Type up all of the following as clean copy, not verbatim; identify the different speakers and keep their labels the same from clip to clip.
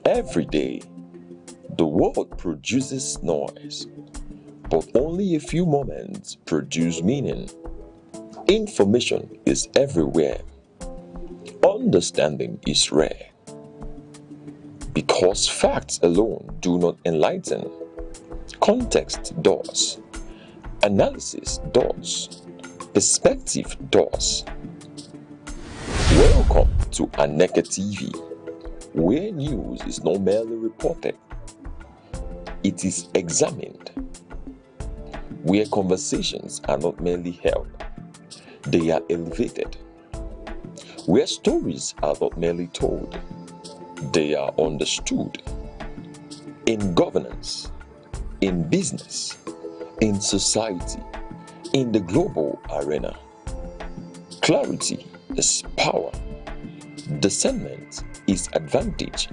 Speaker 1: Every day, the world produces noise, but only a few moments produce meaning. Information is everywhere. Understanding is rare. Because facts alone do not enlighten, context does, analysis does, perspective does. Welcome to Aneke TV, where news is not merely reported, it is examined. Where conversations are not merely held, they are elevated. Where stories are not merely told, they are understood. In governance, in business, in society, in the global arena, clarity is power, discernment is advantage,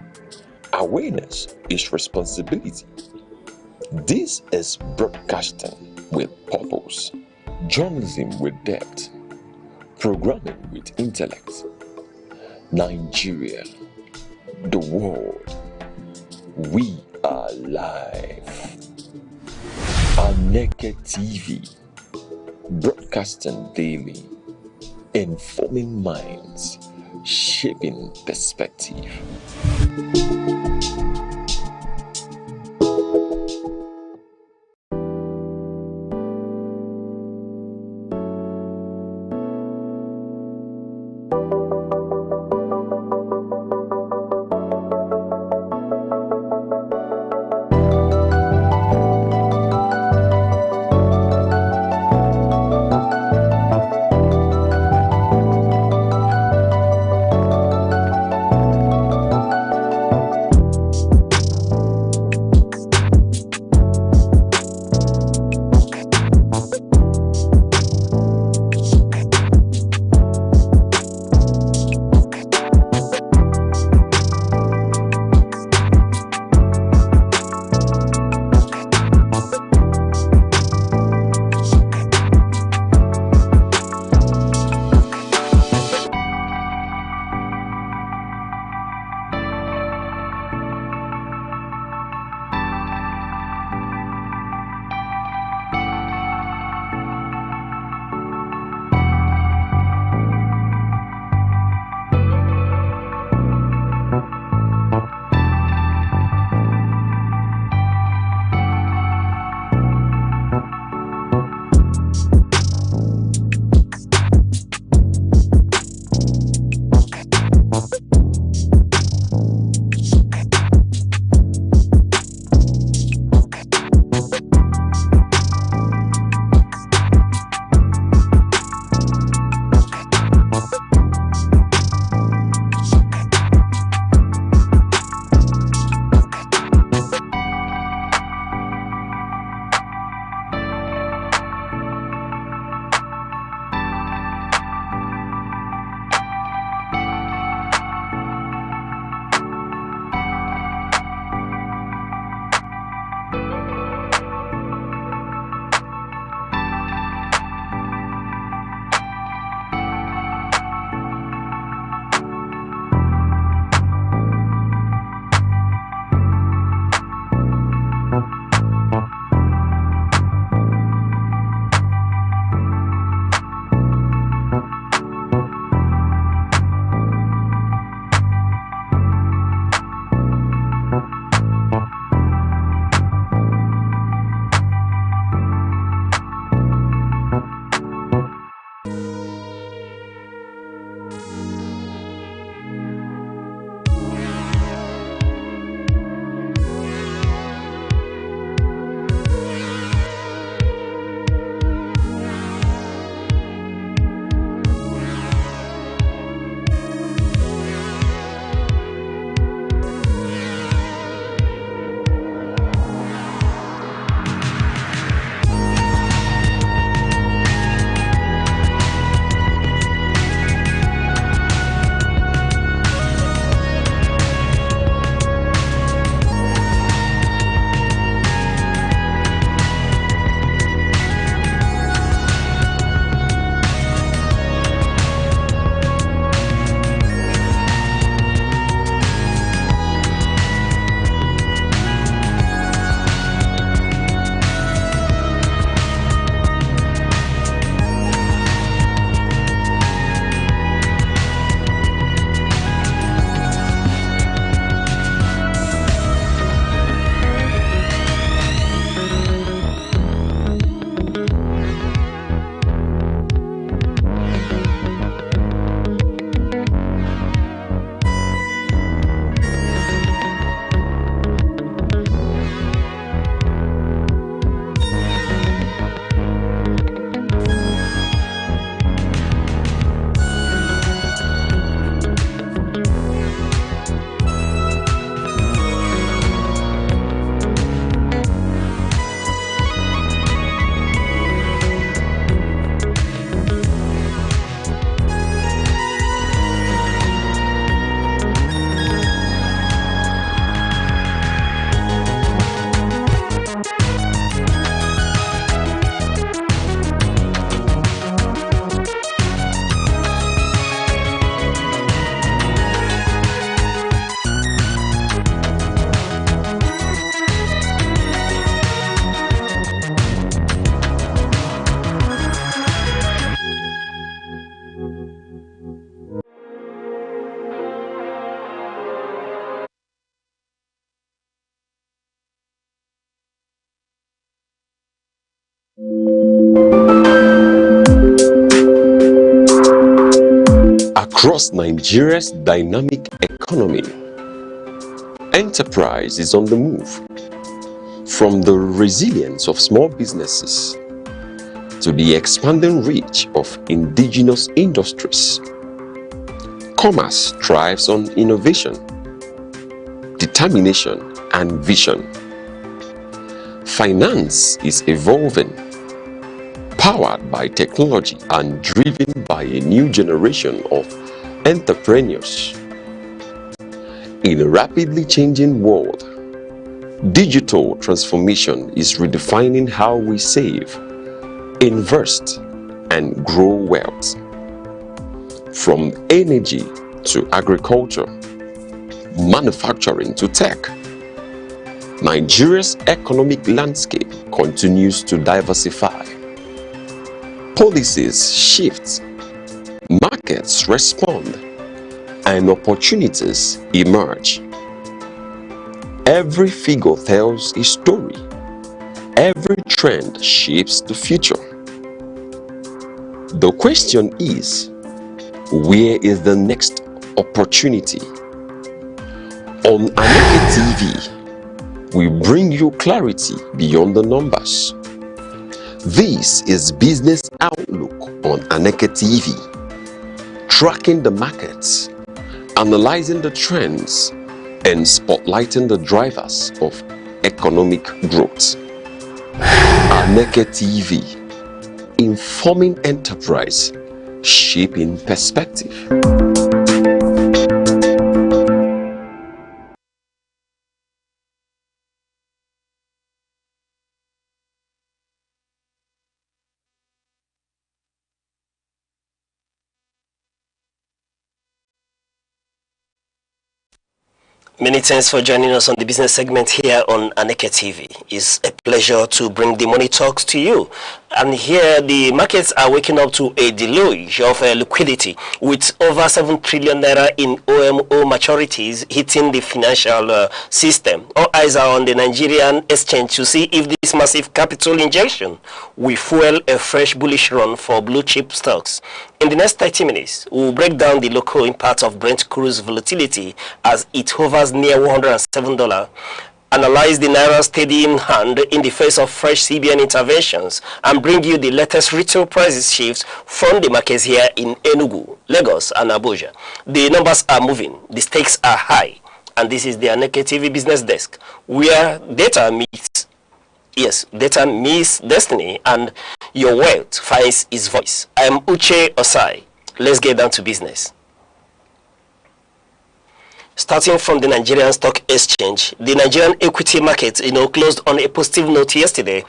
Speaker 1: awareness is responsibility. This is broadcasting with purpose, journalism with depth, programming with intellect. Nigeria, the world, we are live. Aneke TV, broadcasting daily, informing minds, shaping perspective. Across Nigeria's dynamic economy, enterprise is on the move. From the resilience of small businesses to the expanding reach of indigenous industries, commerce thrives on innovation, determination, and vision. Finance is evolving, powered by technology and driven by a new generation of entrepreneurs. In a rapidly changing world, digital transformation is redefining how we save, invest, and grow wealth. From energy to agriculture, manufacturing to tech, Nigeria's economic landscape continues to diversify. Policies shift, markets respond, and opportunities emerge. Every figure tells a story. Every trend shapes the future. The question is, where is the next opportunity? On Aneke TV, we bring you clarity beyond the numbers. This is Business Outlook on Aneke TV, tracking the markets, analyzing the trends, and spotlighting the drivers of economic growth. Aneke TV, informing enterprise, shaping perspective.
Speaker 2: Many thanks for joining us on the business segment here on Aneke TV. It's a pleasure to bring the money talks to you. And here the markets are waking up to a deluge of liquidity, with over 7 trillion naira in OMO maturities hitting the financial system. All eyes are on the Nigerian exchange to see if this massive capital injection will fuel a fresh bullish run for blue chip stocks. In the next 30 minutes, we'll break down the local impact of Brent crude's volatility as it hovers near $107, analyze the Naira steady in hand in the face of fresh CBN interventions, and bring you the latest retail prices shifts from the markets here in Enugu, Lagos, and Abuja. The numbers are moving, the stakes are high, and this is the Aneke TV Business Desk, where data meets destiny, and your wealth finds its voice. I am Uche Osai. Let's get down to business. Starting from the Nigerian Stock Exchange, the Nigerian equity market, closed on a positive note yesterday,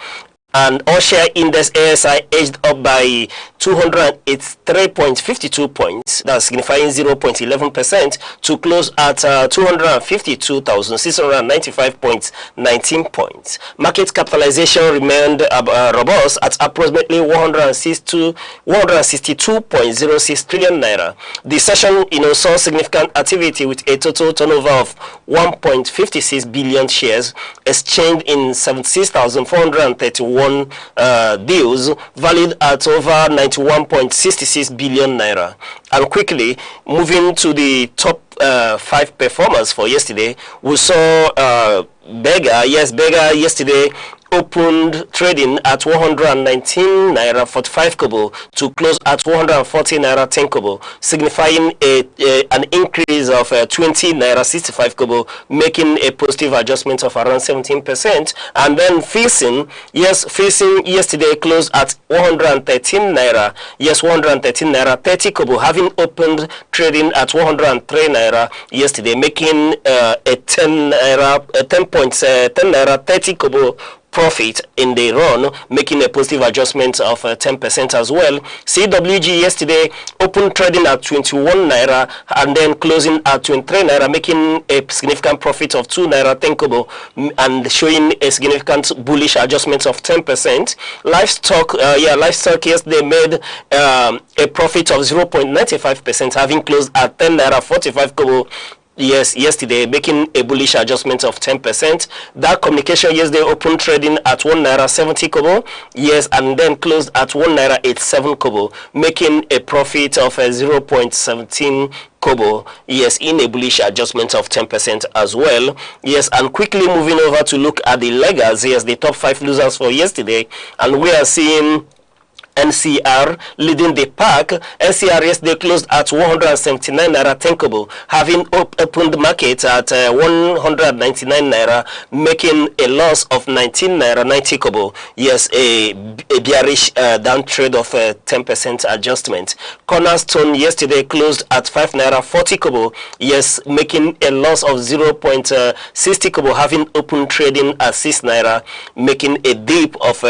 Speaker 2: and all share index ASI edged up by 283.52 points, that's signifying 0.11%, to close at 252,695.19 points. Market capitalization remained robust at approximately 162.06 trillion naira. The session, saw significant activity with a total turnover of 1.56 billion shares exchanged in 76,431 deals valued at over 91.66 billion naira. And quickly moving to the top 5 performers for yesterday, we saw Beggar yesterday opened trading at 119 naira 45 kobo to close at 140 naira 10 kobo, signifying an increase of 20 naira 65 kobo, making a positive adjustment of around 17%. And then Facing yesterday closed at 113 naira 30 kobo, having opened trading at 103 naira yesterday, making a 10 naira 30 kobo profit in the run, making a positive adjustment of 10% as well. CWG yesterday opened trading at 21 naira and then closing at 23 naira, making a significant profit of 2 naira 10 kobo and showing a significant bullish adjustment of 10%. Livestock yesterday made a profit of 0.95%, having closed at 10 naira 45 kobo, Yes, yesterday, making a bullish adjustment of 10%. That communication yesterday opened trading at 1 naira 70 kobo. Yes, and then closed at 1 naira 87 kobo, making a profit of 0.17 kobo. Yes, in a bullish adjustment of 10% as well. Yes, and quickly moving over to look at the leggers. Yes, the top 5 losers for yesterday, and we are seeing NCR leading the pack. NCR yesterday closed at 179 naira 10 kobo, having opened the market at 199 naira, making a loss of 19 naira 90 kobo. Yes, a bearish down trade of 10% adjustment. Cornerstone yesterday closed at 5 naira 40 kobo. Yes, making a loss of 0.60 kobo, having opened trading at 6 naira, making a dip of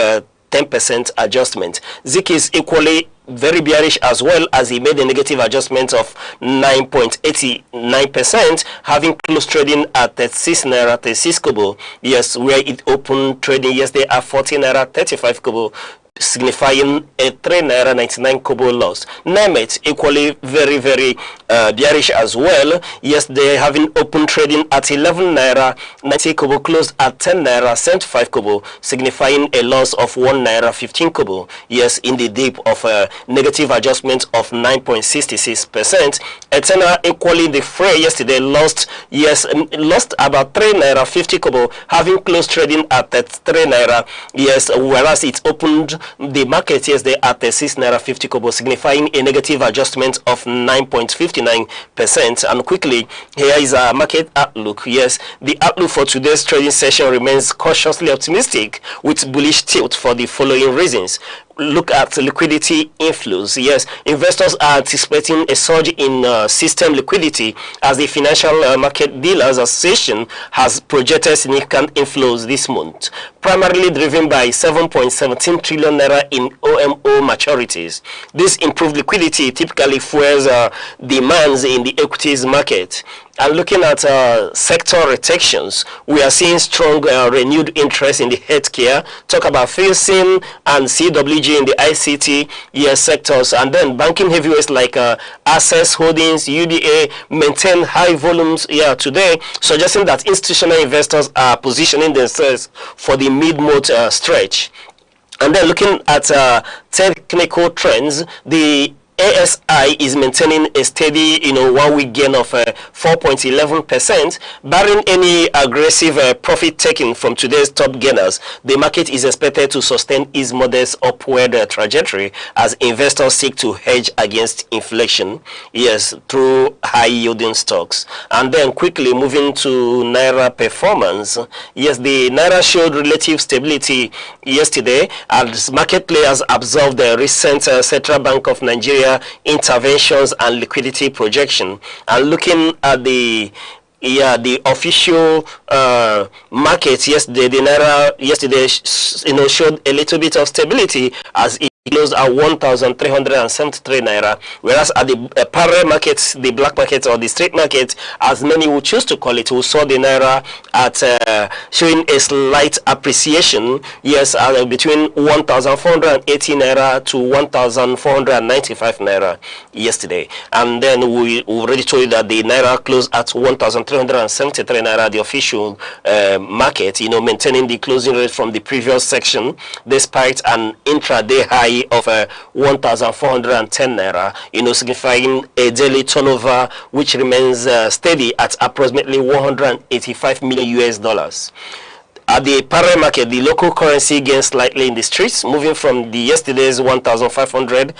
Speaker 2: 10% adjustment. Zik is equally very bearish as well, as he made a negative adjustment of 9.89%, having closed trading at 36 naira 36 kobo. Yes, where it opened trading yesterday at 40 naira 35 kobo, signifying a 3 naira 99 kobo loss. Nemet equally very bearish as well. Yesterday, having open trading at 11 naira 90 kobo, closed at 10 naira 75 kobo, signifying a loss of 1 naira 15 kobo. Yes, in the dip of a negative adjustment of 9.66%. Etena equally the fray yesterday lost about 3 naira 50 kobo, having closed trading at 3 naira. Yes, whereas it opened the market yesterday at 6 naira 50 kobo, signifying a negative adjustment of 9.59%. And quickly, here is our market outlook. Yes, the outlook for today's trading session remains cautiously optimistic, with bullish tilt for the following reasons. Look at liquidity inflows. Yes, investors are anticipating a surge in system liquidity, as the Financial Market Dealers Association has projected significant inflows this month, primarily driven by 7.17 trillion naira in OMO maturities. This improved liquidity typically fuels demands in the equities market. And looking at sector rotations, we are seeing strong renewed interest in the healthcare. Talk about Philsin and CWG in the ICT sectors, and then banking heavyweights like Access Holdings, UDA maintain high volumes today, suggesting that institutional investors are positioning themselves for the mid-month stretch. And then looking at technical trends, the ASI is maintaining a steady, 1 week gain of 4.11%, barring any aggressive profit taking from today's top gainers. The market is expected to sustain its modest upward trajectory as investors seek to hedge against inflation, yes, through high-yielding stocks. And then quickly moving to Naira performance, yes, the Naira showed relative stability yesterday as market players absorbed the recent Central Bank of Nigeria interventions and liquidity projection. And looking at the official market yesterday, the Naira yesterday showed a little bit of stability as it closed at 1,373 naira, whereas at the parallel market, the black market or the street market, as many would choose to call it, we saw the Naira at showing a slight appreciation, yes, between 1,480 naira to 1,495 naira yesterday. And then we already told you that the Naira closed at 1,373 naira, the official market, maintaining the closing rate from the previous section, despite an intraday high of 1,410 naira, signifying a daily turnover which remains steady at approximately 185 million US dollars. At the parallel market, the local currency gained slightly in the streets, moving from the yesterday's 1,500,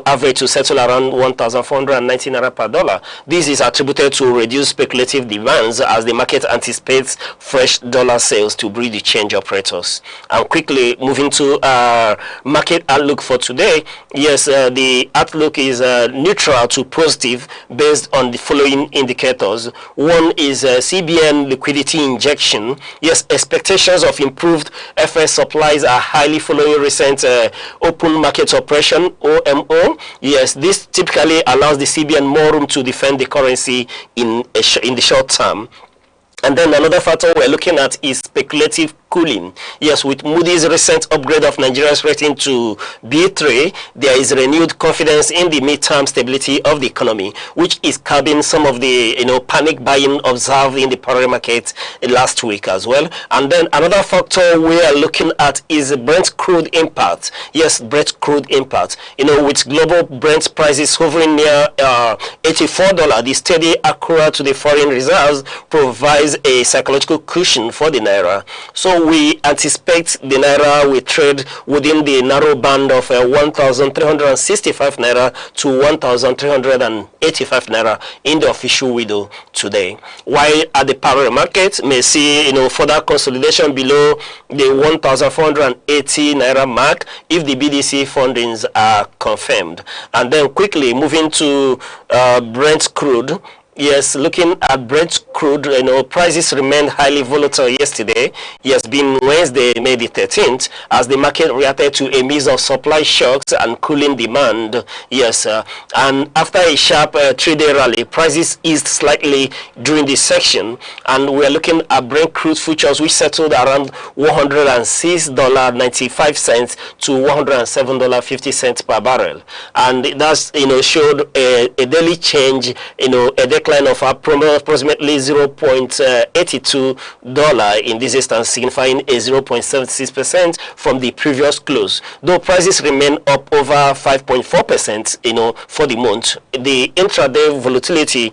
Speaker 2: average to settle around 1,490 naira per dollar. This is attributed to reduced speculative demands as the market anticipates fresh dollar sales to breed the change operators. And quickly moving to market outlook for today, yes, the outlook is neutral to positive based on the following indicators. One is CBN liquidity injection. Yes, expectations of improved FS supplies are highly following recent open market operation, OMO. Yes, this typically allows the CBN more room to defend the currency in the short term. And then another factor we're looking at is speculative cooling. Yes, with Moody's recent upgrade of Nigeria's rating to B3, there is renewed confidence in the midterm stability of the economy, which is curbing some of the panic buying observed in the parallel market last week as well. And then another factor we are looking at is Brent crude impact. Yes, Brent crude impact. With global Brent prices hovering near $84, the steady accrual to the foreign reserves provides a psychological cushion for the naira. So we anticipate the naira will trade within the narrow band of 1,365 naira to 1,385 naira in the official window today. While at the parallel market may see further consolidation below the 1,480 naira mark if the BDC fundings are confirmed. And then quickly moving to Brent crude. Yes, looking at Brent crude, prices remained highly volatile yesterday. Yes, being Wednesday, May the 13th, as the market reacted to a mix of supply shocks and cooling demand. Yes, and after a sharp 3-day rally, prices eased slightly during this section, and we're looking at Brent crude futures, which settled around $106.95 to $107.50 per barrel, and that's showed a daily change, a decline of approximately $0.82 in this instance, signifying a 0.76% from the previous close. Though prices remain up over 5.4%, for the month. The intraday volatility,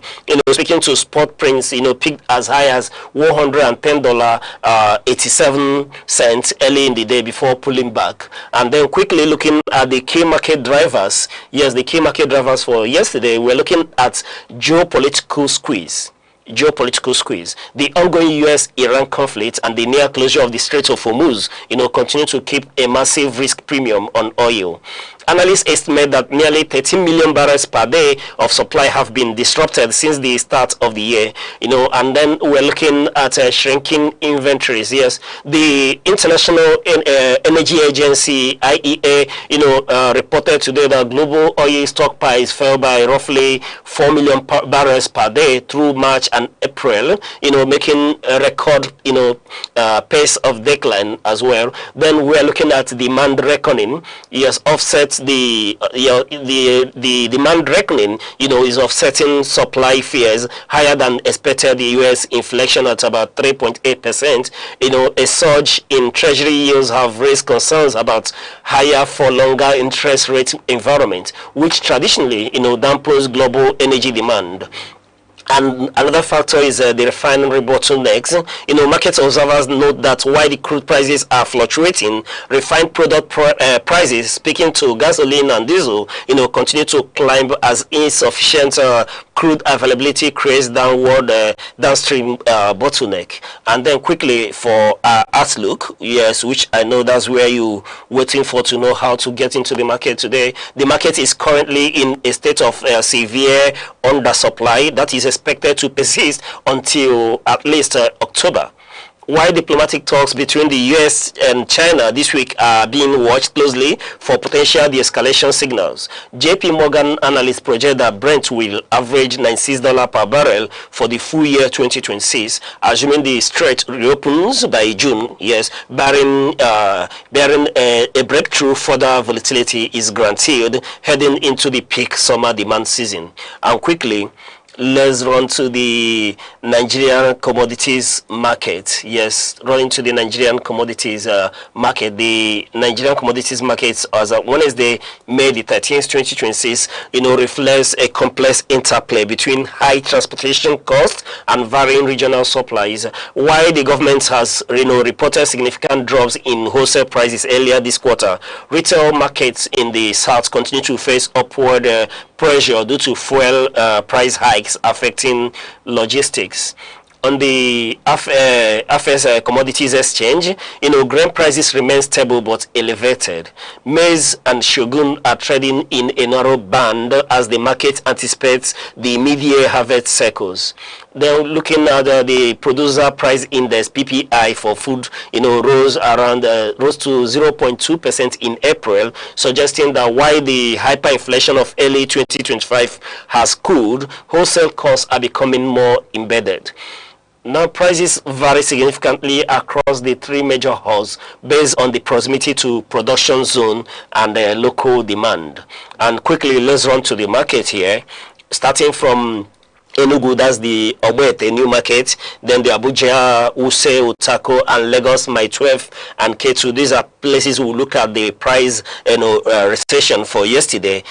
Speaker 2: speaking to spot prints, peaked as high as $110.87 early in the day before pulling back. And then quickly looking at the key market drivers. Yes, the key market drivers for yesterday, we're looking at geopolitical squeeze. The ongoing US-Iran conflict and the near closure of the Strait of Hormuz, continue to keep a massive risk premium on oil. Analysts estimate that nearly 13 million barrels per day of supply have been disrupted since the start of the year, and then we're looking at shrinking inventories. Yes, the International Energy Agency, IEA, reported today that global oil stockpiles fell by roughly 4 million barrels per day through March and April, making a record, pace of decline as well. Then we're looking at demand reckoning. Yes, offsets the demand reckoning, is offsetting supply fears higher than expected. The U.S. inflation at about 3.8%. A surge in treasury yields have raised concerns about higher for longer interest rate environment, which traditionally, dampens global energy demand. And another factor is the refinery bottlenecks. Market observers note that while the crude prices are fluctuating, refined product prices, speaking to gasoline and diesel, continue to climb as insufficient crude availability creates downstream bottleneck. And then quickly for outlook, yes, which I know that's where you waiting for to know how to get into the market today. The market is currently in a state of severe undersupply that is expected to persist until at least October. While diplomatic talks between the US and China this week are being watched closely for potential de-escalation signals, JP Morgan analysts project that Brent will average $96 per barrel for the full year 2026, assuming the strait reopens by June. Yes, barring a breakthrough, further volatility is granted heading into the peak summer demand season. And quickly, let's run to the Nigerian commodities market. Yes, running to the Nigerian commodities market. The Nigerian commodities markets as of Wednesday, May the 13th, 2026, reflects a complex interplay between high transportation costs and varying regional supplies. While the government has, reported significant drops in wholesale prices earlier this quarter, retail markets in the south continue to face upward pressure due to fuel price hikes affecting logistics. On the FS Commodities Exchange, grain prices remain stable but elevated. Maize and sorghum are trading in a narrow band as the market anticipates the mid-year harvest cycles. Then looking at the producer price index (PPI) for food, rose to 0.2% in April, suggesting that while the hyperinflation of early 2025 has cooled, wholesale costs are becoming more embedded. Now, prices vary significantly across the three major hubs based on the proximity to production zone and local demand. And quickly, let's run to the market here, starting from Enugu, that's the Ogbete new market, then the Abuja, Use, Utako, and Lagos, Mile 12, and K2. These are places we look at the price recession for yesterday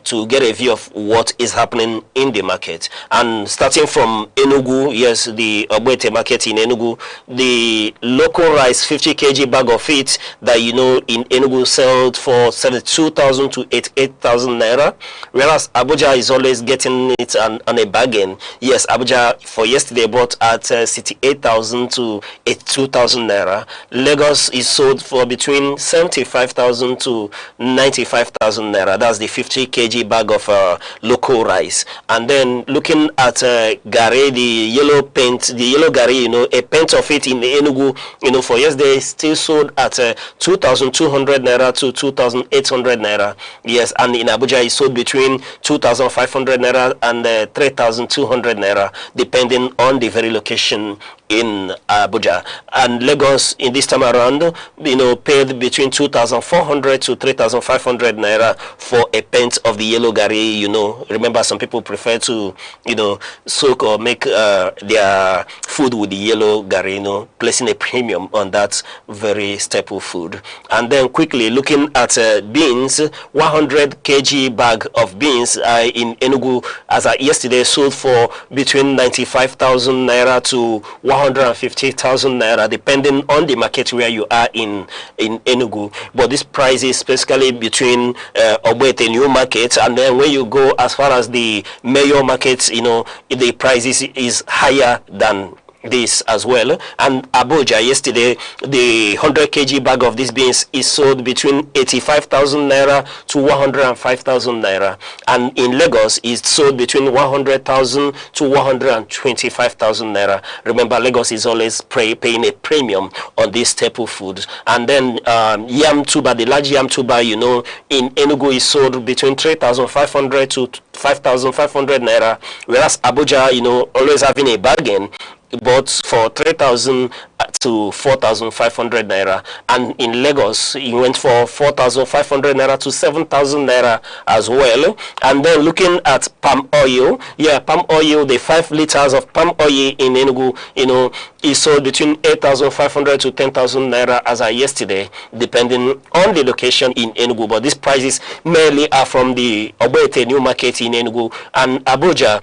Speaker 2: to get a view of what is happening in the market. And starting from Enugu, yes, the Ogbete market in Enugu, the local rice 50 kg bag of it that in Enugu sold for 72,000 to 88,000 naira, whereas Abuja is always getting it on a bargain. Yes, Abuja for yesterday bought at 68,000 to 82,000 naira. Lagos is sold for between 75,000 to 95,000 naira. That's the 50 kg bag of local rice. And then looking at gari, the yellow paint, the yellow gari, a pint of it in the Enugu, for yesterday still sold at 2,200 naira to 2,800 naira. Yes, and in Abuja it sold between 2,500 naira and 3,200 naira, depending on the very location in Abuja. And Lagos in this time around, paid between 2,400 to 3,500 naira for a pint of the yellow gari. Remember, some people prefer to soak or make their food with the yellow gari, placing a premium on that very staple food. And then quickly looking at beans, 100 kg bag of beans in Enugu as yesterday sold for between 95,000 naira to 150,000 naira, depending on the market where you are in Enugu. But this price is basically between Ogbete new market, and then when you go as far as the major markets, the price is higher than this as well. And Abuja yesterday, the 100 kg bag of these beans is sold between 85,000 naira to 105,000 naira, and in Lagos is sold between 100,000 to 125,000 naira. Remember, Lagos is always paying a premium on these staple foods. And then yam tuber, the large yam tuber, in Enugu is sold between 3,500 to 5,500 naira, whereas Abuja, always having a bargain, bought for 3,000 to 4,500 naira, and in Lagos it went for 4,500 naira to 7,000 naira as well. And then looking at palm oil, palm oil, the 5 liters of palm oil in Enugu, is sold between 8,500 to 10,000 naira as yesterday, depending on the location in Enugu. But these prices mainly are from the Ogbete new market in Enugu. And Abuja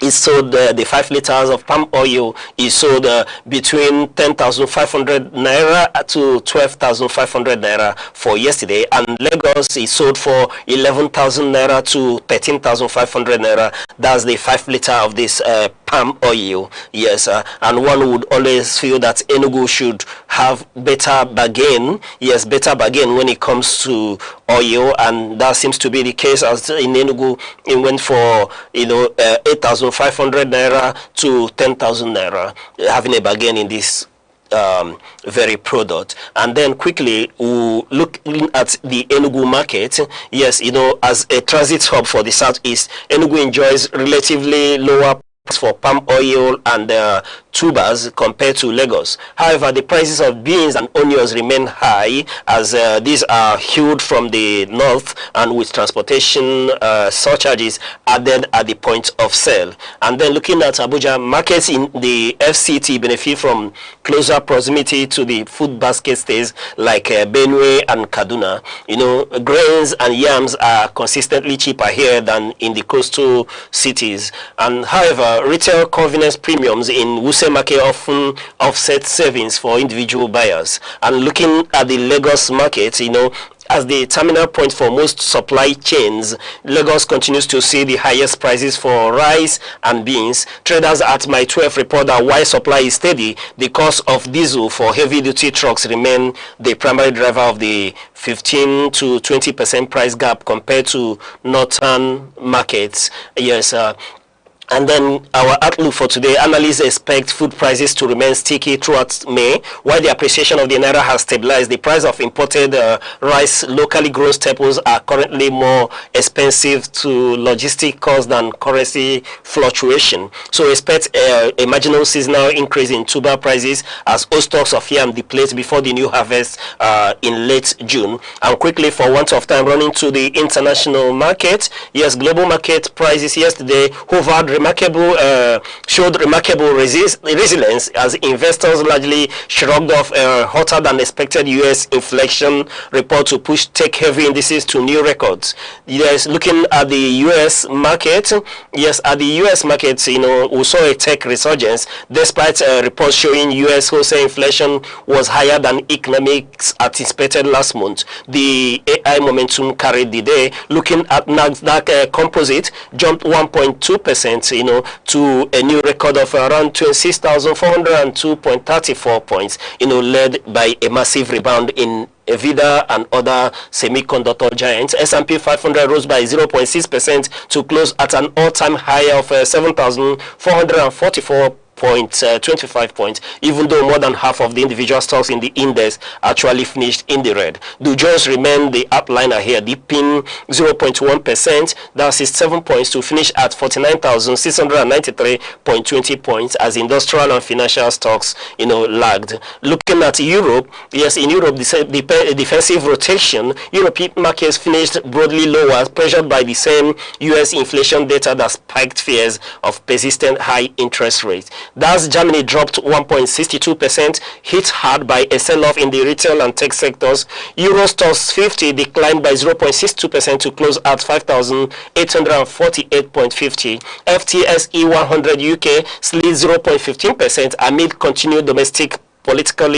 Speaker 2: is sold, the 5 liters of palm oil is sold between 10,500 naira to 12,500 naira for yesterday, and Lagos is sold for 11,000 naira to 13,500 naira. That's the 5 liter of this palm oil. Yes, and one would always feel that Enugu should have better bargain. Yes, better bargain when it comes to oil, and that seems to be the case. As in Enugu, it went for 8,500 naira to 10,000 naira, having a bargain in this very product. And then quickly we'll look at the Enugu market. Yes, as a transit hub for the southeast, Enugu enjoys relatively lower for palm oil and tubers compared to Lagos. However, the prices of beans and onions remain high, as these are hauled from the north and with transportation surcharges added at the point of sale. And then looking at Abuja, markets in the FCT benefit from closer proximity to the food basket states like Benue and Kaduna. Grains and yams are consistently cheaper here than in the coastal cities. And however, retail convenience premiums in Wuse market often offset savings for individual buyers. And looking at the Lagos market, as the terminal point for most supply chains, Lagos continues to see the highest prices for rice and beans. Traders at Mile 12 report that while supply is steady, the cost of diesel for heavy-duty trucks remain the primary driver of the 15 to 20% price gap compared to northern markets. Yes, And then our outlook for today, analysts expect food prices to remain sticky throughout May. While the appreciation of the naira has stabilized, the price of imported rice, locally grown staples, are currently more expensive to logistic costs than currency fluctuation. So expect a marginal seasonal increase in tuber prices as old stocks of yam deplete before the new harvest in late June. And quickly, for want of time, running to the international market. Yes, global market prices yesterday hovered showed remarkable resilience as investors largely shrugged off hotter than expected U.S. inflation report to push tech-heavy indices to new records. Yes, looking at the U.S. market, we saw a tech resurgence despite reports showing U.S. wholesale inflation was higher than economics anticipated last month. The AI momentum carried the day. Looking at Nasdaq Composite, jumped 1.2%. To a new record of around 26,402.34 points, led by a massive rebound in Nvidia and other semiconductor giants. S&P 500 rose by 0.6% to close at an all-time high of 7,444.25 points, even though more than half of the individual stocks in the index actually finished in the red. Dow Jones remained the upliner here, dipping 0.1%, that's 7 points, to finish at 49,693.20 points as industrial and financial stocks, lagged. Looking at Europe, yes, in Europe, the defensive rotation, European markets finished broadly lower, pressured by the same U.S. inflation data that spiked fears of persistent high interest rates. Thus, Germany dropped 1.62%, hit hard by a sell-off in the retail and tech sectors. Euro Stoxx 50 declined by 0.62% to close at 5,848.50. FTSE 100 UK slid 0.15% amid continued domestic political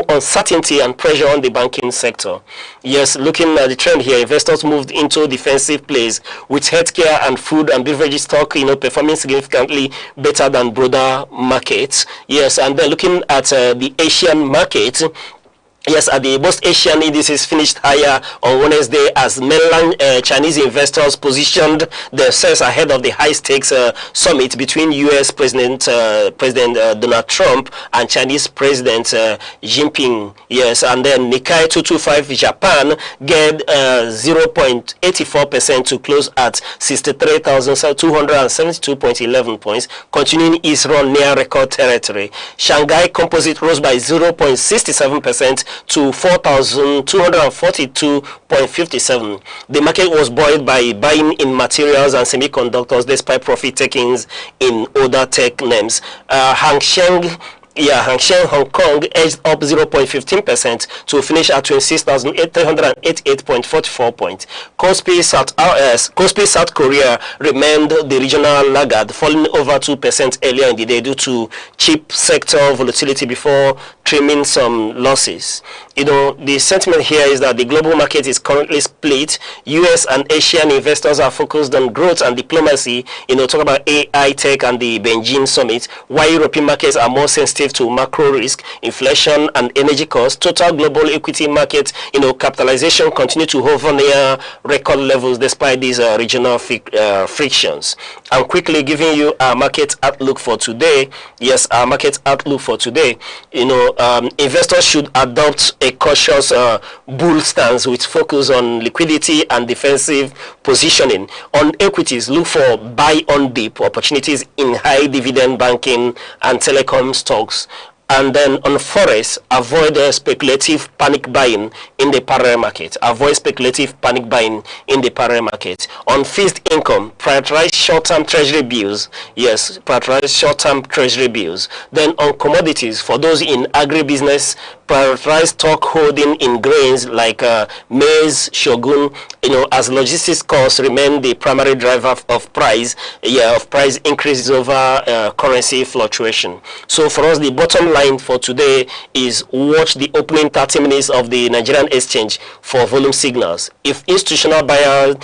Speaker 2: uncertainty and pressure on the banking sector. Yes, looking at the trend here, investors moved into defensive plays with healthcare and food and beverages stock, performing significantly better than broader markets. Yes, and then looking at the Asian market. Yes, the most Asian indices finished higher on Wednesday as mainland Chinese investors positioned themselves ahead of the high-stakes summit between U.S. President Donald Trump and Chinese President Xi Jinping. Yes, and then Nikkei 225 Japan gained 0.84% to close at 63,272.11 points, continuing its run near record territory. Shanghai Composite rose by 0.67%. To 4,242.57. The market was buoyed by buying in materials and semiconductors despite profit takings in other tech names. Hang Seng Hong Kong edged up 0.15% to finish at 26,388.44 points. Kospi South Korea remained the regional laggard, falling over 2% earlier in the day due to chip sector volatility before trimming some losses. The sentiment here is that the global market is currently split. US and Asian investors are focused on growth and diplomacy, talk about AI tech and the Beijing summit, while European markets are more sensitive to macro risk, inflation and energy costs. Total global equity market, capitalization continue to hover near record levels despite these regional frictions. I'm quickly giving you our market outlook for today. Yes, our market outlook for today. Investors should adopt a cautious bull stance with focus on liquidity and defensive positioning. On equities, look for buy on dip opportunities in high dividend banking and telecom stocks. And then on forex, avoid speculative panic buying in the parallel market. Avoid speculative panic buying in the parallel market. On fixed income, prioritize short-term treasury bills. Yes, prioritize short-term treasury bills. Then on commodities, for those in agribusiness, prioritize stock holding in grains like maize, shogun, as logistics costs remain the primary driver of price increases over currency fluctuation. So for us, the bottom line for today is watch the opening 30 minutes of the Nigerian exchange for volume signals. If institutional buyers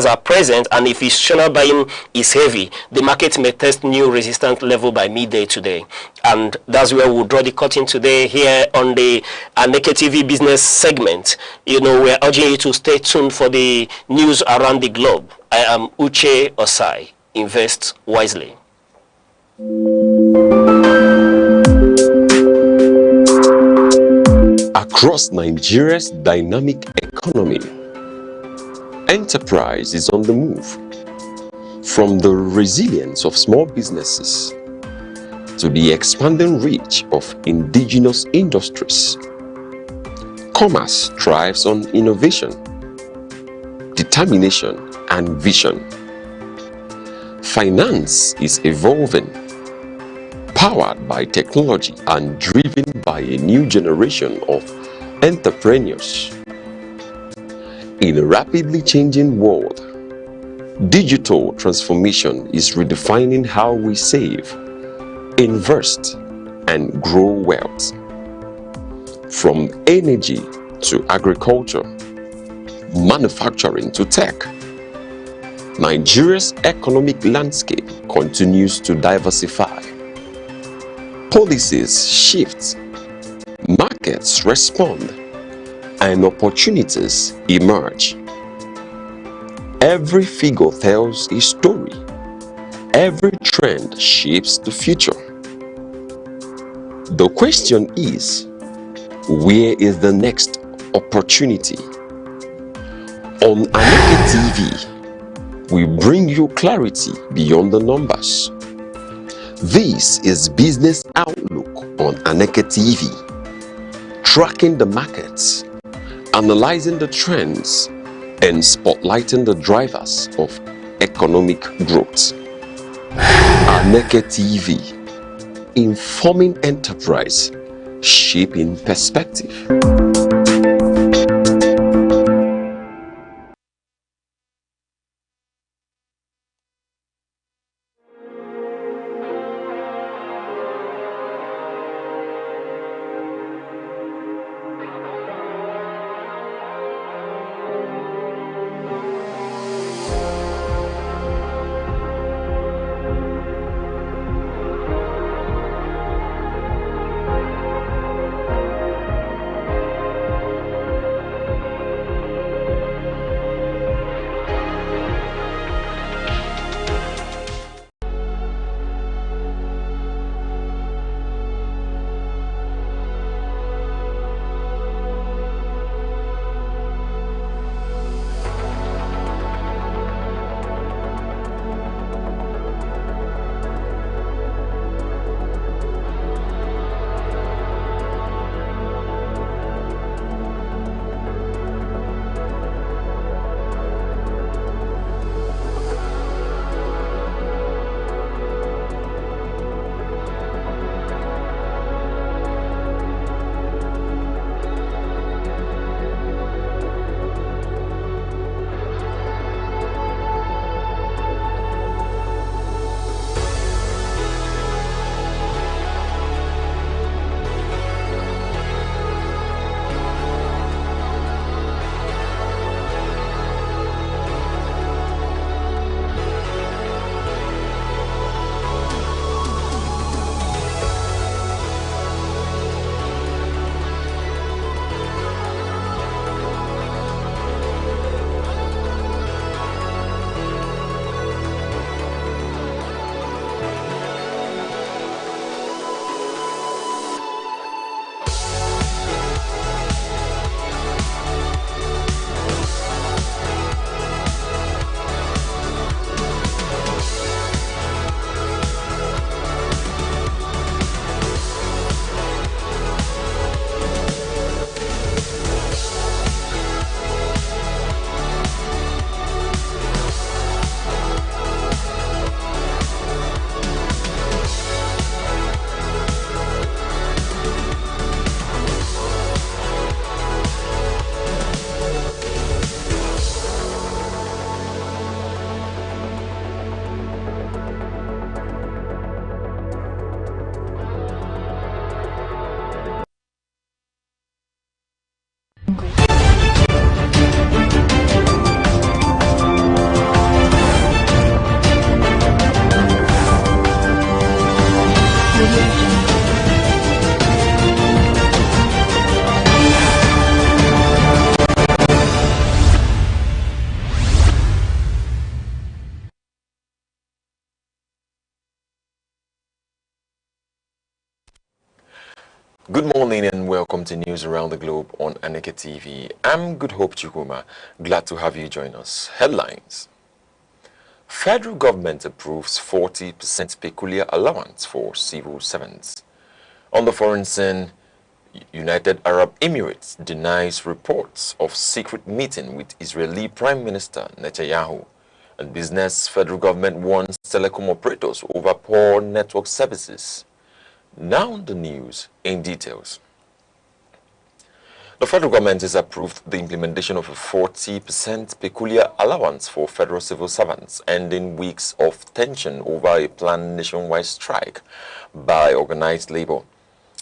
Speaker 2: are present and if institutional buying is heavy, the market may test new resistance level by midday today. And that's where we'll draw the curtain today here on the Aneke TV business segment. We're urging you to stay tuned for the news around the globe. I am Uche Osai. Invest wisely.
Speaker 1: Across Nigeria's dynamic economy, enterprise is on the move. From the resilience of small businesses to the expanding reach of indigenous industries, commerce thrives on innovation, determination, and vision. Finance is evolving, powered by technology and driven by a new generation of entrepreneurs. In a rapidly changing world, digital transformation is redefining how we save, invest, and grow wealth. From energy to agriculture, manufacturing to tech, Nigeria's economic landscape continues to diversify. Policies shift, markets respond, and opportunities emerge. Every figure tells a story. Every trend shapes the future. The question is, where is the next opportunity? On Aneke TV, we bring you clarity beyond the numbers. This is Business Outlook on Aneke TV, tracking the markets, analyzing the trends, and spotlighting the drivers of economic growth. Aneke TV, informing enterprise, shaping perspective.
Speaker 3: Good morning and welcome to News Around the Globe on Aneke TV. I'm Good Hope Chukuma. Glad to have you join us. Headlines. Federal government approves 40% peculiar allowance for civil servants. On the foreign scene, United Arab Emirates denies reports of secret meeting with Israeli Prime Minister Netanyahu. And business, federal government warns telecom operators over poor network services. Now the news in details. The federal government has approved the implementation of a 40% peculiar allowance for federal civil servants, ending weeks of tension over a planned nationwide strike by organized labor.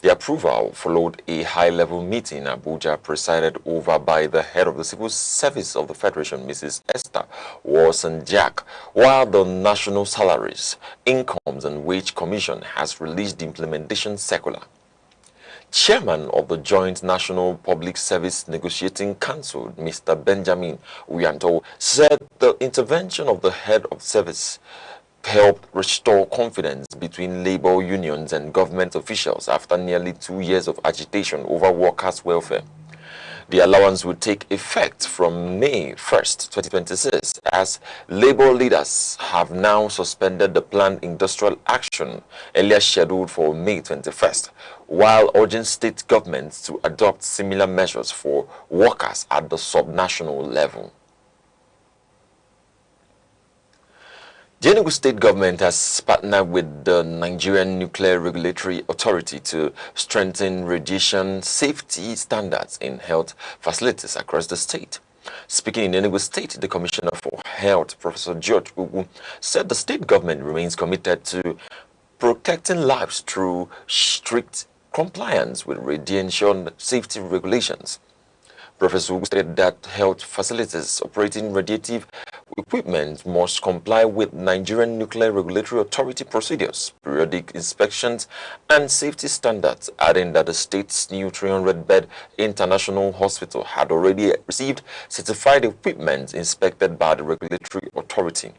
Speaker 3: The approval followed a high-level meeting in Abuja presided over by the head of the Civil Service of the Federation, Mrs. Esther Warson-Jack, while the National Salaries, Incomes and Wage Commission has released the implementation circular. Chairman of the Joint National Public Service Negotiating Council, Mr. Benjamin Uyanto, said the intervention of the head of service helped restore confidence between labor unions and government officials after nearly 2 years of agitation over workers' welfare. The allowance will take effect from May 1st, 2026, as labor leaders have now suspended the planned industrial action earlier scheduled for May 21st, while urging state governments to adopt similar measures for workers at the subnational level. The Enugu state government has partnered with the Nigerian Nuclear Regulatory Authority to strengthen radiation safety standards in health facilities across the state. Speaking in Enugu State, the Commissioner for Health, Professor George Ugu, said the state government remains committed to protecting lives through strict compliance with radiation safety regulations. Professor Ugu stated that health facilities operating radiative equipment must comply with Nigerian Nuclear Regulatory Authority procedures, periodic inspections, and safety standards, adding that the state's new 300-bed international hospital had already received certified equipment inspected by the regulatory authority.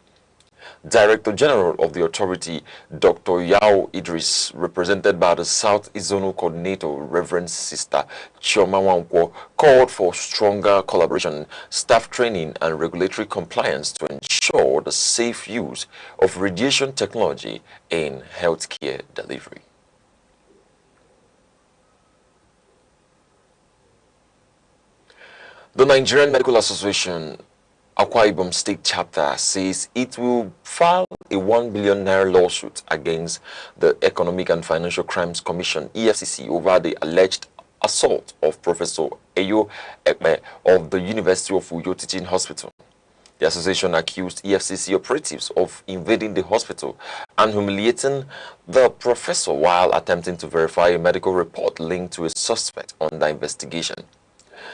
Speaker 3: Director General of the authority, Dr. Yao Idris, represented by the South Zonal Coordinator, Reverend Sister Chioma Wankwo, called for stronger collaboration, staff training, and regulatory compliance to ensure the safe use of radiation technology in healthcare delivery. The Nigerian Medical Association Akwa Ibom State Chapter says it will file a 1 billion naira lawsuit against the Economic and Financial Crimes Commission, EFCC, over the alleged assault of Professor Eyo Ekme of the University of Uyo Teaching Hospital. The association accused EFCC operatives of invading the hospital and humiliating the professor while attempting to verify a medical report linked to a suspect under investigation.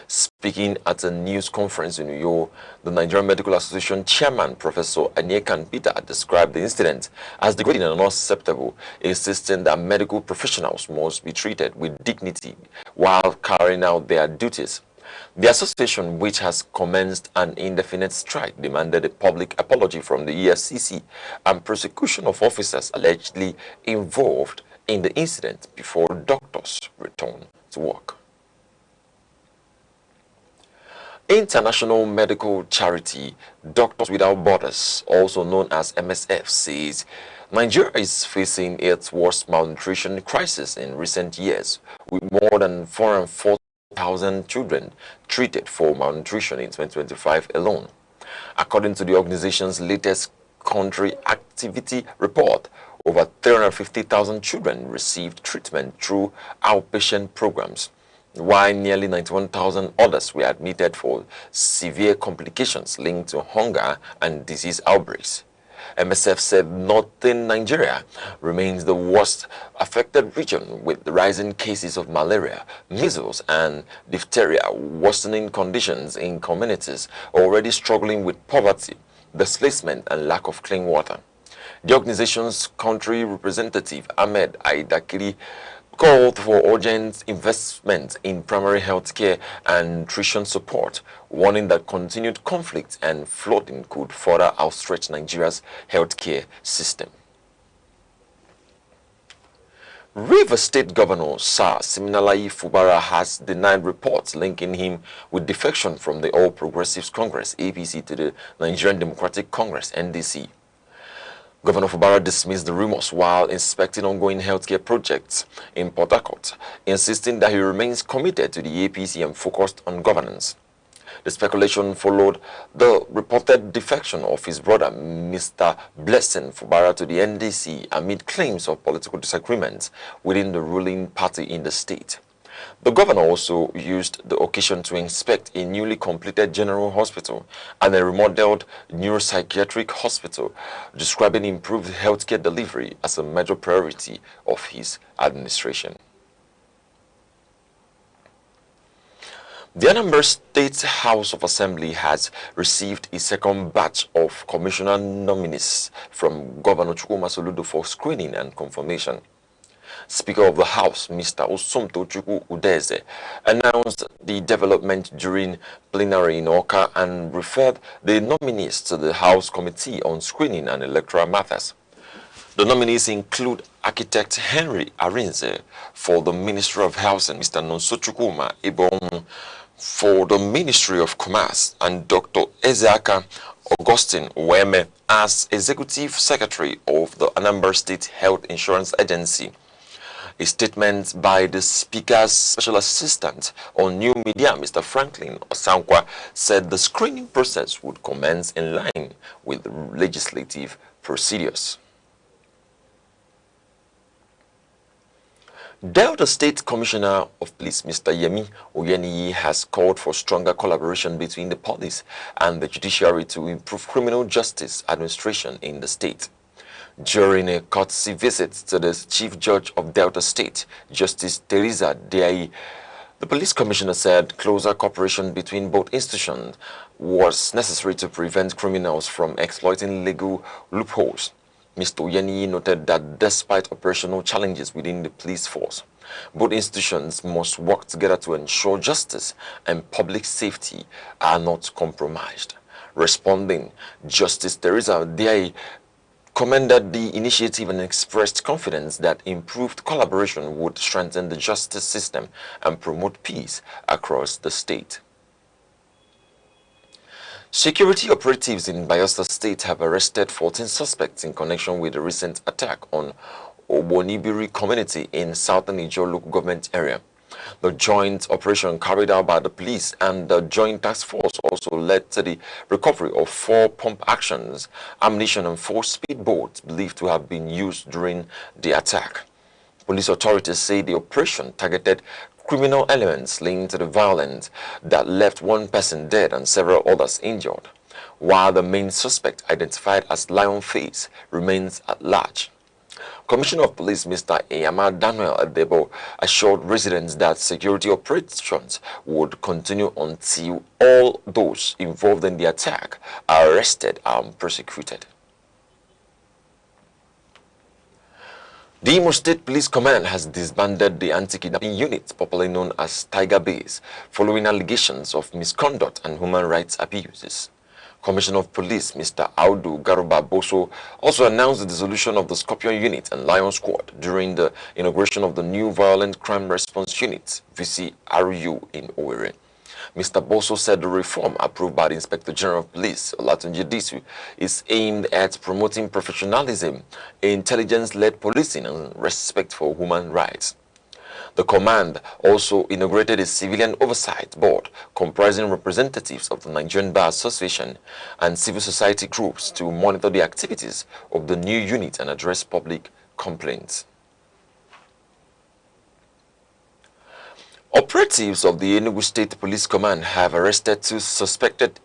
Speaker 3: Speaking at a news conference in Uyo, the Nigerian Medical Association chairman, Professor Aneke, described the incident as degrading and unacceptable, insisting that medical professionals must be treated with dignity while carrying out their duties. The association, which has commenced an indefinite strike, demanded a public apology from the EFCC and prosecution of officers allegedly involved in the incident before doctors return to work. International medical charity Doctors Without Borders, also known as MSF, says Nigeria is facing its worst malnutrition crisis in recent years, with more than 404,000 children treated for malnutrition in 2025 alone. According to the organization's latest country activity report, over 350,000 children received treatment through outpatient programs, while nearly 91,000 others were admitted for severe complications linked to hunger and disease outbreaks. MSF said northern Nigeria remains the worst affected region, with the rising cases of malaria, measles, and diphtheria, worsening conditions in communities already struggling with poverty, displacement, and lack of clean water. The organization's country representative, Ahmed Aidakiri, called for urgent investment in primary health care and nutrition support, warning that continued conflict and flooding could further outstretch Nigeria's healthcare system. Rivers State Governor Sir Siminalayi Fubara has denied reports linking him with defection from the All Progressives Congress (APC) to the Nigerian Democratic Congress (NDC). Governor Fubara dismissed the rumors while inspecting ongoing healthcare projects in Port Harcourt, insisting that he remains committed to the APC and focused on governance. The speculation followed the reported defection of his brother, Mr. Blessing Fubara, to the NDC amid claims of political disagreements within the ruling party in the state. The governor also used the occasion to inspect a newly completed general hospital and a remodeled neuropsychiatric hospital, describing improved healthcare delivery as a major priority of his administration. The Anambra State House of Assembly has received a second batch of commissioner nominees from Governor Chukwuma Soludo for screening and confirmation. Speaker of the House, Mr. Osumto Chukwu Udeze, announced the development during plenary in Oka and referred the nominees to the House Committee on Screening and Electoral Matters. The nominees include architect Henry Arinze for the Ministry of Housing, Mr. Nonso Chukwuma Ibom for the Ministry of Commerce, and Dr. Ezeaka Augustine Weme as Executive Secretary of the Anambra State Health Insurance Agency. A statement by the Speaker's Special Assistant on New Media, Mr. Franklin Osankwa, said the screening process would commence in line with legislative procedures. Delta State Commissioner of Police, Mr. Yemi Oyeniyi, has called for stronger collaboration between the police and the judiciary to improve criminal justice administration in the state. During a courtesy visit to the Chief Judge of Delta State, Justice Teresa Diaye, the police commissioner said closer cooperation between both institutions was necessary to prevent criminals from exploiting legal loopholes. Mr. Oyeniyi noted that despite operational challenges within the police force, both institutions must work together to ensure justice and public safety are not compromised. Responding, Justice Teresa Diaye commended the initiative and expressed confidence that improved collaboration would strengthen the justice system and promote peace across the state. Security operatives in Bayelsa State have arrested 14 suspects in connection with the recent attack on Obonibiri community in southern Ijo local government area. The joint operation carried out by the police and the joint task force also led to the recovery of 4 pump actions, ammunition and 4 speedboats believed to have been used during the attack. Police authorities say the operation targeted criminal elements linked to the violence that left 1 person dead and several others injured, while the main suspect, identified as Lion Face, remains at large. Commissioner of Police Mr. Eyama Daniel Adebo assured residents that security operations would continue until all those involved in the attack are arrested and prosecuted. The Imo State Police Command has disbanded the anti-kidnapping unit, popularly known as Tiger Base, following allegations of misconduct and human rights abuses. Commissioner of Police Mr. Audu Garuba Boso also announced the dissolution of the Scorpion Unit and Lion Squad during the inauguration of the new Violent Crime Response Unit, VCRU, in Owerri. Mr. Boso said the reform approved by the Inspector General of Police, Olatunji Disu, is aimed at promoting professionalism, intelligence-led policing, and respect for human rights. The command also inaugurated a civilian oversight board comprising representatives of the Nigerian Bar Association and civil society groups to monitor the activities of the new unit and address public complaints. Operatives of the Enugu State Police Command have arrested 2 suspected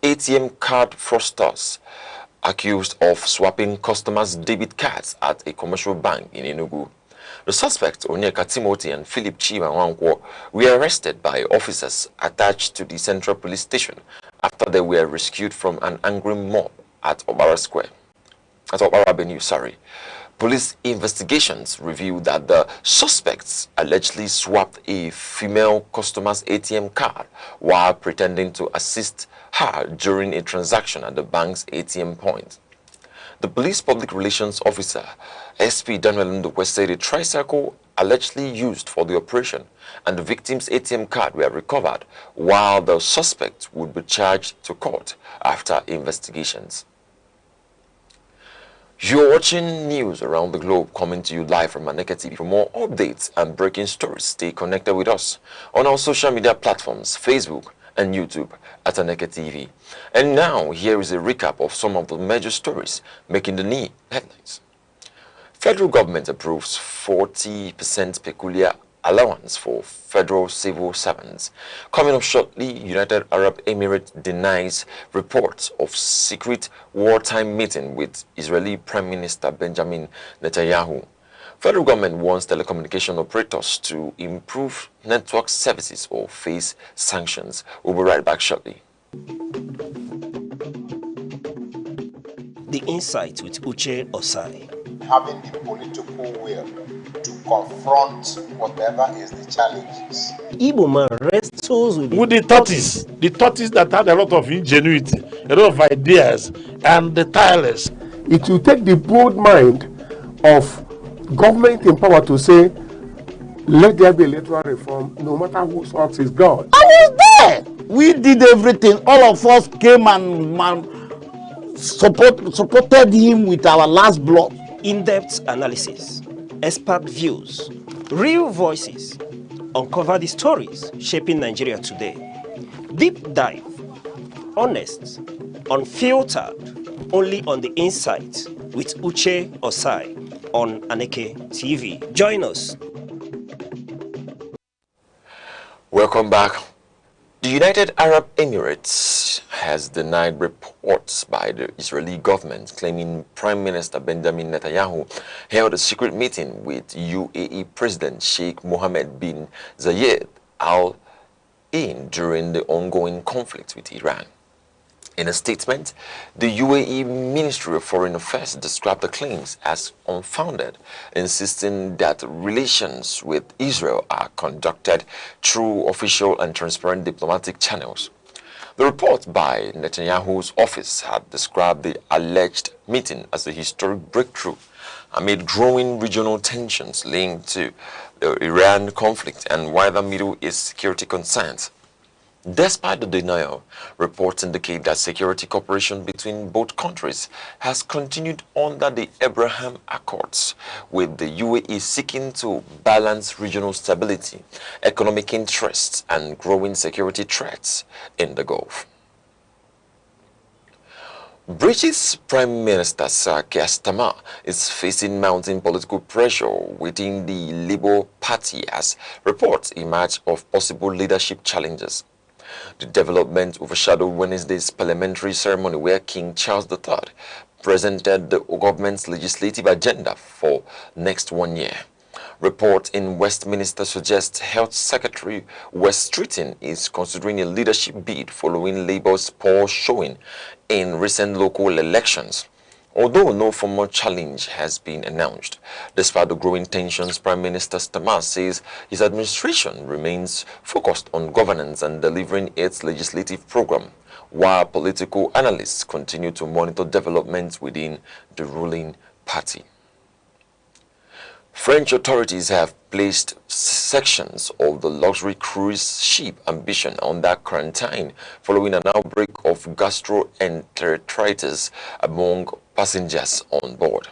Speaker 3: ATM card fraudsters accused of swapping customers' debit cards at a commercial bank in Enugu. The suspects, Aneke Timothy and Philip Chiwa, were arrested by officers attached to the Central Police Station after they were rescued from an angry mob at Obara Avenue. Police investigations revealed that the suspects allegedly swapped a female customer's ATM card while pretending to assist her during a transaction at the bank's ATM point. The police public relations officer, SP Daniel Ndukwe, said a tricycle allegedly used for the operation and the victim's ATM card were recovered, while the suspect would be charged to court after investigations. You're watching news around the globe coming to you live from Aneke TV. For more updates and breaking stories, stay connected with us on our social media platforms, Facebook and YouTube at Aneke TV. And now, here is a recap of some of the major stories making the headlines. Federal government approves 40% peculiar allowance for federal civil servants. Coming up shortly, United Arab Emirates denies reports of secret wartime meeting with Israeli Prime Minister Benjamin Netanyahu. Federal government wants telecommunication operators to improve network services or face sanctions. We'll be right back shortly.
Speaker 2: The Insight with Uche Osai.
Speaker 4: Having the political will to confront whatever is the challenges.
Speaker 2: Igbo man wrestles with
Speaker 5: the tortoise that had a lot of ingenuity, a lot of ideas, and the tireless.
Speaker 6: It will take the bold mind of government in power to say, let there be electoral reform, no matter whose heart is God.
Speaker 7: I was there. We did everything. All of us came and supported him with our last blood.
Speaker 2: in-depth analysis, expert views, real voices, uncover the stories shaping Nigeria today. Deep dive, honest, unfiltered, only on the Insight with Uche Osai on Aneke TV. Join us.
Speaker 3: Welcome back. The United Arab Emirates has denied reports by the Israeli government claiming Prime Minister Benjamin Netanyahu held a secret meeting with UAE President Sheikh Mohammed bin Zayed Al Nahyan during the ongoing conflict with Iran. In a statement, the UAE Ministry of Foreign Affairs described the claims as unfounded, insisting that relations with Israel are conducted through official and transparent diplomatic channels. The report by Netanyahu's office had described the alleged meeting as a historic breakthrough amid growing regional tensions linked to the Iran conflict and wider Middle East security concerns. Despite the denial, reports indicate that security cooperation between both countries has continued under the Abraham Accords, with the UAE seeking to balance regional stability, economic interests, and growing security threats in the Gulf. British Prime Minister Sir Keir Starmer is facing mounting political pressure within the Labour Party as reports emerge of possible leadership challenges. The development overshadowed Wednesday's parliamentary ceremony where King Charles III presented the government's legislative agenda for next 1 year. Reports in Westminster suggest Health Secretary Wes Streeting is considering a leadership bid following Labour's poor showing in recent local elections. Although no formal challenge has been announced, despite the growing tensions, Prime Minister Starmer says his administration remains focused on governance and delivering its legislative program, while political analysts continue to monitor developments within the ruling party. French authorities have placed sections of the luxury cruise ship Ambition under quarantine following an outbreak of gastroenteritis among passengers on board.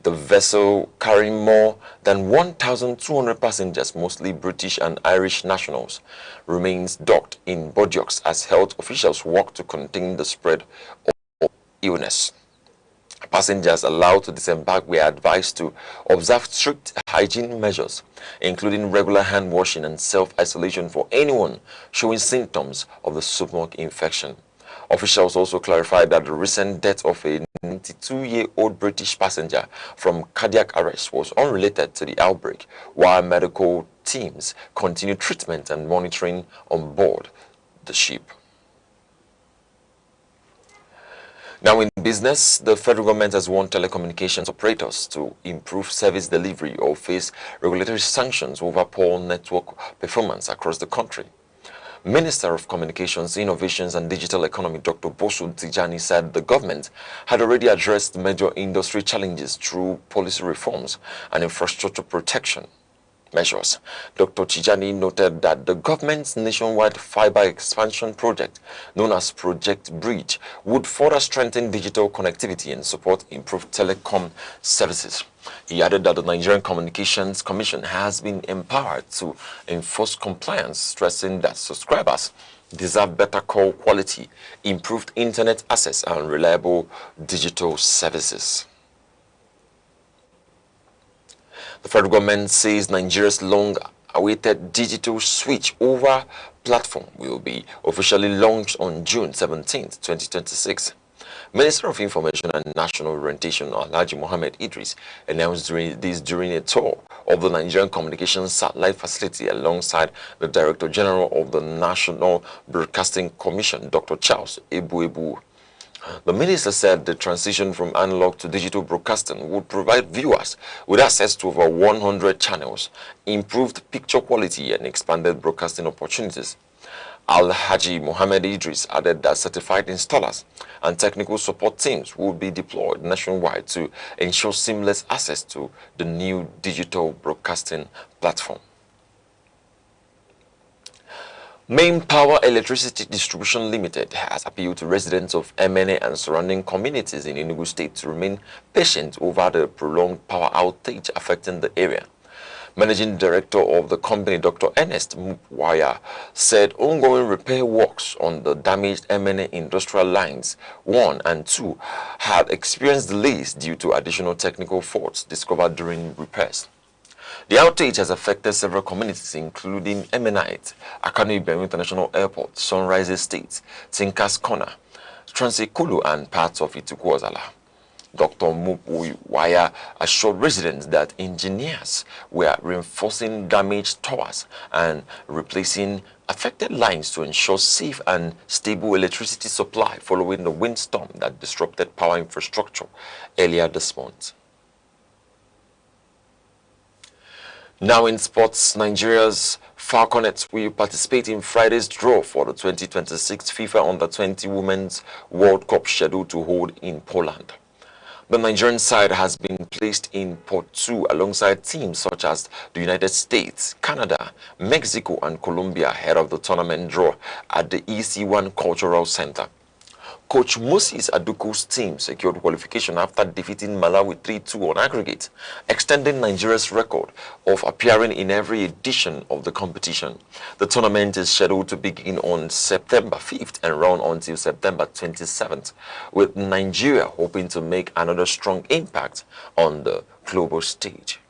Speaker 3: The vessel, carrying more than 1,200 passengers, mostly British and Irish nationals, remains docked in Bordeaux as health officials work to contain the spread of illness. Passengers allowed to disembark were advised to observe strict hygiene measures, including regular hand washing and self-isolation for anyone showing symptoms of the stomach infection. Officials also clarified that the recent death of a 92-year-old British passenger from cardiac arrest was unrelated to the outbreak, while medical teams continue treatment and monitoring on board the ship. Now in business, the federal government has warned telecommunications operators to improve service delivery or face regulatory sanctions over poor network performance across the country. Minister of Communications, Innovations and Digital Economy, Dr. Bosu Tijani, said the government had already addressed major industry challenges through policy reforms and infrastructure protection measures. Dr. Tijani noted that the government's nationwide fiber expansion project, known as Project Bridge, would further strengthen digital connectivity and support improved telecom services. He added that the Nigerian Communications Commission has been empowered to enforce compliance, stressing that subscribers deserve better call quality, improved internet access, and reliable digital services. The federal government says Nigeria's long-awaited digital switch over platform will be officially launched on June 17, 2026. Minister of Information and National Orientation Alhaji Mohammed Idris announced during a tour of the Nigerian Communications Satellite Facility alongside the Director General of the National Broadcasting Commission, Dr. Charles Ebuebu. The minister said the transition from analog to digital broadcasting would provide viewers with access to over 100 channels, improved picture quality, and expanded broadcasting opportunities. Alhaji Mohammed Idris added that certified installers and technical support teams will be deployed nationwide to ensure seamless access to the new digital broadcasting platform. Main Power Electricity Distribution Limited has appealed to residents of Emene and surrounding communities in Enugu State to remain patient over the prolonged power outage affecting the area. Managing Director of the company, Dr. Ernest Mupwaya, said ongoing repair works on the damaged Emene industrial lines 1 and 2 had experienced delays due to additional technical faults discovered during repairs. The outage has affected several communities, including Emenite, Akanu Ibem International Airport, Sunrise Estate, Tinkas Corner, Transikulu, and parts of Itukwozala. Dr. Mupwaya assured residents that engineers were reinforcing damaged towers and replacing affected lines to ensure safe and stable electricity supply following the windstorm that disrupted power infrastructure earlier this month. Now in sports, Nigeria's Falconets will participate in Friday's draw for the 2026 FIFA Under-20 Women's World Cup scheduled to hold in Poland. The Nigerian side has been placed in Pot 2 alongside teams such as the United States, Canada, Mexico, and Colombia ahead of the tournament draw at the EC1 Cultural Center. Coach Moses Aduku's team secured qualification after defeating Malawi 3-2 on aggregate, extending Nigeria's record of appearing in every edition of the competition. The tournament is scheduled to begin on September 5th and run until September 27th, with Nigeria hoping to make another strong impact on the global stage.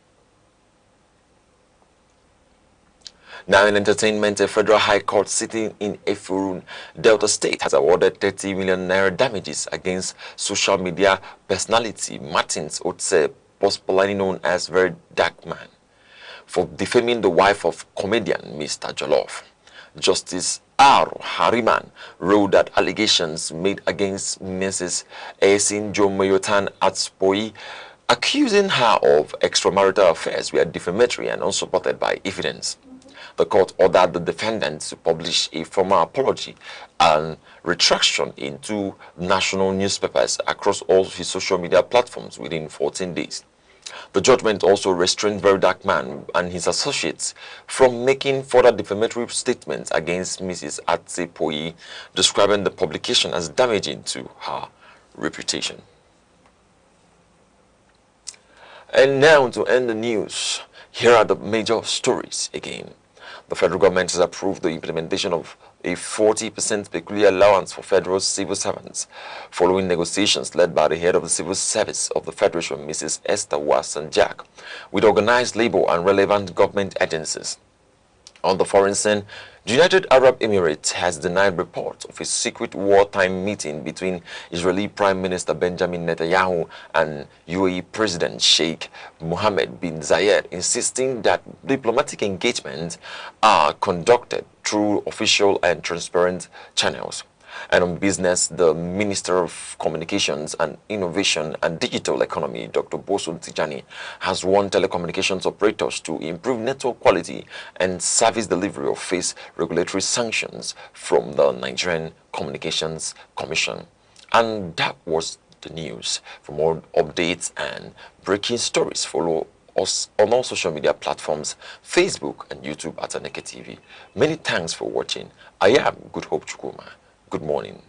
Speaker 3: Now in entertainment, a federal high court sitting in Efurun, Delta State, has awarded 30 million naira damages against social media personality Martins Otse, popularly known as Very Dark Man, for defaming the wife of comedian Mr. Jollof. Justice R. Hariman ruled that allegations made against Mrs. Esin Jomoyotan Atspoi, accusing her of extramarital affairs, were defamatory and unsupported by evidence. The court ordered the defendant to publish a formal apology and retraction in 2 national newspapers across all his social media platforms within 14 days. The judgment also restrained Very Dark Man and his associates from making further defamatory statements against Mrs. Atsepoyi, describing the publication as damaging to her reputation. And now to end the news, here are the major stories again. The federal government has approved the implementation of a 40% peculiar allowance for federal civil servants, following negotiations led by the head of the civil service of the Federation, Mrs. Esther Wasson-Jack, with organized labor and relevant government agencies. On the foreign scene, the United Arab Emirates has denied reports of a secret wartime meeting between Israeli Prime Minister Benjamin Netanyahu and UAE President Sheikh Mohammed bin Zayed, insisting that diplomatic engagements are conducted through official and transparent channels. And on business, the Minister of Communications and Innovation and Digital Economy, Dr. Bosun Tijani, has warned telecommunications operators to improve network quality and service delivery or face regulatory sanctions from the Nigerian Communications Commission. And that was the news. For more updates and breaking stories, follow us on all social media platforms, Facebook and YouTube at Aneke TV. Many thanks for watching. I am Good Hope Chukuma. Good morning.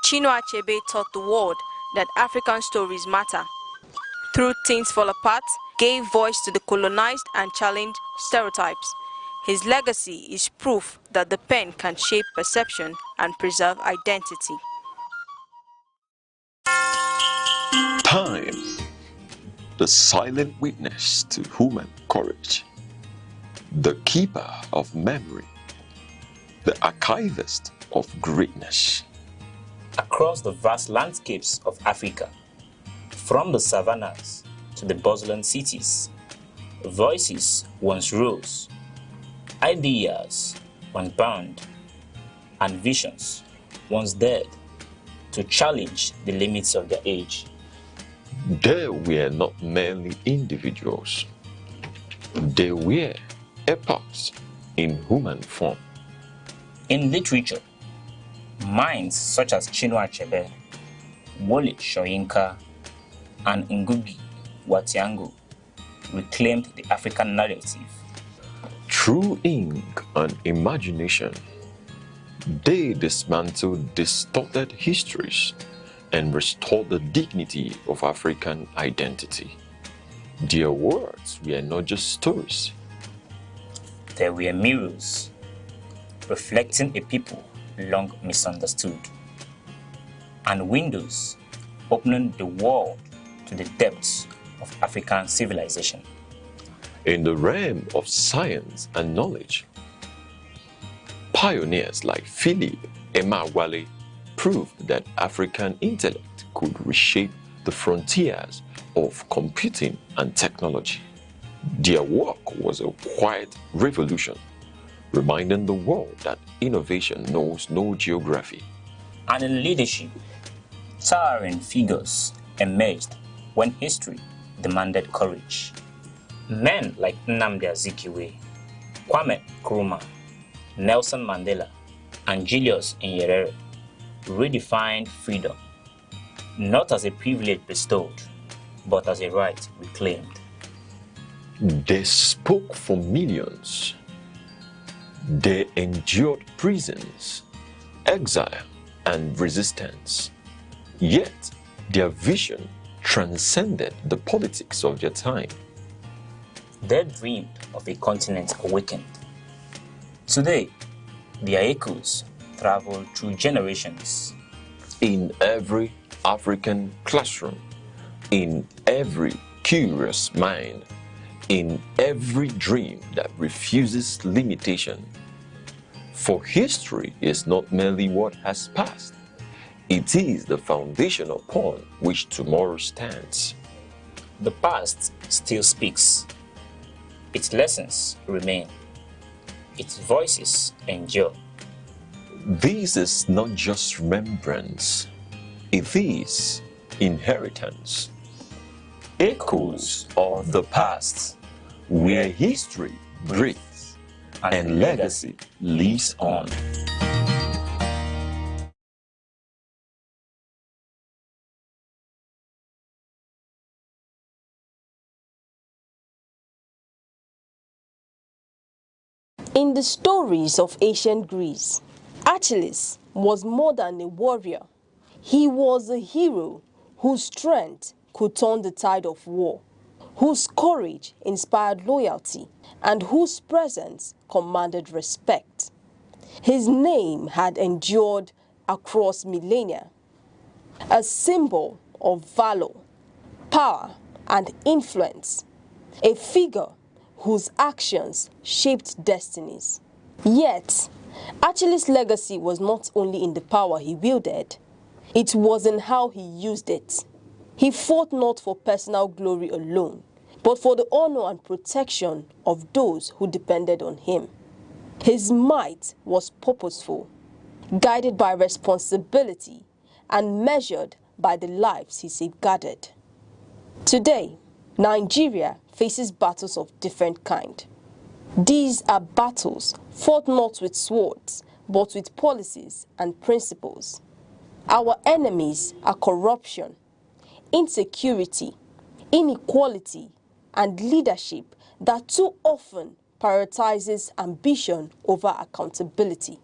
Speaker 8: Chinua Achebe taught the world that African stories matter. Through Things Fall Apart, gave voice to the colonized and challenged stereotypes. His legacy is proof that the pen can shape perception and preserve identity.
Speaker 1: Time, the silent witness to human courage, the keeper of memory, the archivist of greatness.
Speaker 9: Across the vast landscapes of Africa, from the savannas to the bustling cities, voices once rose, ideas once bound, and visions once dared to challenge the limits of their age.
Speaker 1: They were not merely individuals. They were epochs in human form.
Speaker 9: In literature, minds such as Chinua Achebe, Wole Soyinka, and Ngugi wa Thiong'o reclaimed the African narrative.
Speaker 1: Through ink and imagination, they dismantled distorted histories and restored the dignity of African identity. Their words were not just stories.
Speaker 9: They were mirrors, reflecting a people long misunderstood, and windows opening the world to the depths of African civilization.
Speaker 1: In the realm of science and knowledge, pioneers like Philip Emeagwali proved that African intellect could reshape the frontiers of computing and technology. Their work was a quiet revolution, reminding the world that innovation knows no geography.
Speaker 9: And in leadership, towering figures emerged when history demanded courage. Men like Nnamdi Azikiwe, Kwame Nkrumah, Nelson Mandela, and Julius Nyerere redefined freedom, not as a privilege bestowed, but as a right reclaimed.
Speaker 1: They spoke for millions. They endured prisons, exile, and resistance. Yet, their vision transcended the politics of their time.
Speaker 9: They dreamed of a continent awakened. Today, their echoes travel through generations.
Speaker 1: In every African classroom, in every curious mind, in every dream that refuses limitation. For history is not merely what has passed, it is the foundation upon which tomorrow stands.
Speaker 9: The past still speaks. Its lessons remain. Its voices endure.
Speaker 1: This is not just remembrance, it is inheritance. Echoes of the past, where history breathes and legacy lives on.
Speaker 8: In the stories of ancient Greece, Achilles was more than a warrior. He was a hero whose strength could turn the tide of war, whose courage inspired loyalty, and whose presence commanded respect. His name had endured across millennia. A symbol of valor, power, and influence. A figure whose actions shaped destinies. Yet, Achilles' legacy was not only in the power he wielded, it was in how he used it. He fought not for personal glory alone, but for the honor and protection of those who depended on him. His might was purposeful, guided by responsibility, and measured by the lives he safeguarded. Today, Nigeria faces battles of different kind. These are battles fought not with swords, but with policies and principles. Our enemies are corruption, insecurity, inequality, and leadership that too often prioritizes ambition over accountability.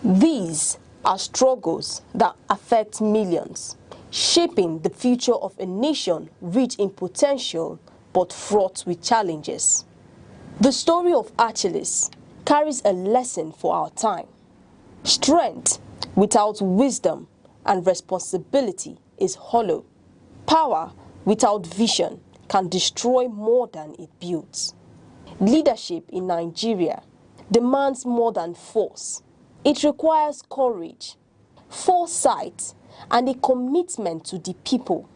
Speaker 8: These are struggles that affect millions, shaping the future of a nation rich in potential but fraught with challenges. The story of Achilles carries a lesson for our time. Strength without wisdom and responsibility is hollow. Power without vision can destroy more than it builds. Leadership in Nigeria demands more than force. It requires courage, foresight, and a commitment to the people.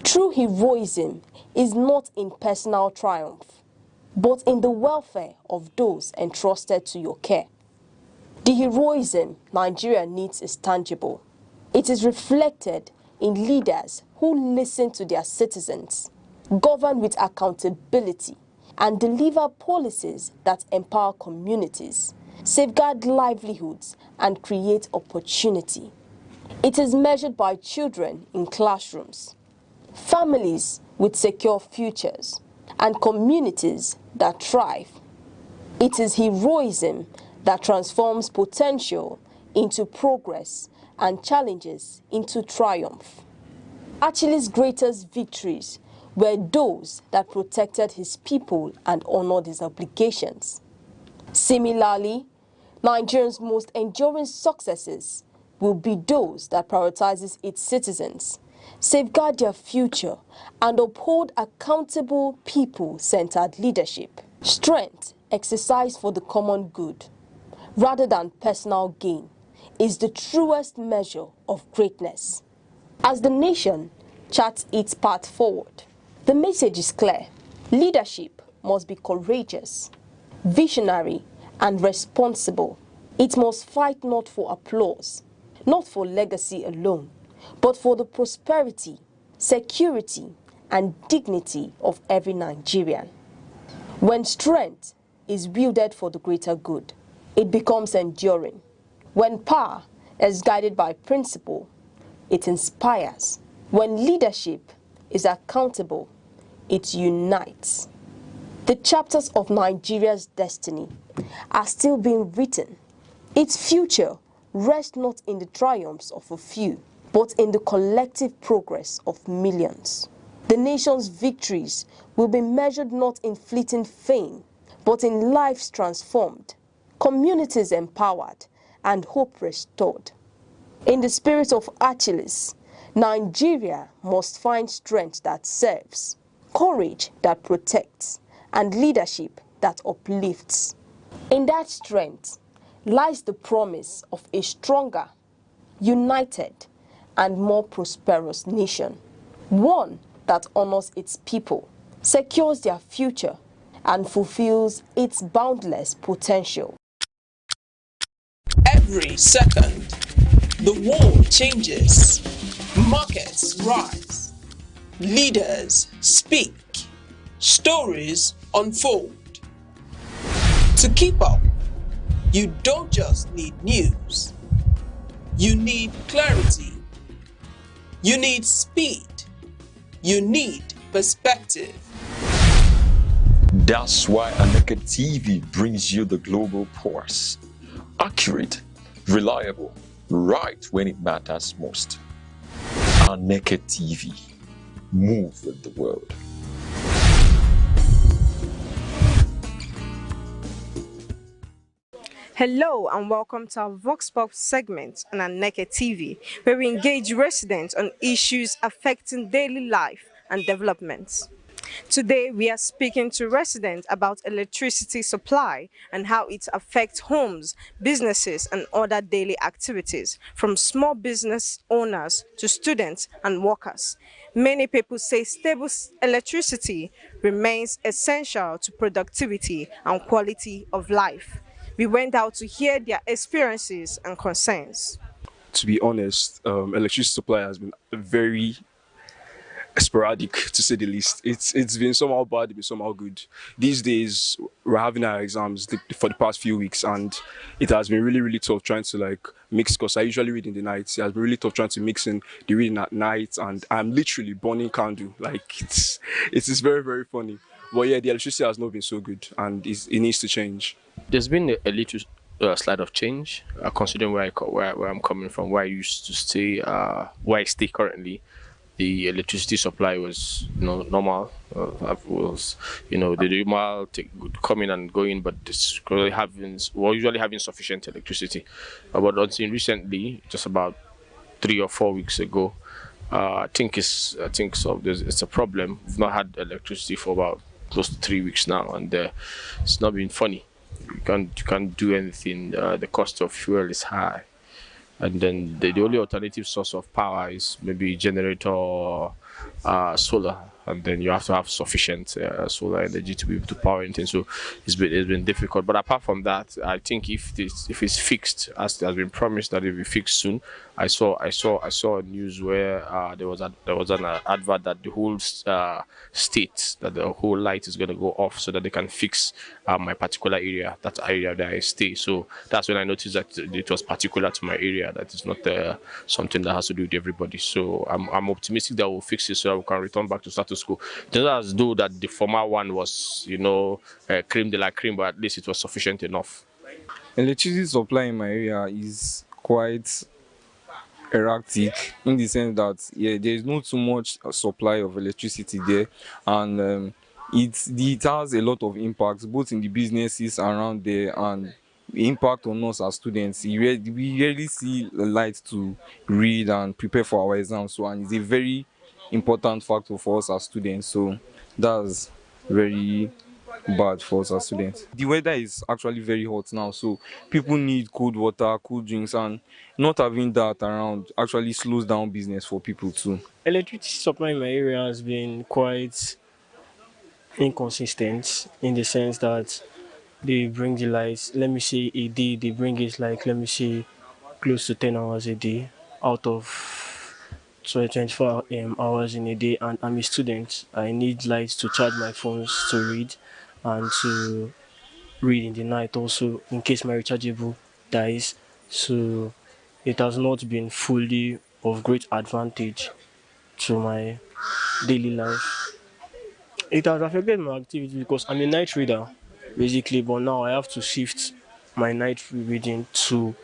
Speaker 8: True heroism is not in personal triumph, but in the welfare of those entrusted to your care. The heroism Nigeria needs is tangible. It is reflected in leaders who listen to their citizens, govern with accountability, and deliver policies that empower communities, safeguard livelihoods, and create opportunity. It is measured by children in classrooms, families with secure futures, and communities that thrive. It is heroism that transforms potential into progress and challenges into triumph. Achilles' greatest victories were those that protected his people and honored his obligations. Similarly, Nigeria's most enduring successes will be those that prioritizes its citizens, safeguard their future, and uphold accountable people-centered leadership. Strength exercised for the common good, rather than personal gain, is the truest measure of greatness. As the nation charts its path forward, the message is clear. Leadership must be courageous, visionary, and responsible. It must fight not for applause, not for legacy alone, but for the prosperity, security, and dignity of every Nigerian. When strength is wielded for the greater good, it becomes enduring. When power is guided by principle, it inspires. When leadership is accountable, it unites. The chapters of Nigeria's destiny are still being written. Its future rests not in the triumphs of a few, but in the collective progress of millions. The nation's victories will be measured not in fleeting fame, but in lives transformed, communities empowered, and hope restored. In the spirit of Achilles, Nigeria must find strength that serves, courage that protects, and leadership that uplifts. In that strength lies the promise of a stronger, united, and more prosperous nation. One that honors its people, secures their future, and fulfills its boundless potential.
Speaker 10: Every second, the world changes, markets rise, leaders speak, stories unfold. To keep up, you don't just need news, you need clarity, you need speed, you need perspective.
Speaker 1: That's why Aneke TV brings you the global pulse. Accurate, reliable, right when it matters most. Aneke TV. Move with the world.
Speaker 11: Hello and welcome to our Vox Pop segment on Aneke TV, where we engage residents on issues affecting daily life and development. Today, we are speaking to residents about electricity supply and how it affects homes, businesses, and other daily activities, from small business owners to students and workers. Many people say stable electricity remains essential to productivity and quality of life. We went out to hear their experiences and concerns.
Speaker 12: To be honest, electricity supply has been very sporadic, to say the least. It's been somehow bad, it's been somehow good. These days we're having our exams for the past few weeks, and it has been really tough trying to like mix, because I usually read in the night. It has been really tough trying to mix in the reading at night, and I'm literally burning candle. Like it's very funny. But yeah, the electricity has not been so good, and it needs to change.
Speaker 13: There's been a little slight of change, considering where I'm coming from, where I used to stay, where I stay currently. The electricity supply was, normal. Was, the normal coming and going, but we're usually having sufficient electricity. But until recently, just about 3 or 4 weeks ago, I think it's a problem. We've not had electricity for about close to 3 weeks now, and it's not been funny. You can't do anything. The cost of fuel is high. And then the only alternative source of power is maybe generator or solar, and then you have to have sufficient solar energy to be able to power anything. So it's been difficult. But apart from that, I think if it's fixed, as has been promised that it will be fixed soon. I saw a news where there was an advert that the whole state, that the whole light is going to go off so that they can fix my particular area, that area that I stay. So that's when I noticed that it was particular to my area, that it's not something that has to do with everybody. So I'm optimistic that we'll fix it so that we can return back to status quo. It's not as though that the former one was, creme de la creme, but at least it was sufficient enough.
Speaker 14: Electricity supply in my area is quite erratic, in the sense that there is not too much supply of electricity there, and it has a lot of impacts both in the businesses around there and impact on us as students. We rarely see the light to read and prepare for our exams, and it's a very important factor for us as students. So that's very bad for us as students. The weather is actually very hot now, so people need cold water, cool drinks, and not having that around actually slows down business for people too.
Speaker 15: Electricity supply in my area has been quite inconsistent, in the sense that they bring the lights, let me say a day, they bring it like, let me say, close to 10 hours a day out of 24 hours in a day. And I'm a student. I need lights to charge my phones to read, and to read in the night also, in case my rechargeable dies. So it has not been fully of great advantage to my daily life. It has affected my activity because I'm a night reader basically, but now I have to shift my night reading to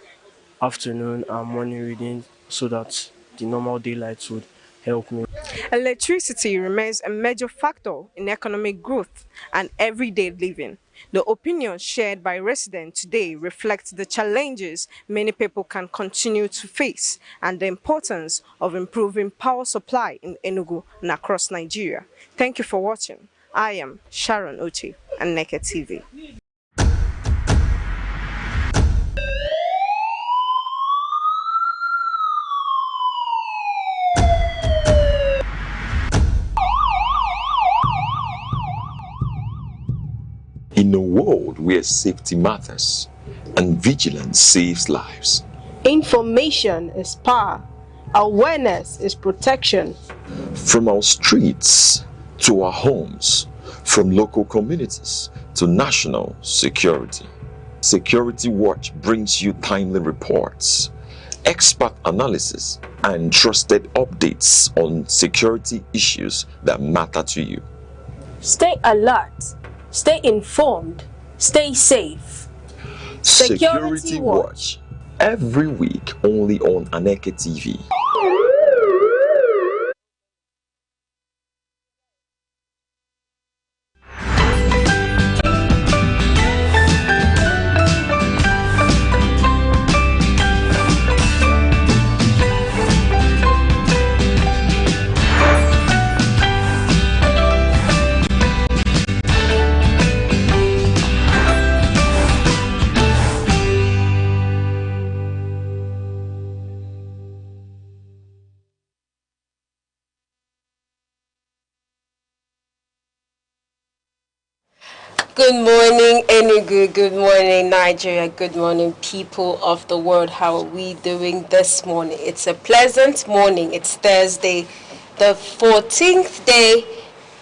Speaker 15: afternoon and morning reading so that the normal daylight would help me.
Speaker 11: Electricity remains a major factor in economic growth and everyday living. The opinions shared by residents today reflect the challenges many people can continue to face and the importance of improving power supply in Enugu and across Nigeria. Thank you for watching. I am Sharon Ochi, Aneke TV.
Speaker 1: In a world where safety matters and vigilance saves lives,
Speaker 8: Information is power. Awareness is protection.
Speaker 1: from our streets to our homes, from local communities to national security, Security Watch brings you timely reports, expert analysis, and trusted updates on security issues that matter to you.
Speaker 8: Stay alert. Stay informed. Stay safe.
Speaker 1: Security Watch, every week only on Aneke TV.
Speaker 16: Good morning, Enugu. Good morning, Nigeria. Good morning, people of the world. How are we doing this morning? It's a pleasant morning. It's Thursday, the 14th day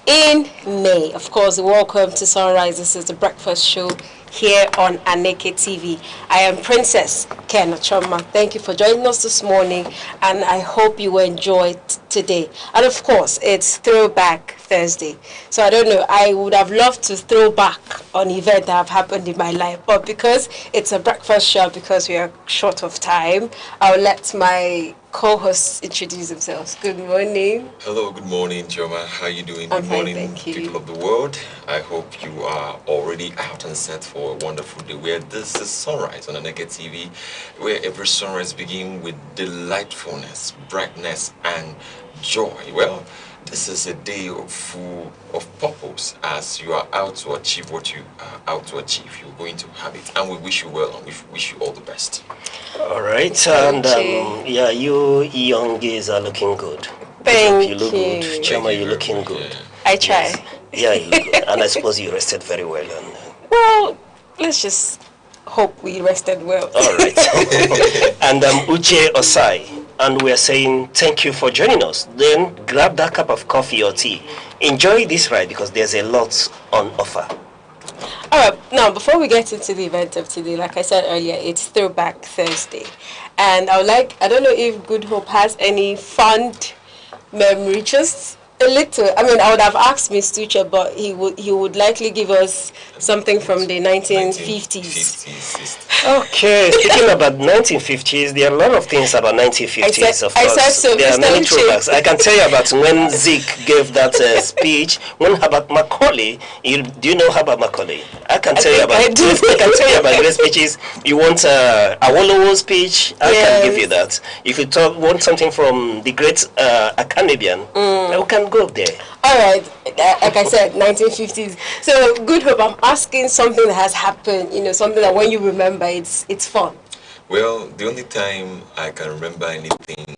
Speaker 16: in May. Of course, welcome to Sunrise. This is the breakfast show here on Aneke TV. I am Princess Ken Choma. Thank you for joining us this morning, and I hope you enjoyed today. And of course, it's Throwback Thursday. So I don't know, I would have loved to throw back on events that have happened in my life, but because it's a breakfast show, because we are short of time, I'll let my co-hosts introduce themselves. Good morning.
Speaker 3: Hello, good morning, Choma. How are you doing?
Speaker 16: I'm
Speaker 3: Good
Speaker 16: fine,
Speaker 3: morning,
Speaker 16: thank you.
Speaker 3: people of the world. I hope you are already out and set for a wonderful day. Where this is Sunrise on Aneke TV, where every sunrise begins with delightfulness, brightness, and joy. Well, this is a day full of purpose. As you are out to achieve what you are out to achieve, you're going to have it. And we wish you well, and we wish you all the best.
Speaker 2: All right, and yeah, you young gays are looking good.
Speaker 16: Thank
Speaker 2: you. Look good. Chama, you're looking good.
Speaker 16: I try.
Speaker 2: Yes. Yeah, you look good. And I suppose you rested very well.
Speaker 16: Well, let's just hope we rested well.
Speaker 2: All right. And Uche Osai. And we're saying thank you for joining us. Then grab that cup of coffee or tea. Enjoy this ride because there's a lot on offer.
Speaker 16: All right, now before we get into the event of today, like I said earlier, it's Throwback Thursday. And I don't know if Good Hope has any fond memory, just a little. I mean, I would have asked Ms. Tuche, but he would likely give us something from the 1950s.
Speaker 2: Okay, speaking about 1950s, there are a lot of things about 1950s, of course.
Speaker 16: I said so.
Speaker 2: There are many throwbacks. I can tell you about when Zeke gave that speech, when Herbert Macaulay, do you know Herbert Macaulay? I can tell you about great speeches. You want Awolowo's speech? I can give you that. If you want something from the great Acadian, we can go there.
Speaker 16: All right, like I said, 1950s. So, Good Hope, I'm asking something that has happened, something that when you remember, it's fun.
Speaker 3: Well, the only time I can remember anything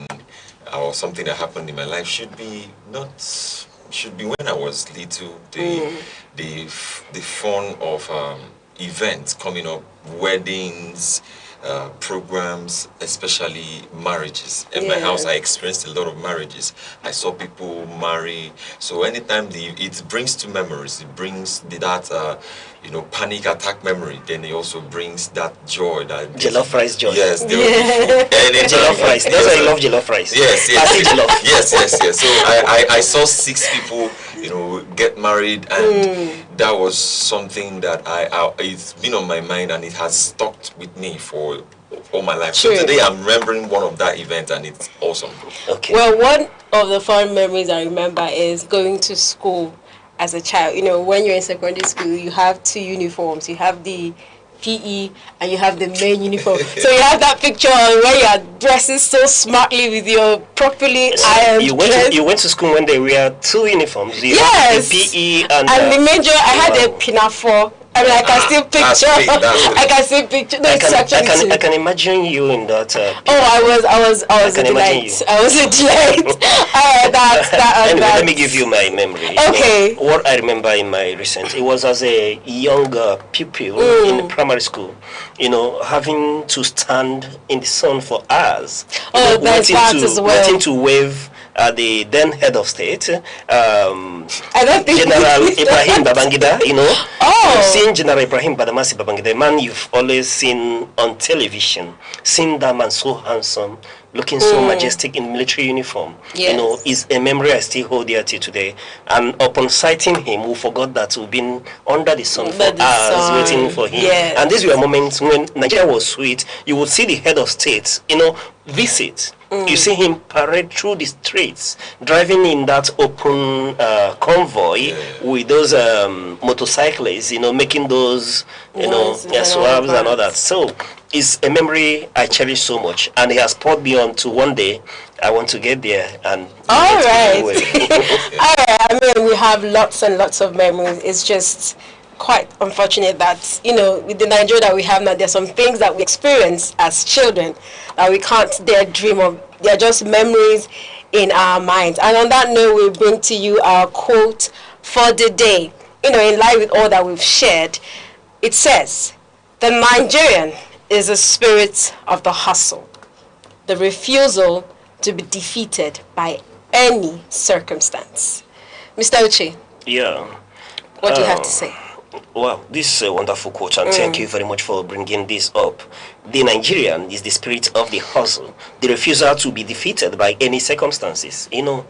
Speaker 3: or something that happened in my life should be when I was little. The fun of events coming up, weddings, programs, especially marriages. In my house, I experienced a lot of marriages. I saw people marry. So anytime it brings two memories. It brings that panic attack memory. Then it also brings that joy. That
Speaker 2: jollof rice joy.
Speaker 3: Yes.
Speaker 2: Jollof rice. That's why I love jollof rice.
Speaker 3: Yes. Yes. So I saw 6 people, get married, and that was something that it's been on my mind, and it has stuck with me for all my life.
Speaker 16: Sure.
Speaker 3: So today I'm remembering one of that event, and it's awesome.
Speaker 2: Okay.
Speaker 16: Well, one of the fun memories I remember is going to school as a child. When you're in secondary school, you have 2 uniforms. You have the PE and you have the main uniform. So you have that picture where you are dressing so smartly with your properly ironed dress.
Speaker 2: You went to school when they wear 2 uniforms.
Speaker 16: Yes.
Speaker 2: The PE and
Speaker 16: the major. I had a pinafore. I mean, I can still picture. I can still picture. No,
Speaker 2: I can imagine you in that.
Speaker 16: I was a delight. I was a delight.
Speaker 2: Anyway, let me give you my memory.
Speaker 16: Okay.
Speaker 2: What I remember in my recent, it was as a young pupil in primary school. Having to stand in the sun for hours. Waiting to wave at the then head of state,
Speaker 16: I don't think
Speaker 2: General Ibrahim Babangida. You've seen General Ibrahim Badamasi Babangida, the man you've always seen on television. Seen that man so handsome, looking so majestic in military uniform.
Speaker 16: Yes.
Speaker 2: Is a memory I still hold dear to today. And upon sighting him, we forgot that we've been under the sun for hours waiting for him.
Speaker 16: Yes.
Speaker 2: And these were moments when Nigeria was sweet. You would see the head of state, visit. You see him parade through the streets, driving in that open convoy with those motorcyclists, making those, swabs and all that. So it's a memory I cherish so much, and it has brought me on to one day I want to get there. And
Speaker 16: all right. All right. I mean, we have lots and lots of memories. It's just quite unfortunate that, with the Nigeria that we have now, there's some things that we experience as children that we can't dare dream of. They're just memories in our minds. And on that note, we bring to you our quote for the day. in line with all that we've shared, it says, the Nigerian is a spirit of the hustle, the refusal to be defeated by any circumstance. Mr. Uche.
Speaker 2: Yeah.
Speaker 16: What do you have to say?
Speaker 2: Wow, this is a wonderful quote, and thank you very much for bringing this up. The Nigerian is the spirit of the hustle, the refusal to be defeated by any circumstances. You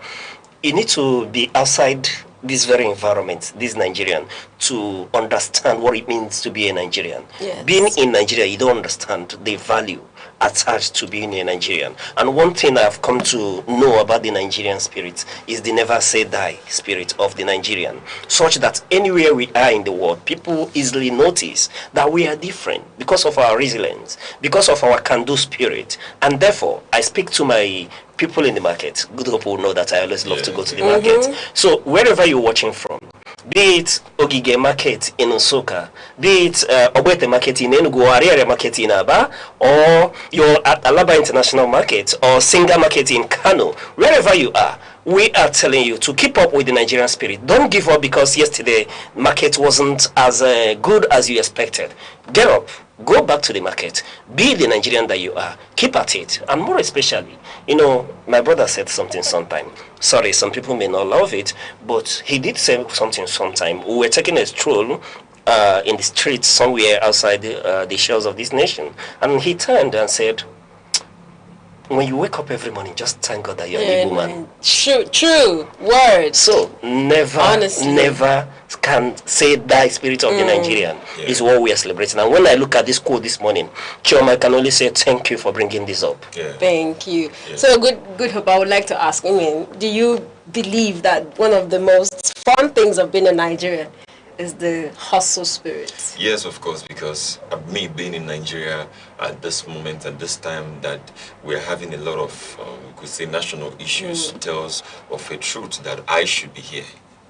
Speaker 2: need to be outside this very environment, this Nigerian, to understand what it means to be a Nigerian.
Speaker 16: Yes.
Speaker 2: Being in Nigeria, you don't understand the value attached to being a Nigerian. And one thing I've come to know about the Nigerian spirit is the never say die spirit of the Nigerian, such that anywhere we are in the world, people easily notice that we are different because of our resilience, because of our can-do spirit. And therefore, I speak to my people in the market. Good hope will know that I always love to go to the market. So wherever you're watching from, be it Ogige market in Nsukka, be it Ogbete market in Enugu, or Ariere market in Aba, or you're at Alaba International Market, or Singa market in Kano, wherever you are, we are telling you to keep up with the Nigerian spirit. Don't give up because yesterday market wasn't as good as you expected. Get up. Go back to the market. Be the Nigerian that you are. Keep at it. And more especially, my brother said something sometime. Sorry, some people may not love it, but he did say something sometime. We were taking a stroll in the streets somewhere outside the shores of this nation. And he turned and said, when you wake up every morning, just thank God that you're a woman.
Speaker 16: True words.
Speaker 2: So never can say that spirit of the Nigerian is what we are celebrating. And when I look at this quote this morning, Chioma, I can only say thank you for bringing this up.
Speaker 16: Thank you. So good hope. I would like to ask, do you believe that one of the most fun things of being a Nigerian is the hustle spirit?
Speaker 3: Yes, of course, because me being in Nigeria at this moment, at this time that we're having a lot of, we could say, national issues, tells of a truth that I should be here.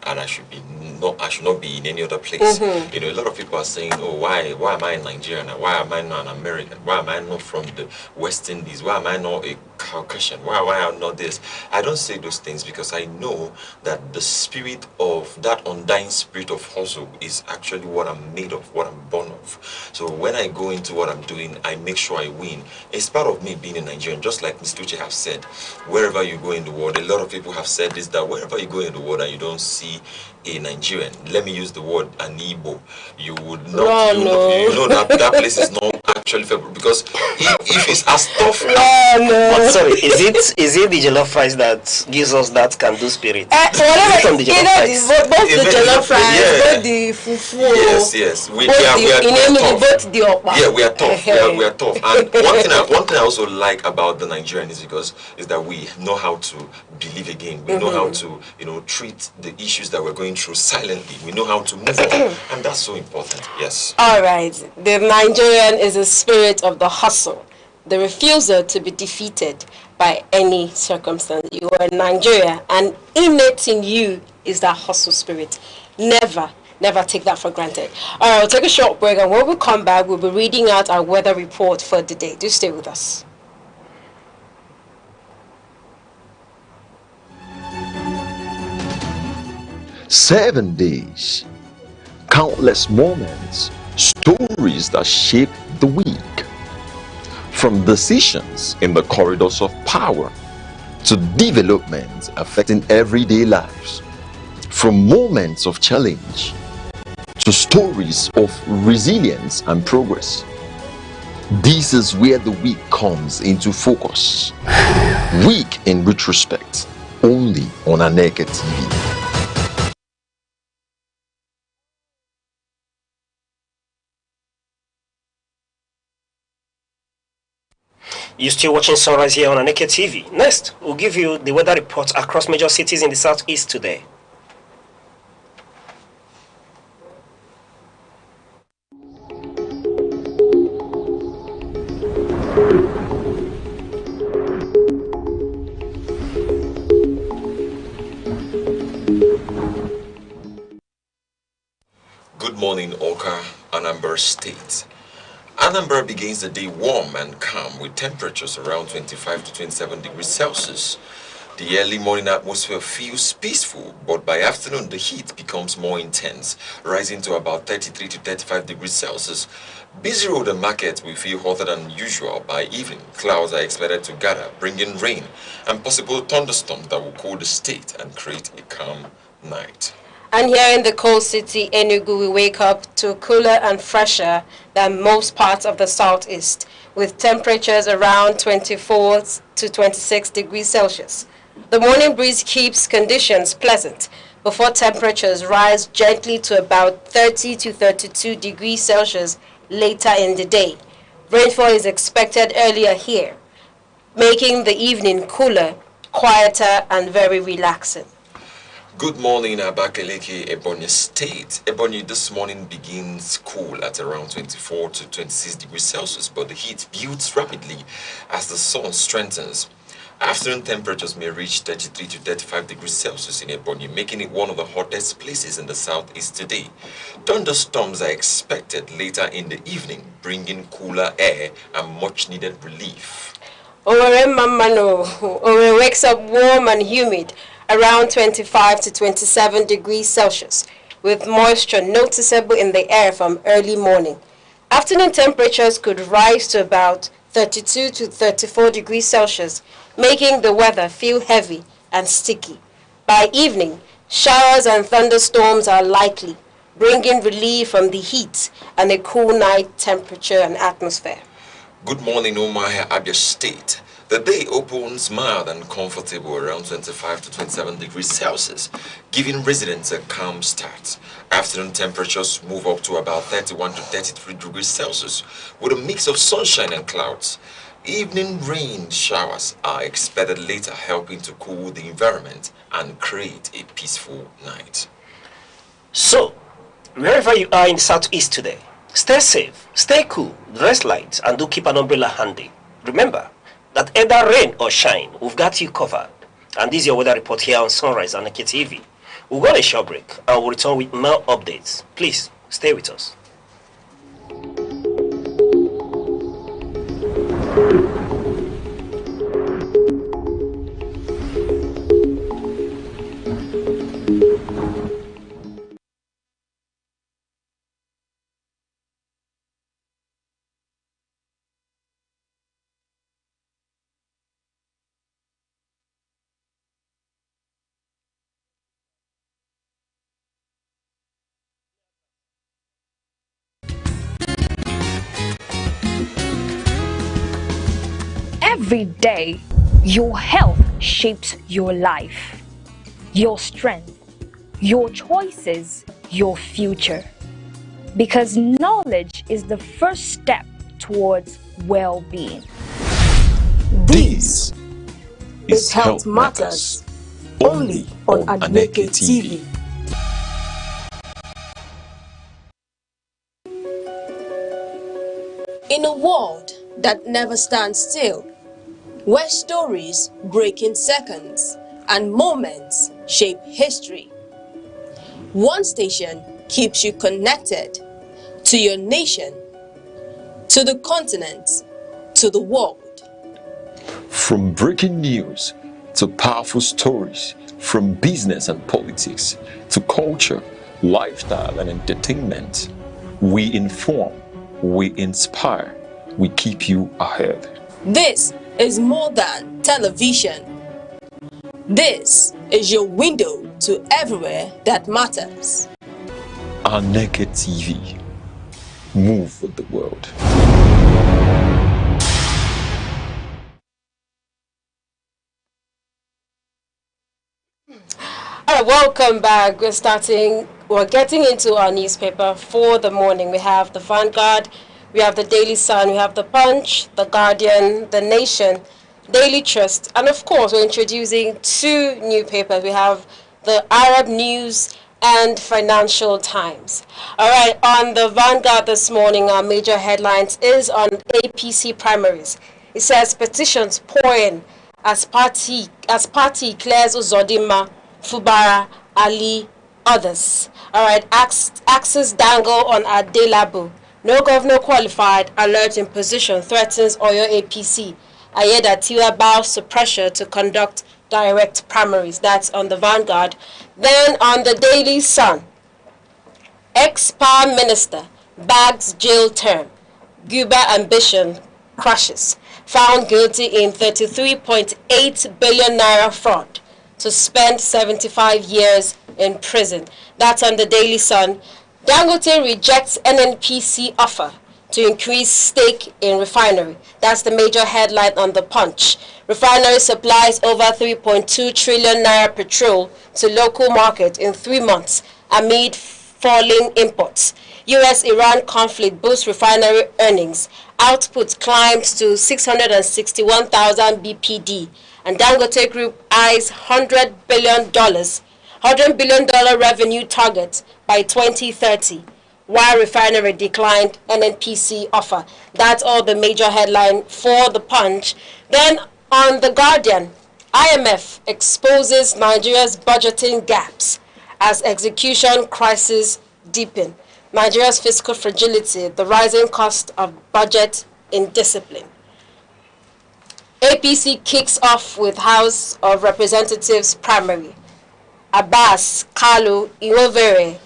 Speaker 3: And I should not be in any other place. A lot of people are saying, oh, why am I a Nigerian? Why am I not an American? Why am I not from the West Indies? Why am I not a Caucasian? Why am I not this? I don't say those things because I know that the spirit of that undying spirit of hustle is actually what I'm made of, what I'm born of. So when I go into what I'm doing, I make sure I win. It's part of me being a Nigerian, just like Mr. Uche have said. Wherever you go in the world, a lot of people have said this, that wherever you go in the world and you don't see a Nigerian, let me use the word an Igbo, you would not, you know that place is not actually favorable, because if it's as tough
Speaker 2: But sorry, is it the jollof rice that gives us that can-do spirit?
Speaker 16: Both the jollof rice, both the fufu.
Speaker 3: Yes. We are tough. We are tough. And one thing I also like about the Nigerian is that we know how to believe again. We know how to treat the issues that we're going through silently. We know how to move on, and that's so important. Yes.
Speaker 16: All right. The Nigerian is a spirit of the hustle, the refusal to be defeated by any circumstance. You are in Nigeria, and innate in you is that hustle spirit. Never take that for granted. All right, we'll take a short break, and when we come back, we'll be reading out our weather report for the day. Do stay with us.
Speaker 1: Seven days, countless moments, stories that shape the week. From decisions in the corridors of power to developments affecting everyday lives. From moments of challenge to stories of resilience and progress. This is where the week comes into focus. Week in retrospect, only on Aneke TV.
Speaker 2: You're still watching Sunrise here on Aneke TV. Next, we'll give you the weather report across major cities in the southeast today.
Speaker 3: Good morning, Oka, Anambra State. Anambra begins the day warm and calm with temperatures around 25 to 27 degrees Celsius. The early morning atmosphere feels peaceful, but by afternoon the heat becomes more intense, rising to about 33 to 35 degrees Celsius. Busy road and markets will feel hotter than usual. By evening, clouds are expected to gather, bringing rain and possible thunderstorms that will cool the state and create a calm night.
Speaker 16: And here in the cold city, Enugu, we wake up to cooler and fresher than most parts of the southeast, with temperatures around 24 to 26 degrees Celsius. The morning breeze keeps conditions pleasant before temperatures rise gently to about 30 to 32 degrees Celsius later in the day. Rainfall is expected earlier here, making the evening cooler, quieter, and very relaxing.
Speaker 3: Good morning, Abakaliki, Ebonyi State. Ebonyi this morning begins cool at around 24 to 26 degrees Celsius, but the heat builds rapidly as the sun strengthens. Afternoon temperatures may reach 33 to 35 degrees Celsius in Ebonyi, making it one of the hottest places in the southeast today. Thunderstorms are expected later in the evening, bringing cooler air and much-needed relief.
Speaker 16: Owerri wakes up warm and humid, around 25 to 27 degrees Celsius, with moisture noticeable in the air from early morning. Afternoon temperatures could rise to about 32 to 34 degrees Celsius, making the weather feel heavy and sticky. By evening, showers and thunderstorms are likely, bringing relief from the heat and a cool night temperature and atmosphere.
Speaker 3: Good morning, Umuahia, Abia State. The day opens mild and comfortable around 25 to 27 degrees Celsius, giving residents a calm start. Afternoon temperatures move up to about 31 to 33 degrees Celsius with a mix of sunshine and clouds. Evening rain showers are expected later, helping to cool the environment and create a peaceful night.
Speaker 2: So, wherever you are in the southeast today, stay safe, stay cool, dress light, and do keep an umbrella handy. Remember that either rain or shine, we've got you covered. And this is your weather report here on Sunrise Aneke TV. We'll go on a short break and we'll return with more updates. Please stay with us.
Speaker 17: Every day, your health shapes your life, your strength, your choices, your future. Because knowledge is the first step towards well-being.
Speaker 1: This is Health Matters, only on Aneke TV.
Speaker 8: In a world that never stands still, where stories break in seconds and moments shape history, one station keeps you connected to your nation, to the continent, to the world.
Speaker 1: From breaking news to powerful stories, from business and politics to culture, lifestyle and entertainment, we inform, we inspire, we keep you ahead.
Speaker 8: This is more than television. This is your window to everywhere that matters.
Speaker 1: Aneke TV. Move with the world.
Speaker 16: All right, welcome back. We're getting into our newspaper for the morning. We have the Vanguard, we have the Daily Sun, we have the Punch, the Guardian, the Nation, Daily Trust, and of course we're introducing two new papers. We have the Arab News and Financial Times. All right, on the Vanguard this morning, our major headlines is on APC primaries. It says petitions pouring as party clears Uzodimma, Fubara, Ali, others. All right, axes dangle on Adelabu. No governor qualified, alert in position threatens Oyo APC. Ayeda Tiwa bows to pressure to conduct direct primaries. That's on the Vanguard. Then on the Daily Sun, ex-power minister bags jail term. Guba ambition crashes. Found guilty in 33.8 billion naira fraud to spend 75 years in prison. That's on the Daily Sun. Dangote rejects NNPC offer to increase stake in refinery. That's the major headline on the Punch. Refinery supplies over 3.2 trillion naira petrol to local market in 3 months amid falling imports. US-Iran conflict boosts refinery earnings. Output climbs to 661,000 BPD. And Dangote Group eyes $100 billion revenue target by 2030. Why refinery declined NNPC offer. That's all the major headline for the Punch. Then on The Guardian, IMF exposes Nigeria's budgeting gaps as execution crisis deepen. Nigeria's fiscal fragility, the rising cost of budget indiscipline. APC kicks off with House of Representatives primary. Abbas, Kalu, Iwovere,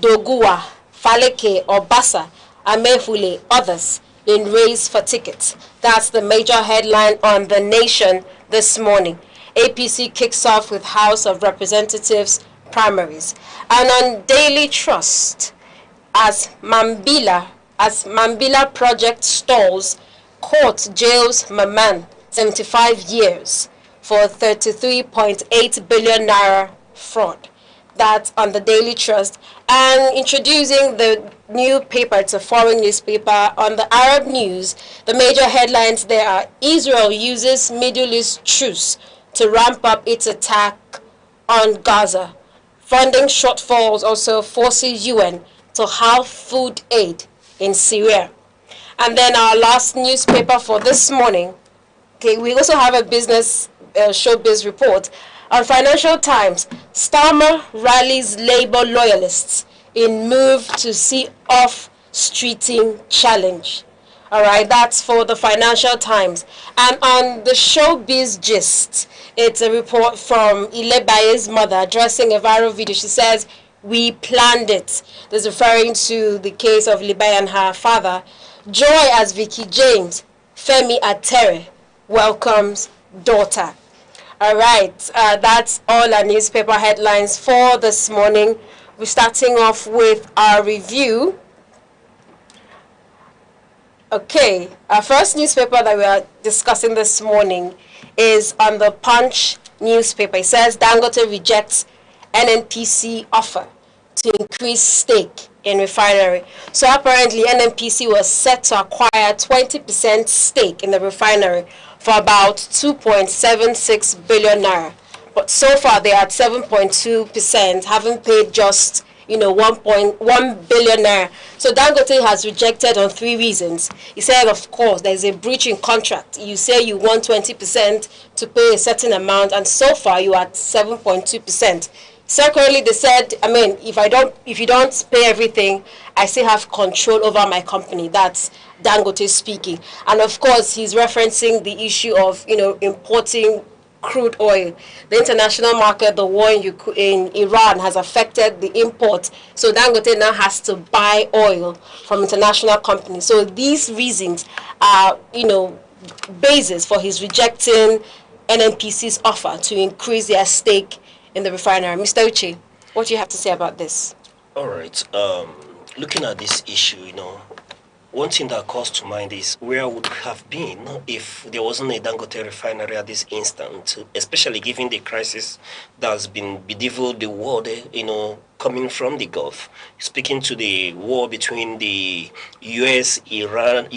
Speaker 16: Doguwa, Faleke, Obasa, Amefule, others in race for tickets. That's the major headline on The Nation this morning. APC kicks off with House of Representatives primaries. And on Daily Trust, as Mambila project stalls, court jails Maman 75 years for 33.8 billion naira fraud. That's on the Daily Trust. And introducing the new paper, it's a foreign newspaper, on the Arab News, the major headlines there are: Israel uses Middle East truce to ramp up its attack on Gaza. Funding shortfalls also forces UN to halve food aid in Syria. And then our last newspaper for this morning, okay, we also have a business showbiz report. On Financial Times, Starmer rallies Labour loyalists in move to see off streeting challenge. All right, that's for the Financial Times. And on the Showbiz Gist, it's a report from Ilebaye's mother addressing a viral video. She says, "We planned it." This is referring to the case of Ilebaye and her father. Joy as Vicky James. Femi Atere welcomes daughter. All right, that's all our newspaper headlines for this morning. We're starting off with our review. Okay, our first newspaper that we are discussing this morning is on the Punch newspaper. It says Dangote rejects NNPC offer to increase stake in refinery. So apparently NNPC was set to acquire 20% stake in the refinery for about 2.76 billion naira. But so far they are at 7.2%, having paid just 1.1 billion naira. So Dangote has rejected on 3 reasons. He said, of course, there's a breach in contract. You say you want 20% to pay a certain amount, and so far you are at 7.2%. Secondly, they said, if you don't pay everything, I still have control over my company. That's Dangote speaking. And of course, he's referencing the issue of, importing crude oil. The international market, the war in Iran has affected the import. So Dangote now has to buy oil from international companies. So these reasons are, basis for his rejecting NNPC's offer to increase their stake in the refinery. Mr. Uche, what do you have to say about this?
Speaker 2: All right. Looking at this issue, one thing that comes to mind is where would we have been if there wasn't a Dangote refinery at this instant, especially given the crisis that's been bedeviled the world, coming from the Gulf. Speaking to the war between the US and Iran,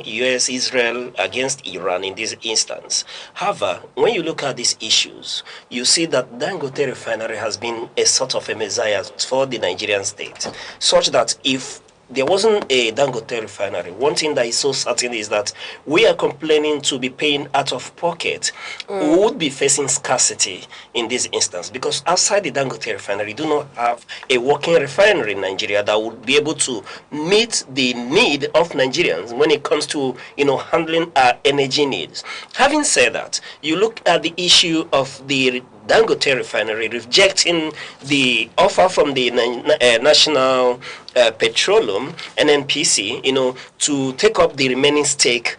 Speaker 2: US, Israel against Iran in this instance. However, when you look at these issues, you see that Dangote refinery has been a sort of a messiah for the Nigerian state, such that if there wasn't a Dangote refinery, one thing that is so certain is that we are complaining to be paying out of pocket. We would be facing scarcity in this instance because outside the Dangote refinery, do not have a working refinery in Nigeria that would be able to meet the need of Nigerians when it comes to, handling our energy needs. Having said that, you look at the issue of the Dangote refinery rejecting the offer from the National Petroleum, NNPC, to take up the remaining stake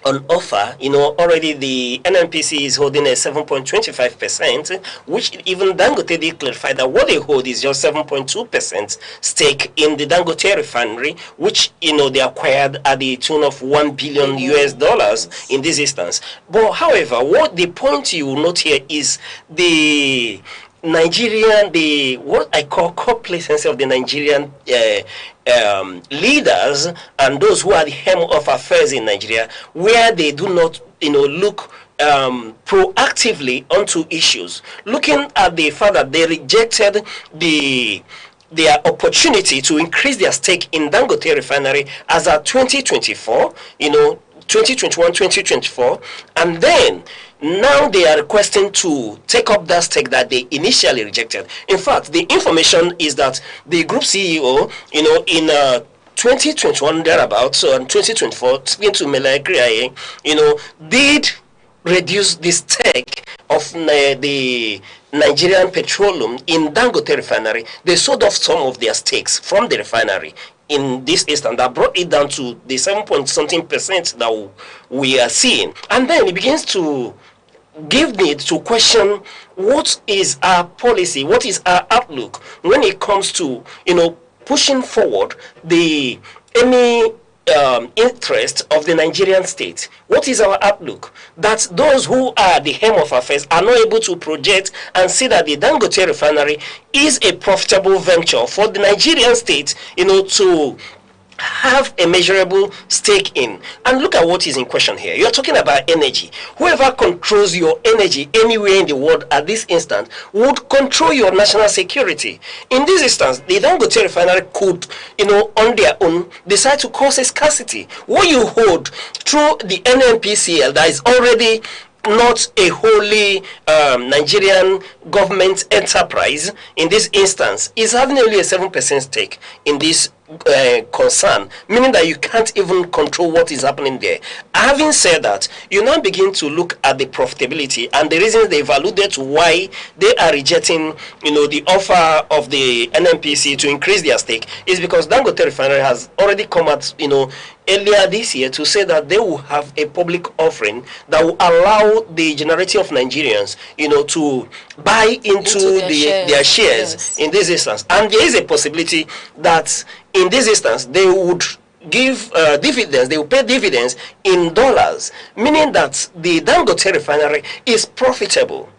Speaker 2: on offer. Already the NNPC is holding a 7.25%, which even Dangote did clarify that what they hold is just 7.2% stake in the Dangote refinery, which they acquired at the tune of $1 billion US in this instance. But however, what the point you will note here is the Nigerian, what I call complacency of the Nigerian leaders and those who are the helm of affairs in Nigeria, where they do not, look proactively onto issues. Looking at the fact that they rejected their opportunity to increase their stake in Dangote refinery as at 2024, 2021, 2024, and then now they are requesting to take up that stake that they initially rejected. In fact, the information is that the group CEO, in 2021 thereabouts, so in 2024, speaking to Melagria, did reduce the stake of the Nigerian Petroleum in Dangote refinery. They sold off some of their stakes from the refinery in this instance that brought it down to the 7-point-something% that we are seeing. And then it begins to give need to question what is our policy, what is our outlook when it comes to, pushing forward any interest of the Nigerian state. What is our outlook? That those who are the helm of affairs are not able to project and see that the Dangote refinery is a profitable venture for the Nigerian state, to have a measurable stake in. And look at what is in question here. You're talking about energy. Whoever controls your energy anywhere in the world at this instant would control your national security. In this instance, the Dangote refinery could, on their own, decide to cause a scarcity. What you hold through the NNPCL that is already not a wholly Nigerian government enterprise in this instance is having only a 7% stake in this concern, meaning that you can't even control what is happening there. Having said that, you now begin to look at the profitability and the reasons they've alluded to why they are rejecting, the offer of the NNPC to increase their stake is because Dangote Refinery has already come out, earlier this year to say that they will have a public offering that will allow the generality of Nigerians, to buy into their shares in this instance. And there is a possibility that in this instance they would give dividends, they will pay dividends in dollars, meaning that the Dangote refinery is profitable,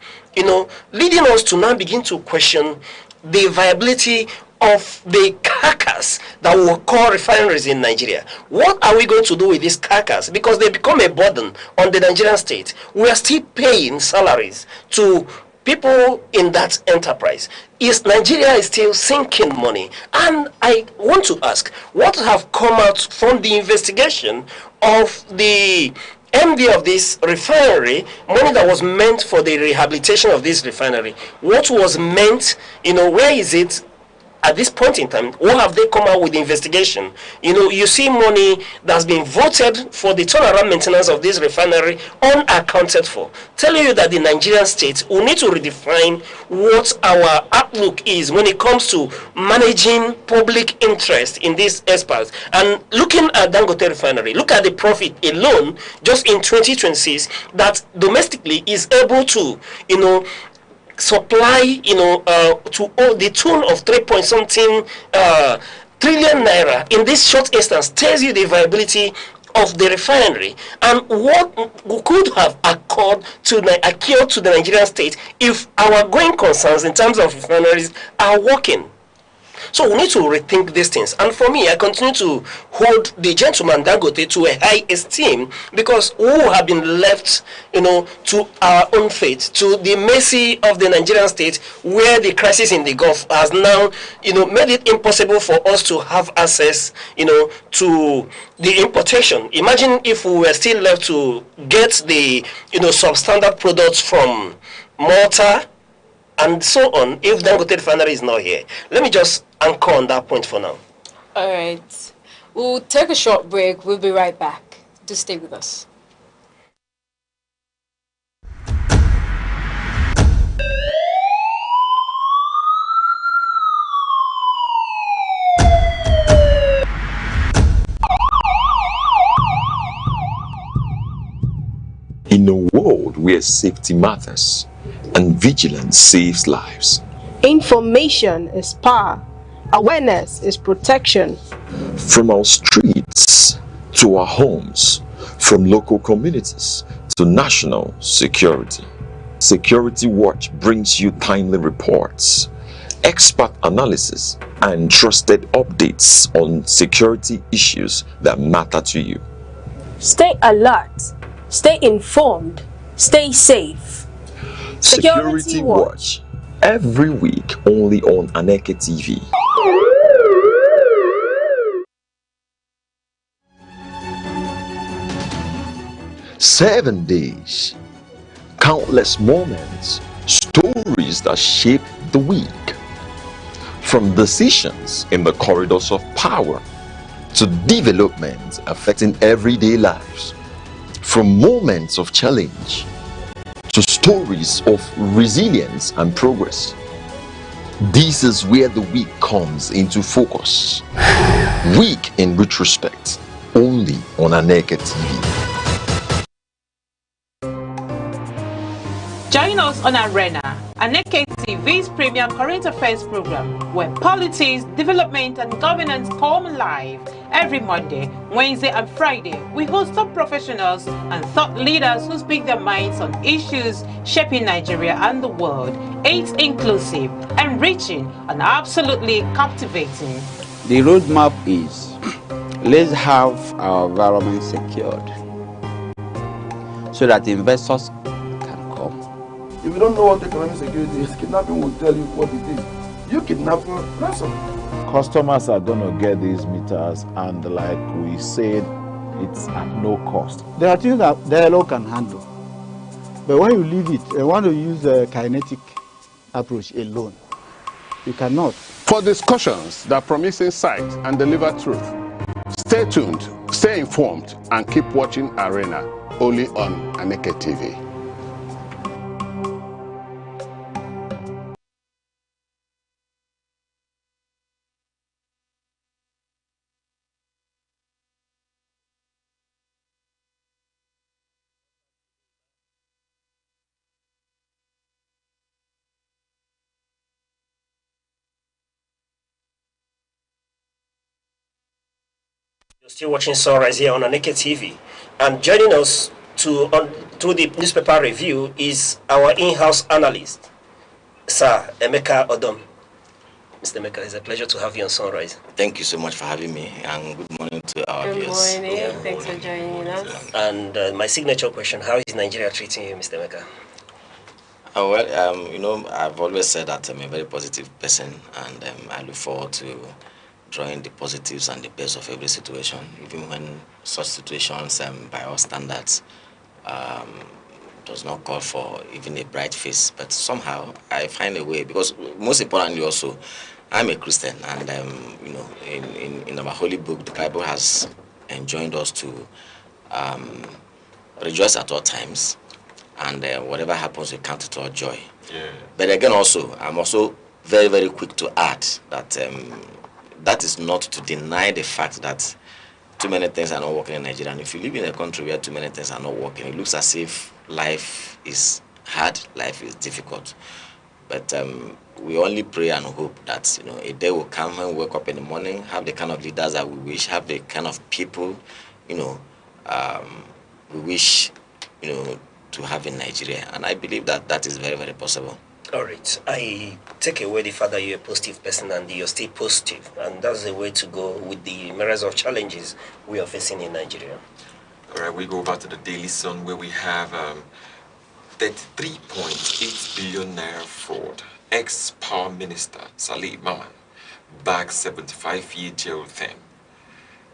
Speaker 2: leading us to now begin to question the viability of the carcass that will call refineries in Nigeria. What are we going to do with this carcass? Because they become a burden on the Nigerian state. We are still paying salaries to people in that enterprise. Nigeria is still sinking money. And I want to ask, what have come out from the investigation of the MD of this refinery, money that was meant for the rehabilitation of this refinery? What was meant, where is it at this point in time? What have they come out with the investigation? You see money that's been voted for the turnaround maintenance of this refinery unaccounted for, telling you that the Nigerian state will need to redefine what our outlook is when it comes to managing public interest in this aspect. And looking at Dangote refinery, look at the profit alone just in 2026 that domestically is able to, supply, to the tune of 3-point-something trillion naira in this short instance tells you the viability of the refinery and what could have occurred to the Nigerian state if our going concerns in terms of refineries are working. So we need to rethink these things. And for me, I continue to hold the gentleman Dangote to a high esteem, because who have been left, to our own fate, to the mercy of the Nigerian state, where the crisis in the Gulf has now, made it impossible for us to have access, to the importation. Imagine if we were still left to get the, substandard products from Malta and so on, if Dangote refinery is not here. Let me just anchor on that point for now.
Speaker 16: All right. We'll take a short break. We'll be right back. Just stay with us.
Speaker 1: In a world where safety matters and vigilance saves lives,
Speaker 11: Information is power. Awareness is protection.
Speaker 1: from our streets to our homes, from local communities to national security, Security Watch brings you timely reports, expert analysis, and trusted updates on security issues that matter to you.
Speaker 11: Stay alert. Stay informed. Stay safe.
Speaker 1: Security Watch, every week only on Aneke TV. Seven days, countless moments, stories that shape the week. From decisions in the corridors of power to developments affecting everyday lives. From moments of challenge to stories of resilience and progress. This is where the week comes into focus. Week in retrospect, only on Aneke TV.
Speaker 18: Join us on Arena, Aneke TV's premium current affairs program, where politics, development, and governance come alive. Every Monday, Wednesday, and Friday, we host top professionals and thought leaders who speak their minds on issues shaping Nigeria and the world. It's inclusive, enriching, and absolutely captivating.
Speaker 7: The roadmap is, let's have our environment secured so that investors can come.
Speaker 6: If you don't know what economic security is, kidnapping will tell you what it is. You kidnap your ransom.
Speaker 19: Customers are going to get these meters, and like we said, it's at no cost.
Speaker 20: There are things that dialogue can handle. But when you leave it, you want to use a kinetic approach alone. You cannot.
Speaker 21: For discussions that promise insight and deliver truth, stay tuned, stay informed, and keep watching Arena, only on Aneke TV.
Speaker 2: You're still watching Sunrise here on Aneke TV, and joining us through the newspaper review is our in-house analyst, Sir Emeka Odom. Mr. Emeka, it's a pleasure to have you on Sunrise.
Speaker 22: Thank you so much for having me, and good morning to our viewers.
Speaker 16: Good morning. Thanks for joining us.
Speaker 2: And my signature question: how is Nigeria treating you, Mr. Emeka?
Speaker 22: Well, I've always said that I'm a very positive person, and I look forward to drawing the positives and the best of every situation, even when such situations, by our standards, does not call for even a bright face. But somehow I find a way, because most importantly also, I'm a Christian, and in our holy book, the Bible has enjoined us to rejoice at all times, and whatever happens, we count it our joy. Yeah. But again, also, I'm also very, very quick to add that that is not to deny the fact that too many things are not working in Nigeria. And if you live in a country where too many things are not working, it looks as if life is hard, life is difficult. But we only pray and hope that a day will come and wake up in the morning, have the kind of leaders that we wish, have the kind of people we wish to have in Nigeria. And I believe that that is very, very possible.
Speaker 2: All right. I take away the fact that you're a positive person and you're still positive, and that's the way to go with the myriad of challenges we are facing in Nigeria.
Speaker 3: All right, we go back to the Daily Sun where we have 33.8 billion naira fraud. Ex-Power Minister Salih Maman bags 75-year jail term.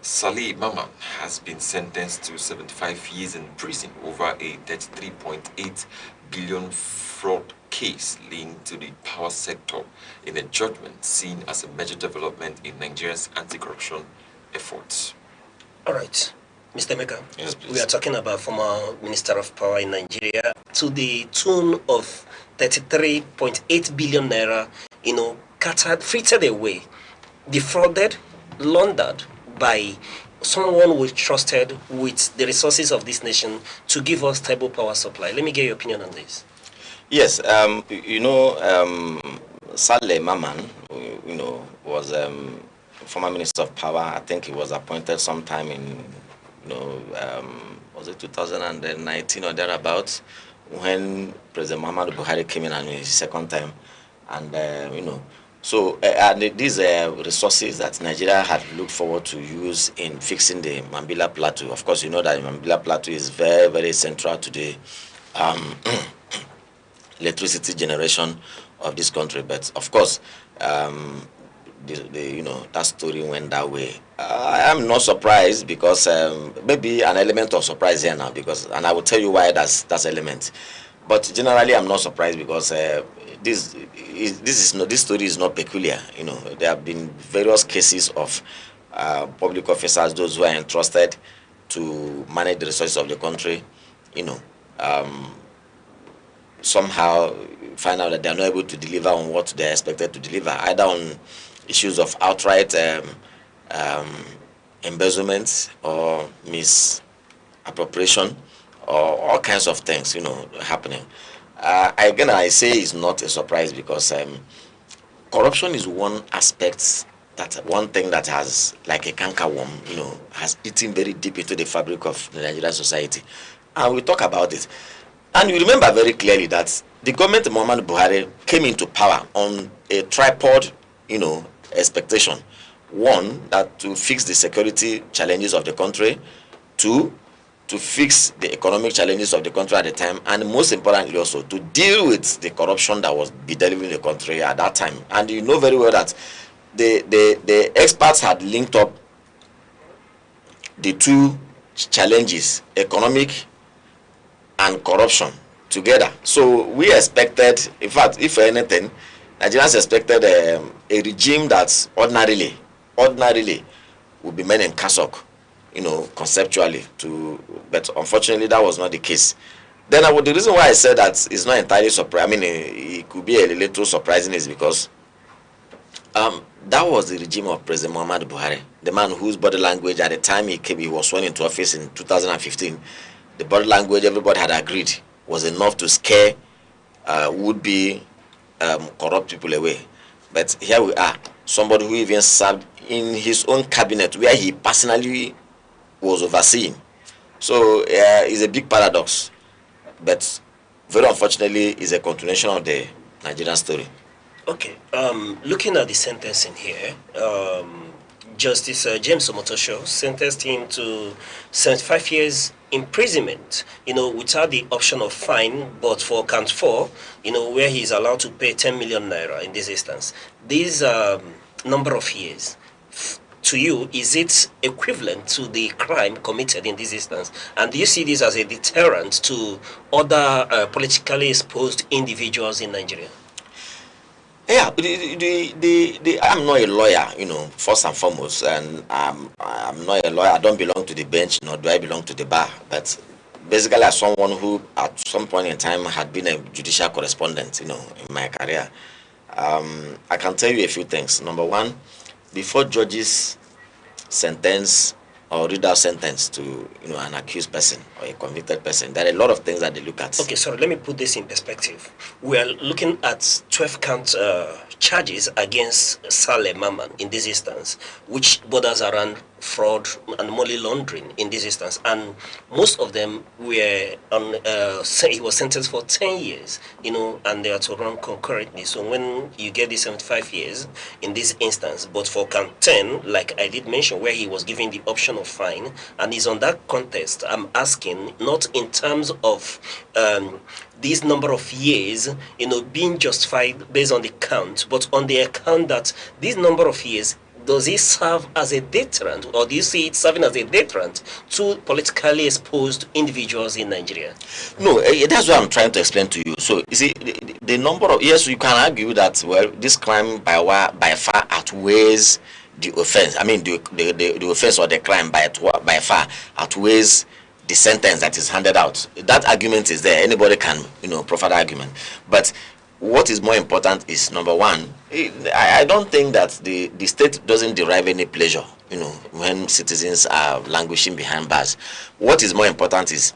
Speaker 3: Salih Maman has been sentenced to 75 years in prison over a 33.8 billion fraud case linked to the power sector in a judgment seen as a major development in Nigeria's anti-corruption efforts.
Speaker 2: All right. Mr. Meka,
Speaker 22: yes, please.
Speaker 2: We are talking about former Minister of Power in Nigeria to the tune of 33.8 billion naira, frittered away, defrauded, laundered by someone we trusted with the resources of this nation to give us stable power supply. Let me get your opinion on this.
Speaker 22: Yes, Saleh Maman, was former Minister of Power. I think he was appointed sometime in, was it 2019 or thereabouts, when President Muhammadu Buhari came in his second time. And, so these resources that Nigeria had looked forward to use in fixing the Mambila Plateau. Of course, you know that the Mambila Plateau is very, very central to the electricity generation of this country. But of course, that story went that way. I am not surprised because maybe an element of surprise here now, and I will tell you why that's element. But generally, I'm not surprised because this story is not peculiar. There have been various cases of public officers, those who are entrusted to manage the resources of the country, somehow find out that they are not able to deliver on what they are expected to deliver, either on issues of outright embezzlement or misappropriation or all kinds of things, happening. Again, I say it's not a surprise because corruption is one aspect, one thing that has, like a cankerworm, has eaten very deep into the fabric of the Nigerian society. And we talk about it. And you remember very clearly that the government of Muhammadu Buhari came into power on a tripod, expectation. One, that to fix the security challenges of the country. Two, to fix the economic challenges of the country at the time. And most importantly also, to deal with the corruption that was bedeviling the country at that time. And you know very well that the experts had linked up the two challenges, economic and corruption, together. So we expected, in fact, if anything, Nigerians expected a regime that ordinarily would be men in cassock, conceptually. But unfortunately, that was not the case. Then the reason why I said that is not entirely surprising. It could be a little surprising is because that was the regime of President Muhammadu Buhari, the man whose body language at the time he was sworn into office in 2015. The body language everybody had agreed was enough to scare would-be corrupt people away. But here we are, somebody who even served in his own cabinet where he personally was overseeing. So it's a big paradox, but very unfortunately is a continuation of the Nigerian story.
Speaker 2: Okay, looking at the sentencing here, Justice James Omotosho sentenced him to 75 years imprisonment, without the option of fine, but for count 4, where he is allowed to pay 10 million naira in this instance. This number of years, to you, is it equivalent to the crime committed in this instance? And do you see this as a deterrent to other politically exposed individuals in Nigeria?
Speaker 22: Yeah, I'm not a lawyer, first and foremost, and I'm not a lawyer. I don't belong to the bench, nor do I belong to the bar. But basically, as someone who at some point in time had been a judicial correspondent, in my career, I can tell you a few things. Number one, before judges sentence or read out sentence to an accused person or a convicted person, there are a lot of things that they look at.
Speaker 2: Okay, sorry, let me put this in perspective. We are looking at 12 count charges against Saleh Maman in this instance, which borders around fraud and money laundering in this instance, and most of them were on. He was sentenced for 10 years, and they are to run concurrently. So when you get the 75 years in this instance, but for count 10, like I did mention, where he was given the option of fine, and is on that context, I'm asking not in terms of this number of years, being justified based on the count, but on the account that this number of years, does it serve as a deterrent, or do you see it serving as a deterrent to politically exposed individuals in Nigeria?
Speaker 22: No, that's what I'm trying to explain to you. So, you see, the number of years, you can argue that, well, this crime by far outweighs the offense. I mean, the offense or the crime by far outweighs the sentence that is handed out. That argument is there. Anybody can, proffer the argument. But what is more important is, number one, I don't think that the state doesn't derive any pleasure, when citizens are languishing behind bars. What is more important is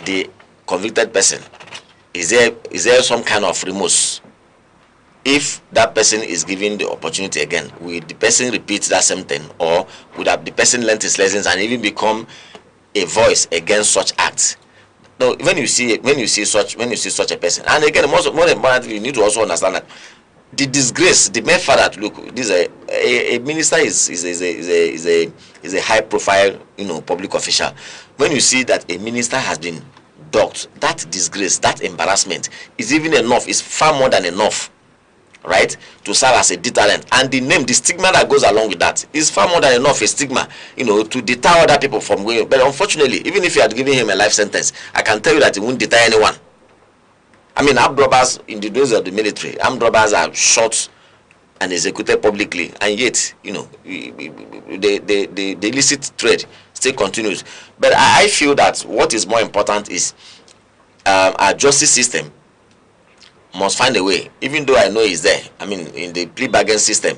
Speaker 22: the convicted person. Is there some kind of remorse? If that person is given the opportunity again, will the person repeat that same thing, or would the person learn his lessons and even become a voice against such acts? No, when you see such a person, and again, more importantly, you need to also understand that the disgrace, the mere fact that, look, this a minister is a high profile, public official. When you see that a minister has been docked, that disgrace, that embarrassment is even enough, is far more than enough, right, to serve as a deterrent. And the stigma that goes along with that is far more than enough a stigma, to deter other people from going. But unfortunately, even if you had given him a life sentence, I can tell you that it won't deter anyone. I mean, armed robbers in the days of the military, armed robbers are shot and executed publicly, and yet, the illicit trade still continues. But I feel that what is more important is our justice system must find a way, even though I know it's there. I mean, in the plea bargain system,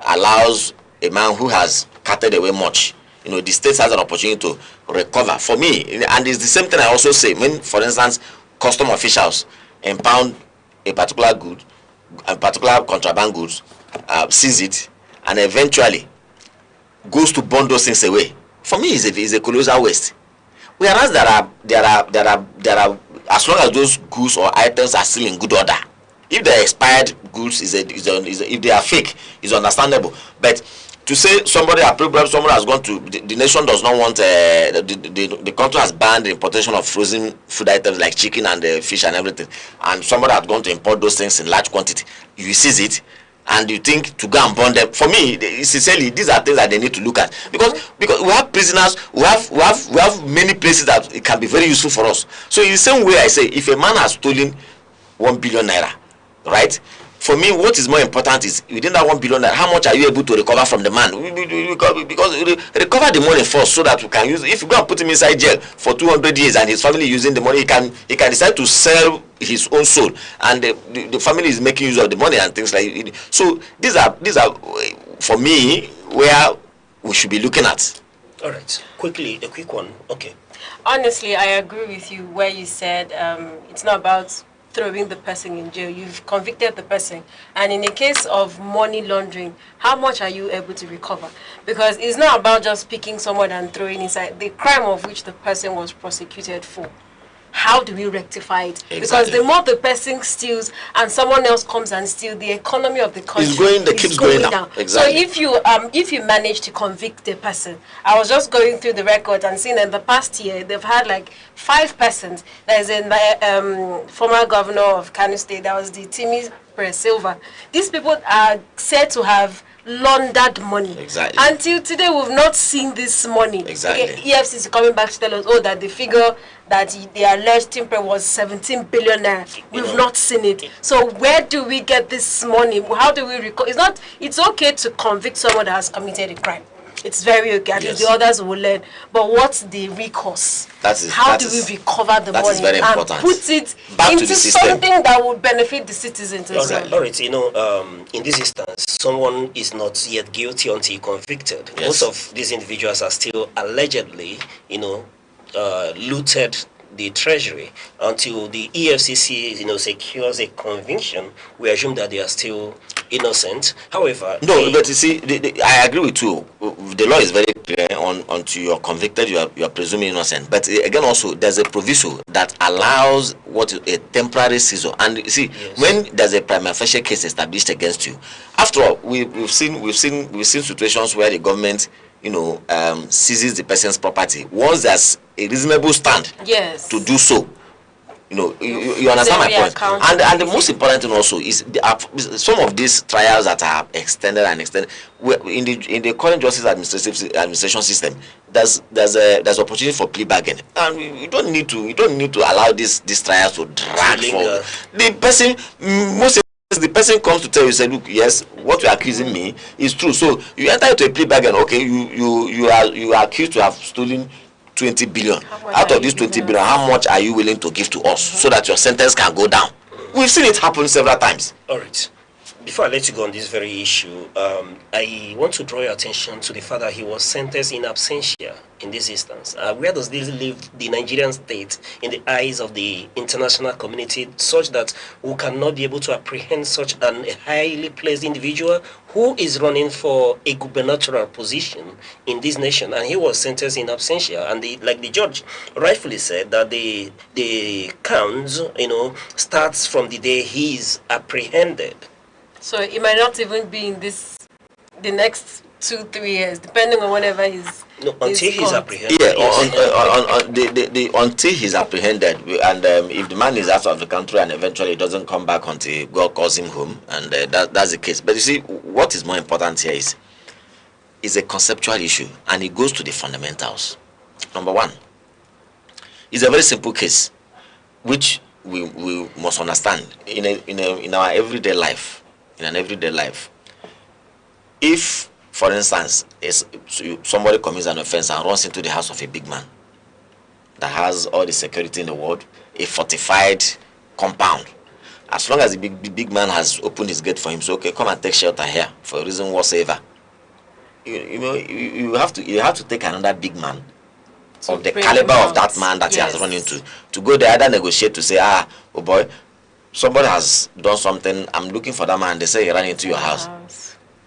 Speaker 22: allows a man who has carted away much. The state has an opportunity to recover. For me, and it's the same thing I also say, when, for instance, custom officials impound a particular good, a particular contraband goods, seize it, and eventually goes to burn those things away. For me, it's a colossal waste. Whereas there are, as long as those goods or items are still in good order. If they're expired goods, if they are fake, it's understandable. But to say somebody has gone to, the nation does not want, the country has banned the importation of frozen food items like chicken and fish and everything, and somebody has gone to import those things in large quantity, you seize it, and you think to go and burn them. For me, sincerely, these are things that they need to look at, because we have prisoners, we have many places that it can be very useful for us. So in the same way, I say, if a man has stolen 1 billion naira, right? For me, what is more important is, within that 1 billion naira, how much are you able to recover from the man? Because recover the money first, so that we can use. If you go and put him inside jail for 200 years and his family using the money, he can decide to sell his own soul, and the family is making use of the money and things like it. So these are for me where we should be looking at.
Speaker 2: All right, quickly, a quick one. Okay.
Speaker 16: Honestly, I agree with you where you said it's not about throwing the person in jail. You've convicted the person, and in the case of money laundering, how much are you able to recover? Because it's not about just picking someone and throwing inside the crime of which the person was prosecuted for. How do we rectify it? Exactly. Because the more the person steals and someone else comes and steals, the economy of the country keeps going down. Exactly. So if you manage to convict the person, I was just going through the record and seeing in the past year they've had like 5 persons. There's a former governor of Kano State, that was the Timmy Silva. These people are said to have laundered money. Exactly. Until today, we've not seen this money. Exactly. EFCC is coming back to tell us, that the figure that the alleged timber was 17 billion naira. We've not seen it. So where do we get this money? How do we recover? It's okay to convict someone that has committed a crime. It's very okay. Yes. The others will learn. But what's the recourse? How do we recover the money and put it back into something that will benefit the citizens as well?
Speaker 2: All right. In this instance, someone is not yet guilty until convicted. Yes. Most of these individuals are still allegedly, looted the treasury. Until the EFCC, secures a conviction, we assume that they are still innocent. However,
Speaker 22: but you see, I agree with you. The law is very until you're convicted, you are presuming innocent. But again, also there's a proviso that allows what is a temporary seizure. And you see, when there's a prima facie case established against you, after all, we've seen situations where the government, seizes the person's property once there's a reasonable stand to do so. You understand my point. And the most important thing also is some of these trials that are extended in the current justice administration system. There's opportunity for plea bargaining, and you don't need to allow these trials to drag for the person. The person comes to tell you, say, look, yes, what you're accusing me is true. So you enter into a plea bargain. Okay, you are accused to have stolen 20 billion. Out of this 20 billion, how much are you willing to give to us so that your sentence can go down? We've seen it happen several times.
Speaker 2: All right. Before I let you go on this very issue, I want to draw your attention to the fact that he was sentenced in absentia in this instance. Where does this leave the Nigerian state in the eyes of the international community, such that we cannot be able to apprehend such a highly placed individual who is running for a gubernatorial position in this nation, and he was sentenced in absentia? And like the judge rightfully said, that the counts, starts from the day he is apprehended.
Speaker 16: So it might not even be in the next 2-3 years, depending on whenever he's.
Speaker 2: No, until he's apprehended.
Speaker 22: Yeah, until he's apprehended, and if the man is out of the country and eventually doesn't come back until God calls him home, and that's the case. But you see, what is more important here is a conceptual issue, and it goes to the fundamentals. Number one, it's a very simple case, which we must understand in our everyday life. In an everyday life, if, for instance, somebody commits an offense and runs into the house of a big man that has all the security in the world, a fortified compound, as long as the big man has opened his gate for him, so okay, come and take shelter here for a reason whatsoever, you have to take another big man of the caliber of that man that he has run into to go there, either negotiate to say, oh boy, somebody has done something, I'm looking for that man, they say he ran into your house.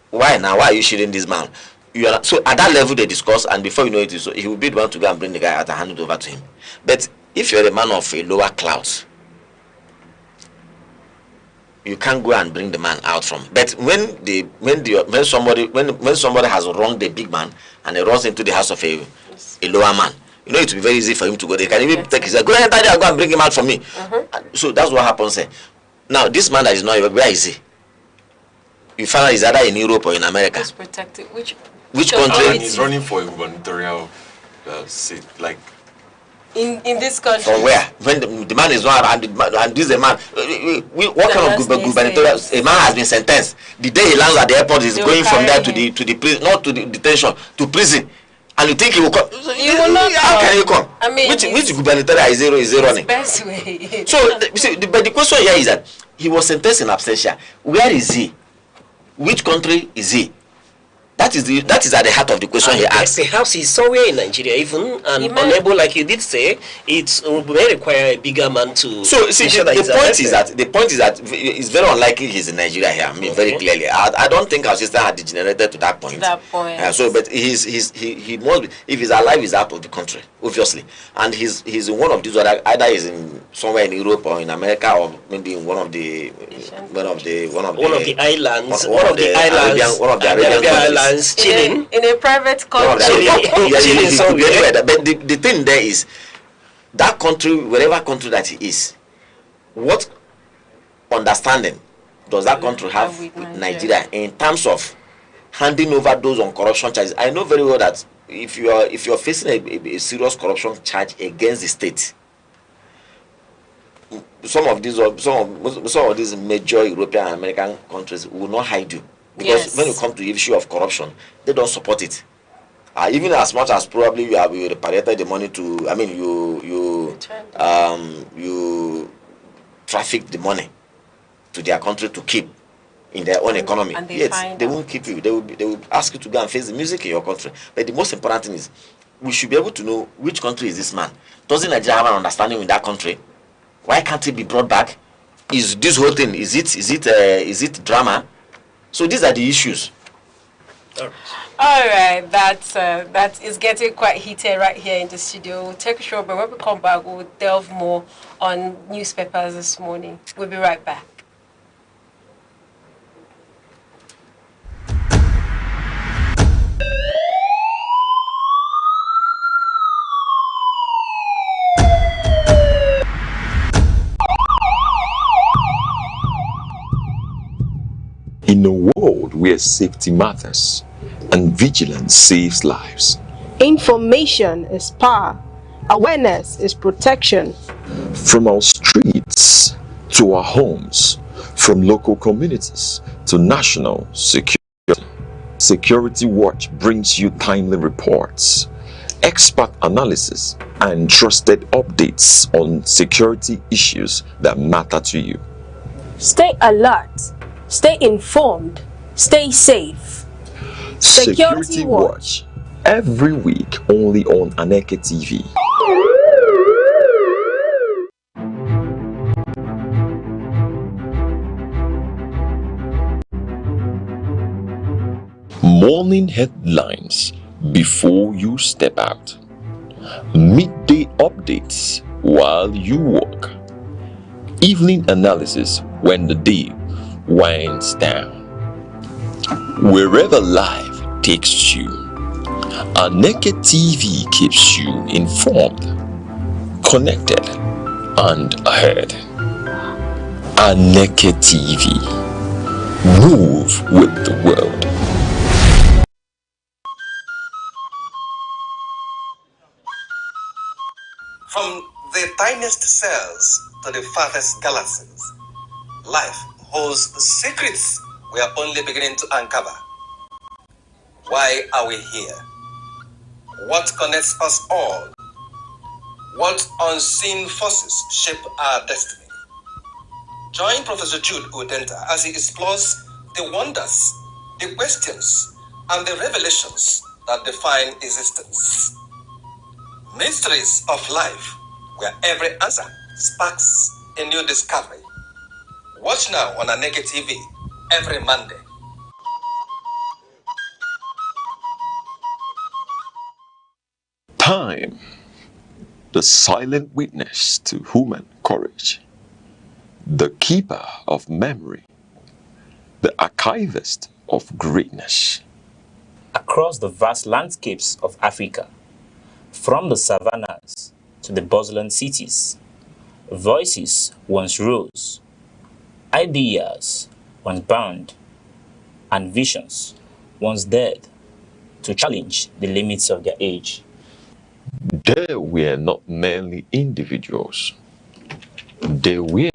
Speaker 22: Why now? Why are you shooting this man? So at that level they discuss, and before you know it, he will be the one to go and bring the guy out and hand it over to him. But if you're a man of a lower class, you can't go and bring the man out from. But when somebody has wronged the big man and he runs into the house of a lower man, it will be very easy for him to go. They can even take his, go ahead, go and bring him out for me. So that's what happens there. Now, this man that is not, where is he? You find out he's either in Europe or in America.
Speaker 16: He's protected. Which
Speaker 3: country? He's running for a gubernatorial seat, like.
Speaker 16: In this country.
Speaker 22: From where? When the man is not, and this is a man. What kind of gubernatorial? A man has been sentenced. The day he lands at the airport, he's going from there to the prison, not to the detention, to prison. And you think he will come?
Speaker 16: He will not.
Speaker 22: How can he come?
Speaker 16: I mean,
Speaker 22: which gubernatorial is he running?
Speaker 16: Best way.
Speaker 22: So, but the question here is that he was sentenced in absentia. Where is he? Which country is he? That is at the heart of the question he asked.
Speaker 2: Perhaps he's somewhere in Nigeria, even and unable, like you did say, it may require a bigger man to.
Speaker 22: So see, the point is that it's very unlikely he's in Nigeria here. I mean, very clearly. I don't think our system had degenerated to that point. But he must be, if he's alive, he's out of the country, obviously, and he's in one of these other, either he's in somewhere in Europe or in America, or maybe in one of the
Speaker 2: islands,
Speaker 22: one of the Arabian
Speaker 2: islands. Chilling
Speaker 16: in a private country.
Speaker 22: But the thing there is that country, whatever country that he is, what understanding does that country have with Nigeria in terms of handing over those on corruption charges? I know very well that if you're facing a serious corruption charge against the state, some of these major European and American countries will not hide you. Because when you come to the issue of corruption, they don't support it. Even as much as probably you repatriated the money to, I mean, you traffic the money to their country to keep in their own economy. Yet they won't keep you. They will ask you to go and face the music in your country. But the most important thing is we should be able to know which country is this man. Doesn't Nigeria have an understanding in that country? Why can't he be brought back? Is this whole thing, is it drama? So these are the issues.
Speaker 16: All right, that is getting quite heated right here in the studio. We'll take a short break. When we come back, we'll delve more on newspapers this morning. We'll be right back.
Speaker 1: In a world where safety matters and vigilance saves lives,
Speaker 11: Information is power. Awareness is protection.
Speaker 1: from our streets to our homes, from local communities to national security, Security Watch brings you timely reports, expert analysis, and trusted updates on security issues that matter to you.
Speaker 11: Stay alert. Stay informed. Stay safe.
Speaker 1: Security Watch, every week only on Aneke TV. Morning headlines before you step out. Midday updates while you walk. Evening analysis when the day winds down. Wherever life takes you, Aneke TV keeps you informed, connected, and ahead. Aneke TV. Move with the world.
Speaker 4: From the tiniest cells to the farthest galaxies, life holds secrets we are only beginning to uncover. Why are we here? What connects us all? What unseen forces shape our destiny? Join Professor Jude Udenta as he explores the wonders, the questions, and the revelations that define existence. Mysteries of life, where every answer sparks a new discovery. Watch now on Aneke TV every Monday.
Speaker 1: Time, the silent witness to human courage, the keeper of memory, the archivist of greatness.
Speaker 9: Across the vast landscapes of Africa, from the savannas to the bustling cities, voices once rose, ideas once bound, and visions once dared to challenge the limits of their age.
Speaker 1: They were not merely individuals. They were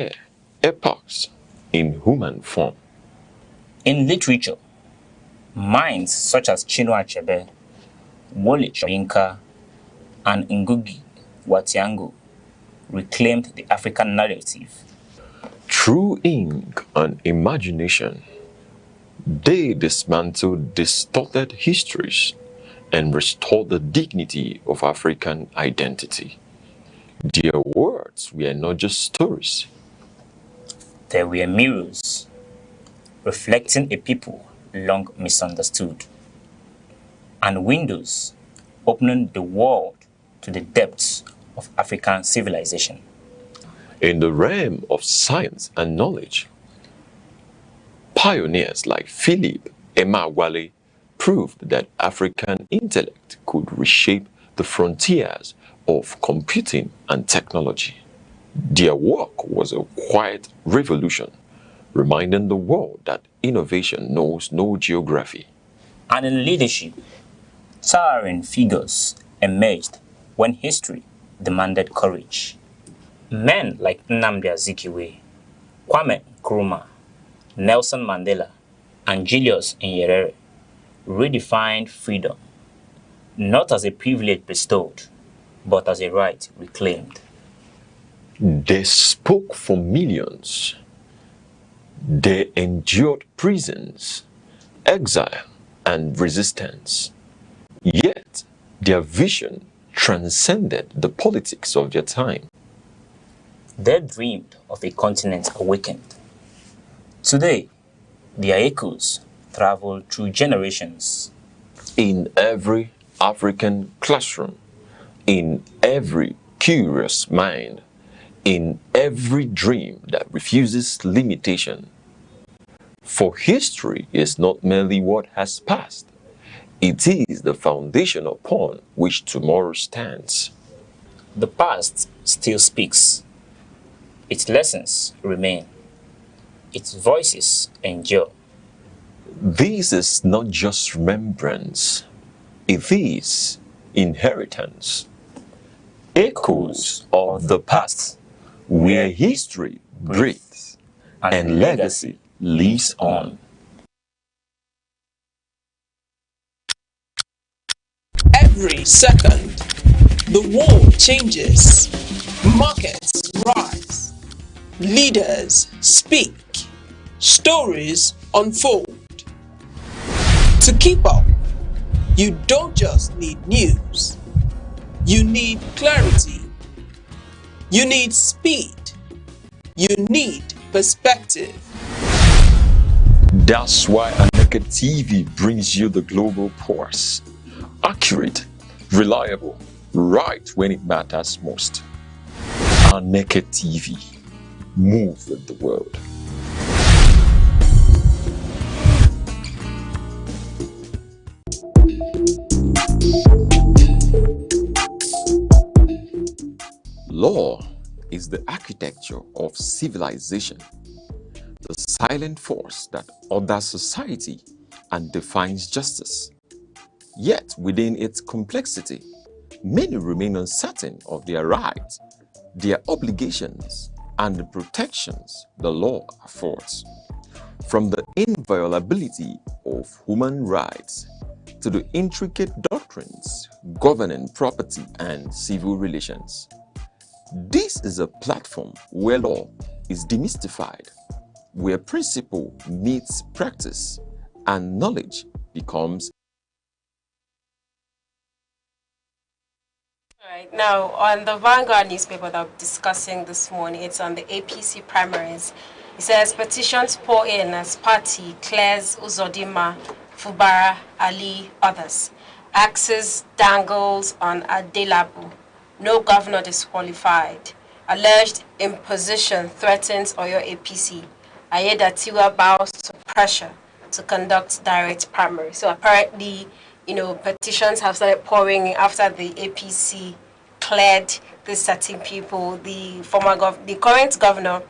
Speaker 1: epochs in human form.
Speaker 9: In literature, minds such as Chinua Achebe, Wole Soyinka, and Ngugi wa Thiong'o reclaimed the African narrative.
Speaker 1: Through ink and imagination, they dismantled distorted histories and restored the dignity of African identity. Their words were not just stories.
Speaker 9: They were mirrors, reflecting a people long misunderstood, and windows opening the world to the depths of African civilization.
Speaker 1: In the realm of science and knowledge, pioneers like Philip Emeagwali proved that African intellect could reshape the frontiers of computing and technology. Their work was a quiet revolution, reminding the world that innovation knows no geography.
Speaker 9: And in leadership, towering figures emerged when history demanded courage. Men like Nnamdi Azikiwe, Kwame Nkrumah, Nelson Mandela, and Julius Nyerere redefined freedom, not as a privilege bestowed, but as a right reclaimed.
Speaker 1: They spoke for millions. They endured prisons, exile, and resistance. Yet, their vision transcended the politics of their time.
Speaker 9: They dreamed of a continent awakened. Today, their echoes travel through generations.
Speaker 1: In every African classroom, in every curious mind, in every dream that refuses limitation. For history is not merely what has passed, it is the foundation upon which tomorrow stands.
Speaker 9: The past still speaks. Its lessons remain. Its voices endure.
Speaker 1: This is not just remembrance, it is inheritance. Echoes of the past, where history breathes and legacy lives on.
Speaker 5: Every second, the world changes, markets rise, leaders speak, stories unfold. To keep up, you don't just need news, you need clarity, you need speed, you need perspective.
Speaker 1: That's why Aneke TV brings you the global pulse. Accurate, reliable, right when it matters most. Aneke TV, move with the world. Law is the architecture of civilization, the silent force that orders society and defines justice. Yet, within its complexity, many remain uncertain of their rights, their obligations, and the protections the law affords. From the inviolability of human rights to the intricate doctrines governing property and civil relations. This is a platform where law is demystified, where principle meets practice, and knowledge becomes.
Speaker 16: Right now, on the Vanguard newspaper that we're discussing this morning, it's on the APC primaries. It says petitions pour in as party clears Uzodinma, Fubara, Ali, others. Axes dangles on Adelabu. No governor disqualified. Alleged imposition threatens Oyo APC. Ayedatiwa bows to pressure to conduct direct primary. So apparently, petitions have started pouring in after the APC cleared these certain people. The current governor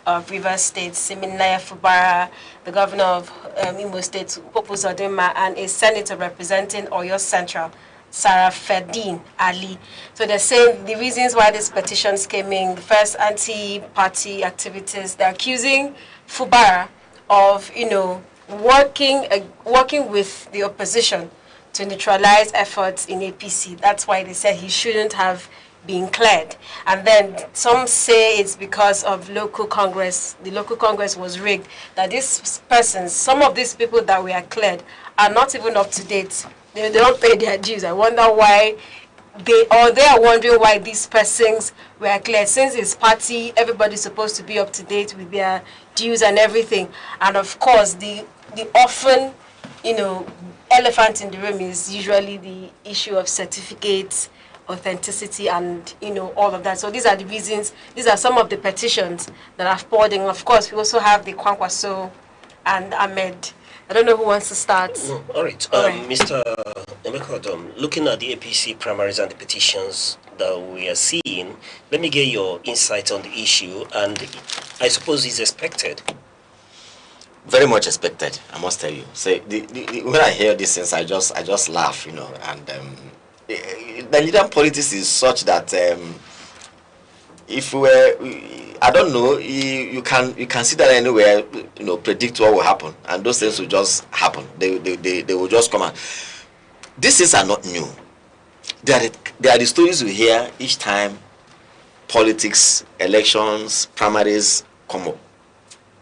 Speaker 16: of Rivers State, Siminaya Fubara, the governor of Imo State, Popo Uzodinma, and a senator representing Oyo Central, Sarah Ferdin Ali. So they're saying the reasons why these petitions came in, the first anti-party activities, they're accusing Fubara of, working with the opposition to neutralize efforts in APC. That's why they said he shouldn't have been cleared. And then some say it's because of local Congress. The local Congress was rigged, that these persons, some of these people that were cleared are not even up to date. They don't pay their dues. I wonder why they are wondering why these persons were cleared. Since it's party, everybody's supposed to be up to date with their dues and everything. And of course, the often, elephant in the room is usually the issue of certificates, authenticity, and all of that. So these are the reasons. These are some of the petitions that have poured in. Of course, we also have the Kwankwaso and Ahmed. I don't know who wants to start.
Speaker 2: No. All right. Mr. Emeka, looking at the APC primaries and the petitions that we are seeing, let me get your insight on the issue, and I suppose it's expected.
Speaker 22: Very much expected, I must tell you. So when I hear these things, I just laugh, and the Nigerian politics is such that if we were, I don't know, you can see that anywhere, predict what will happen, and those things will just happen. They will just come out. These things are not new. They are the stories we hear each time politics, elections, primaries come up,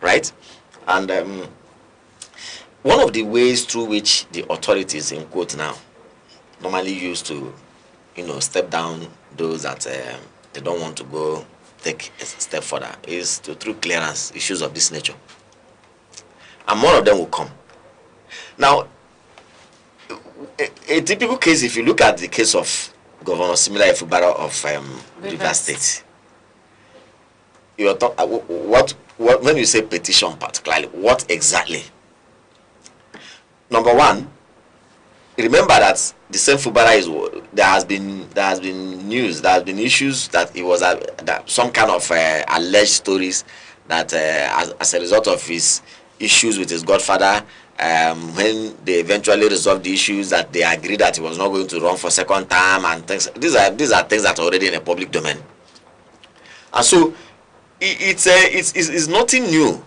Speaker 22: right? And one of the ways through which the authorities, in quote now, normally use to, step down those that they don't want to go take a step further is through clearance issues of this nature. And more of them will come. Now, a typical case, if you look at the case of Governor Similar Efubara of Rivers State, you are what when you say petition particularly, what exactly? Number one, remember that the same Fubara is there has been news, there has been issues that it was that some kind of alleged stories that as a result of his issues with his godfather, when they eventually resolved the issues, that they agreed that he was not going to run for second term and things. These are things that are already in the public domain, and so it's nothing new.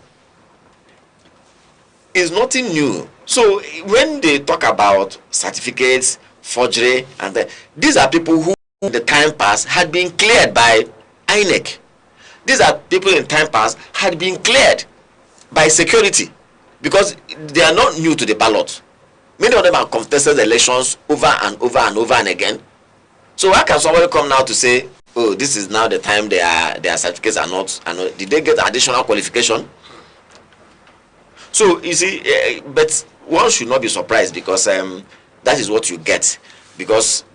Speaker 22: It's nothing new. So when they talk about certificates, forgery, and these are people who in the time past had been cleared by INEC. These are people in time past had been cleared by security, because they are not new to the ballot. Many of them have contested elections over and over and over and again. So why can somebody come now to say, oh, this is now the time their certificates are not, did they get additional qualification? So you see, but one should not be surprised, because that is what you get. Because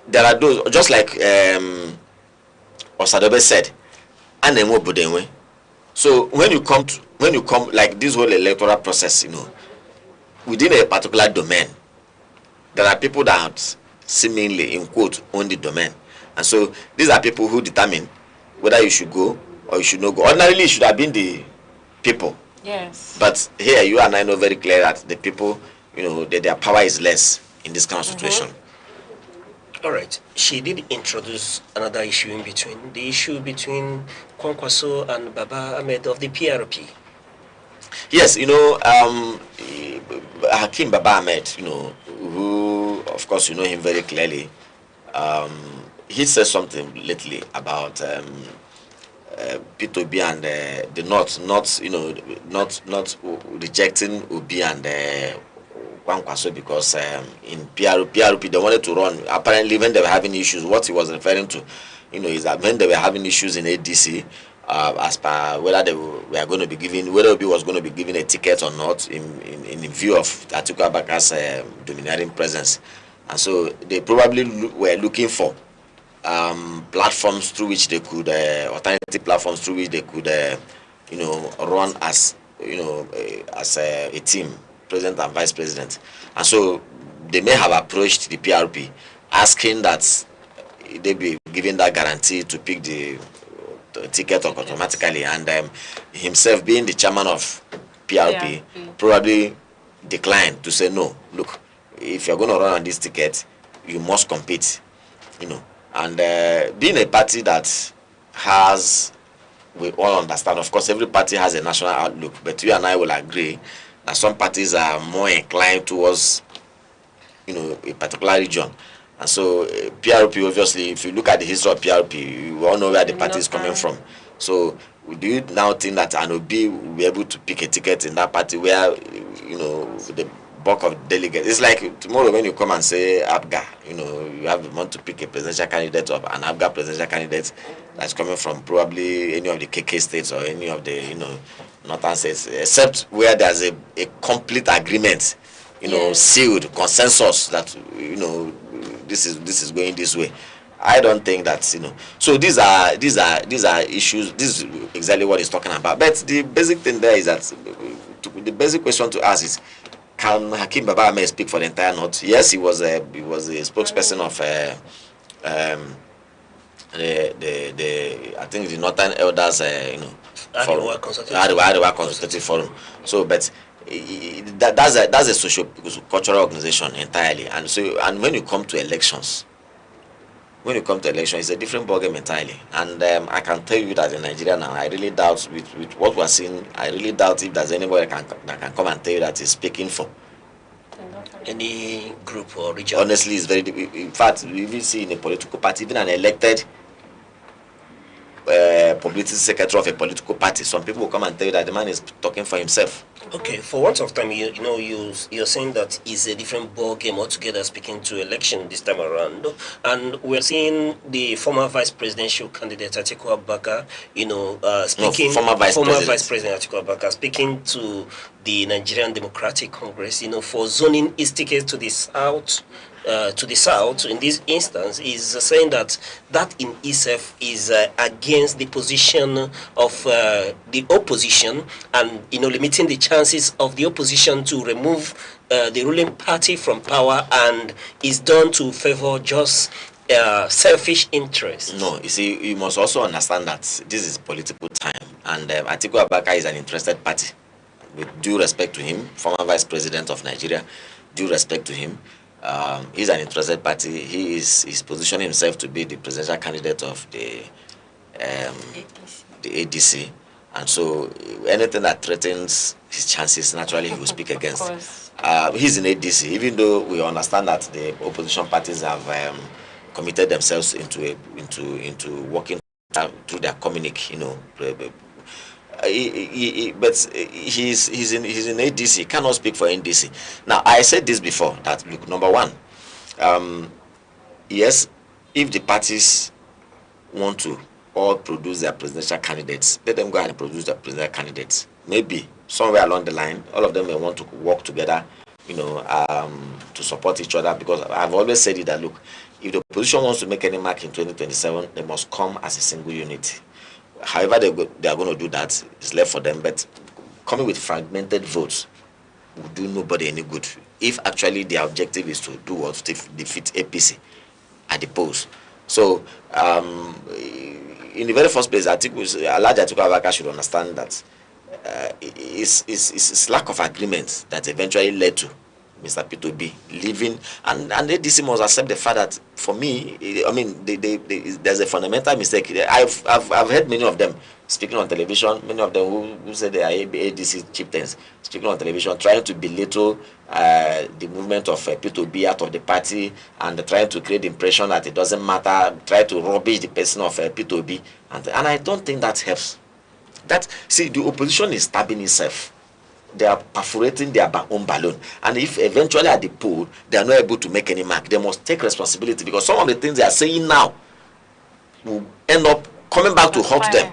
Speaker 22: there are those, just like Osadobe said, anemo budenwe. So when you come like this whole electoral process, you know, within a particular domain, there are people that seemingly, in quote, own the domain, and so these are people who determine whether you should go or you should not go. Ordinarily, it should have been the people.
Speaker 11: Yes.
Speaker 22: But here, you and I know very clear that the people, you know, their power is less in this kind of situation.
Speaker 2: All right. She did introduce another issue in between, the issue between Kwankwaso and Baba Ahmed of the PRP.
Speaker 22: Yes, you know, Hakim Baba Ahmed, you know, who, of course, you know him very clearly. He said something lately about peterobi and the not rejecting Obi and Kwankwaso, because in PRP they wanted to run. Apparently, when they were having issues, what he was referring to, you know, is that when they were having issues in ADC, as per whether they were going to be given, whether Obi was going to be given a ticket or not, in view of Atiku Abakar's domineering presence, and so they probably were looking for platforms through which they could, alternative platforms through which they could, you know, run as, you know, as a team, president and vice president. And so they may have approached the PRP asking that they be given that guarantee to pick the ticket automatically, and himself being the chairman of PRP probably declined to say, no, look, if you're going to run on this ticket, you must compete, you know. And being a party that has, we all understand, of course, every party has a national outlook, but you and I will agree that some parties are more inclined towards, you know, a particular region. And so PRP, obviously, if you look at the history of PRP, you all know where the party is coming from. So do you now think that an OB will be able to pick a ticket in that party where, you know, the bulk of delegates? It's like tomorrow when you come and say ABGA, you know, you want to pick a presidential candidate or an ABGA presidential candidate that's coming from probably any of the KK states or any of the, you know, northern states, except where there's a complete agreement, you know, sealed consensus that, you know, this is going this way. I don't think that's, you know. So these are issues. This is exactly what he's talking about. But the basic thing there is that the basic question to ask is, can Hakim Baba Ahmed speak for the entire North? Yes, he was a spokesperson of I think the Northern Elders, you know, Arewa Consultative Forum. So, but that's a socio-cultural organization entirely, and so, and when you come to elections, it's a different ballgame entirely. And I can tell you that in Nigeria now, I really doubt with what we're seeing, I really doubt if there's anybody that can come and tell you that is speaking for
Speaker 2: any group or region.
Speaker 22: Honestly, it's very, in fact, we even see in a political party, even an elected publicity secretary of a political party, some people will come and tell you that the man is talking for himself.
Speaker 2: Okay, for once of time, you're saying that it's a different ball game altogether, speaking to election this time around, and we're seeing the former vice presidential candidate Atiku Abubakar, speaking, former vice president Atiku Abubakar speaking to the Nigerian Democratic Congress, for zoning its tickets to the south. In this instance, is saying that in itself is against the position of the opposition, and limiting the chances of the opposition to remove the ruling party from power, and is done to favor just selfish interests.
Speaker 22: No, you see, you must also understand that this is political time, and Atiku Abubakar is an interested party. With due respect to him, former Vice President of Nigeria, due respect to him, he's an interested party. He's positioning himself to be the presidential candidate of the ADC, and so anything that threatens his chances, naturally he will speak against. He's in ADC, even though we understand that the opposition parties have committed themselves into working through their communique, but he's in ADC. He cannot speak for NDC. Now, I said this before, that look, number one, yes, if the parties want to all produce their presidential candidates, let them go ahead and produce their presidential candidates. Maybe somewhere along the line, all of them may want to work together, to support each other, because I've always said it that, look, if the opposition wants to make any mark in 2027, they must come as a single unit. However they are going to do that, it's left for them. But coming with fragmented votes will do nobody any good. If actually their objective is to do what, to defeat APC at the polls. So, in the very first place, Alhaji Atiku Abubakar should understand that it's lack of agreement that eventually led to Mr. Peterobi leaving, and ADC must accept the fact that, for me, I mean, there's a fundamental mistake. I've heard many of them speaking on television, many of them who say they are ADC chieftains, speaking on television, trying to belittle the movement of Peterobi out of the party, and trying to create the impression that it doesn't matter, try to rubbish the person of Peterobi, and I don't think that helps. See, the opposition is stabbing itself. They are perforating their own balloon, and if eventually at the poll they are not able to make any mark, they must take responsibility, because some of the things they are saying now will end up coming back to haunt them.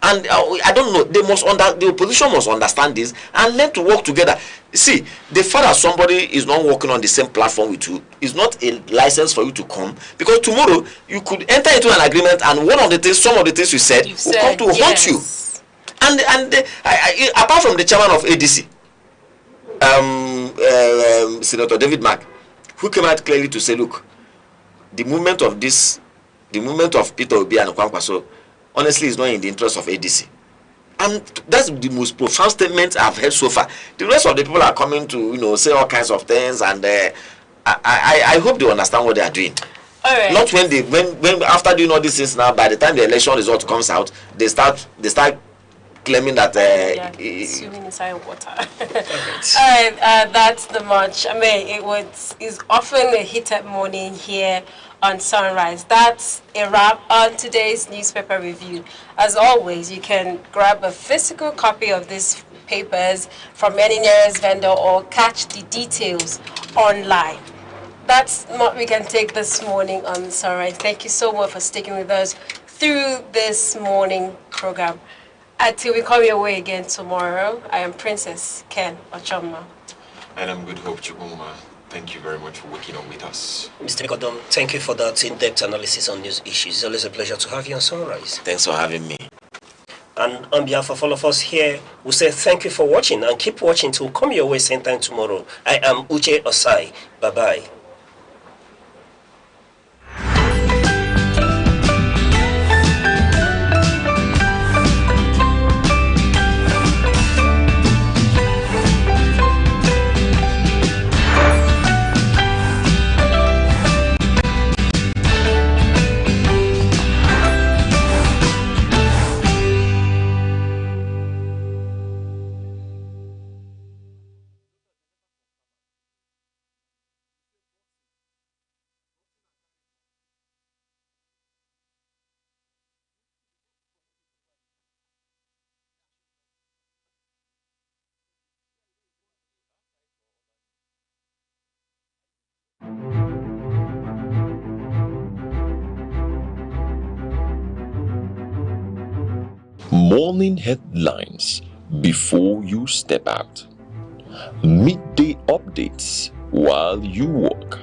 Speaker 22: And I don't know, the opposition must understand this and learn to work together. See, the fact that somebody is not working on the same platform with you is not a license for you to come, because tomorrow you could enter into an agreement, and some of the things you said will come to haunt you. And apart from the chairman of ADC, Senator David Mark, who came out clearly to say, look, the movement of Peterobi and Kwankwaso, honestly, is not in the interest of ADC. And that's the most profound statement I've heard so far. The rest of the people are coming to, say all kinds of things, and I hope they understand what they are doing. All right. Not when after doing all these things now, by the time the election result comes out, they start claiming that swimming inside water. Alright, that's the much. I mean, it's often a heated morning here on Sunrise. That's a wrap on today's newspaper review. As always, you can grab a physical copy of these papers from any nearest vendor or catch the details online. That's what we can take this morning on Sunrise. Thank you so much for sticking with us through this morning program. Until we come your way again tomorrow, I am Princess Ken Ochoma.
Speaker 3: And I'm Good Hope Chukuma. Thank you very much for waking up with us.
Speaker 2: Mr. Kodom, thank you for that in-depth analysis on news issues. It's always a pleasure to have you on Sunrise.
Speaker 22: Thanks for having me.
Speaker 2: And on behalf of all of us here, we say thank you for watching, and keep watching till come your way same time tomorrow. I am Uche Osai. Bye-bye.
Speaker 1: Morning headlines before you step out. Midday updates while you walk.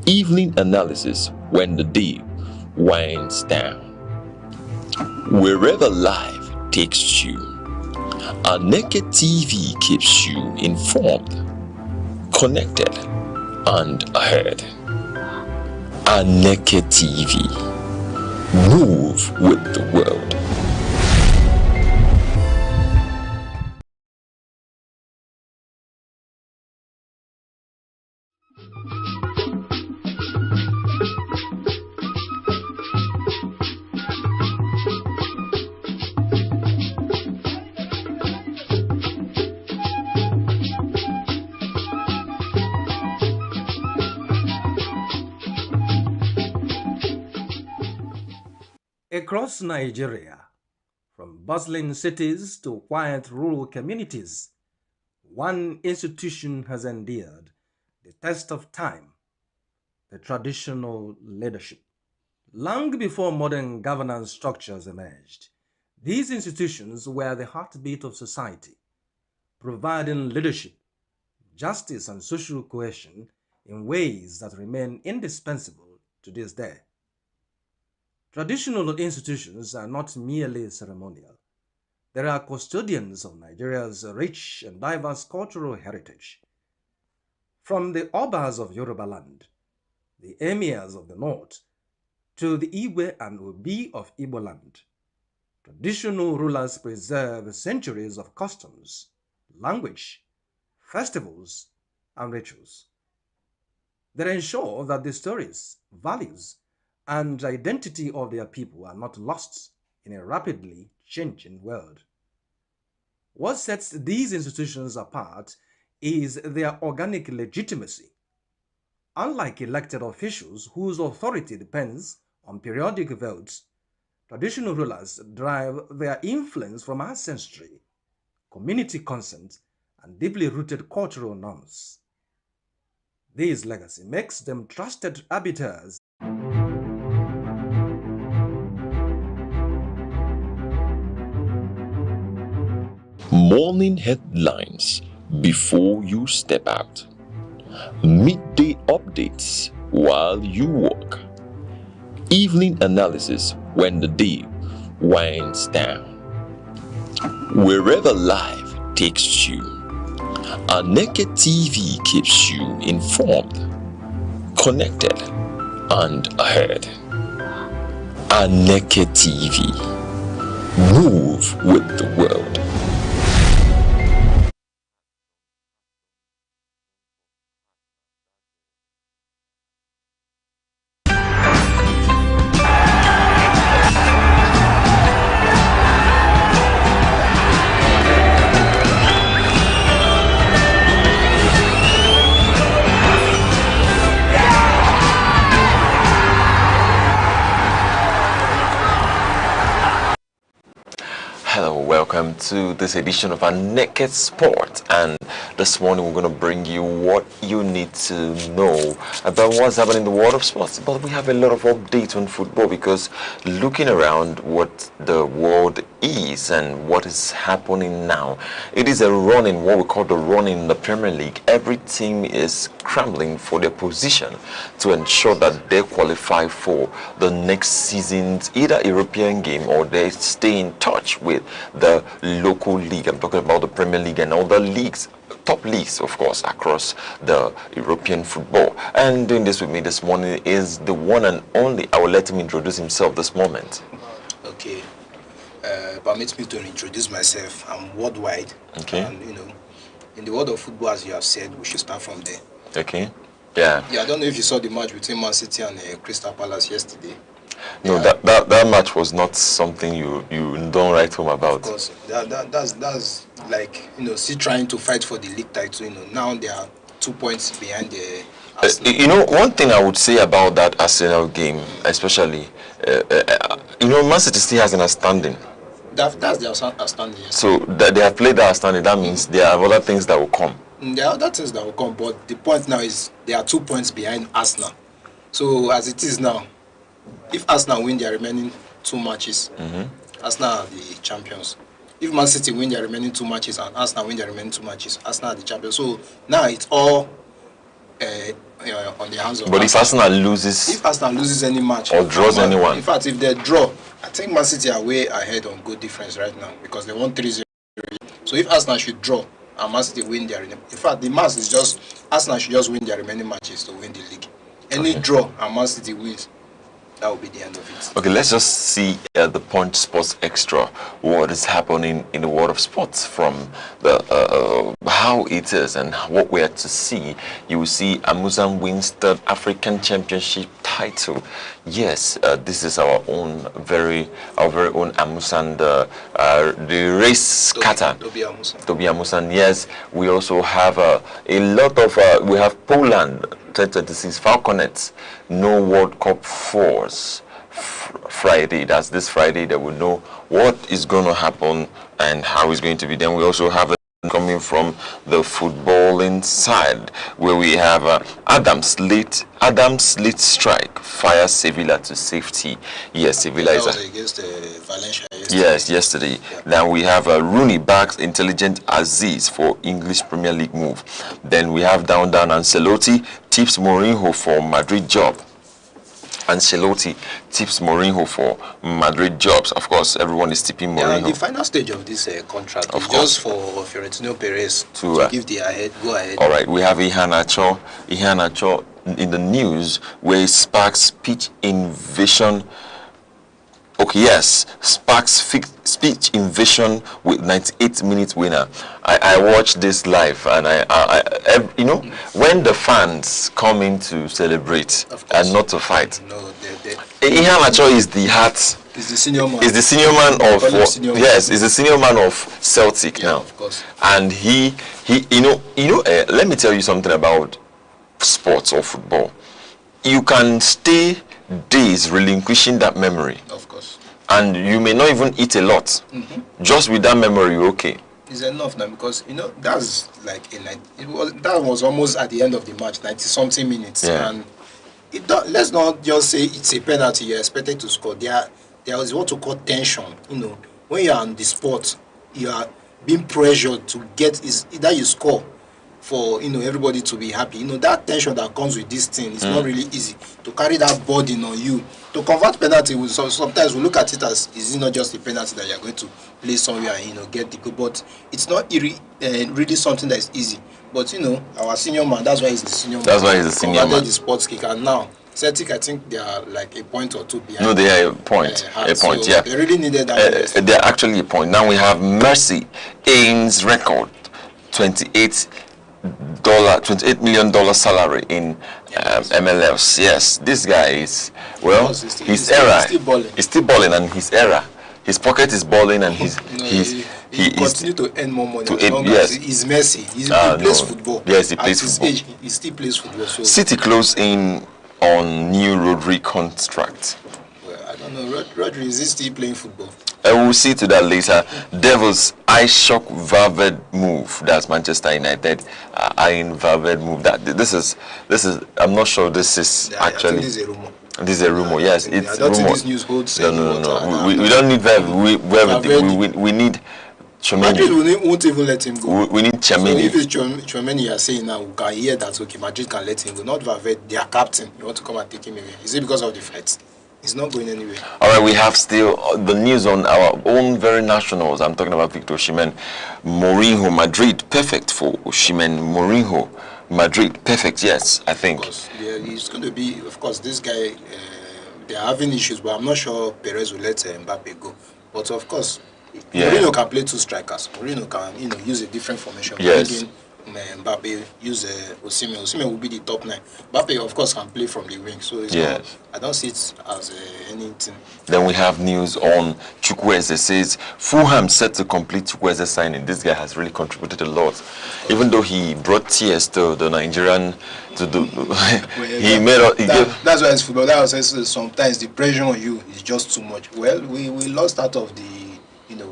Speaker 1: Evening analysis when the day winds down. Wherever life takes you, Aneke TV keeps you informed, connected, and ahead. Aneke TV. Move with the world.
Speaker 10: Across Nigeria, from bustling cities to quiet rural communities, one institution has endured the test of time: the traditional leadership. Long before modern governance structures emerged, these institutions were the heartbeat of society, providing leadership, justice, and social cohesion in ways that remain indispensable to this day. Traditional institutions are not merely ceremonial. They are custodians of Nigeria's rich and diverse cultural heritage. From the Obas of Yoruba land, the Emirs of the North, to the Iwe and Obi of Igbo land, traditional rulers preserve centuries of customs, language, festivals, and rituals. They ensure that the stories, values, and identity of their people are not lost in a rapidly changing world. What sets these institutions apart is their organic legitimacy. Unlike elected officials whose authority depends on periodic votes, traditional rulers derive their influence from ancestry, community consent, and deeply rooted cultural norms. This legacy makes them trusted arbiters.
Speaker 1: Morning headlines before you step out. Midday updates while you walk. Evening analysis when the day winds down. Wherever life takes you, Aneke TV keeps you informed, connected, and ahead. Aneke TV. Move with the world.
Speaker 3: Hello, welcome to this edition of Aneke Sport, and this morning we're going to bring you what you need to know about what's happening in the world of sports. But we have a lot of updates on football, because looking around what the world is and what is happening now, it is a run in what we call the run in the Premier League. Every team is scrambling for their position to ensure that they qualify for the next season's either European game or they stay in touch with the local league. I'm talking about the Premier League and all the leagues, top leagues, of course, across the European football. And doing this with me this morning is the one and only. I will let him introduce himself this moment.
Speaker 12: Okay. Permit me to introduce myself. I'm worldwide.
Speaker 3: Okay.
Speaker 12: And, in the world of football, as you have said, we should start from there.
Speaker 3: Okay. Yeah.
Speaker 12: Yeah, I don't know if you saw the match between Man City and Crystal Palace yesterday.
Speaker 3: No, yeah. that match was not something you don't write home about.
Speaker 12: Of course, that's like still trying to fight for the league title. Now they are 2 points behind the Arsenal.
Speaker 3: One thing I would say about that Arsenal game, especially, Man City still has an outstanding.
Speaker 12: That's their outstanding. Yes.
Speaker 3: So they have played that outstanding. That means there are other things that will come.
Speaker 12: There are other things that will come, but the point now is they are 2 points behind Arsenal. So as it is now, if Arsenal win their remaining 2 matches, Arsenal are the champions. if Man City win their remaining 2 matches and Arsenal win their remaining 2 matches, Arsenal are the champion. So now it's all on the hands of
Speaker 3: But if Arsenal loses...
Speaker 12: If Arsenal loses any match...
Speaker 3: Or draws anyone...
Speaker 12: In fact, if they draw, I think Man City are way ahead on goal difference right now because they won 3-0. So if Arsenal should draw and Man City win their... In fact, the match is just... Arsenal should just win their remaining matches to win the league. Any draw and Man City wins, that will be the end of it.
Speaker 3: Okay, let's just see the Punch Sports Extra. What is happening in the world of sports from the how it is and what we are to see. You will see Amusan wins third African Championship title. Yes, this is our very own Amusan, the race scatter. Toby Amusan. Yes, we also have a lot of we have Poland 2026 Falconets, no World Cup force. Friday, that's this Friday, that we know what is going to happen and how it's going to be. Then we also have coming from the footballing side, where we have Adam's late strike fires Sevilla to safety. Yes, Sevilla is
Speaker 12: against Valencia yesterday.
Speaker 3: Yes, yesterday. Yeah. Now we have Rooney backs intelligent Aziz for English Premier League move. Then we have down Ancelotti tips Mourinho for Madrid job. Ancelotti tips Mourinho for Madrid jobs. Of course, everyone is tipping Mourinho.
Speaker 12: The final stage of this contract is just for Fiorentino Perez to give the go ahead.
Speaker 3: All right, we have Ihanacho in the news where it sparks pitch invasion. Okay, yes, sparks speech invasion with 98-minute winner. I watched this live, and I you know, when the fans come in to celebrate and not to fight.
Speaker 12: No,
Speaker 3: Ihanacho is the heart.
Speaker 12: Is the senior man.
Speaker 3: Is the senior man of yes, is the senior man of Celtic now.
Speaker 12: Of course.
Speaker 3: And he you know, let me tell you something about sports or football. You can stay days relinquishing that memory.
Speaker 12: Of course.
Speaker 3: And you may not even eat a lot. Just with that memory, you're okay.
Speaker 12: It's enough now because that's like that was almost at the end of the match, 90-something minutes.
Speaker 3: Yeah.
Speaker 12: And let's not just say it's a penalty you're expected to score. There is what to call tension. When you're on the sport, you are being pressured to get either you score for everybody to be happy. That tension that comes with this thing is not really easy to carry that burden on you. To convert penalty, sometimes we look at it as is it not just a penalty that you're going to play somewhere and get the goal, but it's not really something that is easy. But our senior man, that's why he's the senior man.
Speaker 3: That's why he's the senior man.
Speaker 12: The sports kick, and now Celtic, I think they are like a point or two behind.
Speaker 3: No, they are a point.
Speaker 12: So
Speaker 3: yeah.
Speaker 12: They really needed that.
Speaker 3: They're actually a point. Now we have Mercy Ains record, $28 million salary in MLS. Yes, this guy is his era. He's still balling, and his era. His pocket is balling, and he
Speaker 12: continue to earn more money.
Speaker 3: Yes,
Speaker 12: he's Messi. He plays football.
Speaker 3: Yes, he plays football.
Speaker 12: Age, he still plays football. So
Speaker 3: City close in on new Rodri contract.
Speaker 12: Well, I don't know. Rodri, is he still playing football?
Speaker 3: We'll see to that later. Devils eye shock Valverde move. That's Manchester United eyeing Valverde move. This is. I'm not sure this is actually.
Speaker 12: This is a rumor.
Speaker 3: This is a rumor. Yes, it's
Speaker 12: I don't
Speaker 3: rumor.
Speaker 12: think this news holds.
Speaker 3: No. We don't need Valverde. We need Chomeni.
Speaker 12: Madrid won't even let him go.
Speaker 3: We need Chomeni.
Speaker 12: So if it's Chomeni you are saying now, we can hear that okay, Madrid can let him go. Not Valverde, their captain. You want to come and take him away? Is it because of the fights? He's not going anywhere. All
Speaker 3: right, we have still the news on our own very nationals. I'm talking about Victor Osimhen. Mourinho, Madrid, perfect for Osimhen. Mourinho, Madrid, perfect, yes, I think.
Speaker 12: Of course, yeah, he's going to be, of course, this guy, they are having issues, but I'm not sure Perez will let Mbappe go. But of course, Mourinho can play two strikers. Mourinho can, use a different formation.
Speaker 3: Yes.
Speaker 12: Mbappe, use Osimhen. Osimhen will be the top 9. Mbappe, of course, can play from the wing. So it's not, I don't see it as anything.
Speaker 3: Then we have news on Chukwueze. It says Fulham set to complete Chukwueze signing. This guy has really contributed a lot. Even though he brought tears to the Nigerian,
Speaker 12: that's why it's football. That was sometimes the pressure on you is just too much. Well, we lost out of the.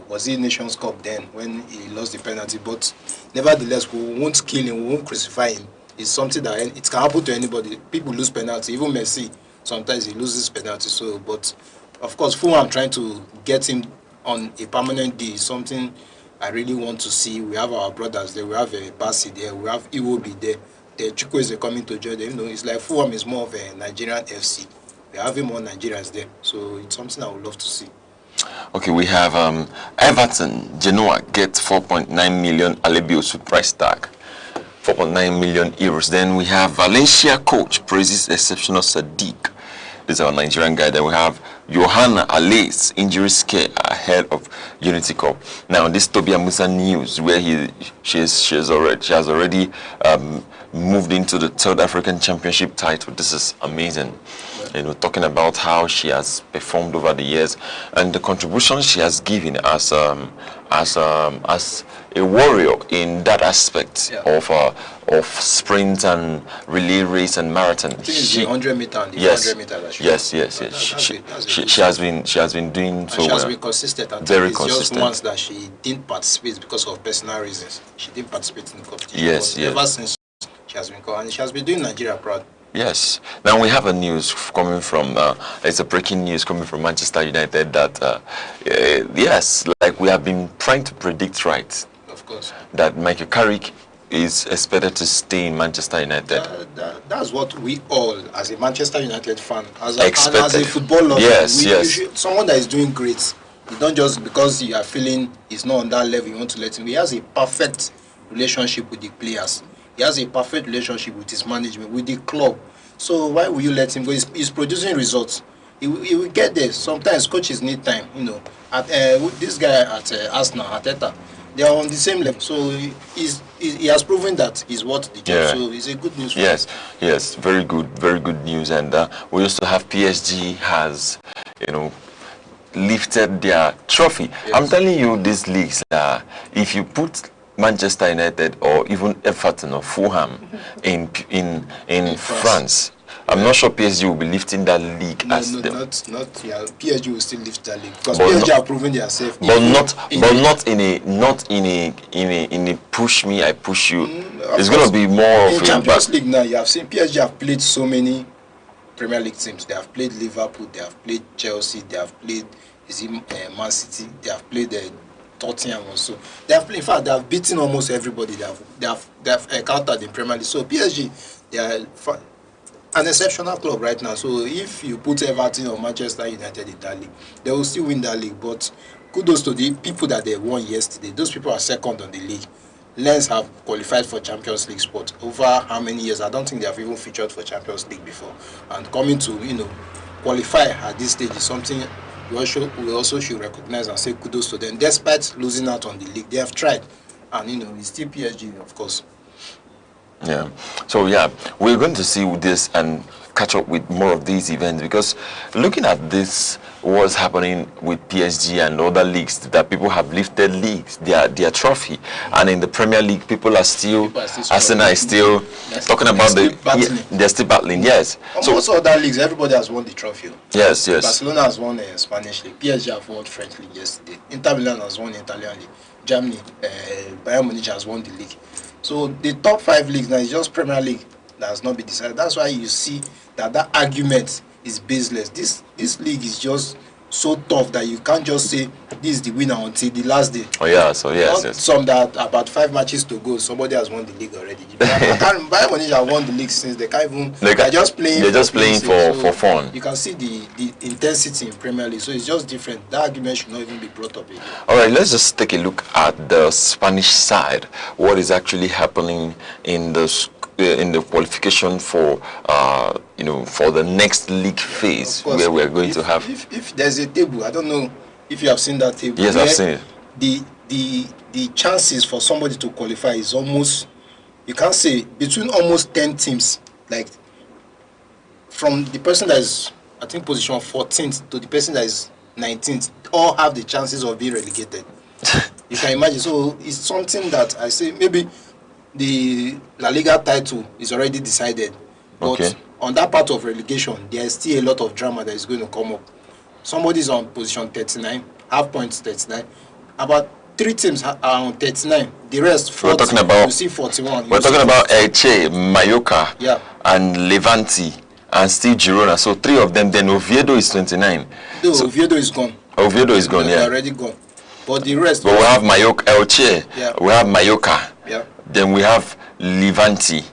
Speaker 12: Was it Nations Cup then when he lost the penalty? But nevertheless, we won't kill him, we won't crucify him. It's something that it can happen to anybody. People lose penalty, even Messi. Sometimes he loses penalty. So, but of course, Fulham trying to get him on a permanent deal is something I really want to see. We have our brothers there. We have Basi there. We have Iwobi there. The Chukwueze coming to join them. You know, it's like Fulham is more of a Nigerian FC. We're having more Nigerians there. So it's something I would love to see.
Speaker 3: Okay, we have Everton, Genoa gets 4.9 million Alebiosu price tag. 4.9 million euros. Then we have Valencia coach praises exceptional Sadiq. This is our Nigerian guy. Then we have Johanna Alays injury scare ahead of Unity Cup. Now this Tobia Musa news where she has already moved into the third African Championship title. This is amazing. You know, talking about how she has performed over the years and the contribution she has given as a warrior in that aspect of sprint and relay race and marathon.
Speaker 12: I think it's the 100 meter and the 400 meter that
Speaker 3: she has been doing so well.
Speaker 12: She has been consistent. I
Speaker 3: Very
Speaker 12: think it's
Speaker 3: consistent.
Speaker 12: just once that she didn't participate because of personal reasons. She didn't participate in the competition.
Speaker 3: Yes, yes.
Speaker 12: Ever since she has been called, and she has been doing Nigeria proud.
Speaker 3: Yes. Now we have a news coming from, it's a breaking news coming from Manchester United that, yes, like we have been trying to predict right.
Speaker 12: Of course.
Speaker 3: That Michael Carrick is expected to stay in Manchester United.
Speaker 12: That's what we all, as a Manchester United fan, as
Speaker 3: Expected.
Speaker 12: a footballer,
Speaker 3: yes.
Speaker 12: Someone that is doing great, you don't just because you are feeling he's not on that level, you want to let him. He has a perfect relationship with the players. He has a perfect relationship with his management, with the club. So why will you let him go? He's producing results. He will get there. Sometimes coaches need time, you know. This guy at Arsenal, Arteta, they are on the same level. So he has proven that he's worth the job.
Speaker 3: Yeah.
Speaker 12: So it's a good news for
Speaker 3: Yes,
Speaker 12: him.
Speaker 3: yes, very good news. And we also have PSG has, you know, lifted their trophy.
Speaker 12: Yes.
Speaker 3: I'm telling you, these leagues, if you put Manchester United or even Everton or Fulham in France, I'm not sure PSG will be lifting that league as them.
Speaker 12: PSG will still lift that league because
Speaker 3: But
Speaker 12: PSG
Speaker 3: not-
Speaker 12: are proving themselves.
Speaker 3: But not in a push me, I push you. It's going to be more
Speaker 12: in
Speaker 3: of
Speaker 12: Champions
Speaker 3: a
Speaker 12: League now. You have seen PSG have played so many Premier League teams. They have played Liverpool, they have played Chelsea, they have played Man City, they have played Tottenham also. They have played, in fact, they have beaten almost everybody. They have encountered in Premier League. So PSG, they are an exceptional club right now. So if you put Everton or Manchester United in that league, they will still win that league. But kudos to the people that they won yesterday. Those people are second on the league. Lens have qualified for Champions League spot over how many years? I don't think they have even featured for Champions League before. And coming to, you know, qualify at this stage is something we also should recognize and say kudos to them. Despite losing out on the league, they have tried. And, you know, it's still PSG, of course.
Speaker 3: Yeah. So yeah, we're going to see this and catch up with more of these events because looking at this, what's happening with PSG and other leagues that people have lifted leagues, their trophy, and in the Premier League, people are still Arsenal is still talking about they're still battling. Yes.
Speaker 12: So most other leagues, everybody has won the trophy.
Speaker 3: Yes.
Speaker 12: Barcelona has won the Spanish league. PSG have won French league yesterday. Inter Milan has won the Italian league. Germany, Bayern Munich has won the league. So the top 5 leagues now is just Premier League that has not been decided. That's why you see that argument is baseless. This league is just so tough that you can't just say this is the winner until the last day.
Speaker 3: Oh yeah, so yes.
Speaker 12: Some that about 5 matches to go, somebody has won the league already. Bayern Munich have won the league since they can't even. They're just playing.
Speaker 3: They're just playing for fun.
Speaker 12: You can see the intensity in Premier League. So it's just different. That argument should not even be brought up again.
Speaker 3: All right, let's just take a look at the Spanish side. What is actually happening in the qualification for for the next league phase where we are going to have.
Speaker 12: If there's a table, I don't know if you have seen that table.
Speaker 3: Yes, I've seen
Speaker 12: it. The chances for somebody to qualify is almost, you can't say, between almost 10 teams. Like from the person that is, I think, position 14th to the person that is 19th, all have the chances of being relegated. You can imagine. So it's something that I say maybe the La Liga title is already decided, but on that part of relegation, there is still a lot of drama that is going to come up. Somebody's on position 39, half points 39. About 3 teams are on 39. The rest, 40.
Speaker 3: We're talking about,
Speaker 12: you see 41.
Speaker 3: We're talking about Elche, Mallorca,
Speaker 12: yeah,
Speaker 3: and Levante, and still Girona. So 3 of them. Then Oviedo is 29.
Speaker 12: Oviedo is gone.
Speaker 3: Oviedo is gone,
Speaker 12: They're
Speaker 3: yeah.
Speaker 12: already gone. But the rest.
Speaker 3: But we have Mayoka, Elche.
Speaker 12: Yeah.
Speaker 3: We have Mayoka.
Speaker 12: Yeah.
Speaker 3: Then we have Levanti.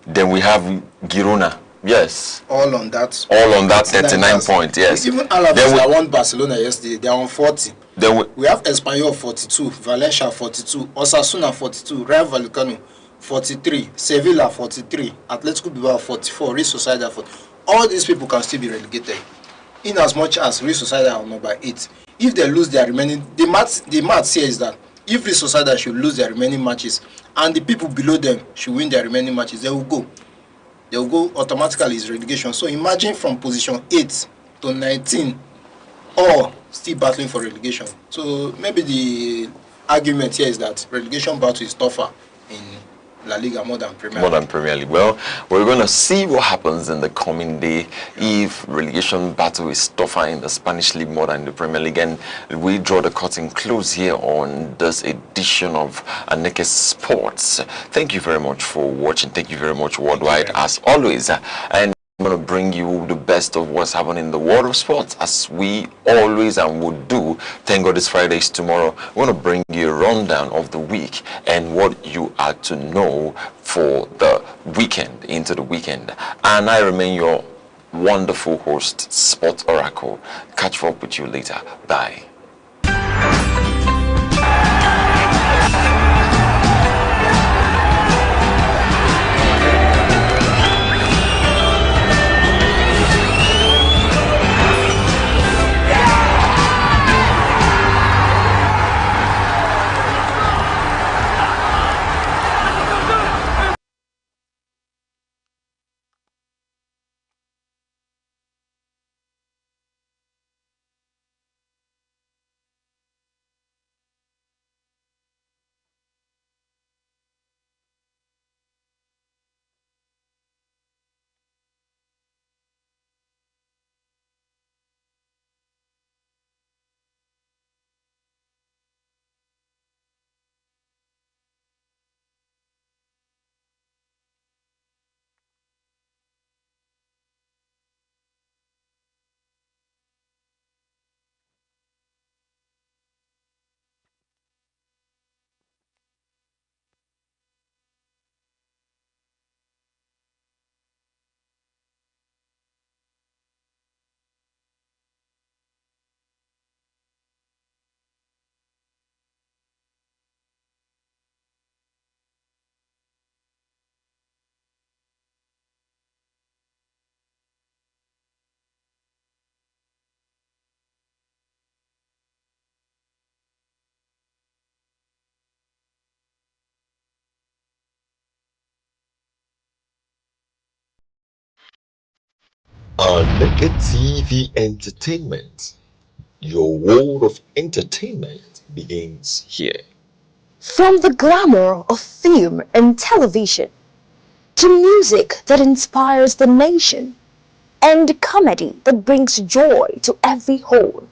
Speaker 3: Then we have Girona. Yes.
Speaker 12: All on that
Speaker 3: 39 points, yes.
Speaker 12: Even Alaves, I won Barcelona yesterday. They are on 40.
Speaker 3: Then
Speaker 12: we have Espanyol 42, Valencia 42, Osasuna 42, Rayo Vallecano 43, Sevilla 43, Atletico Bilbao 44, Real Sociedad 40. All these people can still be relegated. In as much as Real Sociedad are number 8. If they lose their remaining, the math says that if Real Sociedad should lose their remaining matches and the people below them should win their remaining matches, they will go. They will go automatically is relegation. So imagine from position 8 to 19, or still battling for relegation. So maybe the argument here is that relegation battle is tougher in La Liga more than Premier League.
Speaker 3: More than Premier League. Well, we're going to see what happens in the coming day if relegation battle is tougher in the Spanish League more than the Premier League. And we draw the curtain close here on this edition of Aneke Sports. Thank you very much for watching. Thank you very much worldwide as always. And I'm going to bring you the best of what's happening in the world of sports, as we always and would do. Thank God it's Fridays tomorrow. We're going to bring you a rundown of the week and what you are to know for the weekend, into the weekend. And I remain your wonderful host, Sport Oracle. Catch up with you later. Bye. Aneke TV Entertainment. Your world of entertainment begins here.
Speaker 17: From the glamour of film and television, to music that inspires the nation, and comedy that brings joy to every home,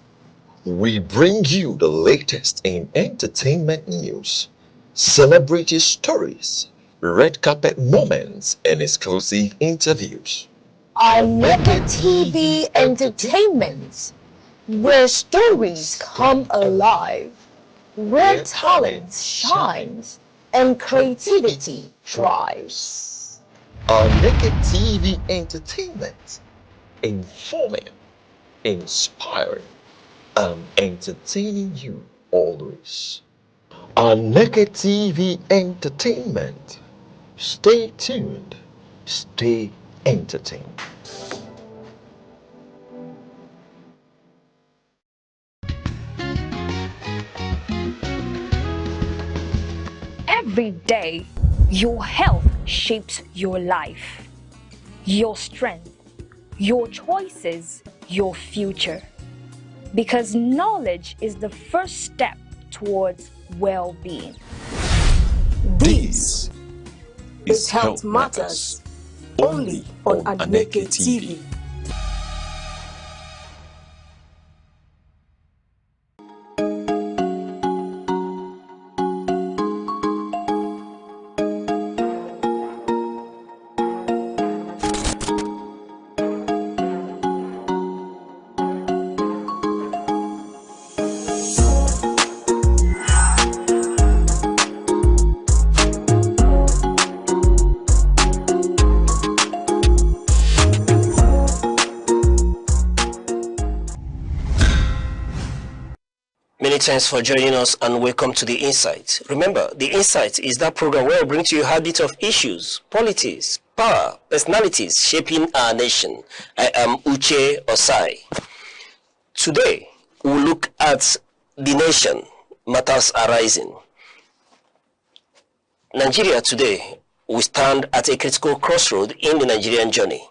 Speaker 1: We bring you the latest in entertainment news, celebrity stories, red carpet moments, and exclusive interviews.
Speaker 17: Aneke TV Entertainment, where stories come alive, where talent shines, and creativity thrives.
Speaker 1: Aneke TV Entertainment, informing, inspiring, and entertaining you always. Aneke TV Entertainment. Stay tuned, stay entertained.
Speaker 17: Every day, your health shapes your life, your strength, your choices, your future. Because knowledge is the first step towards well-being.
Speaker 1: This is Health Matters, only on Aneke TV.
Speaker 2: Thanks for joining us and welcome to The Insight. Remember, The Insight is that program where we bring to you a habit of issues, politics, power, personalities shaping our nation. I am Uche Osai. Today, we'll look at the nation, matters arising. Nigeria today, we stand at a critical crossroad in the Nigerian journey.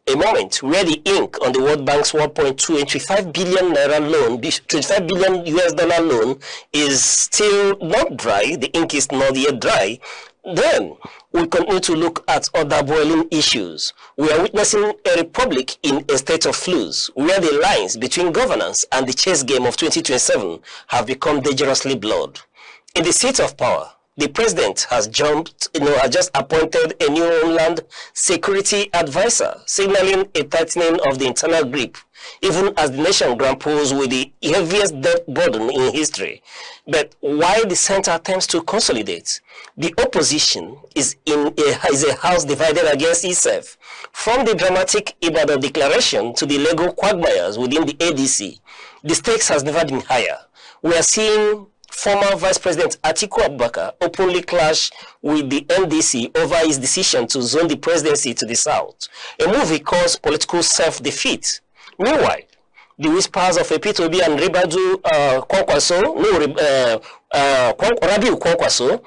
Speaker 2: A moment where the ink on the World Bank's 1.25 billion naira loan, 25 billion US dollar loan is still not dry, the ink is not yet dry. Then we continue to look at other boiling issues. We are witnessing a republic in a state of flux, where the lines between governance and the chess game of 2027 have become dangerously blurred. In the seat of power, the president has just appointed a new Homeland Security advisor, signaling a tightening of the internal grip, even as the nation grapples with the heaviest debt burden in history. But while the center attempts to consolidate, the opposition is a house divided against itself. From the dramatic Ibadan declaration to the legal quagmires within the ADC, the stakes has never been higher. We are seeing former Vice President Atiku Abubakar openly clash with the NDC over his decision to zone the presidency to the south, a move he calls political self-defeat. Meanwhile, the whispers of a peterobi and Ribadu Rabiu Kwankwaso,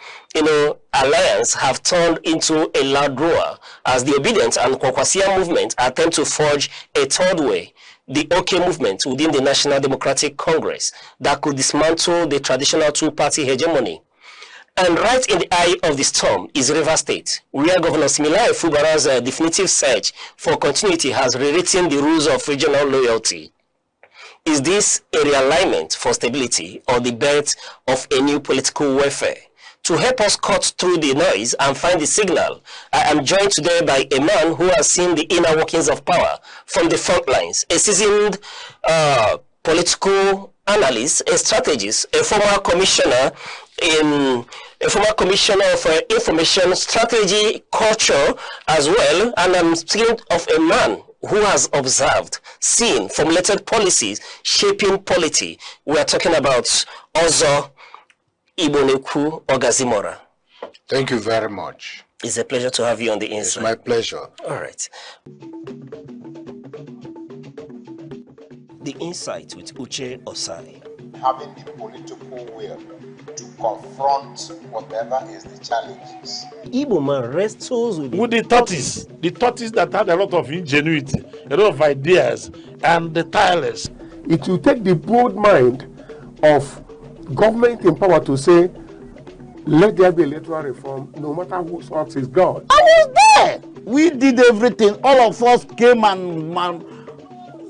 Speaker 2: alliance have turned into a loud roar as the Obedient and Kwankwasia movement attempt to forge a third way, the OK movement within the National Democratic Congress that could dismantle the traditional two-party hegemony. And right in the eye of the storm is Rivers State, where Governor Similayo Fubara's definitive search for continuity has rewritten the rules of regional loyalty. Is this a realignment for stability or the birth of a new political warfare? To help us cut through the noise and find the signal, I am joined today by a man who has seen the inner workings of power from the front lines, a seasoned political analyst, a strategist, a former commissioner for information strategy culture as well, and I'm speaking of a man who has observed, seen, formulated policies shaping polity. We are talking about Ozo Igboneku Ogazimora.
Speaker 13: Thank you very much.
Speaker 2: It's a pleasure to have you on the Insight.
Speaker 13: It's my pleasure.
Speaker 2: All right. The Insight with Uche Osai.
Speaker 13: Having the political will to confront whatever is the challenges.
Speaker 2: Igbo man wrestles with
Speaker 14: the tortoise that had a lot of ingenuity, a lot of ideas, and the tireless.
Speaker 6: It will take the broad mind of government in power to say, let there be electoral reform, no matter whose heart is God.
Speaker 7: I was there. We did everything. All of us came and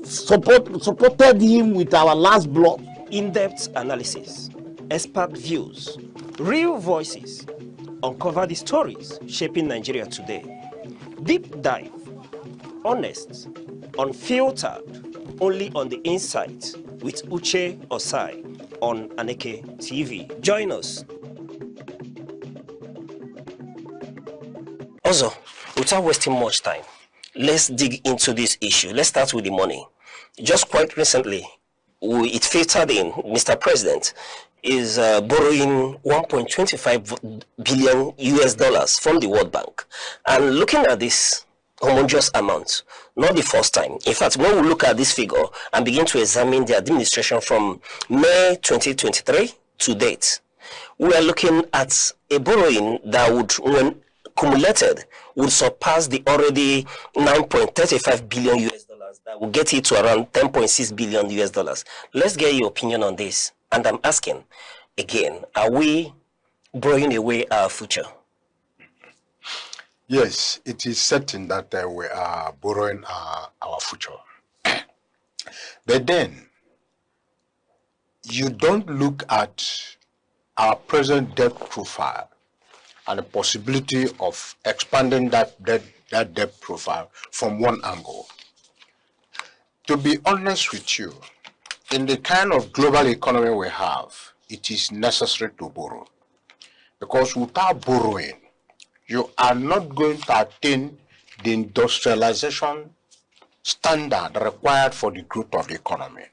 Speaker 7: supported him with our last blood.
Speaker 2: In-depth analysis, expert views, real voices, uncover the stories shaping Nigeria today. Deep dive, honest, unfiltered, only on the Insight with Uche Osai on Aneke TV. Join us. Also, without wasting much time, let's dig into this issue. Let's start with the money. Just quite recently, it filtered in, Mr. President is borrowing 1.25 billion US dollars from the World Bank. And looking at this humongous amount, not the first time. In fact, when we look at this figure and begin to examine the administration from May 2023 to date, we are looking at a borrowing that would, when cumulated, would surpass the already 9.35 billion US dollars that will get it to around 10.6 billion US dollars. Let's get your opinion on this. And I'm asking again, are we borrowing away our future?
Speaker 13: Yes, it is certain that we are borrowing our future. But then, you don't look at our present debt profile and the possibility of expanding that debt profile from one angle. To be honest with you, in the kind of global economy we have, it is necessary to borrow. Because without borrowing, you are not going to attain the industrialization standard required for the growth of the economy.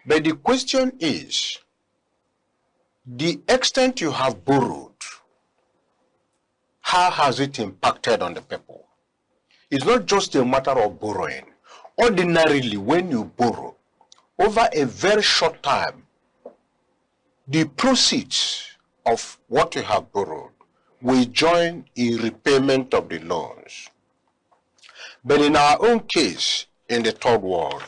Speaker 13: But the question is, the extent you have borrowed, how has it impacted on the people? It's not just a matter of borrowing. Ordinarily, when you borrow, over a very short time, the proceeds of what you have borrowed will join in repayment of the loans. But in our own case, in the third world,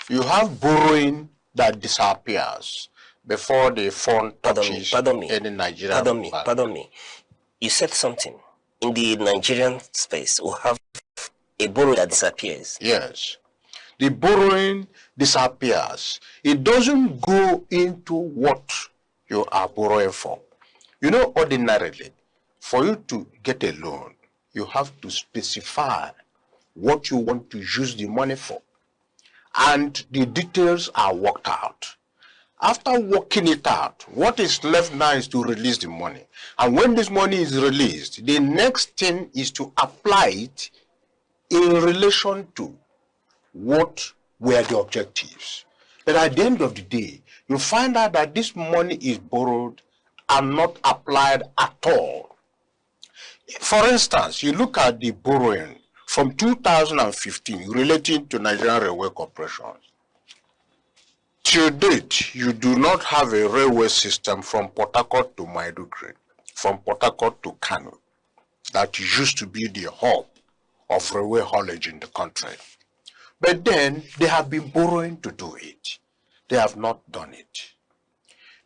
Speaker 13: you have borrowing that disappears before the fund touches any Nigerian bank.
Speaker 2: Pardon me. You said something. In the Nigerian space, we have a borrow that disappears.
Speaker 13: Yes. The borrowing disappears. It doesn't go into what you are borrowing for. You know, ordinarily, for you to get a loan, you have to specify what you want to use the money for. And the details are worked out. After working it out, what is left now is to release the money. And when this money is released, the next thing is to apply it in relation to what were the objectives. But at the end of the day, you find out that this money is borrowed and not applied at all. For instance, you look at the borrowing from 2015 relating to Nigerian Railway Corporation. Till date, you do not have a railway system from Port Harcourt to Maiduguri, from Port Harcourt to Kano, that used to be the hub of railway haulage in the country. But then, they have been borrowing to do it. They have not done it.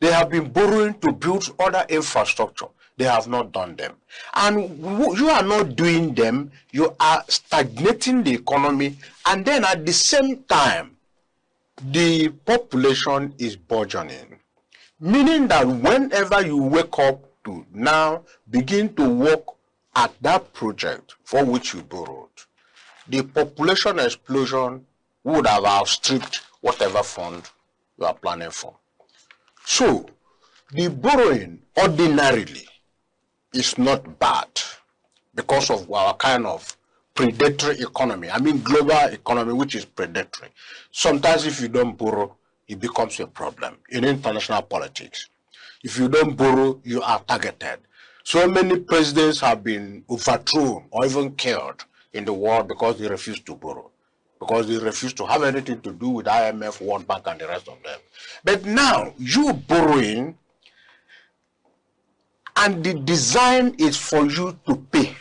Speaker 13: They have been borrowing to build other infrastructure. They have not done them. And you are not doing them, you are stagnating the economy, and then at the same time, the population is burgeoning. Meaning that whenever you wake up to now begin to work at that project for which you borrowed, the population explosion would have outstripped whatever fund you are planning for. So, the borrowing ordinarily is not bad because of our kind of predatory economy. I mean global economy, which is predatory. Sometimes if you don't borrow, it becomes a problem in international politics. If you don't borrow, you are targeted. So many presidents have been overthrown or even killed in the world because they refuse to borrow, because they refuse to have anything to do with IMF, World Bank, and the rest of them. But now, you borrowing, and the design is for you to pay.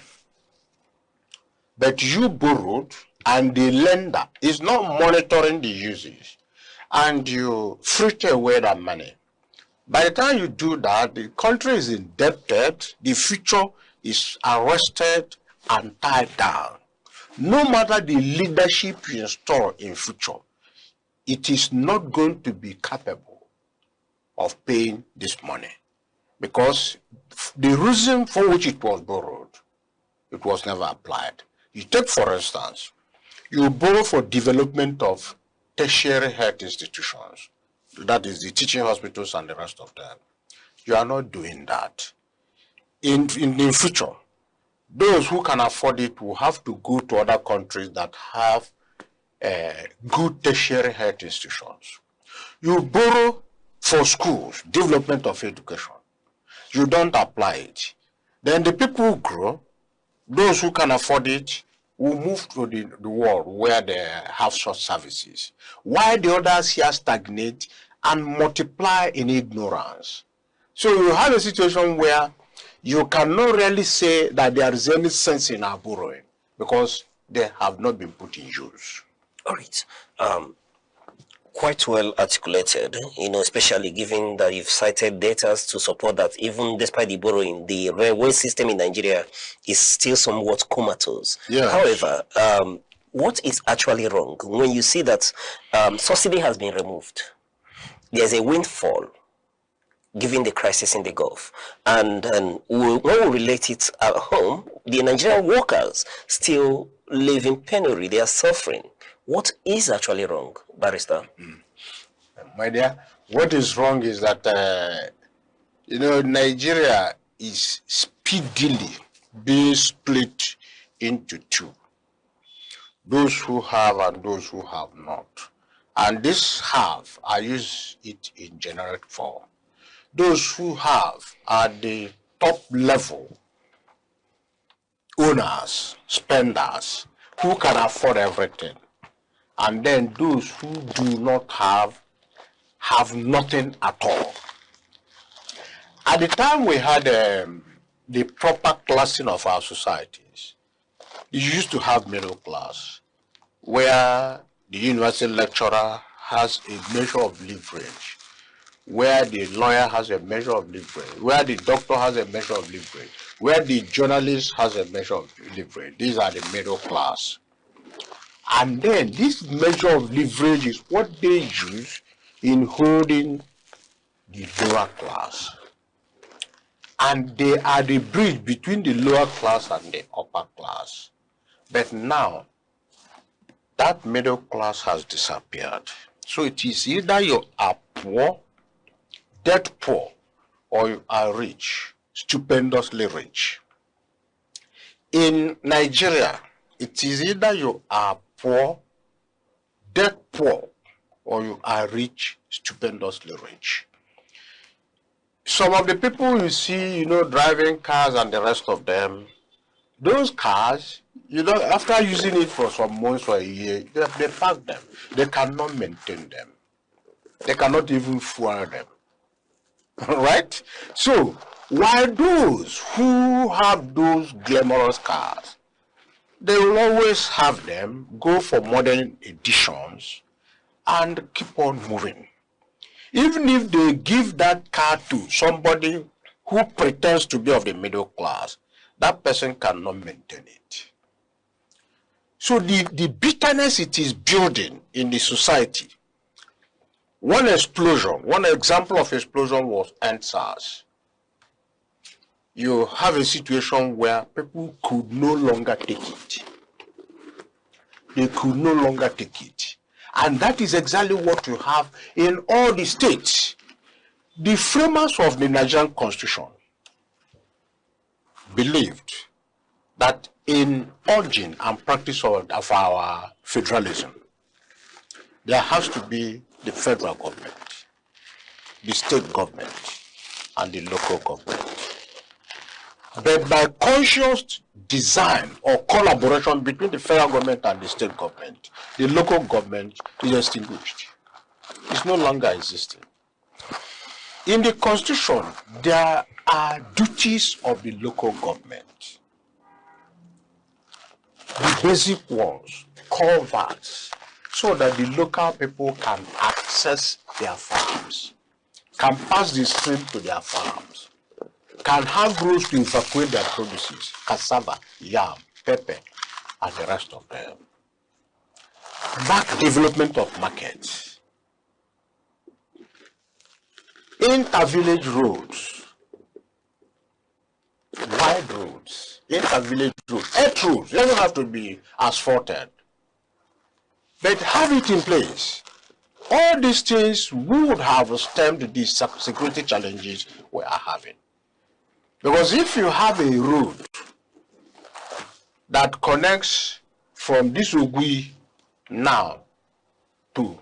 Speaker 13: But you borrowed, and the lender is not monitoring the usage, and you frittered away that money. By the time you do that, the country is indebted, the future is arrested and tied down. No matter the leadership you install in future, it is not going to be capable of paying this money. Because the reason for which it was borrowed, it was never applied. You take, for instance, you borrow for development of tertiary health institutions. That is the teaching hospitals and the rest of them. You are not doing that. In the future, those who can afford it will have to go to other countries that have good tertiary health institutions. You borrow for schools, development of education. You don't apply it. Then the people who grow, those who can afford it, will move to the world where they have such services. While the others here stagnate and multiply in ignorance. So you have a situation where you cannot really say that there is any sense in our borrowing because they have not been put in use.
Speaker 2: All right. Quite well articulated, especially given that you've cited data to support that even despite the borrowing, the railway system in Nigeria is still somewhat comatose.
Speaker 13: Yes.
Speaker 2: However, what is actually wrong when you see that subsidy has been removed? There's a windfall given the crisis in the Gulf. And when we relate it at home, the Nigerian workers still live in penury. They are suffering. What is actually wrong, Barrister?
Speaker 13: My dear, what is wrong is that, Nigeria is speedily being split into two. Those who have and those who have not. And this have, I use it in generic form. those who have at the top level owners, spenders, who can afford everything. And then those who do not have nothing at all. At the time we had the proper classing of our societies, you used to have middle class, where the university lecturer has a measure of leverage, where the lawyer has a measure of leverage, where the doctor has a measure of leverage, where the journalist has a measure of leverage. These are the middle class. And then this measure of leverage is what they use in holding the lower class. And they are the bridge between the lower class and the upper class. But now, that middle class has disappeared. So it is either you are poor, dead poor, or you are rich, stupendously rich. In Nigeria, it is either you are poor, dead poor, or you are rich, stupendously rich. Some of the people you see, driving cars and the rest of them, those cars, after using it for some months or a year, they park them. They cannot maintain them. They cannot even fuel them. Right? So, while those who have those glamorous cars, they will always have them, go for modern editions, and keep on moving. Even if they give that car to somebody who pretends to be of the middle class, that person cannot maintain it. So the bitterness it is building in the society. One example of explosion was NSAS. You have a situation where people could no longer take it. They could no longer take it. And that is exactly what you have in all the states. The framers of the Nigerian Constitution believed that in origin and practice of our federalism, there has to be the federal government, the state government, and the local government. But by conscious design or collaboration between the federal government and the state government, the local government is extinguished. It's no longer existing. In the Constitution, there are duties of the local government. The basic ones, culverts, so that the local people can access their farms, can pass the stream to their farms, can have roads to evacuate their produces, cassava, yam, pepper, and the rest of them. Back development of markets. Inter-village roads, wide roads, inter-village roads, earth roads, they don't have to be asphalted, but have it in place. All these things would have stemmed the security challenges we are having. Because if you have a road that connects from this Ugui now to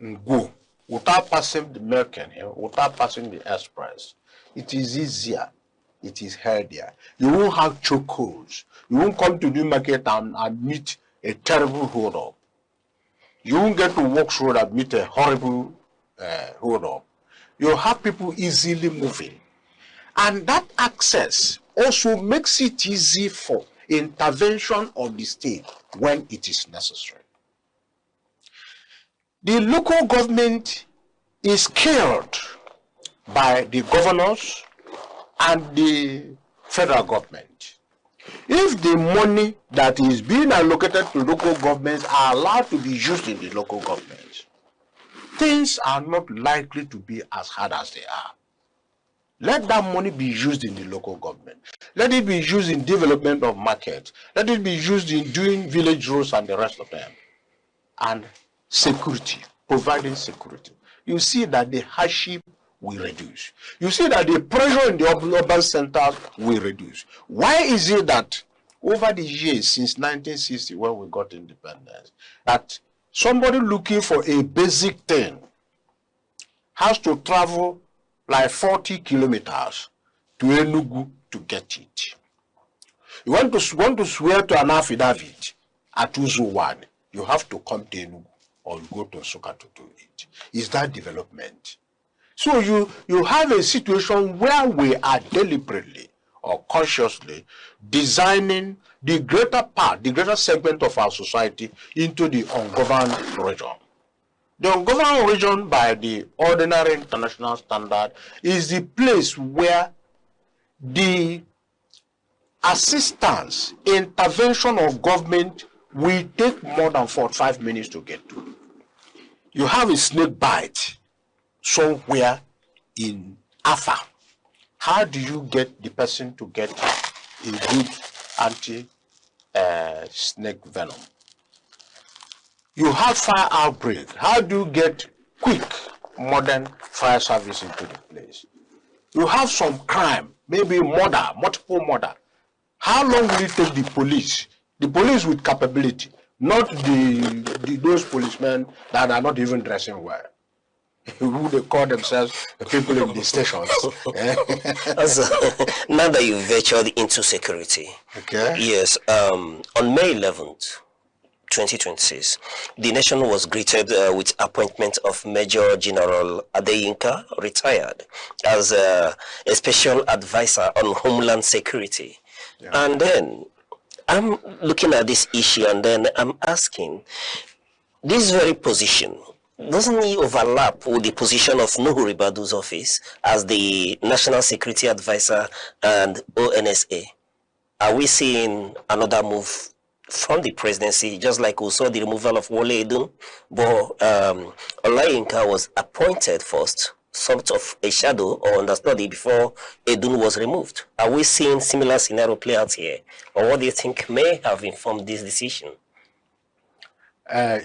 Speaker 13: Ngo, without passing the Merkin here, without passing the express, it is easier, it is healthier. You won't have chokeholds. You won't come to New Market and meet a terrible hold-up. You won't get to Works Road and meet a horrible hold-up. You have people easily moving. And that access also makes it easy for intervention of the state when it is necessary. The local government is killed by the governors and the federal government. If the money that is being allocated to local governments are allowed to be used in the local governments, things are not likely to be as hard as they are. Let that money be used in the local government. Let it be used in development of markets. Let it be used in doing village roads and the rest of them. And security, providing security. You see that the hardship will reduce. You see that the pressure in the urban centers will reduce. Why is it that over the years since 1960 when we got independence, that somebody looking for a basic thing has to travel like 40 kilometers to Enugu to get it. You want to swear to an affidavit at Uzuwan, you have to come to Enugu or you go to Nsukka to do it. Is that development? So you have a situation where we are deliberately or consciously designing the greater part, the greater segment of our society into the ungoverned region. The ungoverned region, by the ordinary international standard, is the place where the assistance, intervention of government will take more than 45 minutes to get to. You have a snake bite somewhere in Afa. How do you get the person to get a good anti-snake venom? You have fire outbreak. How do you get quick modern fire service into the place? You have some crime, maybe murder, multiple murder. How long will it take the police with capability, not those policemen that are not even dressing well, who they call themselves the people in the stations?
Speaker 2: Also, now that you've ventured into security,
Speaker 13: okay.
Speaker 2: Yes, on May 11th, 2026, the nation was greeted with appointment of Major General Adeyinka, retired, as a special advisor on Homeland Security. Yeah. And then I'm looking at this issue and then I'm asking, this very position, doesn't it overlap with the position of Nuhu Ribadu's office as the National Security Advisor and ONSA? Are we seeing another move from the presidency, just like we saw the removal of Wole Edun, but Olayinka was appointed first, sort of a shadow or understudy before Edun was removed? Are we seeing similar scenario play out here? Or what do you think may have informed this decision?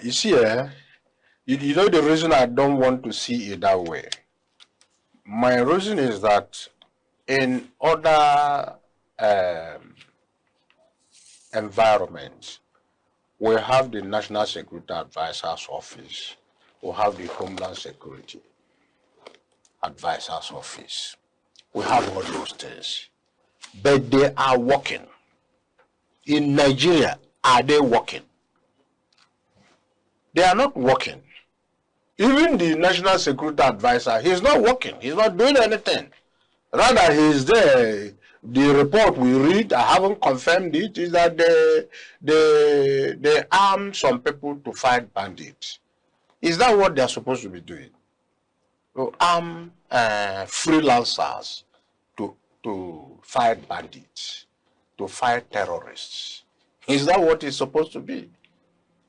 Speaker 13: You see, you know the reason I don't want to see it that way? My reason is that in other environments, we have the National Security Advisor's Office, we have the Homeland Security Advisor's Office. We have all those things. But they are working. In Nigeria, are they working? They are not working. Even the National Security Advisor, he's not working. He's not doing anything. Rather, he's there. The report we read, I haven't confirmed it, is that they arm some people to fight bandits. Is that what they're supposed to be doing? To arm freelancers to fight bandits, to fight terrorists. Is that what it's supposed to be?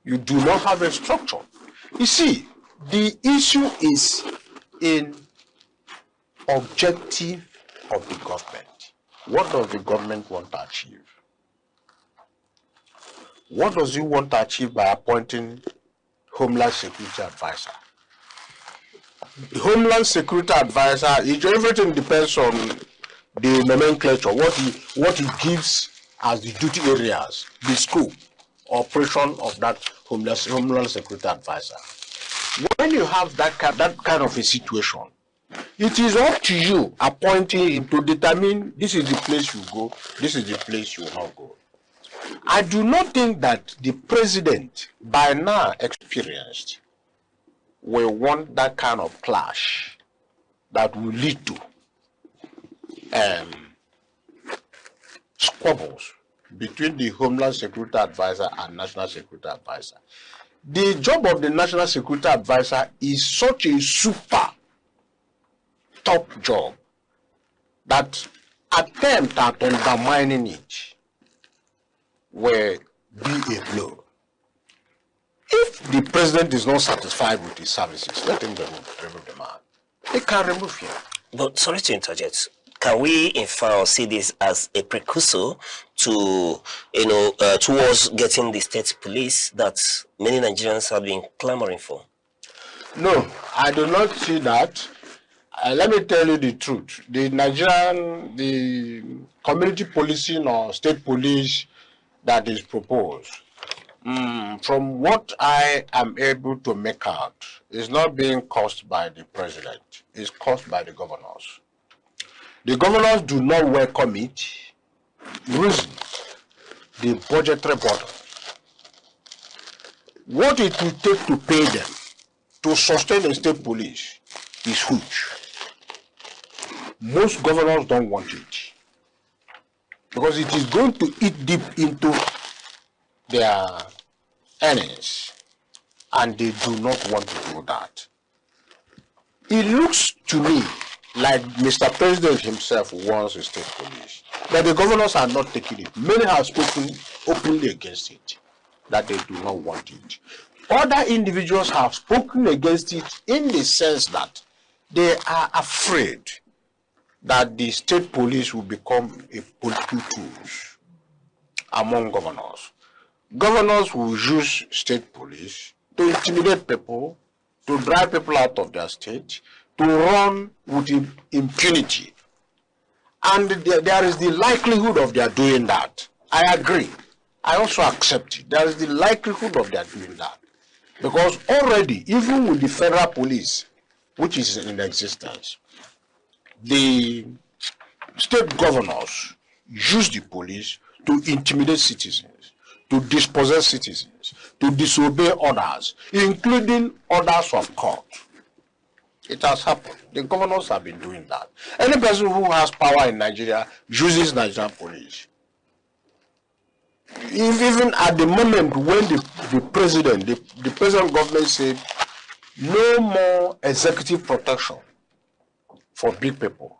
Speaker 13: You do not have a structure. You see, the issue is in objective of the government. What does the government want to achieve? What does it want to achieve by appointing Homeland Security Advisor? The Homeland Security Advisor, everything depends on the nomenclature, what he gives as the duty areas, the scope, operation of that Homeland Security Advisor. When you have that kind of a situation, it is up to you appointing him to determine this is the place you go, this is the place you will not go. I do not think that the president, by now experienced, will want that kind of clash that will lead to squabbles between the Homeland Security Advisor and National Security Advisor. The job of the National Security Advisor is such a super top job that attempt at undermining it will be a blow. If the president is not satisfied with his services, let him remove the man. He can remove him.
Speaker 2: But sorry to interject. Can we infer or see this as a precursor to, towards getting the state police that many Nigerians have been clamoring for?
Speaker 13: No, I do not see that. Let me tell you the truth. The community policing or state police that is proposed From what I am able to make out, it's not being caused by the president. It's caused by the governors. The governors do not welcome it. Reason, the budgetary burden. What it will take to pay them to sustain the state police is huge. Most governors don't want it because it is going to eat deep into their earnings, and they do not want to do that. It looks to me like Mr. President himself wants a state police, but the governors are not taking it. Many have spoken openly against it, that they do not want it. Other individuals have spoken against it in the sense that they are afraid that the state police will become a political tool among governors. Governors will use state police to intimidate people, to drive people out of their state, to run with impunity. And there is the likelihood of their doing that. I agree. I also accept it. There is the likelihood of their doing that. Because already, even with the federal police, which is in existence, the state governors use the police to intimidate citizens, to dispossess citizens, to disobey orders, including orders of court. It has happened. The governors have been doing that. Any person who has power in Nigeria uses Nigerian police. Even at the moment when the present government said no more executive protection for big people,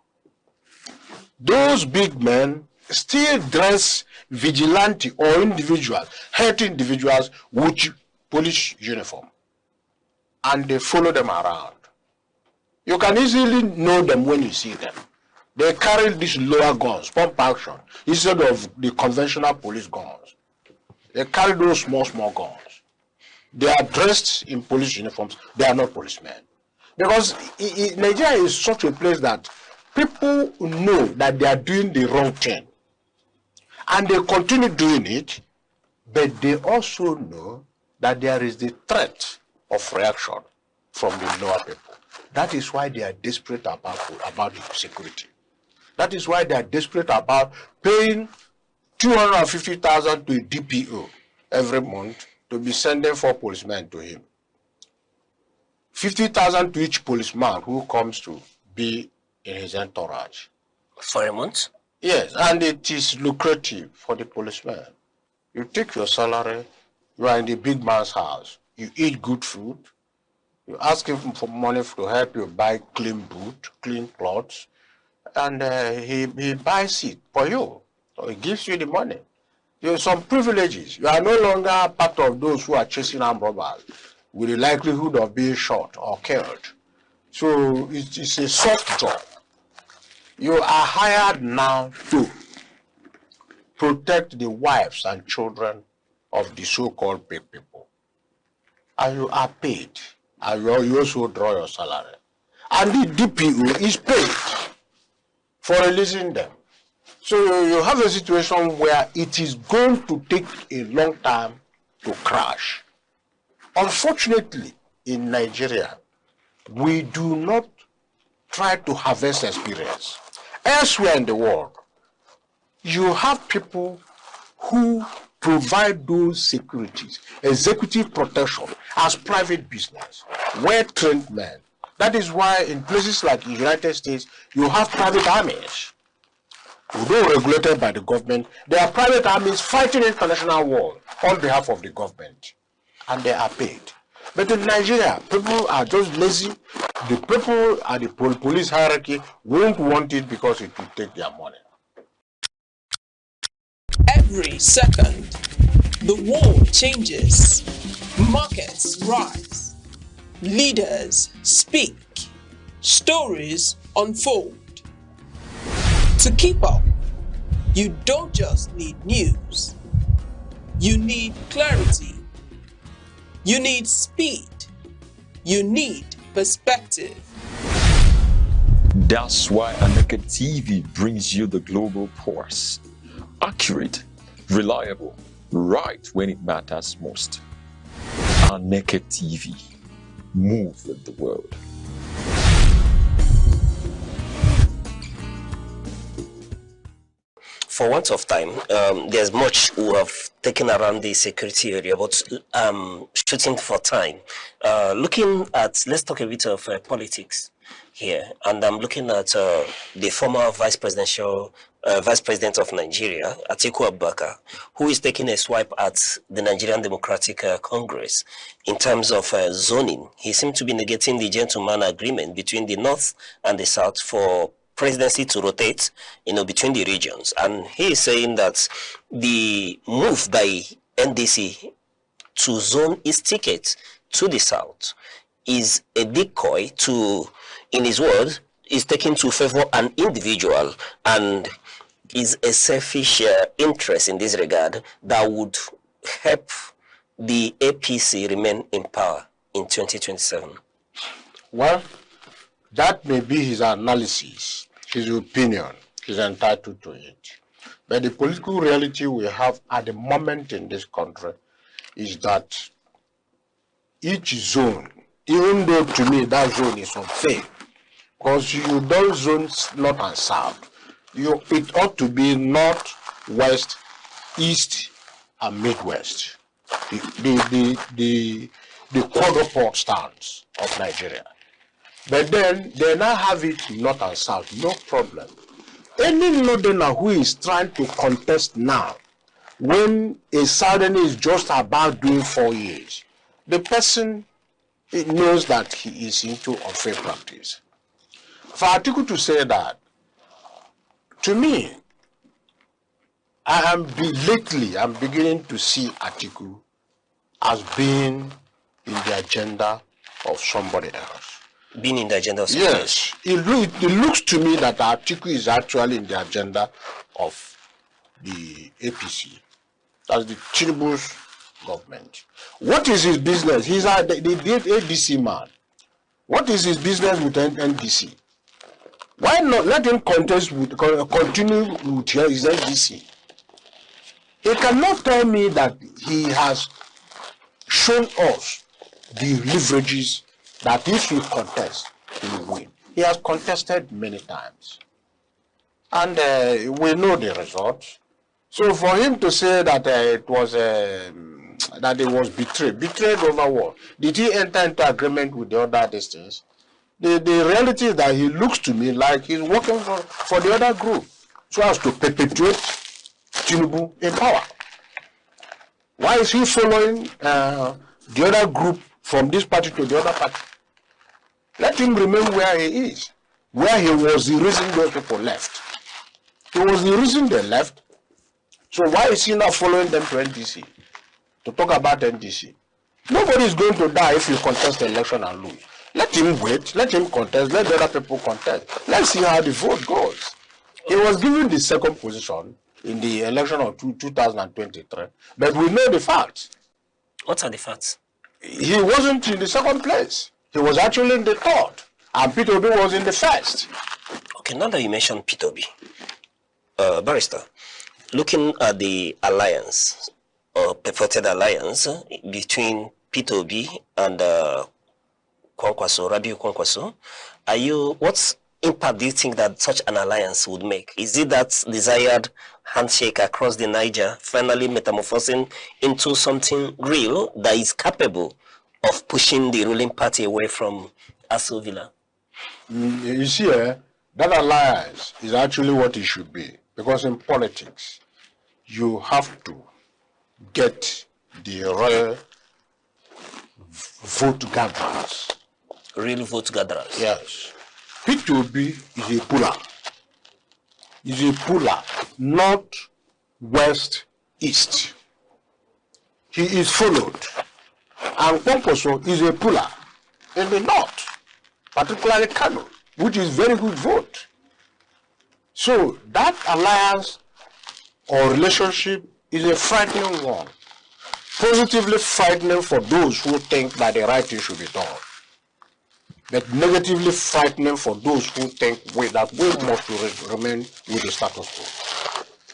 Speaker 13: those big men still dress vigilante or individuals, hurt individuals with police uniform, and they follow them around. You can easily know them when you see them. They carry these lower guns, pump action, instead of the conventional police guns. They carry those small guns. They are dressed in police uniforms. They are not policemen. Because Nigeria is such a place that people know that they are doing the wrong thing. And they continue doing it, but they also know that there is the threat of reaction from the lower people. That is why they are desperate about the security. That is why they are desperate about paying 250,000 to a DPO every month to be sending 4 policemen to him. 50,000 to each policeman who comes to be in his entourage.
Speaker 2: For a month?
Speaker 13: Yes, and it is lucrative for the policeman. You take your salary, you are in the big man's house, you eat good food, you ask him for money to help you buy clean boot, clean clothes, and he buys it for you. So he gives you the money. You have some privileges. You are no longer part of those who are chasing armed robbers with the likelihood of being shot or killed. So it's a soft job. You are hired now to protect the wives and children of the so-called big people. And you are paid. And you also draw your salary. And the DPO is paid for releasing them. So you have a situation where it is going to take a long time to crash. Unfortunately, in Nigeria, we do not try to harvest experience. Elsewhere in the world, you have people who provide those securities, executive protection as private business, well-trained men. That is why in places like the United States, you have private armies. Although regulated by the government, there are private armies fighting international war on behalf of the government, and they are paid. But in Nigeria, people are just lazy. The people at the police hierarchy won't want it because it will take their money.
Speaker 5: Every second, the world changes, markets rise, leaders speak, stories unfold. To keep up, you don't just need news, you need clarity, you need speed, you need perspective.
Speaker 1: That's why Aneke TV brings you the global pulse. Accurate, reliable, right when it matters most. Aneke TV. Move with the world.
Speaker 2: For want of time, there's much we have taken around the security area, but shooting for time. Looking at, let's talk a bit of politics here, and I'm looking at the former Vice President of Nigeria, Atiku Abubakar, who is taking a swipe at the Nigerian Democratic Congress in terms of zoning. He seemed to be negating the gentleman agreement between the North and the South for presidency to rotate, between the regions. And he is saying that the move by NDC to zone its ticket to the South is a decoy to, in his words, is taken to favor an individual and is a selfish interest in this regard that would help the APC remain in power in 2027.
Speaker 13: Well, that may be his analysis, his opinion. He's entitled to it. But the political reality we have at the moment in this country is that each zone, even though to me that zone is unfair, because you don't zone north and south, it ought to be north, west, east, and midwest. The quadrupole stance of Nigeria. But then they now have it north and south, no problem. Any northerner who is trying to contest now, when a southerner is just about doing 4 years, the person knows that he is into unfair practice. For Atiku to say that, to me, lately I'm beginning to see Atiku as being in the agenda of somebody else.
Speaker 2: Being in the agenda of somebody else?
Speaker 13: Yes. It looks to me that Atiku is actually in the agenda of the APC. That's the Tinubu's government. What is his business? He's the ADC man. What is his business with NDC? Why not let him continue with his NDC? He cannot tell me that he has shown us the leverages that if he contests, he will win. He has contested many times. And we know the results. So for him to say that it was betrayed over what? Did he enter into agreement with the other distance? The reality is that he looks to me like he's working for the other group so as to perpetuate Tinubu in power. Why is he following the other group from this party to the other party? Let him remain where he is, where he was the reason those people left. He was the reason they left. So why is he now following them to NDC? To talk about NDC. Nobody is going to die if you contest the election and lose. Let him wait, let him contest, let the other people contest. Let's see how the vote goes. He was given the second position in the election of 2023, but we know the facts.
Speaker 2: What are the facts?
Speaker 13: He wasn't in the second place. He was actually in the third, and peterobi was in the first.
Speaker 2: Okay, now that you mentioned peterobi, Barrister, looking at the alliance, or purported alliance between peterobi and Rabiu Kwankwaso, what impact do you think that such an alliance would make? Is it that desired handshake across the Niger finally metamorphosing into something real that is capable of pushing the ruling party away from Aso Villa?
Speaker 13: You see, that alliance is actually what it should be. Because in politics, you have to get the real vote gatherers.
Speaker 2: Real vote gatherers?
Speaker 13: Yes. peterobi is a puller. Is a puller, north, west, east. He is followed. And Kwankwaso is a puller in the north, particularly Kano, which is very good vote. So that alliance or relationship is a frightening one. Positively frightening for those who think that the right thing should be done, but negatively frightening for those who think that we must remain with the status quo.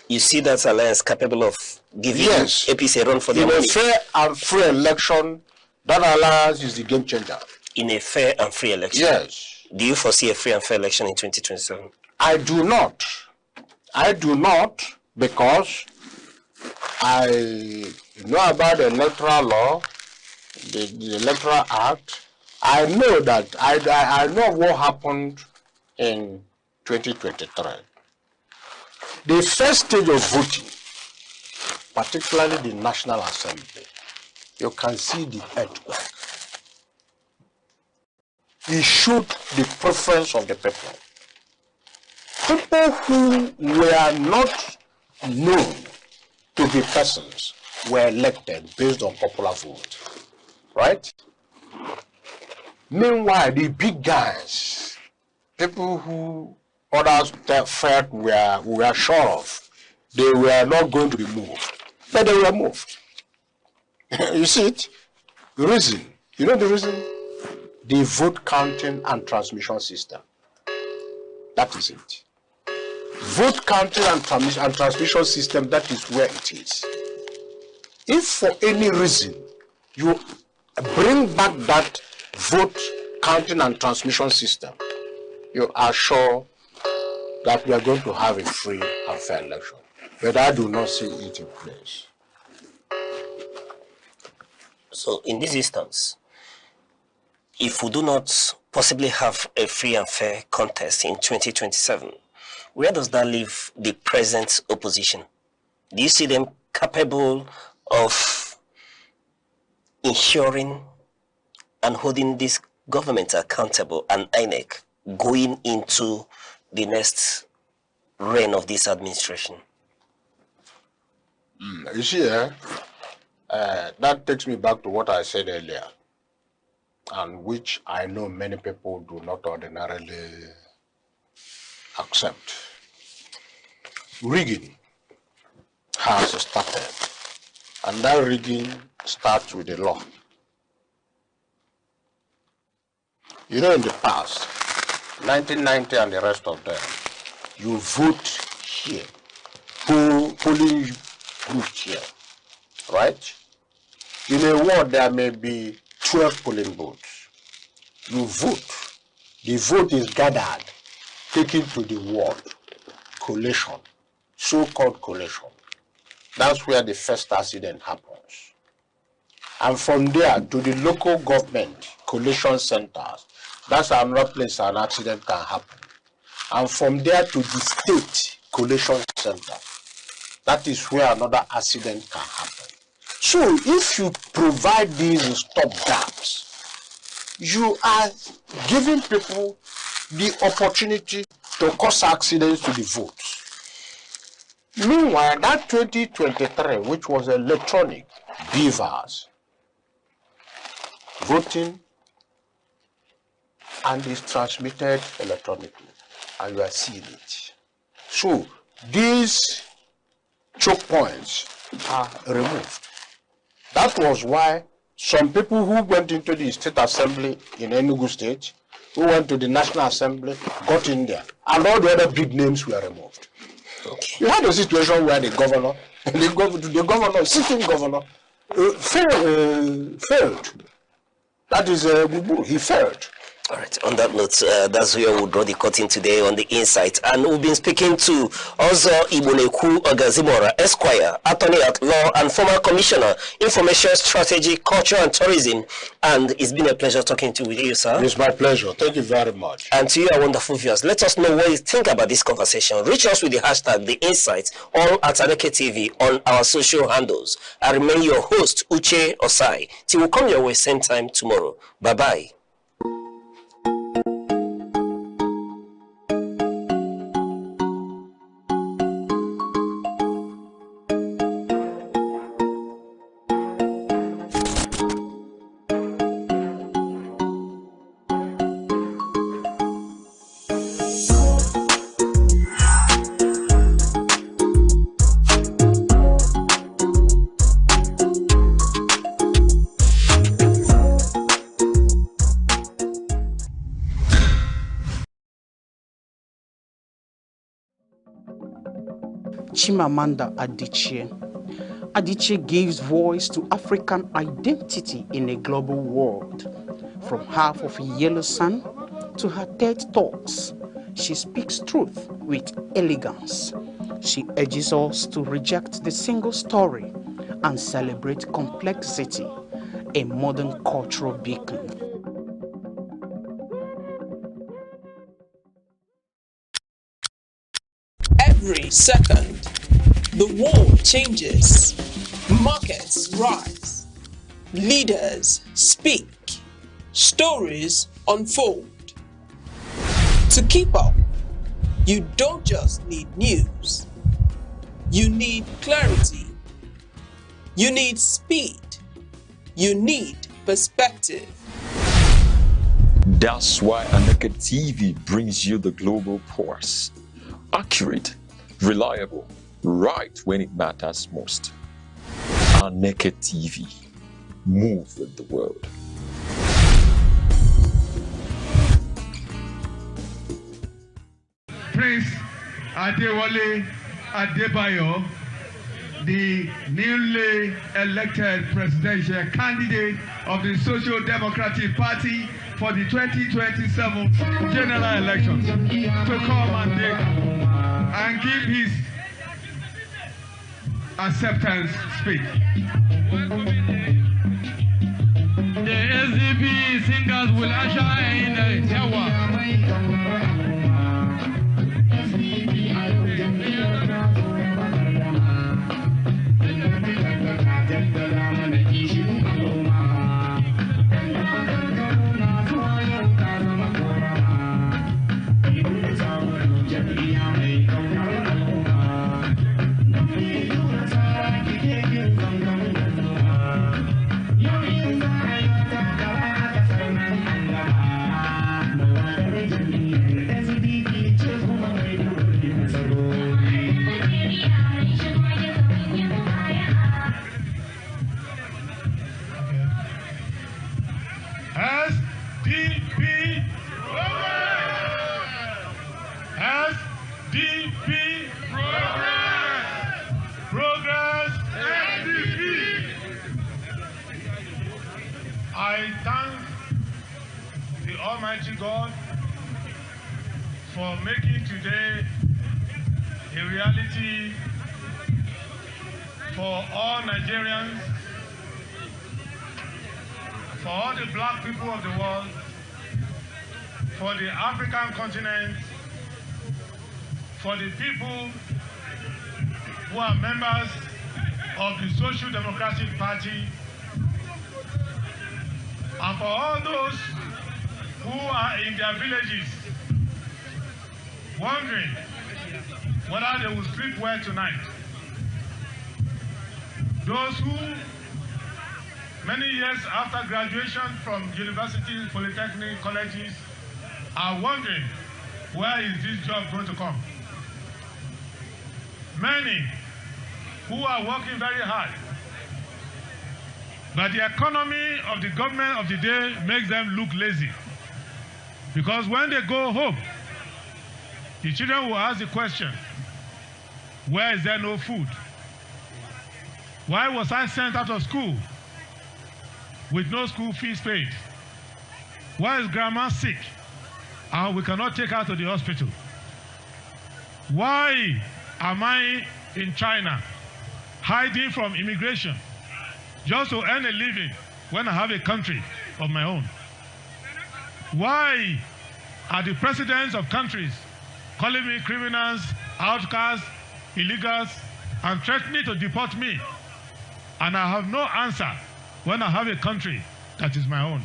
Speaker 2: You see that alliance capable of giving APC a run for their
Speaker 13: money?
Speaker 2: money?
Speaker 13: In a fair and free election, that alliance is the game changer.
Speaker 2: In a fair and free election?
Speaker 13: Yes.
Speaker 2: Do you foresee a free and fair election in 2027?
Speaker 13: I do not. I do not, because I know about the electoral law, the electoral act. I know that I know what happened in 2023. The first stage of voting, particularly the National Assembly, you can see the earthquake. It showed the preference of the people. People who were not known to be persons were elected based on popular vote, right? Meanwhile, the big guys, people who others felt were sure of, they were not going to be moved, but they were moved. You see it? The reason, you know the reason? The vote counting and transmission system. That is it. Vote counting and transmission system, that is where it is. If for any reason you bring back that vote counting and transmission system, you are sure that we are going to have a free and fair election. But I do not see it in place.
Speaker 2: So in this instance, if we do not possibly have a free and fair contest in 2027, where does that leave the present opposition? Do you see them capable of ensuring and holding this government accountable and INEC going into the next reign of this administration?
Speaker 13: You see, that takes me back to what I said earlier, and which I know many people do not ordinarily accept. Rigging has started, and that rigging starts with the law. You know, in the past, 1990 and the rest of them, you vote here, polling booth here, right? In a ward, there may be 12 polling booths. You vote. The vote is gathered, taken to the ward, collation, so-called collation. That's where the first accident happens. And from there to the local government collation centers, that's another place an accident can happen. And from there to the state collation center, that is where another accident can happen. So if you provide these stopgaps, you are giving people the opportunity to cause accidents to the votes. Meanwhile, that 2023, which was electronic, beavers, voting, and is transmitted electronically, and you are seeing it. So these choke points are removed. That was why some people who went into the state assembly in Enugu state, who went to the National Assembly, got in there, and all the other big names were removed. Okay. You had a situation where the governor, sitting governor, failed. That is he failed.
Speaker 2: All right, on that note, that's where we'll draw the curtain today on the Insight. And we've been speaking to Ozo Iboneku Ogazimora, Esquire, attorney at law and former commissioner, information strategy, culture and tourism. And it's been a pleasure talking to you, sir.
Speaker 13: It's my pleasure. Thank you very much.
Speaker 2: And to you, our wonderful viewers, let us know what you think about this conversation. Reach us with the hashtag, the Insight, all at Aneke TV on our social handles. I remain your host, Uche Osai. Till we come your way same time tomorrow. Bye-bye.
Speaker 8: Chimamanda Adichie. Adichie gives voice to African identity in a global world. From half of a yellow sun to her TED Talks, she speaks truth with elegance. She urges us to reject the single story and celebrate complexity, a modern cultural beacon.
Speaker 5: Every second, the world changes, markets rise, leaders speak, stories unfold. To keep up, you don't just need news, you need clarity, you need speed, you need perspective.
Speaker 1: That's why Aneke TV brings you the global pulse. Accurate, reliable, right when it matters most. Aneke TV. Move with the world.
Speaker 15: Prince Adewale Adebayo, the newly elected presidential candidate of the Social Democratic Party for the 2027 general elections, to come and give his acceptance speech. The SDP singers will usher in Yawa. I thank the Almighty God for making today a reality for all Nigerians, for all the black people of the world, for the African continent, for the people who are members of the Social Democratic Party, and for all those who are in their villages wondering whether they will sleep well tonight. Those who, many years after graduation from universities, polytechnic colleges, are wondering, where is this job going to come? Many who are working very hard, but the economy of the government of the day makes them look lazy. Because when they go home, the children will ask the question, where is there no food? Why was I sent out of school with no school fees paid? Why is grandma sick and we cannot take her to the hospital? Why am I in China hiding from immigration just to earn a living when I have a country of my own? Why are the presidents of countries calling me criminals, outcasts, illegals, and threatening to deport me? And I have no answer when I have a country that is my own.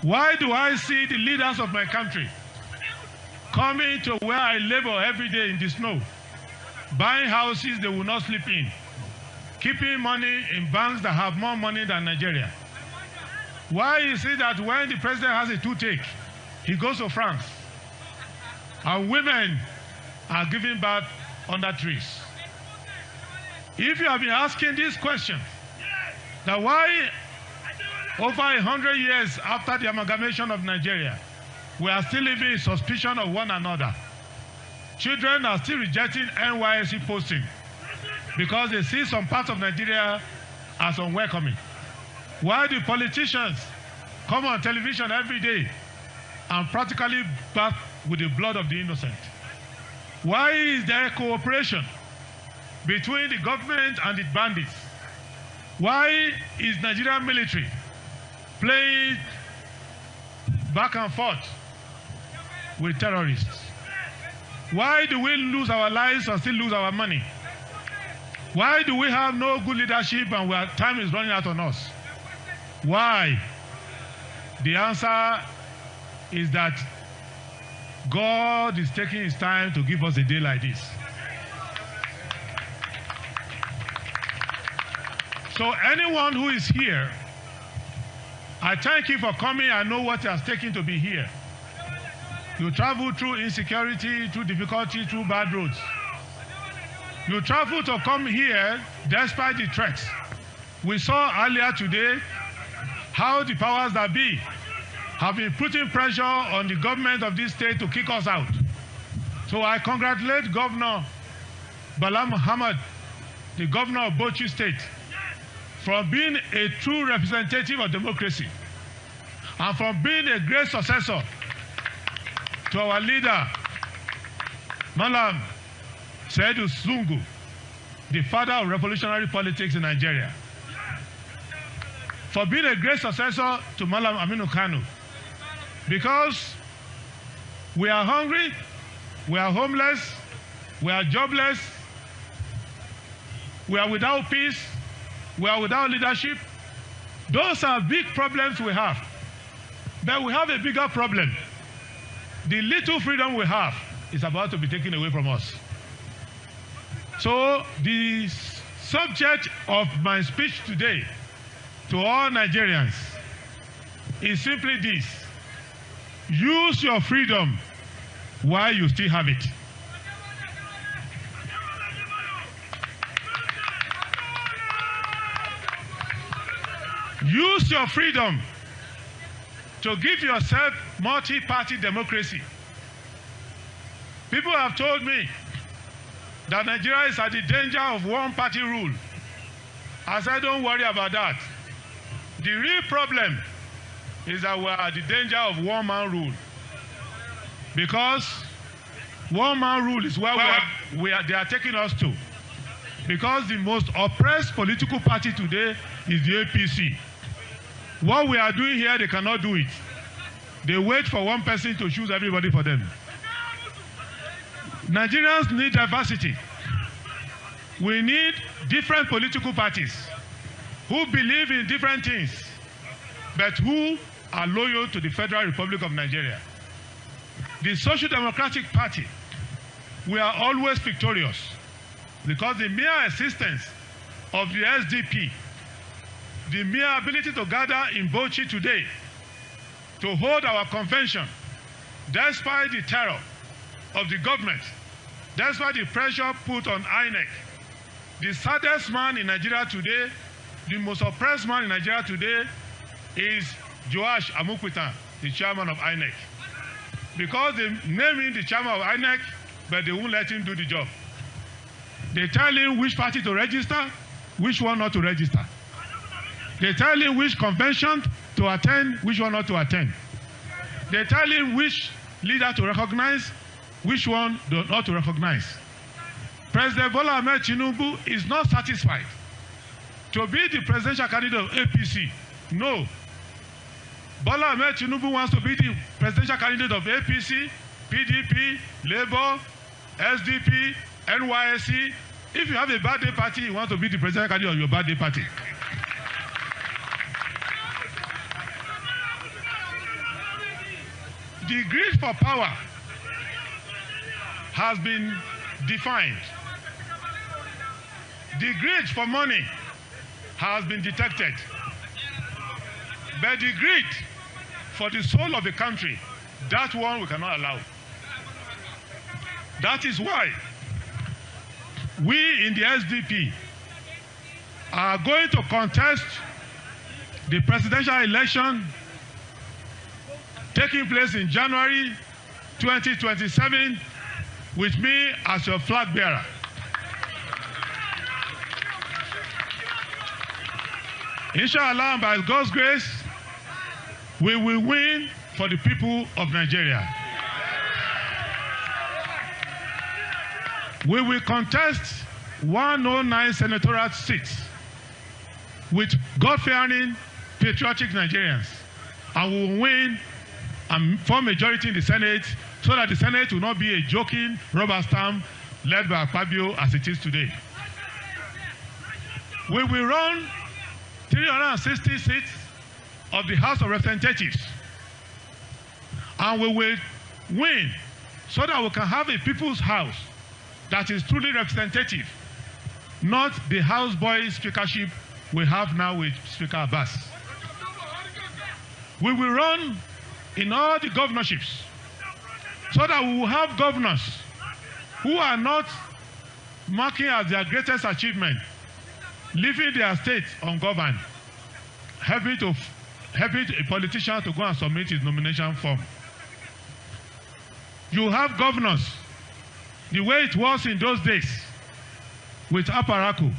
Speaker 15: Why do I see the leaders of my country coming to where I labor every day in the snow, buying houses they will not sleep in, keeping money in banks that have more money than Nigeria? Why is it that when the president has a toothache, he goes to France, and women are giving birth under trees? If you have been asking this question, that why over 100 years after the amalgamation of Nigeria, we are still living in suspicion of one another, children are still rejecting NYSC posting because they see some parts of Nigeria as unwelcoming. Why do politicians come on television every day and practically bath with the blood of the innocent? Why is there cooperation between the government and the bandits? Why is Nigerian military playing back and forth with terrorists? Why do we lose our lives and still lose our money? Why do we have no good leadership and time is running out on us? Why? The answer is that God is taking his time to give us a day like this. So anyone who is here, I thank you for coming. I know what it has taken to be here. You travel through insecurity, through difficulty, through bad roads. You travel to come here despite the threats. We saw earlier today how the powers that be have been putting pressure on the government of this state to kick us out. So I congratulate Governor Bala Muhammad, the governor of Bauchi State, from being a true representative of democracy and from being a great successor to our leader, Malam Saidu Zungu, the father of revolutionary politics in Nigeria. For being a great successor to Malam Aminu Kanu. Because we are hungry, we are homeless, we are jobless, we are without peace, we are without leadership. Those are big problems we have. But we have a bigger problem. The little freedom we have is about to be taken away from us. So the subject of my speech today to all Nigerians is simply this: use your freedom while you still have it. Use your freedom to give yourself multi-party democracy. People have told me that Nigeria is at the danger of one-party rule. I said, don't worry about that. The real problem is that we are at the danger of one-man rule. Because one-man rule is where they are taking us to. Because the most oppressed political party today is the APC. What we are doing here, they cannot do it. They wait for one person to choose everybody for them. Nigerians need diversity. We need different political parties who believe in different things, but who are loyal to the Federal Republic of Nigeria. The Social Democratic Party, we are always victorious because the mere existence of the SDP, the mere ability to gather in Bauchi today to hold our convention, despite the terror of the government, despite the pressure put on INEC, the saddest man in Nigeria today, the most oppressed man in Nigeria today is Joash Amukwita, the chairman of INEC. Because they name him the chairman of INEC, but they won't let him do the job. They tell him which party to register, which one not to register. They tell him which convention to attend, which one not to attend. They tell him which leader to recognize, which one not to recognize. President Bola Ahmed Tinubu is not satisfied to be the presidential candidate of APC. No. Bola Ahmed Tinubu wants to be the presidential candidate of APC, PDP, Labour, SDP, NYSC. If you have a birthday party, you want to be the presidential candidate of your birthday party. The greed for power has been defined. The greed for money has been detected. But the greed for the soul of the country, that one we cannot allow. That is why we in the SDP are going to contest the presidential election taking place in January 2027 with me as your flag bearer. Inshallah, by God's grace, we will win for the people of Nigeria. We will contest 109 senatorial seats with God-fearing, patriotic Nigerians, and we will win and form majority in the Senate, so that the Senate will not be a joking rubber stamp led by Fabio as it is today. We will run 360 seats of the House of Representatives, and we will win so that we can have a people's house that is truly representative, not the houseboy speakership we have now with Speaker Abbas. We will run in all the governorships so that we will have governors who are not marking as their greatest achievement leaving their state ungoverned, helping a politician to go and submit his nomination form. You have governors the way it was in those days with Aparaku,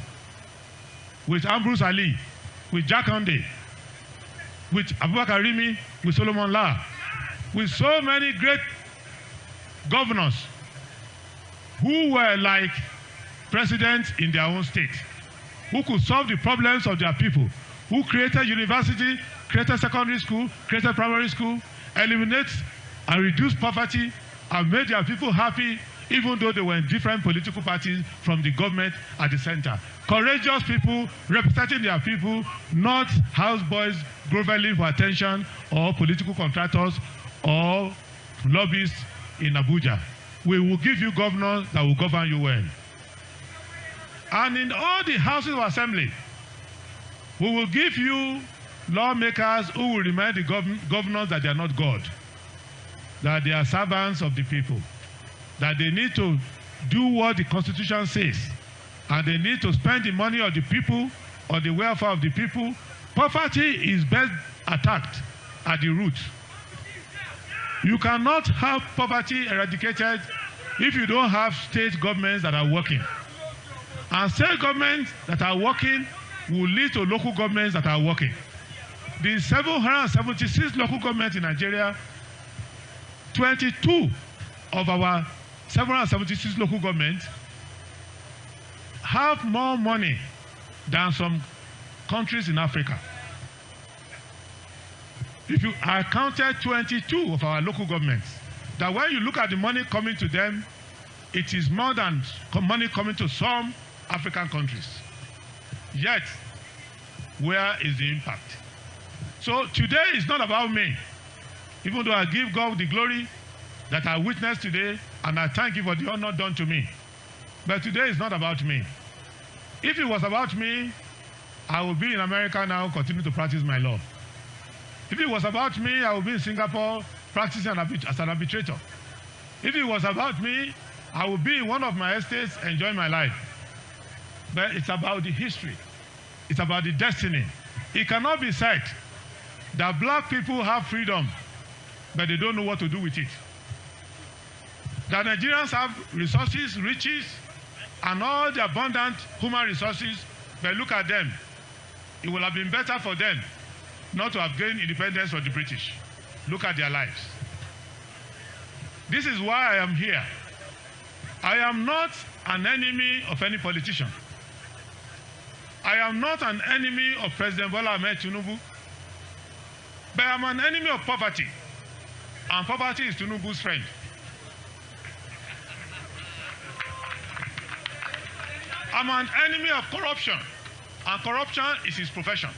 Speaker 15: with Ambrose Ali, with Jack Hunde, with Abubakar Rimi, with Solomon La, with so many great governors who were like presidents in their own state, who could solve the problems of their people, who created university, created secondary school, created primary school, eliminate and reduce poverty, and made their people happy, even though they were in different political parties from the government at the center. Courageous people representing their people, not houseboys groveling for attention, or political contractors or lobbyists in Abuja. We will give you governors that will govern you well. And in all the houses of assembly, we will give you lawmakers who will remind the governors that they are not God, that they are servants of the people, that they need to do what the Constitution says, and they need to spend the money of the people or the welfare of the people. Poverty is best attacked at the root. You cannot have poverty eradicated if you don't have state governments that are working. And state governments that are working will lead to local governments that are working. The 776 local governments in Nigeria, 22 of our 776 local governments have more money than some countries in Africa. I counted 22 of our local governments, that when you look at the money coming to them, it is more than money coming to some African countries. Yet, where is the impact? So today is not about me, even though I give God the glory that I witnessed today, and I thank you for the honor done to me. But today is not about me. If it was about me, I would be in America now, continue to practice my law. If it was about me, I would be in Singapore practicing as an arbitrator. If it was about me, I would be in one of my estates enjoying my life. But it's about the history. It's about the destiny. It cannot be said that black people have freedom, but they don't know what to do with it. That Nigerians have resources, riches, and all the abundant human resources, but look at them. It would have been better for them not to have gained independence from the British. Look at their lives. This is why I am here. I am not an enemy of any politician. I am not an enemy of President Bola Ahmed Tinubu, but I am an enemy of poverty, and poverty is Tinubu's friend. I'm an enemy of corruption, and corruption is his profession.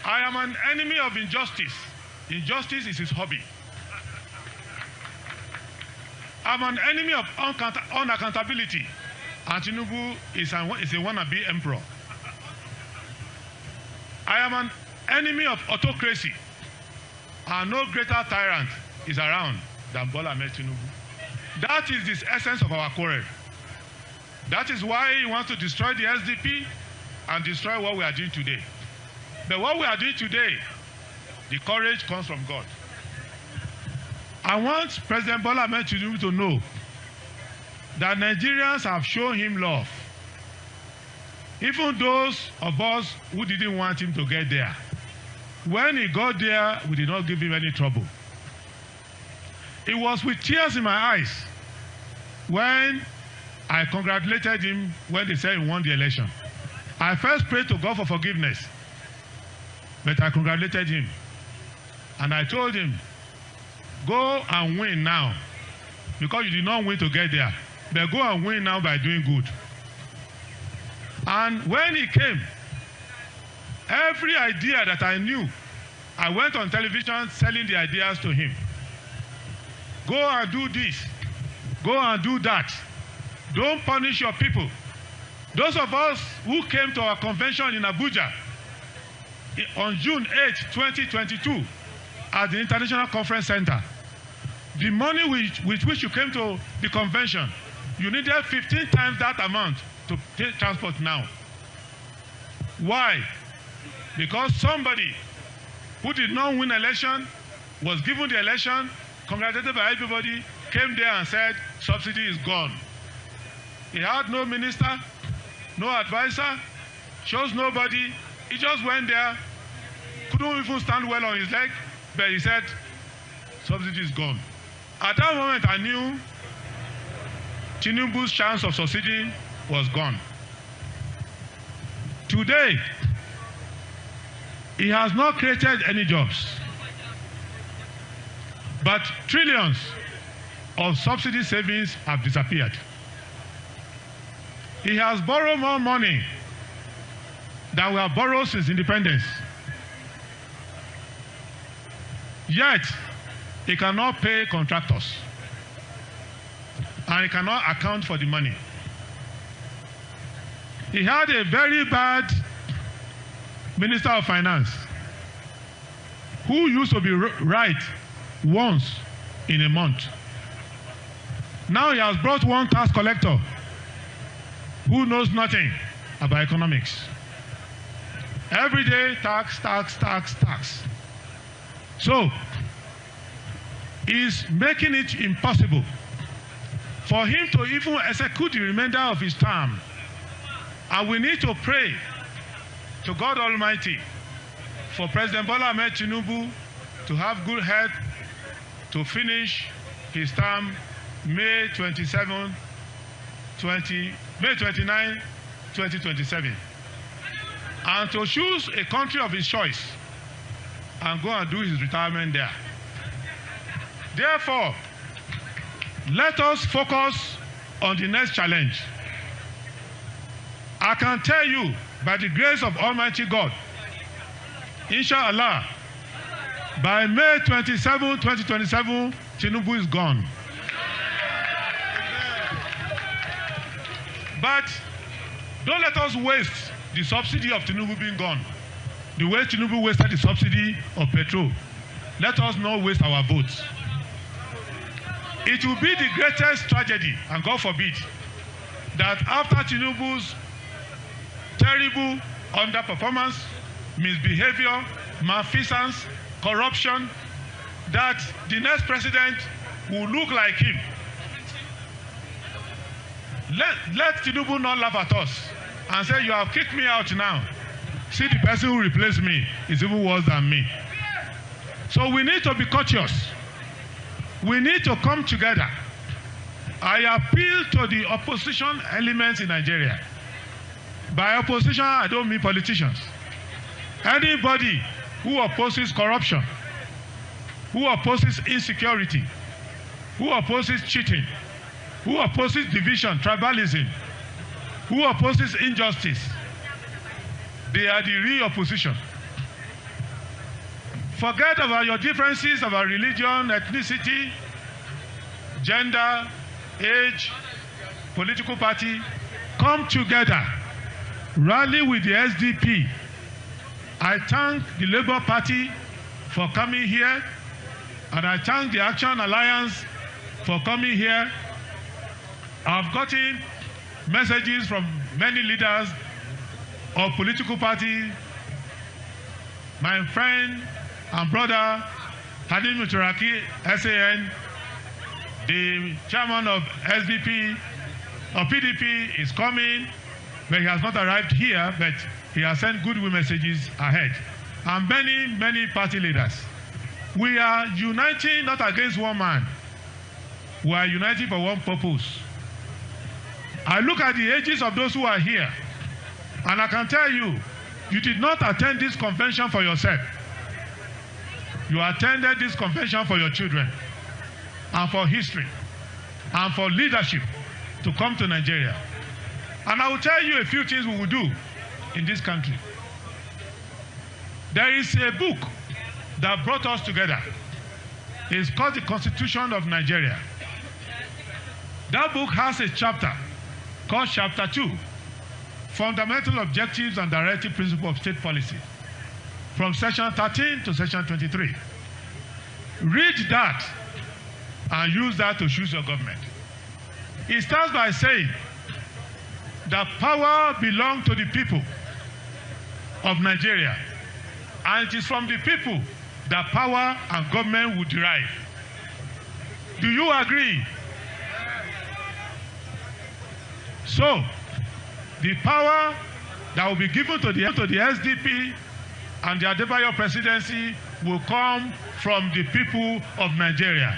Speaker 15: I am an enemy of injustice. Injustice is his hobby. I'm an enemy of unaccountability, and Tinubu is a wannabe emperor. I am an enemy of autocracy, and no greater tyrant is around than Bola Ahmed Tinubu. That is the essence of our quarrel. That is why he wants to destroy the SDP and destroy what we are doing today. But what we are doing today, the courage comes from God. I want President Bola Ahmed Tinubu to know that Nigerians have shown him love. Even those of us who didn't want him to get there. When he got there, we did not give him any trouble. It was with tears in my eyes when I congratulated him when they said he won the election. I first prayed to God for forgiveness, but I congratulated him. And I told him, go and win now, because you did not win to get there, but go and win now by doing good. And when he came, every idea that I knew, I went on television selling the ideas to him. Go and do this. Go and do that. Don't punish your people. Those of us who came to our convention in Abuja on June 8, 2022 at the International Conference Center, the money with which you came to the convention, you needed 15 times that amount to take transport now. Why? Because somebody who did not win election, was given the election, congratulated by everybody, came there and said, subsidy is gone. He had no minister, no advisor, chose nobody. He just went there, couldn't even stand well on his leg, but he said, subsidy is gone. At that moment, I knew Tinubu's chance of succeeding was gone. Today, he has not created any jobs, but trillions of subsidy savings have disappeared. He has borrowed more money than we have borrowed since independence. Yet, he cannot pay contractors, and he cannot account for the money. He had a very bad Minister of Finance who used to be right once in a month. Now he has brought one tax collector who knows nothing about economics. Every day, tax, tax, tax, tax. So, he's making it impossible for him to even execute the remainder of his term. And we need to pray to God Almighty for President Bola Ahmed Tinubu to have good health to finish his term May 29, 2027, and to choose a country of his choice and go and do his retirement there. Therefore, let us focus on the next challenge. I can tell you, by the grace of Almighty God, inshallah, by May 27, 2027, Tinubu is gone. But don't let us waste the subsidy of Tinubu being gone. The way Tinubu wasted the subsidy of petrol. Let us not waste our votes. It will be the greatest tragedy, and God forbid, that after Tinubu's terrible underperformance, misbehavior, malfeasance, corruption, that the next president will look like him. Let Tinubu not laugh at us and say, you have kicked me out now. See, the person who replaced me is even worse than me. So we need to be cautious. We need to come together. I appeal to the opposition elements in Nigeria. By opposition, I don't mean politicians. Anybody who opposes corruption, who opposes insecurity, who opposes cheating, who opposes division, tribalism, who opposes injustice, they are the real opposition. Forget about your differences about religion, ethnicity, gender, age, political party. Come together. Rally with the SDP. I thank the Labour Party for coming here, and I thank the Action Alliance for coming here. I've gotten messages from many leaders of political parties. My friend and brother, Hadi Muturaki, SAN, the chairman of SDP or PDP is coming, but he has not arrived here, but he has sent goodwill messages ahead. And many, many party leaders. We are uniting not against one man. We are uniting for one purpose. I look at the ages of those who are here, and I can tell you, you did not attend this convention for yourself. You attended this convention for your children, and for history, and for leadership to come to Nigeria. And I will tell you a few things we will do in this country. There is a book that brought us together. It's called the Constitution of Nigeria. That book has a chapter called Chapter 2, Fundamental Objectives and Directive Principles of State Policy, from section 13 to section 23. Read that and use that to choose your government. It starts by saying that power belongs to the people of Nigeria, and it is from the people that power and government will derive. Do you agree? So, the power that will be given to the SDP and the Adebayo presidency will come from the people of Nigeria.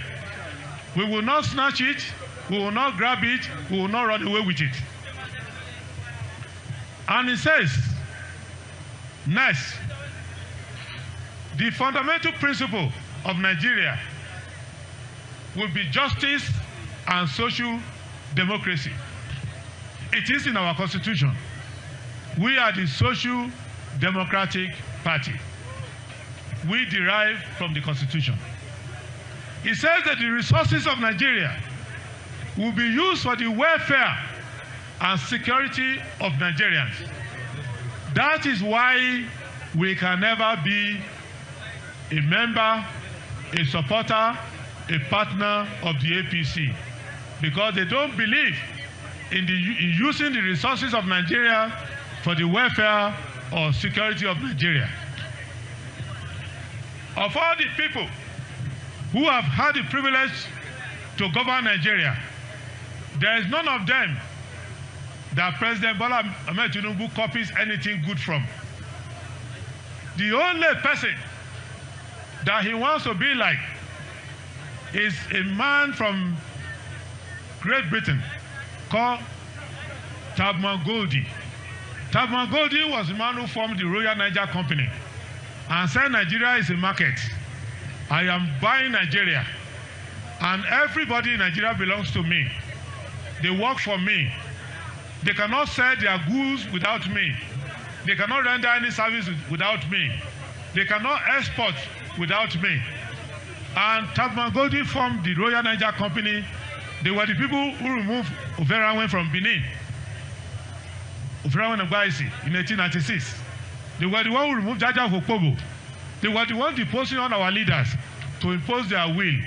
Speaker 15: We will not snatch it, we will not grab it, we will not run away with it. And it says, next, the fundamental principle of Nigeria will be justice and social democracy. It is in our constitution. We are the Social Democratic Party. We derive from the constitution. It says that the resources of Nigeria will be used for the welfare and security of Nigerians. That is why we can never be a member, a supporter, a partner of the APC, because they don't believe in using the resources of Nigeria for the welfare or security of Nigeria. Of all the people who have had the privilege to govern Nigeria, there is none of them that President Bola Ahmed Tinubu copies anything good from. The only person that he wants to be like is a man from Great Britain called Petermbah. Petermbah was the man who formed the Royal Niger Company and said Nigeria is a market. I am buying Nigeria, and everybody in Nigeria belongs to me. They work for me. They cannot sell their goods without me. They cannot render any service without me. They cannot export without me. And Petermbah formed the Royal Niger Company. They were the people who removed Overawen from Benin, Overawen Agbaisi, in 1896. They were the one who removed Jaja Hokpobo. They were the ones deposing on our leaders to impose their will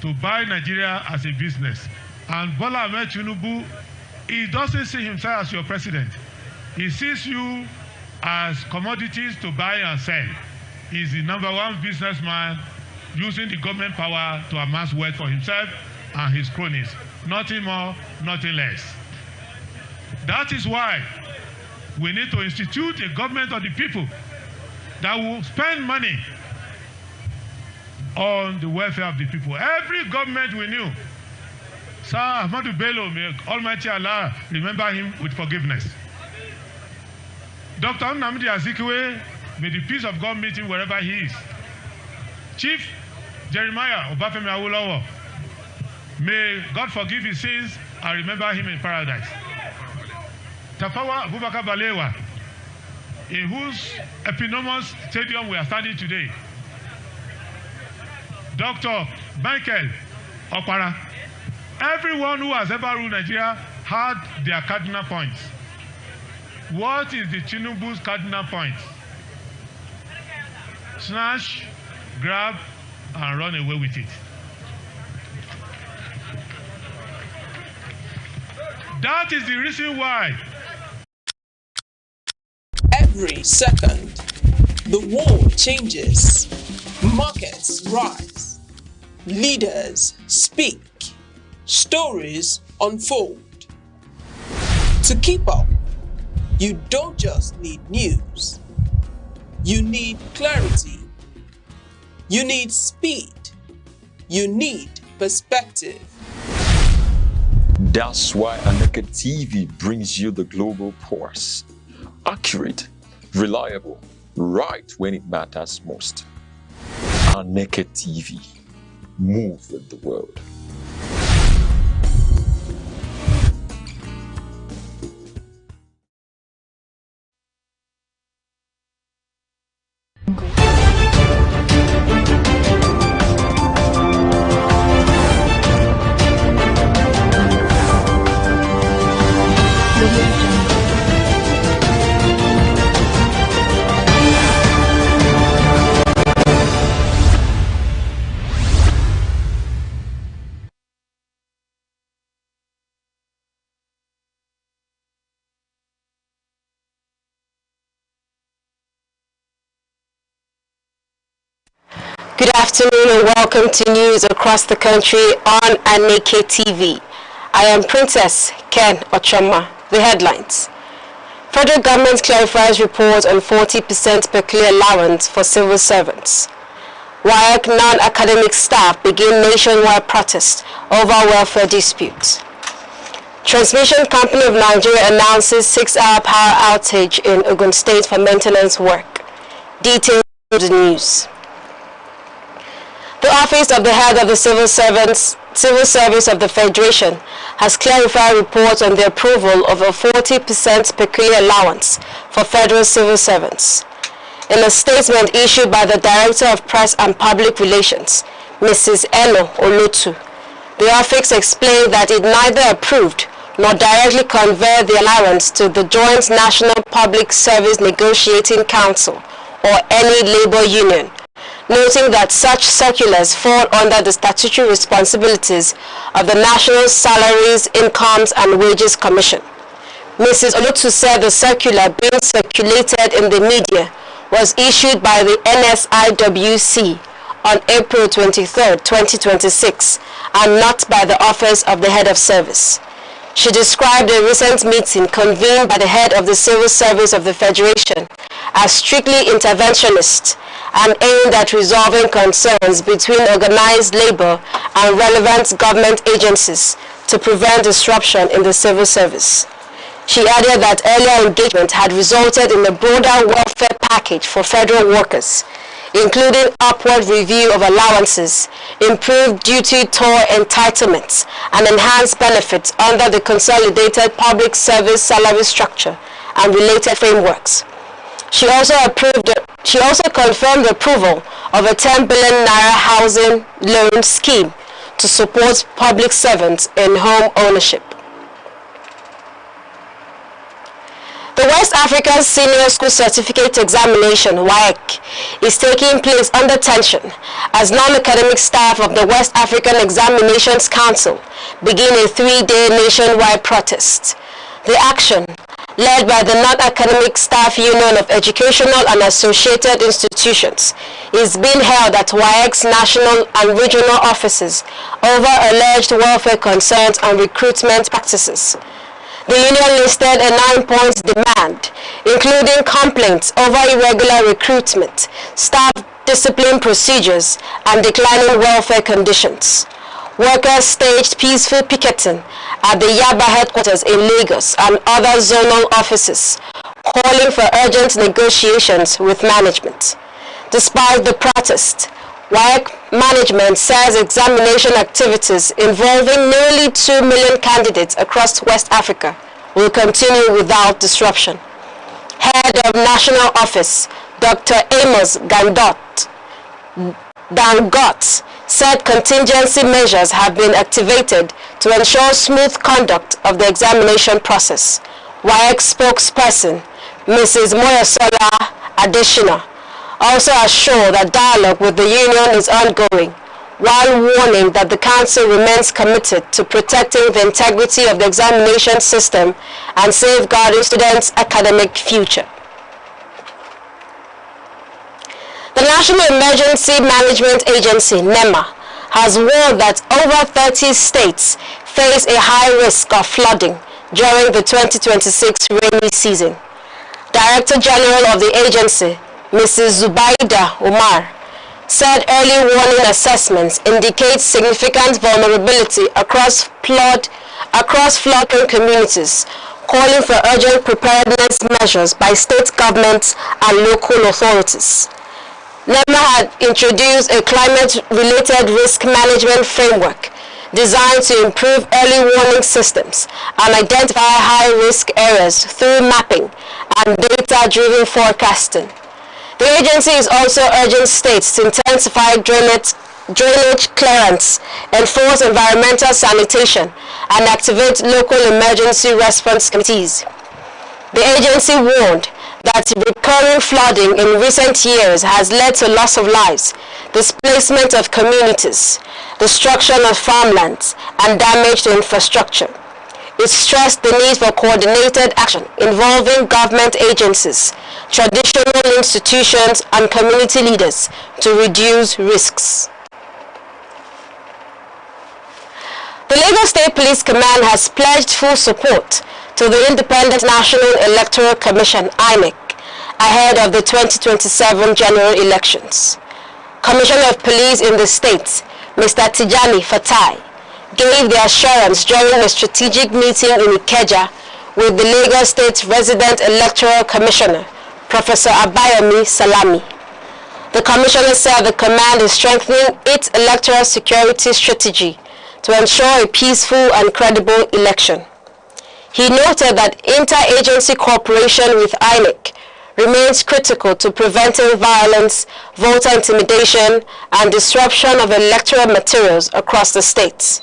Speaker 15: to buy Nigeria as a business. And Bola Ahmed Tinubu, he doesn't see himself as your president. He sees you as commodities to buy and sell. He's the #1 businessman using the government power to amass wealth for himself and his cronies. Nothing more, nothing less. That is why we need to institute a government of the people that will spend money on the welfare of the people. Every government we knew, Sir Ahmadu Bello, may Almighty Allah remember him with forgiveness. Dr. Nnamdi Azikiwe, may the peace of God meet him wherever he is. Chief Jeremiah Obafemi Awolowo, may God forgive his sins and remember him in paradise. Tafawa Abubakar Balewa, in whose eponymous stadium we are standing today. Dr. Michael Opara, everyone who has ever ruled Nigeria had their cardinal points. What is the Tinubu's cardinal point? Snatch, grab, and run away with it. That is the reason why.
Speaker 5: Every second, the world changes. Markets rise. Leaders speak. Stories unfold. To keep up, you don't just need news. You need clarity. You need speed. You need perspective.
Speaker 1: That's why Aneke TV brings you the global pulse. Accurate, reliable, right when it matters most. Aneke TV. Move with the world.
Speaker 16: Good afternoon and welcome to news across the country on Aneke TV. I am Princess Ken Ochoma. The headlines. Federal government clarifies report on 40% per clear allowance for civil servants. WIAC non-academic staff begin nationwide protest over welfare disputes. Transmission Company of Nigeria announces 6-hour power outage in Ogun State for maintenance work. Details of the news. The Office of the Head of the Civil Service of the Federation has clarified reports on the approval of a 40% per clear allowance for federal civil servants. In a statement issued by the Director of Press and Public Relations, Mrs. Eno Olotu, the office explained that it neither approved nor directly conferred the allowance to the Joint National Public Service Negotiating Council or any labor union, noting that such circulars fall under the statutory responsibilities of the National Salaries, Incomes and Wages Commission. Mrs. Olotu said the circular being circulated in the media was issued by the NSIWC on April 23, 2026, and not by the Office of the Head of Service. She described a recent meeting convened by the head of the Civil Service of the Federation as strictly interventionist and aimed at resolving concerns between organized labor and relevant government agencies to prevent disruption in the civil service. She added that earlier engagement had resulted in a broader welfare package for federal workers, including upward review of allowances, improved duty tour entitlements, and enhanced benefits under the Consolidated Public Service Salary Structure and related frameworks. She also confirmed the approval of a 10 billion naira housing loan scheme to support public servants in home ownership. The West African Senior School Certificate Examination, WIKE, is taking place under tension as non-academic staff of the West African Examinations Council begin a 3-day nationwide protest. The action, led by the Non-Academic Staff Union of Educational and Associated Institutions, is being held at WIAC's national and regional offices over alleged welfare concerns and recruitment practices. The union listed a 9-point demand, including complaints over irregular recruitment, staff discipline procedures, and declining welfare conditions. Workers staged peaceful picketing at the Yaba headquarters in Lagos and other zonal offices, calling for urgent negotiations with management. Despite the protest, WIAC management says examination activities involving nearly 2 million candidates across West Africa will continue without disruption. Head of National Office, Dr. Amos Dangot, said contingency measures have been activated to ensure smooth conduct of the examination process. WIAC spokesperson, Mrs. Moyosola Adeshina, also assured that dialogue with the union is ongoing, while warning that the council remains committed to protecting the integrity of the examination system and safeguarding students' academic future. The National Emergency Management Agency, NEMA, has warned that over 30 states face a high risk of flooding during the 2026 rainy season. Director General of the agency, Mrs. Zubaida Umar, said early warning assessments indicate significant vulnerability across flood-prone communities, calling for urgent preparedness measures by state governments and local authorities. NEMA had introduced a climate-related risk management framework designed to improve early warning systems and identify high-risk areas through mapping and data-driven forecasting. The agency is also urging states to intensify drainage clearance, enforce environmental sanitation, and activate local emergency response committees. The agency warned that recurring flooding in recent years has led to loss of lives, displacement of communities, destruction of farmlands, and damage to infrastructure. It stressed the need for coordinated action involving government agencies, traditional institutions, and community leaders to reduce risks. The Lagos State Police Command has pledged full support to the Independent National Electoral Commission, INEC, ahead of the 2027 general elections. Commissioner of Police in the state, Mr. Tijani Fatai, gave the assurance during a strategic meeting in Ikeja with the Lagos State Resident Electoral Commissioner, Professor Abayomi Salami. The commissioner said the command is strengthening its electoral security strategy to ensure a peaceful and credible election. He noted that interagency cooperation with INEC remains critical to preventing violence, voter intimidation, and disruption of electoral materials across the states.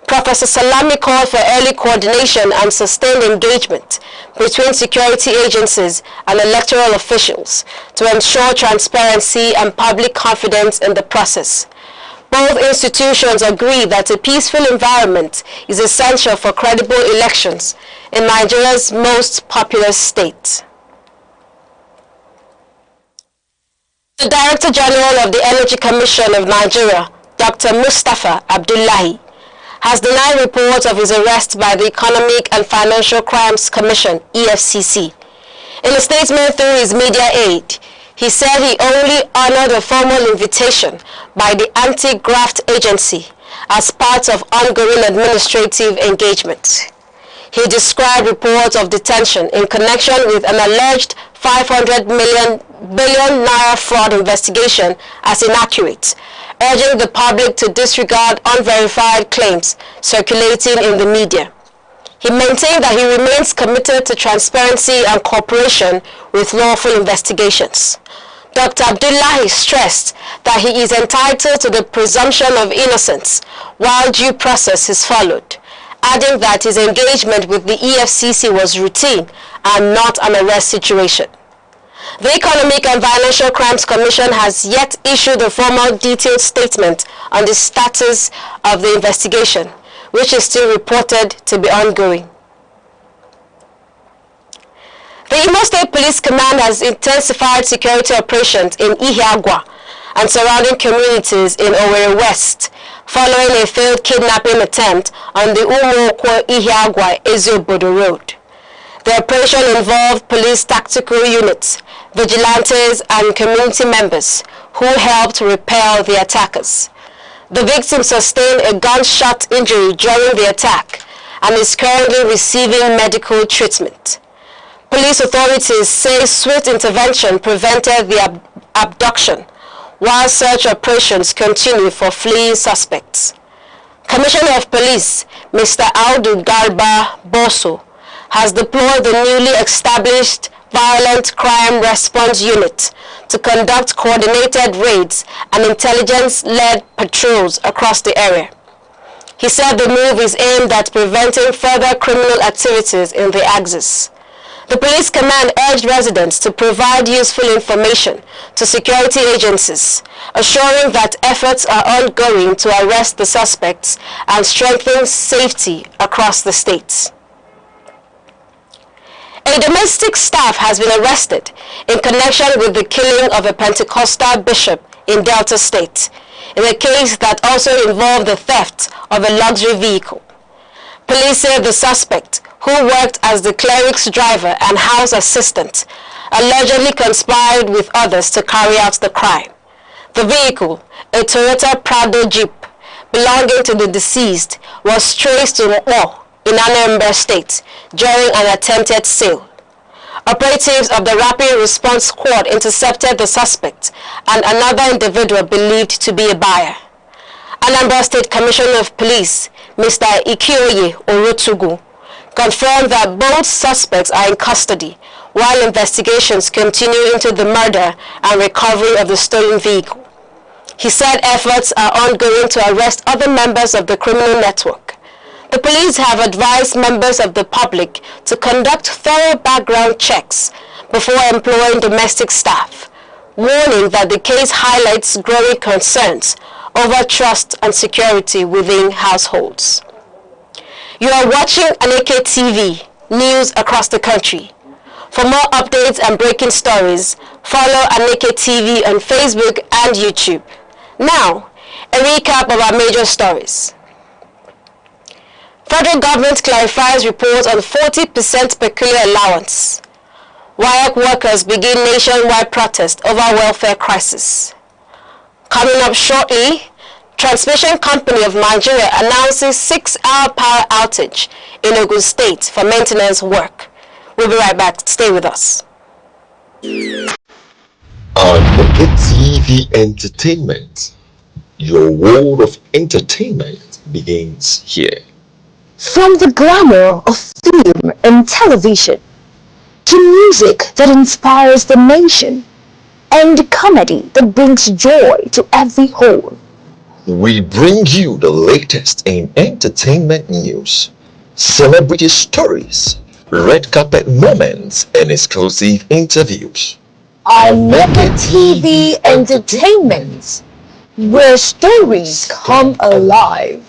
Speaker 16: Professor Salami called for early coordination and sustained engagement between security agencies and electoral officials to ensure transparency and public confidence in the process. Both institutions agree that a peaceful environment is essential for credible elections in Nigeria's most populous state. The Director General of the Energy Commission of Nigeria, Dr. Mustafa Abdullahi, has denied reports of his arrest by the Economic and Financial Crimes Commission, EFCC. In a statement through his media aide, he said he only honored a formal invitation by the Anti-Graft Agency as part of ongoing administrative engagement. He described reports of detention in connection with an alleged 500 billion naira fraud investigation as inaccurate, urging the public to disregard unverified claims circulating in the media. He maintained that he remains committed to transparency and cooperation with lawful investigations. Dr. Abdullahi stressed that he is entitled to the presumption of innocence while due process is followed, adding that his engagement with the EFCC was routine and not an arrest situation. The Economic and Financial Crimes Commission has yet issued a formal detailed statement on the status of the investigation, which is still reported to be ongoing. The Imo State Police Command has intensified security operations in Ihiagwa and surrounding communities in Owerri West, following a failed kidnapping attempt on the Umuokwo-Ihiagwa-Eziobodo Road. The operation involved police tactical units, vigilantes, and community members who helped repel the attackers. The victim sustained a gunshot injury during the attack and is currently receiving medical treatment. Police authorities say swift intervention prevented the abduction, while search operations continue for fleeing suspects. Commissioner of Police, Mr. Audu Garba Boso, has deployed the newly established Violent Crime Response Unit to conduct coordinated raids and intelligence-led patrols across the area. He said the move is aimed at preventing further criminal activities in the axis. The police command urged residents to provide useful information to security agencies, assuring that efforts are ongoing to arrest the suspects and strengthen safety across the states. A domestic staff has been arrested in connection with the killing of a Pentecostal bishop in Delta State, in a case that also involved the theft of a luxury vehicle. Police say the suspect, who worked as the cleric's driver and house assistant, allegedly conspired with others to carry out the crime. The vehicle, a Toyota Prado Jeep belonging to the deceased, was traced to Mo in Anambra State during an attempted sale. Operatives of the Rapid Response Squad intercepted the suspect and another individual believed to be a buyer. Anambra State Commissioner of Police, Mr. Ikioye Orotugu, confirmed that both suspects are in custody while investigations continue into the murder and recovery of the stolen vehicle. He said efforts are ongoing to arrest other members of the criminal network. The police have advised members of the public to conduct thorough background checks before employing domestic staff, warning that the case highlights growing concerns over trust and security within households. You are watching Aneke TV, news across the country. For more updates and breaking stories, follow Aneke TV on Facebook and YouTube. Now, a recap of our major stories. Federal government clarifies report on 40% peculiar allowance. WIAC workers begin nationwide protest over welfare crisis. Coming up shortly, Transmission Company of Nigeria announces 6-hour power outage in Ogun State for maintenance work. We'll be right back. Stay with us.
Speaker 1: Aneke TV Entertainment. Your world of entertainment begins here.
Speaker 17: From the glamour of film and television, to music that inspires the nation, and comedy that brings joy to every home,
Speaker 1: we bring you the latest in entertainment news, celebrity stories, red carpet moments, and exclusive interviews.
Speaker 17: Aneke TV Entertainment, where stories come alive,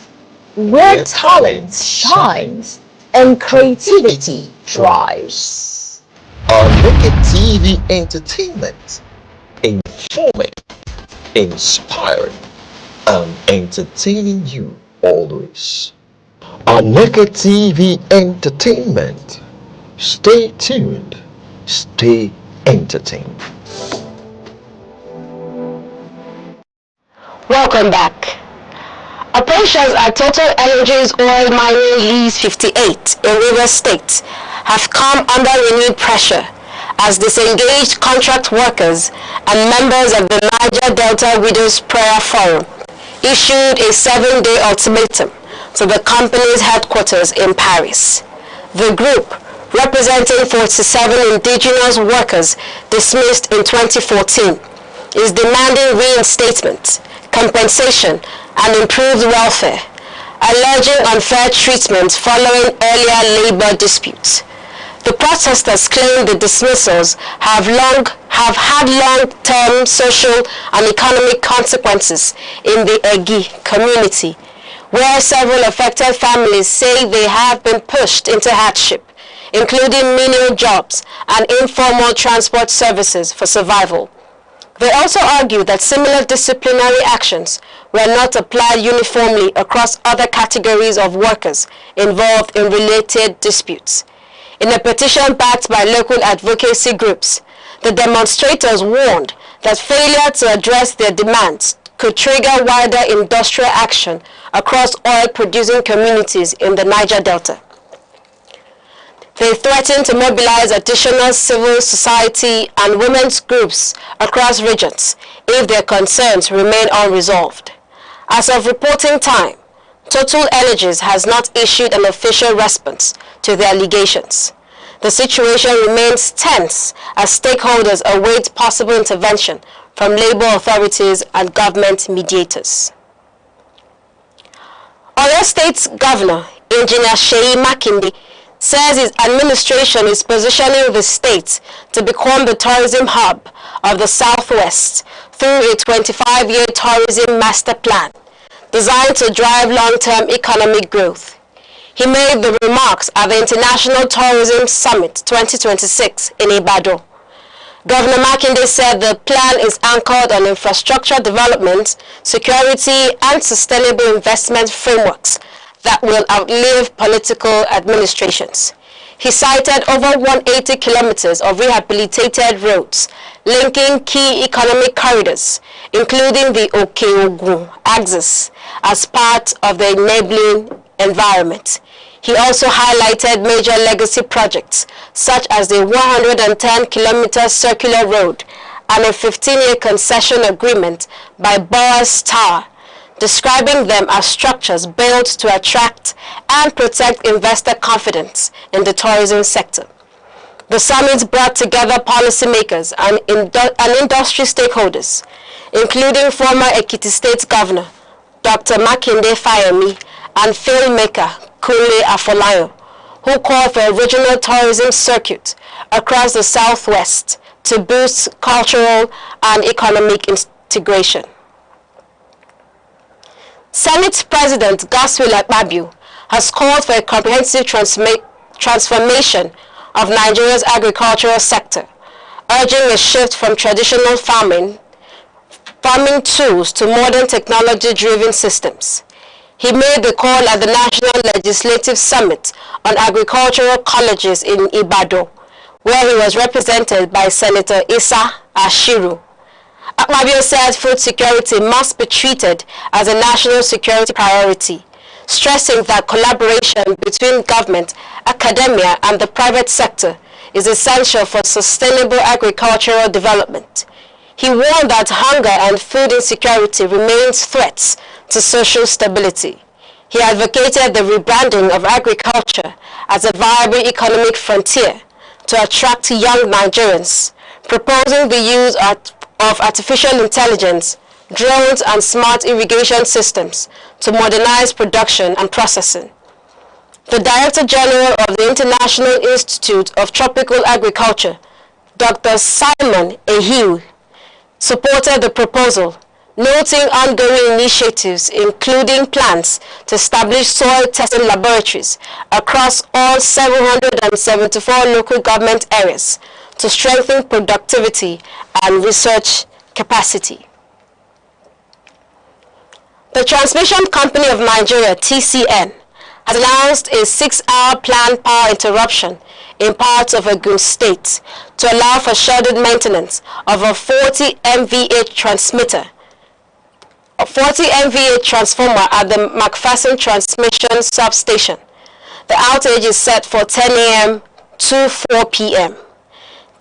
Speaker 17: where talent shines and creativity thrives.
Speaker 1: Aneke TV Entertainment, informing, inspiring, and entertaining you always. Aneke TV Entertainment. Stay tuned, stay entertained.
Speaker 16: Welcome back. Operations at Total Energies Oil Mining Lease 58 in Rivers State have come under renewed pressure as disengaged contract workers and members of the Niger Delta Widows Prayer Forum issued a 7-day ultimatum to the company's headquarters in Paris. The group, representing 47 indigenous workers dismissed in 2014, is demanding reinstatement, compensation, and improved welfare, alleging unfair treatment following earlier labor disputes. The protesters claim the dismissals have had long-term social and economic consequences in the Egi community, where several affected families say they have been pushed into hardship, including menial jobs and informal transport services for survival. They also argue that similar disciplinary actions were not applied uniformly across other categories of workers involved in related disputes. In a petition backed by local advocacy groups, the demonstrators warned that failure to address their demands could trigger wider industrial action across oil-producing communities in the Niger Delta. They threatened to mobilize additional civil society and women's groups across regions if their concerns remain unresolved. As of reporting time, Total Energies has not issued an official response to the allegations. The situation remains tense as stakeholders await possible intervention from labor authorities and government mediators. Oyo State's Governor, Engineer Seyi Makinde, says his administration is positioning the state to become the tourism hub of the Southwest through a 25-year tourism master plan designed to drive long-term economic growth. He made the remarks at the International Tourism Summit 2026 in Ibadan. Governor Makinde said the plan is anchored on infrastructure development, security, and sustainable investment frameworks that will outlive political administrations. He cited over 180 kilometers of rehabilitated roads linking key economic corridors, including the Okeogun axis, as part of the enabling environment. He also highlighted major legacy projects such as the 110-kilometer circular road and a 15-year concession agreement by Boas Tower, describing them as structures built to attract and protect investor confidence in the tourism sector. The summit brought together policymakers and industry stakeholders, including former Ekiti State Governor Dr. Makinde Fayemi and filmmaker Kunle Afolayan, who called for a regional tourism circuit across the southwest to boost cultural and economic integration. Senate President Godswill Akpabio has called for a comprehensive transformation of Nigeria's agricultural sector, urging a shift from traditional farming tools to modern technology-driven systems. He made the call at the National Legislative Summit on Agricultural Colleges in Ibadan, where he was represented by Senator Issa Ashiru. Akpabio said food security must be treated as a national security priority, stressing that collaboration between government, academia, and the private sector is essential for sustainable agricultural development. He warned that hunger and food insecurity remains threats to social stability. He advocated the rebranding of agriculture as a viable economic frontier to attract young Nigerians, proposing the use of artificial intelligence, drones, and smart irrigation systems to modernize production and processing. The Director General of the International Institute of Tropical Agriculture, Dr. Simon Ehiu, supported the proposal, noting ongoing initiatives including plans to establish soil testing laboratories across all 774 local government areas to strengthen productivity and research capacity. The Transmission Company of Nigeria, TCN, has announced a 6-hour planned power interruption in parts of Ogun State to allow for scheduled maintenance of a 40 MVA transmitter, a 40 MVA transformer at the McPherson Transmission Substation. The outage is set for 10 a.m. to 4 p.m.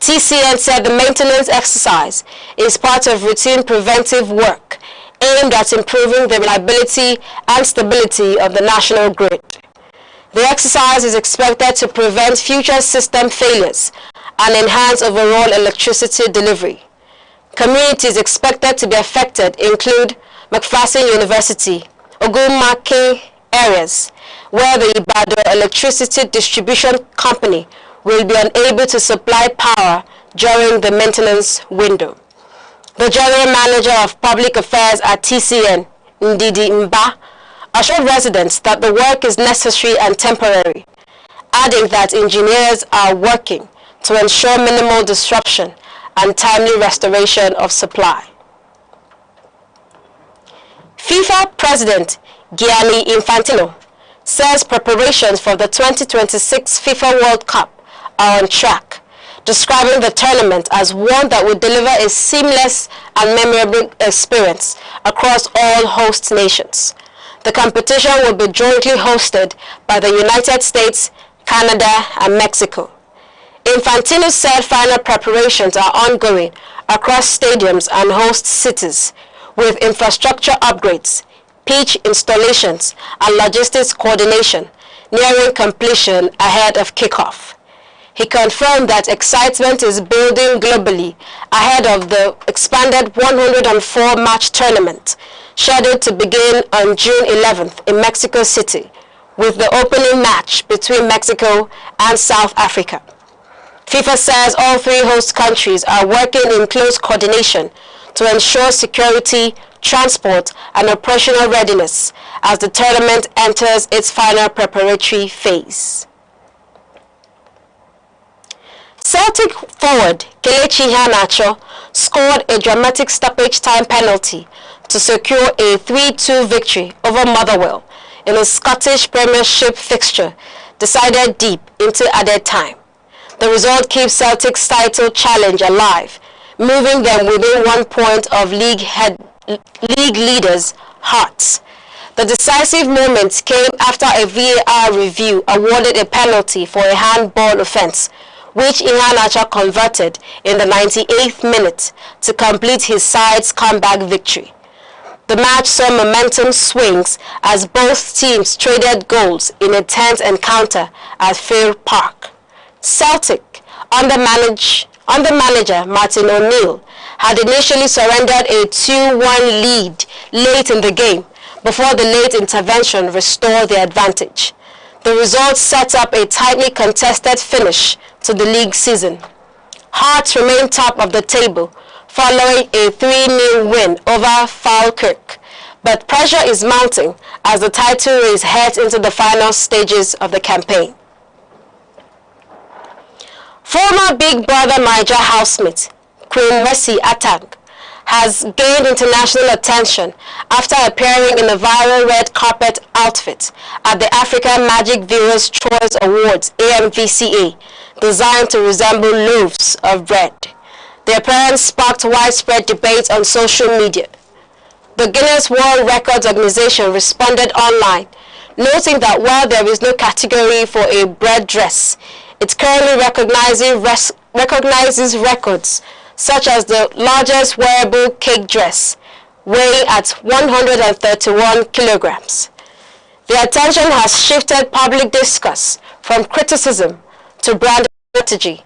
Speaker 16: TCN said the maintenance exercise is part of routine preventive work aimed at improving the reliability and stability of the national grid. The exercise is expected to prevent future system failures and enhance overall electricity delivery. Communities expected to be affected include McPherson University, Ogunmake areas, where the Ibadan Electricity Distribution Company will be unable to supply power during the maintenance window. The General Manager of Public Affairs at TCN, ndlea, assured residents that the work is necessary and temporary, adding that engineers are working to ensure minimal disruption and timely restoration of supply. FIFA President Gianni Infantino says preparations for the 2026 FIFA World Cup are on track, describing the tournament as one that will deliver a seamless and memorable experience across all host nations. The competition will be jointly hosted by the United States, Canada, and Mexico. Infantino said final preparations are ongoing across stadiums and host cities, with infrastructure upgrades, pitch installations, and logistics coordination nearing completion ahead of kickoff. He confirmed that excitement is building globally ahead of the expanded 104-match tournament, scheduled to begin on June 11th in Mexico City, with the opening match between Mexico and South Africa. FIFA says all three host countries are working in close coordination to ensure security, transport, and operational readiness as the tournament enters its final preparatory phase. Celtic forward Kelechi Iheanacho scored a dramatic stoppage time penalty to secure a 3-2 victory over Motherwell in a Scottish Premiership fixture decided deep into added time. The result keeps Celtic's title challenge alive, moving them within 1 point of league leaders' hearts. The decisive moment came after a VAR review awarded a penalty for a handball offence, which Iheanacho converted in the 98th minute to complete his side's comeback victory. The match saw momentum swings as both teams traded goals in a tense encounter at Fair Park. Celtic, under manager Martin O'Neill, had initially surrendered a 2-1 lead late in the game before the late intervention restored the advantage. The result set up a tightly contested finish to the league season. Hearts remain top of the table following a 3-0 win over Falkirk, but pressure is mounting as the title race heads into the final stages of the campaign. Former Big Brother Naija housemate Queen Mercy Atang has gained international attention after appearing in a viral red carpet outfit at the African Magic Viewers' Choice Awards AMVCA, designed to resemble loaves of bread. The appearance sparked widespread debate on social media. The Guinness World Records Organization responded online, noting that while there is no category for a bread dress, it currently recognizes records such as the largest wearable cake dress, weighing at 131 kilograms. The attention has shifted public discourse from criticism to brand strategy,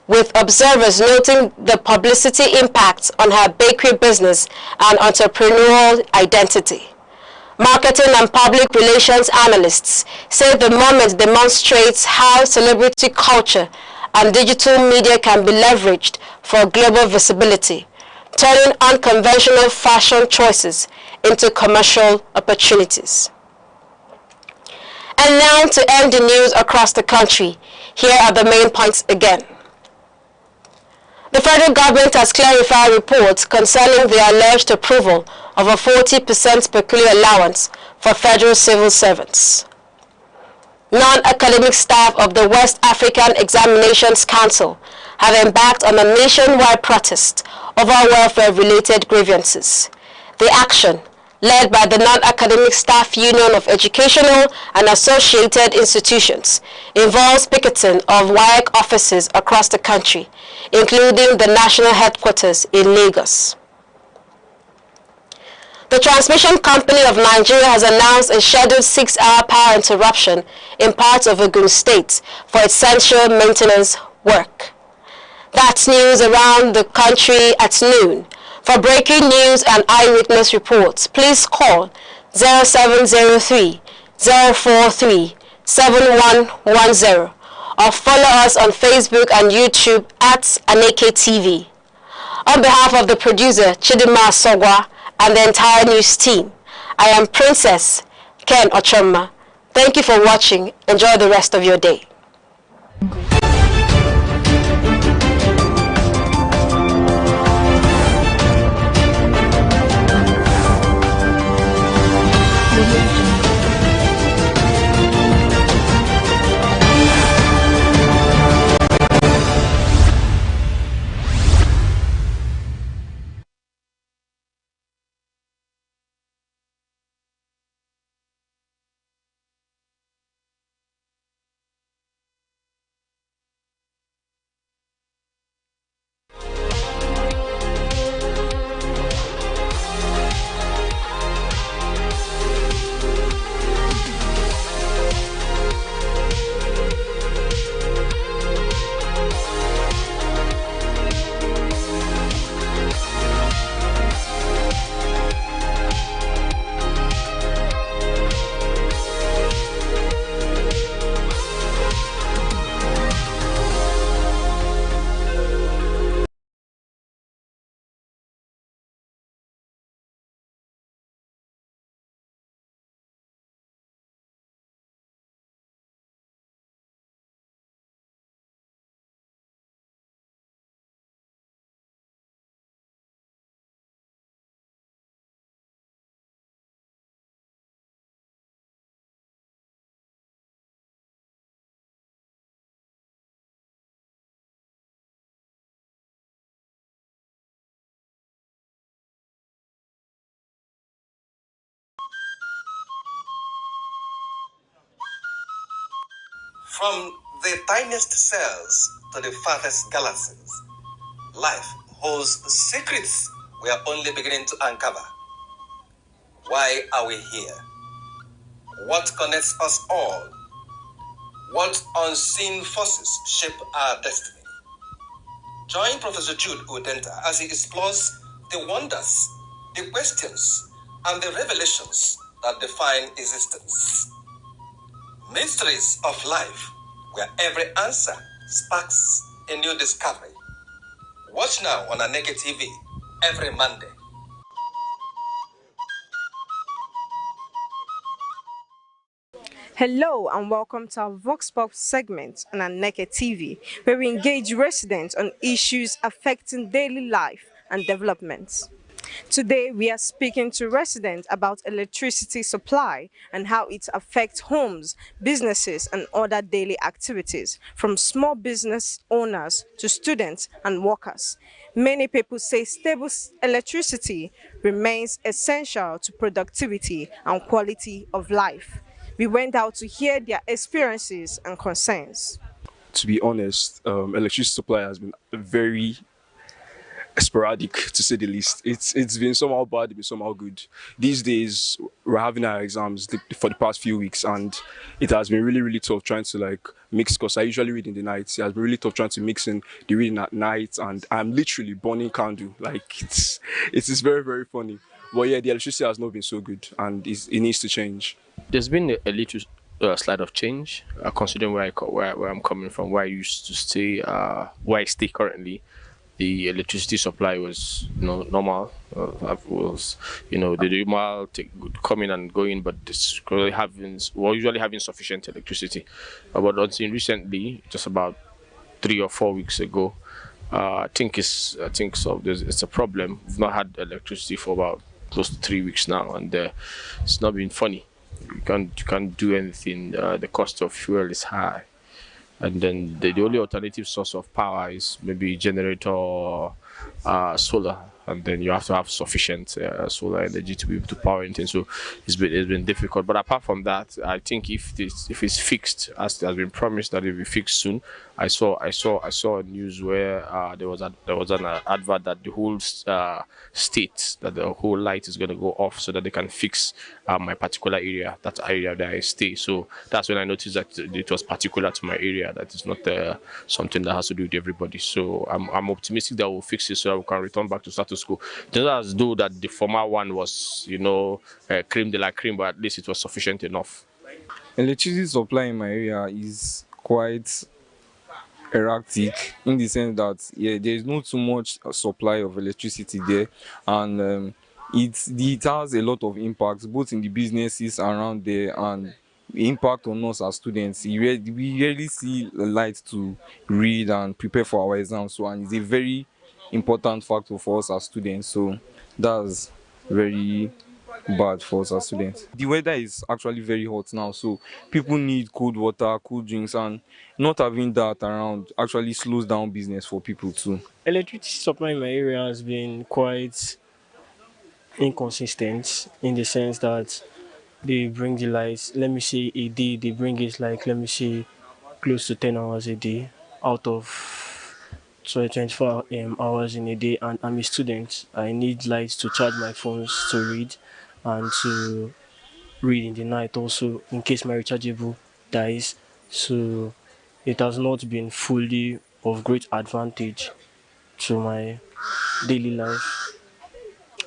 Speaker 16: with observers noting the publicity impacts on her bakery business and entrepreneurial identity. Marketing and public relations analysts say the moment demonstrates how celebrity culture and digital media can be leveraged for global visibility, turning unconventional fashion choices into commercial opportunities. And now to end the news across the country, here are the main points again. The federal government has clarified reports concerning the alleged approval of a 40% peculiar allowance for federal civil servants. Non-academic staff of the West African Examinations Council have embarked on a nationwide protest over welfare-related grievances. The action, led by the Non-Academic Staff Union of Educational and Associated Institutions, involves picketing of wike offices across the country, including the national headquarters in Lagos. The Transmission Company of Nigeria has announced a scheduled 6-hour power interruption in parts of Ogun State for essential maintenance work. That's news around the country at noon. For breaking news and eyewitness reports, please call 0703 043 7110 or follow us on Facebook and YouTube at Aneke TV. On behalf of the producer, Chidima Sogwa, and the entire news team, I am Princess Ken Ochoma. Thank you for watching. Enjoy the rest of your day.
Speaker 4: From the tiniest cells to the farthest galaxies, life holds secrets we are only beginning to uncover. Why are we here? What connects us all? What unseen forces shape our destiny? Join Professor Jude Udenta as he explores the wonders, the questions, and the revelations that define existence. Mysteries of life, where every answer sparks a new discovery. Watch now on Aneke TV every Monday.
Speaker 11: Hello and welcome to our Vox Pop segment on Aneke TV, where we engage residents on issues affecting daily life and development. Today, we are speaking to residents about electricity supply and how it affects homes, businesses, and other daily activities, from small business owners to students and workers. Many people say stable electricity remains essential to productivity and quality of life. We went out to hear their experiences and concerns.
Speaker 18: To be honest, electricity supply has been very sporadic, to say the least. It's been somehow bad, it's been somehow good. These days we're having our exams for the past few weeks, and it has been really tough trying to like mix, because I usually read in the night. It has been really tough trying to mix in the reading at night, and I'm literally burning candle. Like it's very funny. But yeah, the electricity has not been so good, and it needs to change.
Speaker 19: There's been a little slight of change, considering where I'm coming from, where I used to stay, where I stay currently. The electricity supply was, normal. Was, the normal coming and going, but we're usually having sufficient electricity. But until recently, just about 3 or 4 weeks ago, I think it's a problem. We've not had electricity for about close to 3 weeks now, and it's not been funny. You can't do anything. The cost of fuel is high. And then the only alternative source of power is maybe generator or solar, and then you have to have sufficient solar energy to be able to power anything. So it's been difficult. But apart from that, I think if it's fixed, as has been promised that it will be fixed soon. I saw a news where there was an advert that the whole state, that the whole light is going to go off so that they can fix my particular area, that area that I stay. So that's when I noticed that it was particular to my area, that it's not something that has to do with everybody. So I'm optimistic that we'll fix it so that we can return back to status quo. It's not as though that the former one was, cream de la cream, but at least it was sufficient enough.
Speaker 23: Electricity supply in my area is quite erratic, in the sense that there is not too much supply of electricity there, and it has a lot of impacts both in the businesses around there and impact on us as students. We rarely see the light to read and prepare for our exams, and it's a very important factor for us as students. So that's very bad for us as students. The weather is actually very hot now, so people need cold water, cool drinks, and not having that around actually slows down business for people too.
Speaker 24: Electricity supply in my area has been quite inconsistent, in the sense that they bring the lights, let me say a day, they bring it like, let me say, close to 10 hours a day out of 24 hours in a day, and I'm a student. I need lights to charge my phones to read, and to read in the night also, in case my rechargeable dies. So it has not been fully of great advantage to my daily life.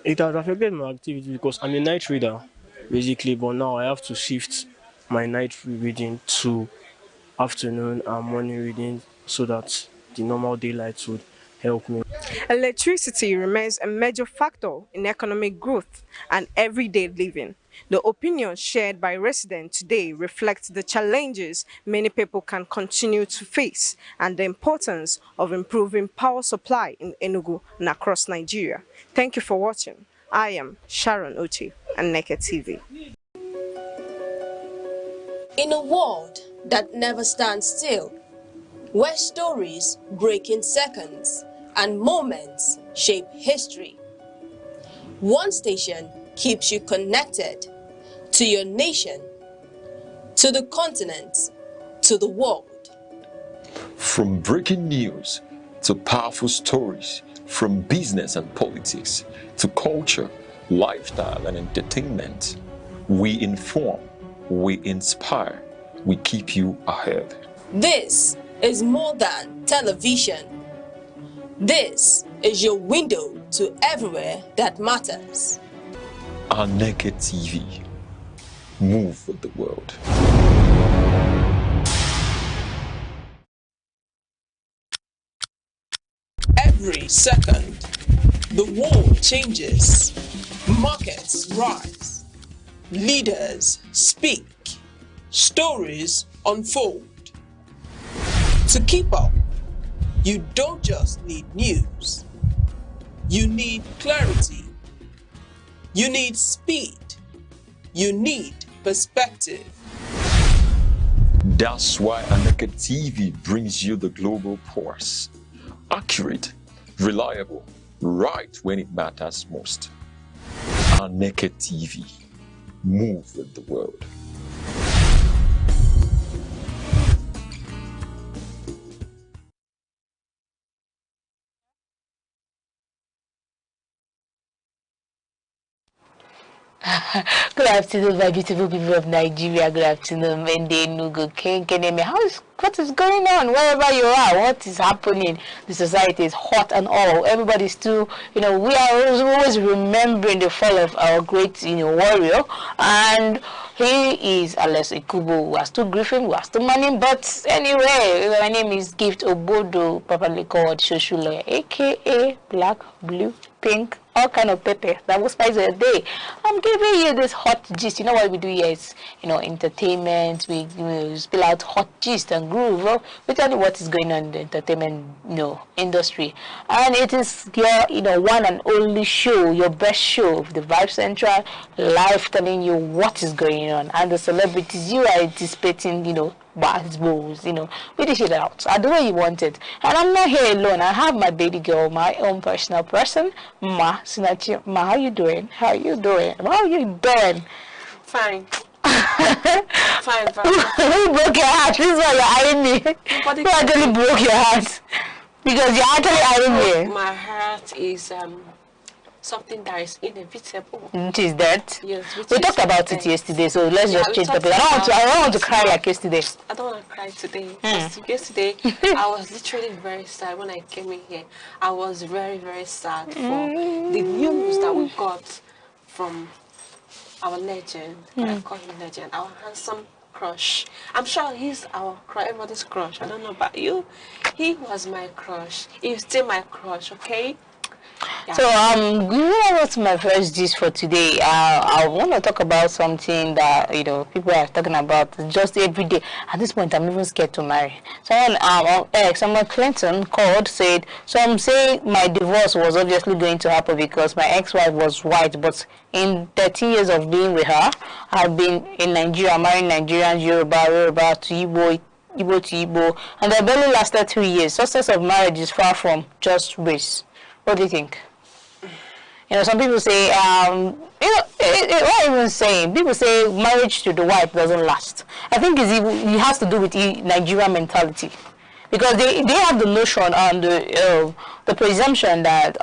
Speaker 24: It has affected my activity because I'm a night reader, basically, but now I have to shift my night reading to afternoon and morning reading so that the normal daylight would help me.
Speaker 11: Electricity remains a major factor in economic growth and everyday living. The opinions shared by residents today reflect the challenges many people can continue to face and the importance of improving power supply in Enugu and across Nigeria. Thank you for watching. I am Sharon Uche, Aneke TV.
Speaker 25: In a world that never stands still, where stories break in seconds and moments shape history, one station keeps you connected to your nation, to the continent, to the world.
Speaker 1: From breaking news to powerful stories, from business and politics to culture, lifestyle and entertainment, we inform, we inspire, we keep you ahead.
Speaker 25: This is more than television. This is your window to everywhere that matters.
Speaker 1: Aneke TV. Move with the world.
Speaker 5: Every second, the world changes, markets rise, leaders speak, stories unfold. To keep up, you don't just need news, you need clarity, you need speed, you need perspective.
Speaker 1: That's why Aneke TV brings you the global pulse. Accurate, reliable, right when it matters most. Aneke TV. Move with the world.
Speaker 9: Good afternoon, my beautiful people of Nigeria. Good afternoon, Enugu, what is going on wherever you are? What is happening? The society is hot and all. Everybody's still, we are always remembering the fall of our great, warrior. And he is Alex Ikubu. We are still grieving, we are still mourning. But anyway, my name is Gift Obodo, properly called Shoshule, aka Black, Blue, Pink, all kind of pepper that will spice a day. I'm giving you this hot gist. You know what we do here is, entertainment. We spill out hot gist and groove. Well, we tell you what is going on in the entertainment, industry. And it is your, one and only show, your best show, the Vibe Central, live telling you what is going on. And the celebrities you are anticipating, bad bulls, we dish it out. I do what you wanted. And I'm not here alone. I have my baby girl, my own personal person, Ma Sinachi. Ma, how you doing? How you doing? How you doing?
Speaker 16: Fine. Fine.
Speaker 9: Who broke your heart? This is why you're eyeing me. Who actually broke your heart? Because you're actually eyeing me.
Speaker 16: My heart is something that is inevitable.
Speaker 9: Which is that?
Speaker 16: Yes.
Speaker 9: We talked about it yesterday, so let's just change topic. I don't want to cry like yesterday.
Speaker 16: I don't want to cry today. Yesterday, I was literally very sad when I came in here. I was very, very sad for the news that we got from our legend. I call him legend. Our handsome crush. I'm sure he's our crush, everybody's crush. I don't know about you. He was my crush. He's still my crush, okay? Yeah.
Speaker 9: So what's my first gist for today? I want to talk about something that people are talking about just every day. At this point, I'm even scared to marry. Someone Clinton called, said some say my divorce was obviously going to happen because my ex-wife was white, but in 13 years of being with her, I've been in Nigeria, marrying Nigerians, Yoruba to Igbo to Igbo, and they barely lasted 2 years. Success of marriage is far from just race. What do you think? Some people say, what are you even saying? People say marriage to the white doesn't last. I think it has to do with Nigerian mentality. Because they have the notion and the presumption that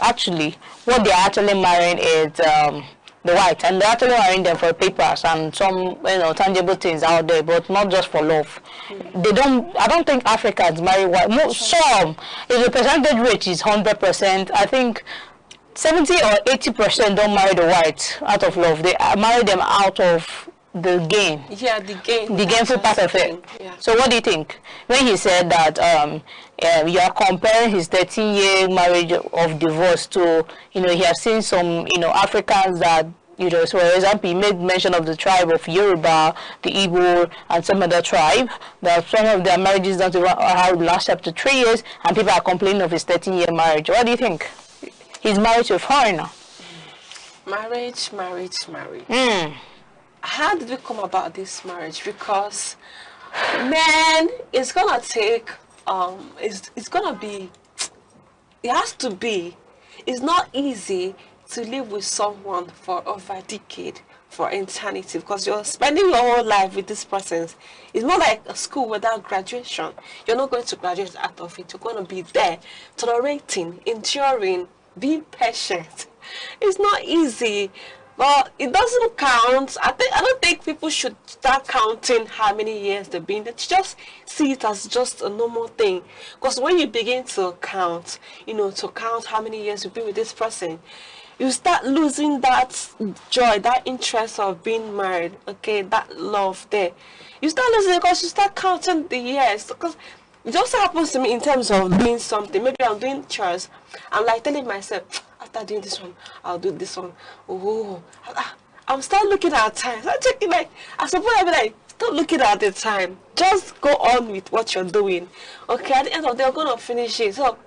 Speaker 9: actually what they're actually marrying is the white, and they're actually marrying them for papers and some tangible things out there, but not just for love. I don't think Africans marry white. Some, if the percentage rate is 100%, I think 70 or 80% don't marry the white out of love. They marry them out of the gain.
Speaker 16: Yeah, the gain.
Speaker 9: The gainful part of it.
Speaker 16: Yeah.
Speaker 9: So what do you think? When he said that you are comparing his 13-year marriage of divorce to, he has seen some, Africans that, so for example, he made mention of the tribe of Yoruba, the Igbo, and some other tribe, that some of their marriages don't even have last up to 3 years, and people are complaining of his 13-year marriage. What do you think? He's married to a foreigner.
Speaker 16: Marriage. How did we come about this marriage? Because, man, it's gonna take, it's gonna be, it has to be, it's not easy to live with someone for over a decade
Speaker 10: for eternity, because you're spending your whole life with this person. It's more like a school without graduation. You're not going to graduate out of it. You're going to be there, tolerating, enduring, being patient. It's not easy, but it doesn't count. I don't think people should start counting how many years they've been. They just see it as just a normal thing. Because when you begin to count, to count how many years you've been with this person, you start losing that joy, that interest of being married, okay, that love there. You start losing it because you start counting the years. Because it also happens to me in terms of doing something. Maybe I'm doing chores. I'm like telling myself, after doing this one, I'll do this one. Oh, I'm start looking at time. Start checking, like, I suppose I'll be like, stop looking at the time. Just go on with what you're doing. Okay, at the end of the day, I'm going to finish it. So,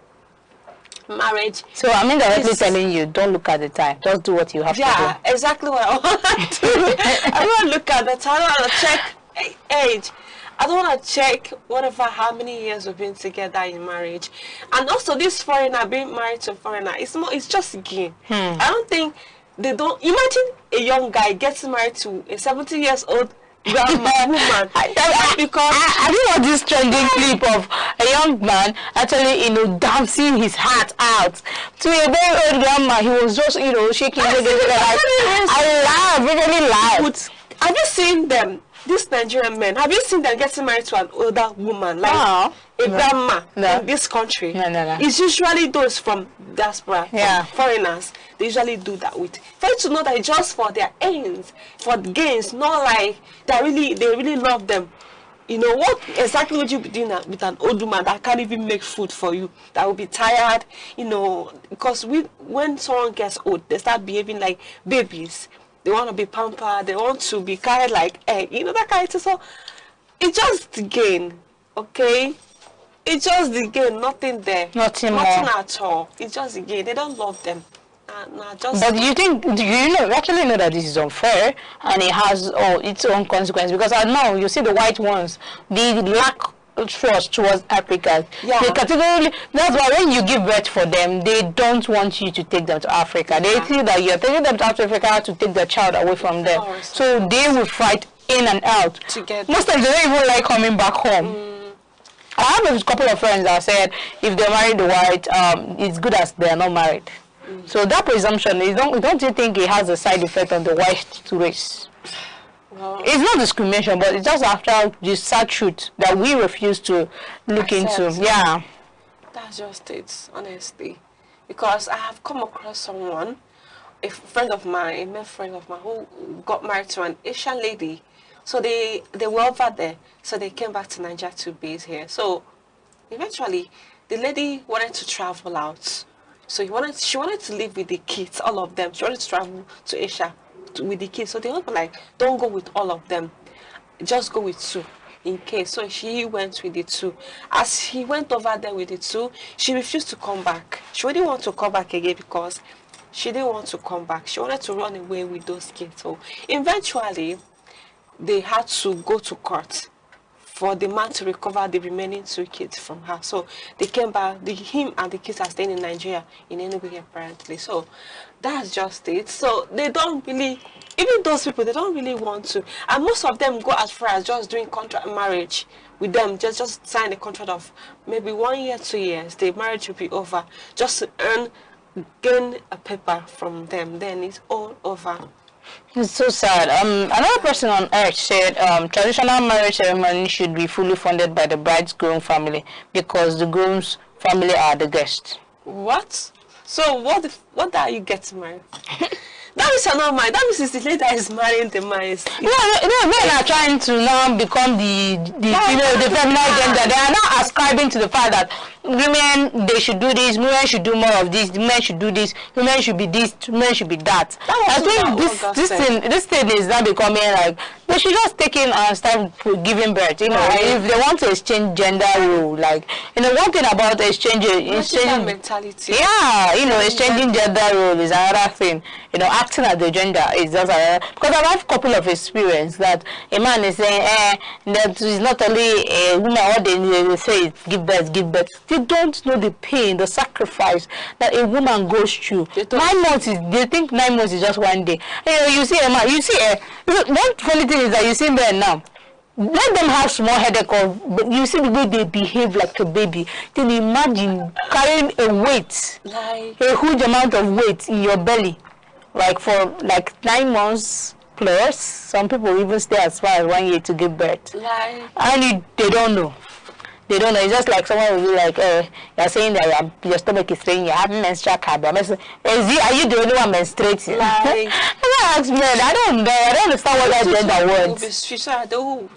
Speaker 10: marriage.
Speaker 9: So I'm indirectly telling you, don't look at the time. Just do what you have to do.
Speaker 10: Yeah, exactly what I want to do. I don't want to look at the time. I don't want to check age. I don't want to check whatever, how many years we've been together in marriage. And also this foreigner, being married to a foreigner, it's just a game. I don't think they don't. Imagine a young guy gets married to a 70 years old grandma woman. Because
Speaker 9: I do know this trending clip of a young man actually, dancing his heart out to a very old grandma. He was just, shaking his head. I really laughed.
Speaker 10: Have you seen them? These Nigerian men, have you seen them getting married to an older woman, like a grandma in this country?
Speaker 9: No.
Speaker 10: It's usually those from diaspora, from foreigners. They usually do that with. For you to know that it's just for their ends, for gains, not like they really love them. What exactly would you be doing with an old woman that can't even make food for you, that will be tired, because when someone gets old, they start behaving like babies. They want to be pampered, they want to be carried like egg, that kind of thing. So it's just the gain, okay? It's just the gain, nothing there.
Speaker 9: Nothing
Speaker 10: at all. It's just the gain. They don't love them.
Speaker 9: But do you actually know that this is unfair and it has its own consequence? Because I know, you see the white ones, they lack trust towards Africa.
Speaker 10: Yeah.
Speaker 9: They categorically, that's why when you give birth for them, they don't want you to take them to Africa. They think that you're taking them to Africa to take the child away from them. So they will fight in and out.
Speaker 10: Together.
Speaker 9: Most times they don't even like coming back home. I have a couple of friends that said if they marry the white, it's good as they are not married. So that presumption, don't you think it has a side effect on the white race?
Speaker 10: Well,
Speaker 9: it's not discrimination, but it's just after this sad truth that we refuse to look into. Yeah.
Speaker 10: That's just it, honestly. Because I have come across someone, a friend of mine, a male friend of mine, who got married to an Asian lady. So they were over there. So they came back to Nigeria to base here. So eventually, the lady wanted to travel out. So she wanted to live with the kids, all of them. She wanted to travel to Asia with the kids. So they were like, don't go with all of them. Just go with 2 in case. So she went with the 2. As he went over there with the 2, she refused to come back. She didn't want to come back again because she didn't want to come back. She wanted to run away with those kids. So eventually, they had to go to court for the man to recover the remaining 2 kids from her. So they came back, him and the kids are staying in Nigeria, in enugu apparently. So that's just it. So they don't really, even those people, they don't really want to. And most of them go as far as just doing contract marriage with them, just sign a contract of maybe 1 year, 2 years. The marriage will be over, just to gain a paper from them. Then it's all over.
Speaker 9: It's so sad. Another person on earth said traditional marriage ceremony should be fully funded by the bride's groom family because the groom's family are the guests.
Speaker 10: What? So what are you getting married? That means you're not married. That means it's the lady that is marrying the man.
Speaker 9: No, men are trying to now become the feminine gender. They are not ascribing to the fact that women, they should do this, women should do more of this, men should do this, women should be this, men should be that. I think this thing is now becoming like, they should just take in and start giving birth. If they want to exchange gender role, like, one thing about exchanging
Speaker 10: mentality.
Speaker 9: Yeah, exchanging gender role is another thing. Acting as the gender is just another. Because I have a couple of experience that a man is saying, that is not only a woman, what they say is give birth. This They don't know the pain, the sacrifice that a woman goes through. 9 months they think 9 months is just one day. You see a man, one funny thing is that you see men now. Let them have small headache, but you see the way they behave like a baby. Then imagine carrying a weight, a huge amount of weight in your belly, like for 9 months plus. Some people even stay as far as 1 year to give birth, and they don't know. They don't know. It's just like someone will be like, you're saying that your stomach is saying you're having menstrual cramp. Are you the only one menstruating? I don't know. I don't understand what that gender wants.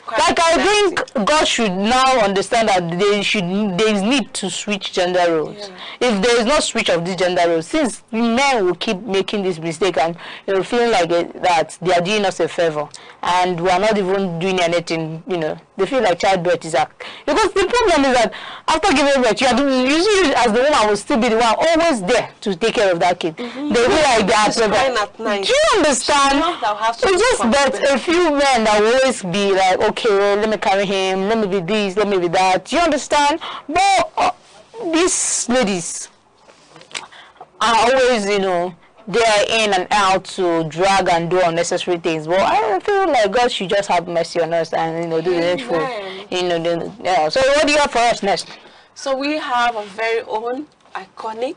Speaker 9: Like, I think God should now understand that there is need to switch gender roles. Yeah. If there is no switch of this gender roles, since men will keep making this mistake and feeling like that they are doing us a favor and we are not even doing anything, they feel like childbirth is because the problem is that after giving birth, you as the woman will still be the one always there to take care of that kid. They feel like they are pregnant. Do you understand? It's just that a few men that will always be like, okay, well, let me carry him, let me be this, let me be that. Do you understand? But these ladies are always, they are in and out to drag and do unnecessary things. But I feel like God should just have mercy on us and do the next for So what do you have for us next?
Speaker 10: So we have a very own iconic,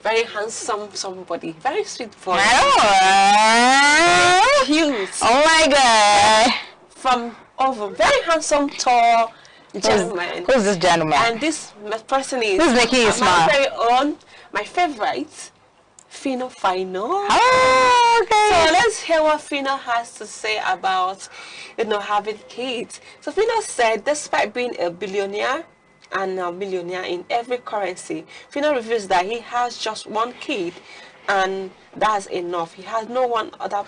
Speaker 10: very handsome somebody, very sweet voice. Cute.
Speaker 9: Oh my God!
Speaker 10: From over very handsome, tall gentleman.
Speaker 9: Who's this gentleman?
Speaker 10: And this person is
Speaker 9: who's making you smile?
Speaker 10: My very own, my favorite. Fino Fino.
Speaker 9: Oh, okay.
Speaker 10: So let's hear what Fino has to say about, having kids. So Fino said, despite being a billionaire and a millionaire in every currency, Fino reveals that he has just one kid, and that's enough. He has no other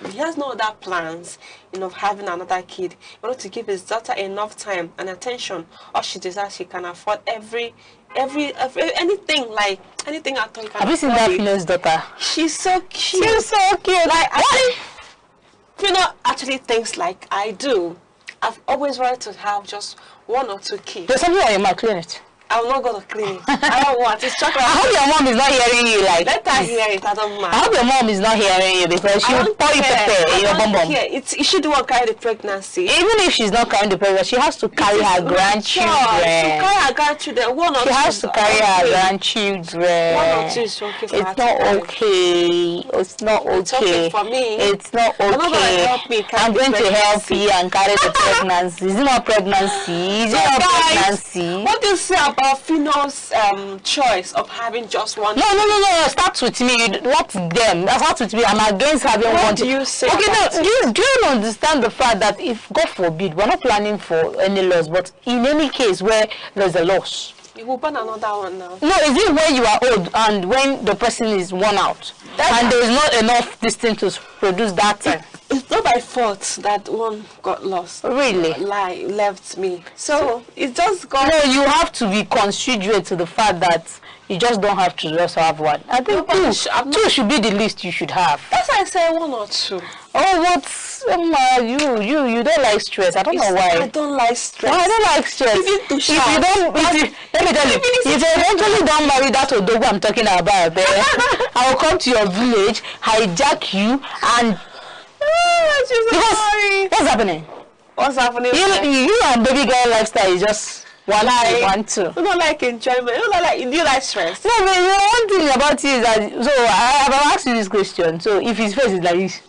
Speaker 10: plans, of having another kid. In order to give his daughter enough time and attention, all she desires, she can afford anything at all.
Speaker 9: Have you seen that Fino's daughter?
Speaker 10: She's so cute.
Speaker 9: She's so cute.
Speaker 10: Like, I think Fino actually thinks like I do. I've always wanted to have just 1 or 2 kids.
Speaker 9: There's something on your mouth, clean it.
Speaker 10: I'm not going to clean it. I don't want it. Chocolate.
Speaker 9: I hope your mom is not hearing you.
Speaker 10: Let her hear it. I don't mind.
Speaker 9: I hope your mom is not hearing you because she will pour you pepper in your bum bum.
Speaker 10: Is she the one carrying the pregnancy?
Speaker 9: Even if she's not carrying the pregnancy, she has to carry her grandchildren. She
Speaker 10: carry her grandchildren. 1 or 2.
Speaker 9: She has to carry her grandchildren.
Speaker 10: 1 or 2 is okay for her.
Speaker 9: It's not okay. It's not okay.
Speaker 10: It's okay for me.
Speaker 9: It's not okay.
Speaker 10: I'm not going to help me.
Speaker 9: I'm going to help you and carry the pregnancy. Is it not pregnancy? Is it not pregnancy?
Speaker 10: What do you say about Fino's choice of having just one?
Speaker 9: No. Start with me. Not them. Start with me. I'm against having one.
Speaker 10: What do you say?
Speaker 9: Okay, do you understand the fact that if God forbid, we're not planning for any loss, but in any case where there's a loss,
Speaker 10: you will burn another one now.
Speaker 9: No, is it when you are old and when the person is worn out and there is not enough distance to produce that thing?
Speaker 10: It's not my fault that one got lost.
Speaker 9: Really?
Speaker 10: Left me. So it's just God.
Speaker 9: No, you have to be considerate to the fact that you just don't have to just have one. I think two should be the least you should have.
Speaker 10: That's why I say 1 or 2.
Speaker 9: Oh, what's you don't like stress. I don't know why.
Speaker 10: I don't like stress.
Speaker 9: No, I don't like stress. Let me tell you, if you eventually don't marry that Odogo I'm talking about, I will come to your village, hijack you, and what's happening?
Speaker 10: What's happening?
Speaker 9: You and baby girl lifestyle is just one two.
Speaker 10: You don't like enjoyment. Do you like stress?
Speaker 9: No, but one thing about you is that I have asked you this question. So if his face is like this,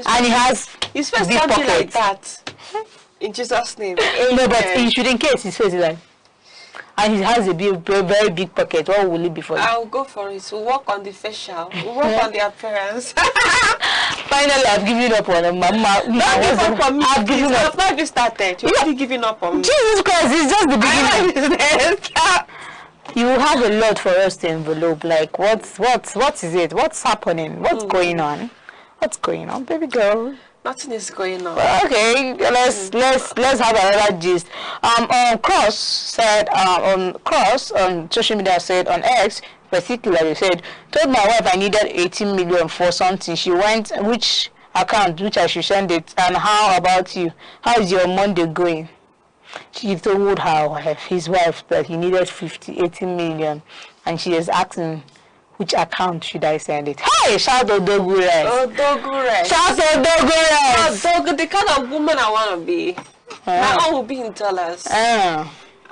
Speaker 9: and he has
Speaker 10: his face can't be like that. In Jesus' name.
Speaker 9: No, but in shooting case his face is like, and he has a very big pocket. What will it be for you?
Speaker 10: I'll go for it. We'll work on the facial. We'll work on the appearance.
Speaker 9: Finally, I've given up on him. Mama,
Speaker 10: don't give up on me. I've given up. I've not even started. You're already giving up on me.
Speaker 9: Jesus Christ, it's just the beginning. You have a lot for us to envelope. Like, what is it? What's happening? What's going on? What's going on, baby girl?
Speaker 10: Nothing is going on.
Speaker 9: Okay, let's have another gist. Cross said on social media said on X particularly said, told my wife I needed 18 million for something. She went which account which I should send it, and how about you? How is your Monday going? She told her wife, his wife, that he needed 80 million, and she is asking, which account should I send it? Hey, shout Odogu rice.
Speaker 10: Odogu rice.
Speaker 9: Shout Odogu rice.
Speaker 10: Odogu, the kind of woman I want to be. My own will be in dollars.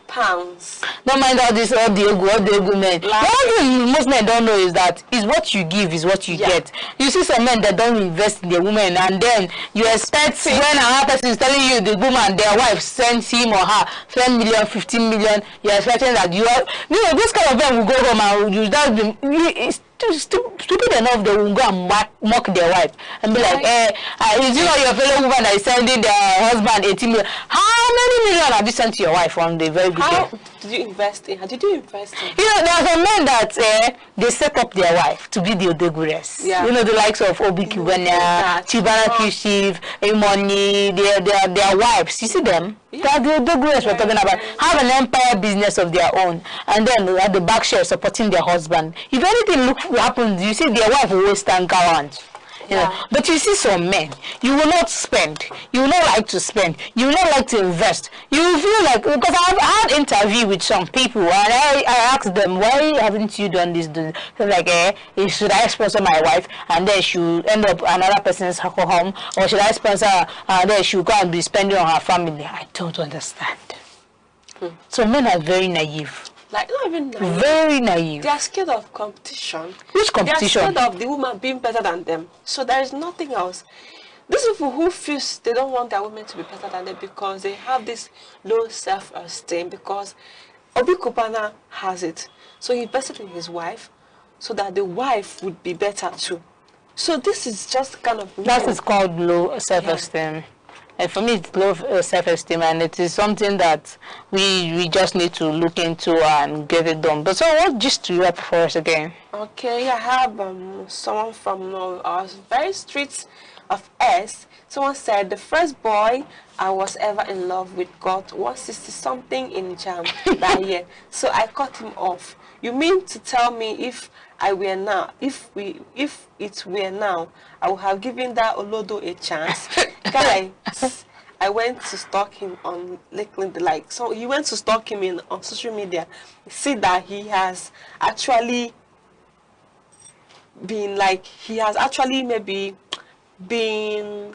Speaker 10: Pounds.
Speaker 9: Don't mind all this, all the ego men. One thing most men don't know is that is what you give is what you get. You see some men that don't invest in the woman, and then you expect when another person is telling you the woman, their wife sends him or her 10 million, 15 million, you're expecting that you are, this kind of men will go home and you just be, stupid enough they will go and mock their wife and be like, is you know your fellow woman that is sending their husband 18 million? How many million have you sent to your wife from the very beginning?
Speaker 10: How did you invest in? How did you invest in?
Speaker 9: You know, there are some men that they set up their wife to be the Odegures.
Speaker 10: Yeah.
Speaker 9: You know, the likes of Obi Kubana, Chibana Kishiv, Imoni, their wives. You see them? Yeah. They are the Odegures we're talking about. Have an empire business of their own, and then at the back share supporting their husband. If anything happens, you see their wife will always stand garant. You know, but you see some men, you will not spend, you will not like to spend, you will not like to invest. You will feel like, because I've had interview with some people and I asked them, why haven't you done this? They're like, should I sponsor my wife and then she'll end up another person's home, or should I sponsor her and then she'll go and be spending on her family? I don't understand. So men are very naive.
Speaker 10: Like, not even naive.
Speaker 9: Very naive.
Speaker 10: They are scared of competition.
Speaker 9: Which competition?
Speaker 10: They are scared of the woman being better than them. So there is nothing else. These people who feel they don't want their women to be better than them because they have this low self-esteem, because Obi Kubana has it. So he invested in his wife so that the wife would be better too. So this is just kind of...
Speaker 9: That is called low self-esteem. Yeah. And for me, it's low self-esteem, and it is something that we just need to look into and get it done. But so, what gist do you have for us again?
Speaker 10: Okay, I have someone from our very streets of S. Someone said, the first boy I was ever in love with got 160-something in jam that year, so I cut him off. You mean to tell me if I were now, if it were now, I would have given that Olodo a chance? Guys, I went to stalk him on LinkedIn, so he went to stalk him on social media. See that he has actually been maybe been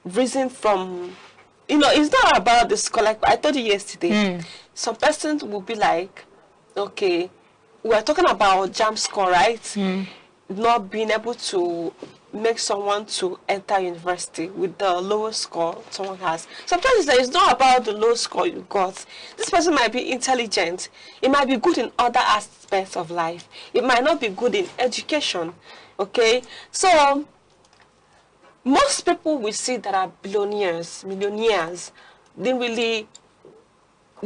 Speaker 10: risen from, it's not about the score. Like I told you yesterday, some persons will be like, okay, we're talking about jam score, right? Not being able to make someone to enter university with the lowest score someone has. Sometimes it's not about the low score you got. This person might be intelligent. It might be good in other aspects of life. It might not be good in education. Okay? So, most people we see that are millionaires, didn't really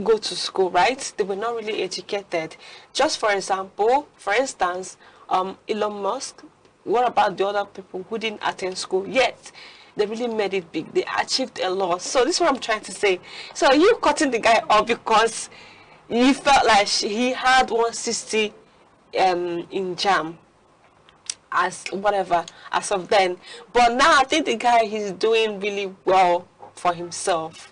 Speaker 10: go to school, right? They were not really educated. Just for instance, Elon Musk. What about the other people who didn't attend school yet? They really made it big. They achieved a lot. So this is what I'm trying to say. So you cutting the guy off because you felt like he had 160 in jam as of then. But now I think the guy he's doing really well for himself.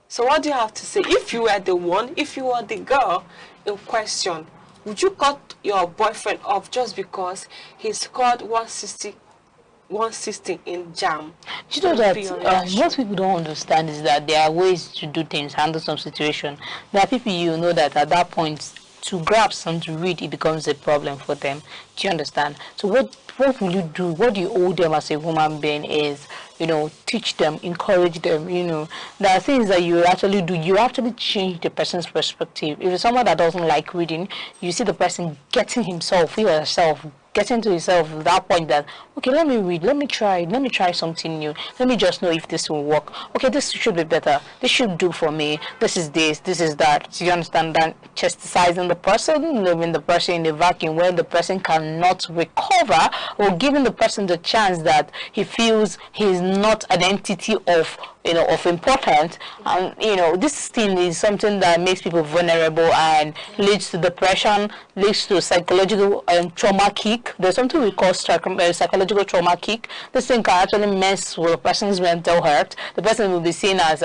Speaker 10: So what do you have to say? If you were the one, if you were the girl in question, would you cut your boyfriend off just because he scored 160 in jam?
Speaker 9: You know that what people don't understand is that there are ways to do things, handle some situation. There are people you know that at that point, to grab something to read, it becomes a problem for them. Do you understand? So what will you do? What do you owe them as a human being is, teach them, encourage them, There are things that you actually do. You actually change the person's perspective. If it's someone that doesn't like reading, you see the person getting himself, he or herself, getting to himself at that point that, okay, let me read, let me try something new. Let me just know if this will work. Okay, this should be better. This should do for me. This is that. Do you understand that? Chastising the person, leaving the person in a vacuum where the person cannot recover, or giving the person the chance that he feels he's not an entity of of importance. And this thing is something that makes people vulnerable and leads to depression, leads to psychological trauma kick. There's something we call psychological trauma kick. This thing can actually mess with a person's mental health. The person will be seen as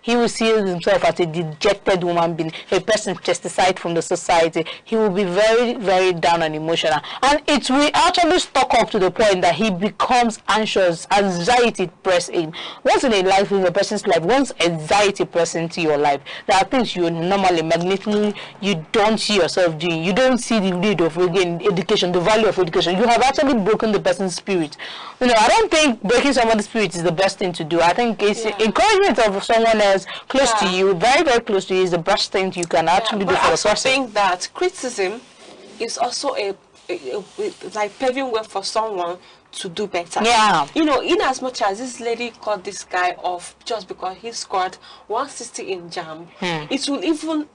Speaker 9: he will see himself as a dejected woman being, a person pesticide from the society. He will be very, very down and emotional, and it will actually stock up to the point that he becomes anxious. Anxiety press in. Once in a person's life, once anxiety press into your life, there are things you normally magnetically you don't see yourself doing. You don't see the need of education, the value of education. You have actually broken the person's spirit. I don't think breaking someone's spirit is the best thing to do. I think it's encouragement of someone else close to you, very, very close to you, is the best thing you can actually do for the person.
Speaker 10: I think that criticism is also like paving way for someone to do better.
Speaker 9: Yeah.
Speaker 10: In as much as this lady called this guy off just because he scored 160 in JAMB, it will even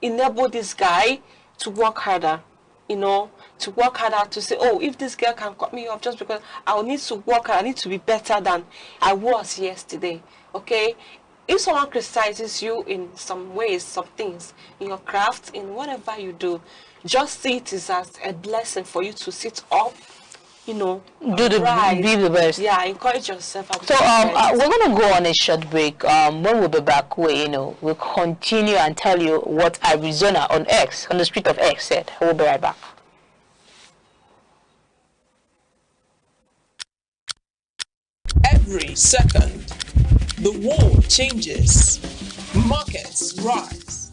Speaker 10: enable this guy to work harder. To work harder, to say, oh, if this girl can cut me off just because I need to work hard, I need to be better than I was yesterday. Okay? If someone criticizes you in some ways, some things, in your craft, in whatever you do, just see it as a blessing for you to sit up, be the best. Yeah, encourage yourself.
Speaker 9: So we're going to go on a short break. When we'll be back, we'll continue and tell you what Arizona on the street of X said. We'll be right back.
Speaker 5: Every second, the world changes, markets rise,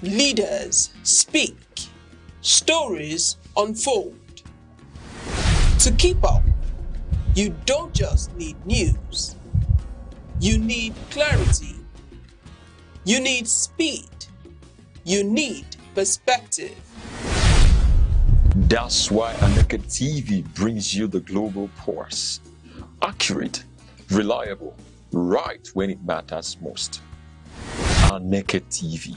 Speaker 5: leaders speak, stories unfold. To keep up, you don't just need news, you need clarity, you need speed, you need perspective.
Speaker 1: That's why Aneke TV brings you the global pulse. Accurate, reliable, right when it matters most. Aneke TV.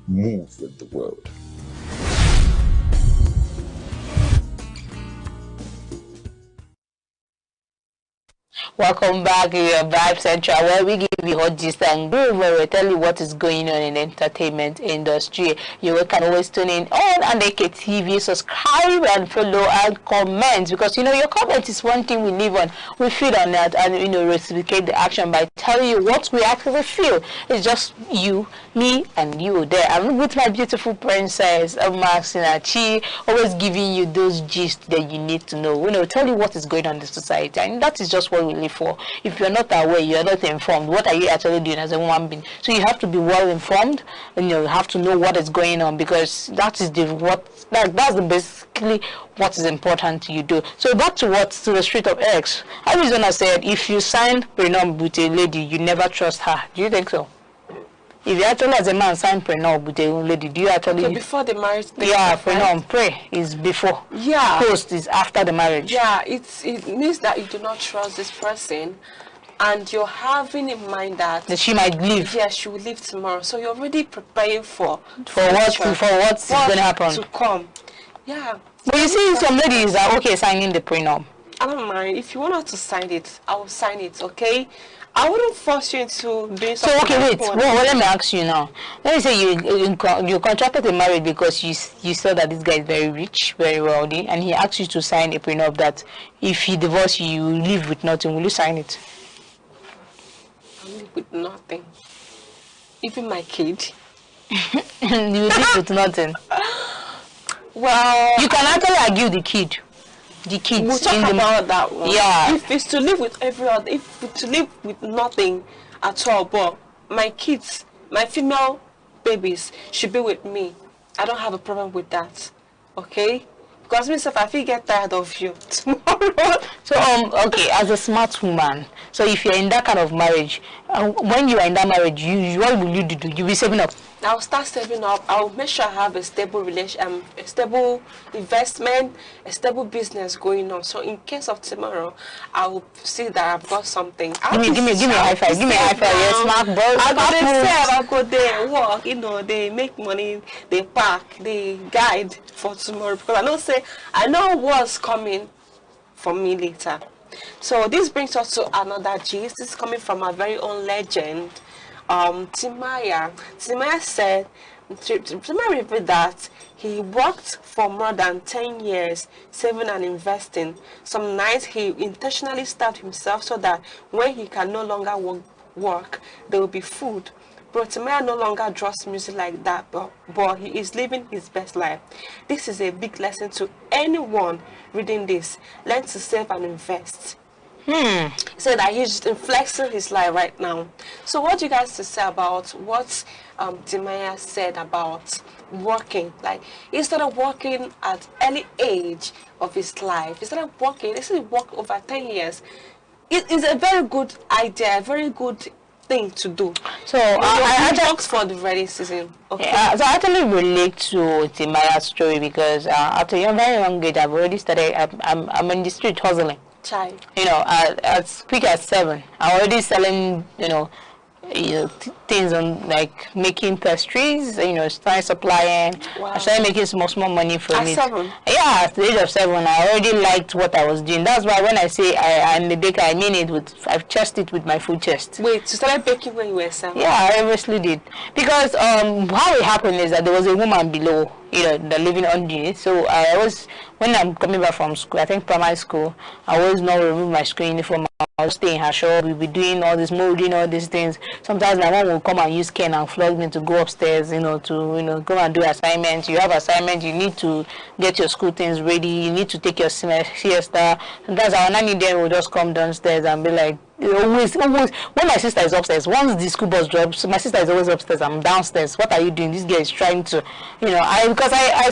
Speaker 1: Move with the world.
Speaker 9: Welcome back to your Vibe Central, where we give you hot gist and where we tell you what is going on in the entertainment industry. You can always tune in on Aneke TV, subscribe and follow and comment, because your comment is one thing we live on. We feed on that and reciprocate the action by telling you what we actually feel. It's just you, me, and you there. I'm with my beautiful princess, Maxinachi, always giving you those gist that you need to know. Tell you what is going on in the society, and that is just what we live for. If you're not aware, you're not informed, what are you actually doing as a human being? So you have to be well informed, and you have to know what is going on, because that is that's basically what is important to you do. So back to the street of X. Arizona said if you sign prenup with a lady, you never trust her. Do you think so? If you actually as a man sign prenup with a lady, do you actually...
Speaker 10: So before the marriage...
Speaker 9: prenup, pray is before.
Speaker 10: Yeah.
Speaker 9: Post is after the marriage.
Speaker 10: Yeah, it means that you do not trust this person, and you're having in mind that
Speaker 9: she might leave.
Speaker 10: Yeah, she will leave tomorrow. So you're already preparing for
Speaker 9: what's going to happen.
Speaker 10: To come. Yeah.
Speaker 9: But you see, some ladies are okay signing the prenup.
Speaker 10: I don't mind. If you want her to sign it, I will sign it, okay? I wouldn't force you into doing something. So,
Speaker 9: okay, wait. Well, let me ask you now. Let me say you contracted a marriage because you saw that this guy is very rich, very wealthy, and he asked you to sign a prenup that if he divorces you, you live with nothing. Will you sign it?
Speaker 10: I live with nothing. Even my kid.
Speaker 9: You live with nothing.
Speaker 10: Well,
Speaker 9: you can actually argue the kid. The kids.
Speaker 10: We'll talk about that one.
Speaker 9: Yeah.
Speaker 10: If it's to live with if it's to live with nothing at all, but my kids, my female babies should be with me. I don't have a problem with that. Okay? Because myself, I feel get tired of you tomorrow.
Speaker 9: So okay, as a smart woman, so if you're in that kind of marriage, when you are in that marriage, what will you do? You'll be saving up.
Speaker 10: I'll start saving up. I'll make sure I have a stable relation, a stable investment, a stable business going on. So in case of tomorrow, I will see that I've got something.
Speaker 9: Give me a high five. Give me a high five. Yes, smart boy.
Speaker 10: I'll go there, work. They make money. They pack. They guide for tomorrow, because I know what's coming for me later. So this brings us to another gist. This is coming from our very own legend, Timaya. Timaya said, Timaya revealed that he worked for more than 10 years, saving and investing. Some nights he intentionally starved himself so that when he can no longer work, there will be food. But Timaya no longer draws music like that, but he is living his best life. This is a big lesson to anyone reading this. Learn to save and invest. He said that he's flexing his life right now. So what do you guys to say about what Timaya said about working? Like, he started working at early age of his life. He started working, this is work over 10 years. It's a very good idea, a very good thing to do. So I works for the rainy season. Okay.
Speaker 9: Yeah, so I actually relate to Timaya's story because at a very young age I've already started. I'm in the street hustling.
Speaker 10: Child.
Speaker 9: You know, as quick as 7, I'm already selling. Things on like making pastries. Starting supplying. Wow. I started making small money from it. At 7? Yeah, at the age of 7, I already liked what I was doing. That's why when I say I'm a baker, I mean it with I've chest it with my full chest.
Speaker 10: Wait, you started baking when you were 7?
Speaker 9: Yeah, I obviously did because how it happened is that there was a woman below, that living underneath. So I was, when I'm coming back from school, I think primary school, I always not remove my school uniform. I would stay in her shop. We'll be doing all this, molding all these things. Sometimes my mom will come and use cane and flog me to go upstairs, to go and do assignments. You have assignments, you need to get your school things ready, you need to take your siesta. Sometimes our nanny then will just come downstairs and be like, always, when my sister is upstairs, once the school bus drops, my sister is always upstairs, I'm downstairs. What are you doing? This girl is trying to, because I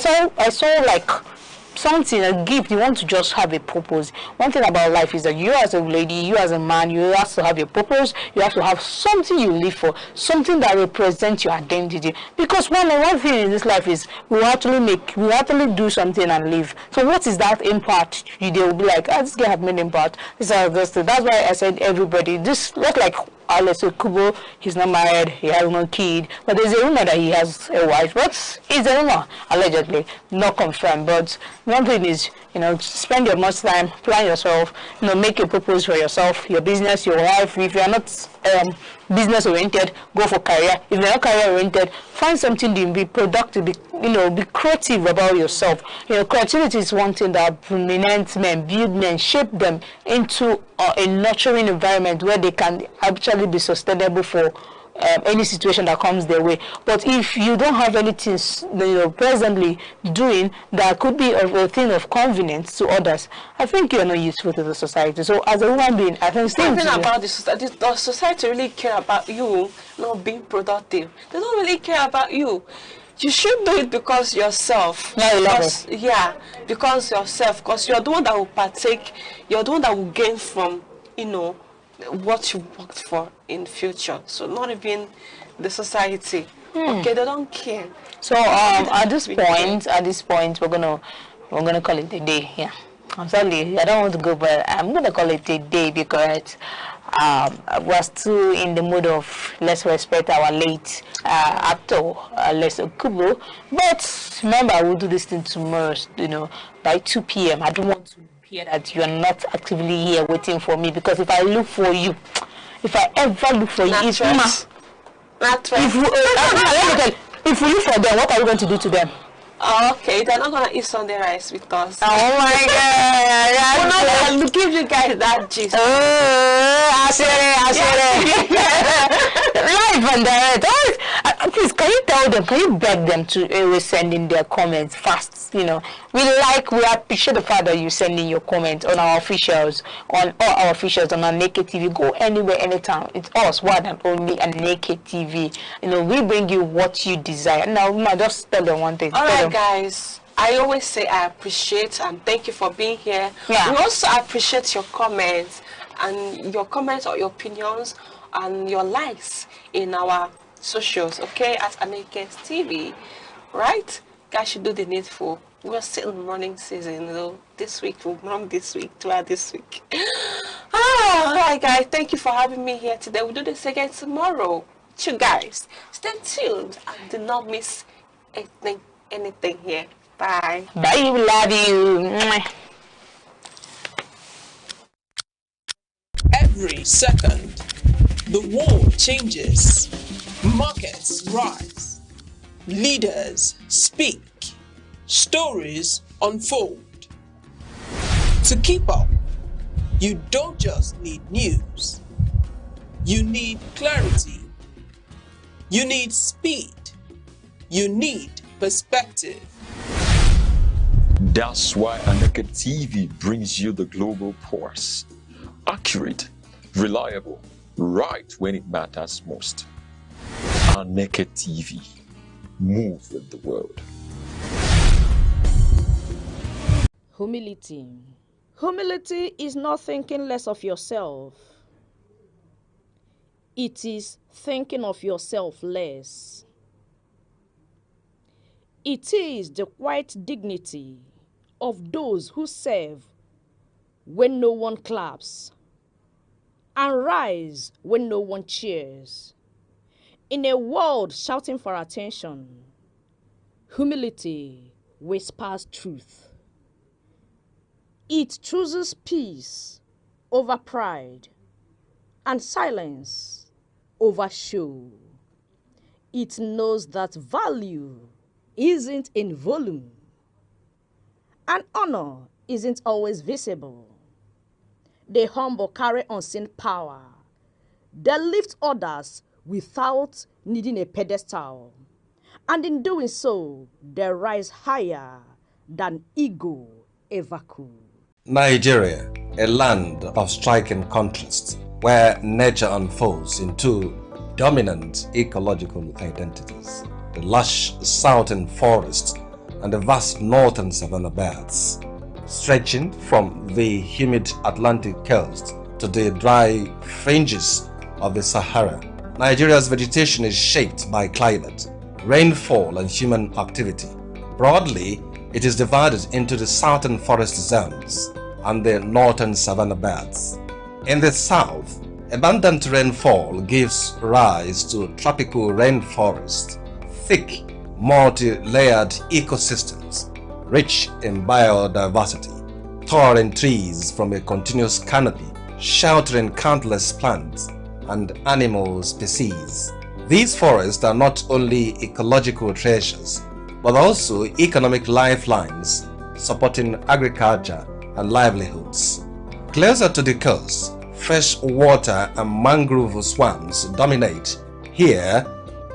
Speaker 9: saw like something, a gift. You want to just have a purpose. One thing about life is that you as a lady, you as a man, you have to have your purpose. You have to have something you live for, something that represents your identity. Because one thing in this life is we actually do something and live. So what is that impact? They will be like, this guy have made impact. That's why I said everybody. This look like Alex Kubo, he's not married, he has no kid, but there's a rumor that he has a wife. But it's a rumor, allegedly, not confirmed. But one thing is, spend your much time, plan yourself, make a purpose for yourself, your business, your life. If you're not business oriented, go for career. If you're not career oriented, find something to be productive, be creative about yourself. Creativity is one thing that prominent men, build men, shape them into a nurturing environment where they can actually be sustainable for any situation that comes their way. But if you don't have anything presently doing that could be a thing of convenience to others, I think you're not useful to the society. So as a human being, I think
Speaker 10: something about the society really care about you not being productive. They don't really care about you. You should do it because yourself. Because yourself. Because you're the one that will partake. You're the one that will gain from, what you worked for in future. So not even the society. Okay, they don't care.
Speaker 9: So at this point we're gonna call it a day. Yeah, I'm sorry, I don't want to go, but I'm gonna call it a day because we're still in the mood of let's respect our late actor, Les Okubo. But remember, we'll do this thing tomorrow, by 2 p.m. I don't want to hear that you are not actively here waiting for me, because if I look for you, if I ever look for you, if we look for them, what are we going to do to them?
Speaker 10: Okay, they're not gonna eat Sunday rice with us.
Speaker 9: Oh my God!
Speaker 10: We're not give you guys that gist.
Speaker 9: I said it. Live and direct. Please, can you tell them? Can you beg them to always send in their comments fast? We appreciate the fact that you send in your comments on our officials, on all our officials on Aneke TV. Go anywhere, anytime. It's us, one and only Aneke TV. We bring you what you desire. Now, just tell them one thing.
Speaker 10: All right, guys. I always say I appreciate and thank you for being here. Yeah. We also appreciate your comments and your comments or your opinions and your likes in our socials, okay, at Aneke TV, right? Guys should do the needful. We're still in running season, this week, we'll run this week, throughout this week. All right, guys, thank you for having me here today. We'll do this again tomorrow. You guys, stay tuned and do not miss anything here. Bye.
Speaker 9: Bye, love you.
Speaker 5: every second. The world changes, markets rise, leaders speak, stories unfold. To keep up, you don't just need news. You need clarity. You need speed. You need perspective.
Speaker 1: That's why Aneke TV brings you the global pulse. Accurate, reliable, right when it matters most. Aneke TV. Move with the world.
Speaker 3: Humility. Humility is not thinking less of yourself. It is thinking of yourself less. It is the quiet dignity of those who serve when no one claps and rise when no one cheers. In a world shouting for attention, humility whispers truth. It chooses peace over pride and silence over show. It knows that value isn't in volume and honor isn't always visible. The humble carry unseen power. They lift others without needing a pedestal. And in doing so, they rise higher than ego ever could.
Speaker 12: Nigeria, a land of striking contrasts, where nature unfolds into dominant ecological identities. The lush southern forest and the vast northern savanna belts, stretching from the humid Atlantic coast to the dry fringes of the Sahara. Nigeria's vegetation is shaped by climate, rainfall and human activity. Broadly, it is divided into the southern forest zones and the northern savanna belts. In the south, abundant rainfall gives rise to tropical rainforest, thick, multi-layered ecosystems, rich in biodiversity, towering trees from a continuous canopy, sheltering countless plants and animal species. These forests are not only ecological treasures, but also economic lifelines, supporting agriculture and livelihoods. Closer to the coast, fresh water and mangrove swamps dominate. Here,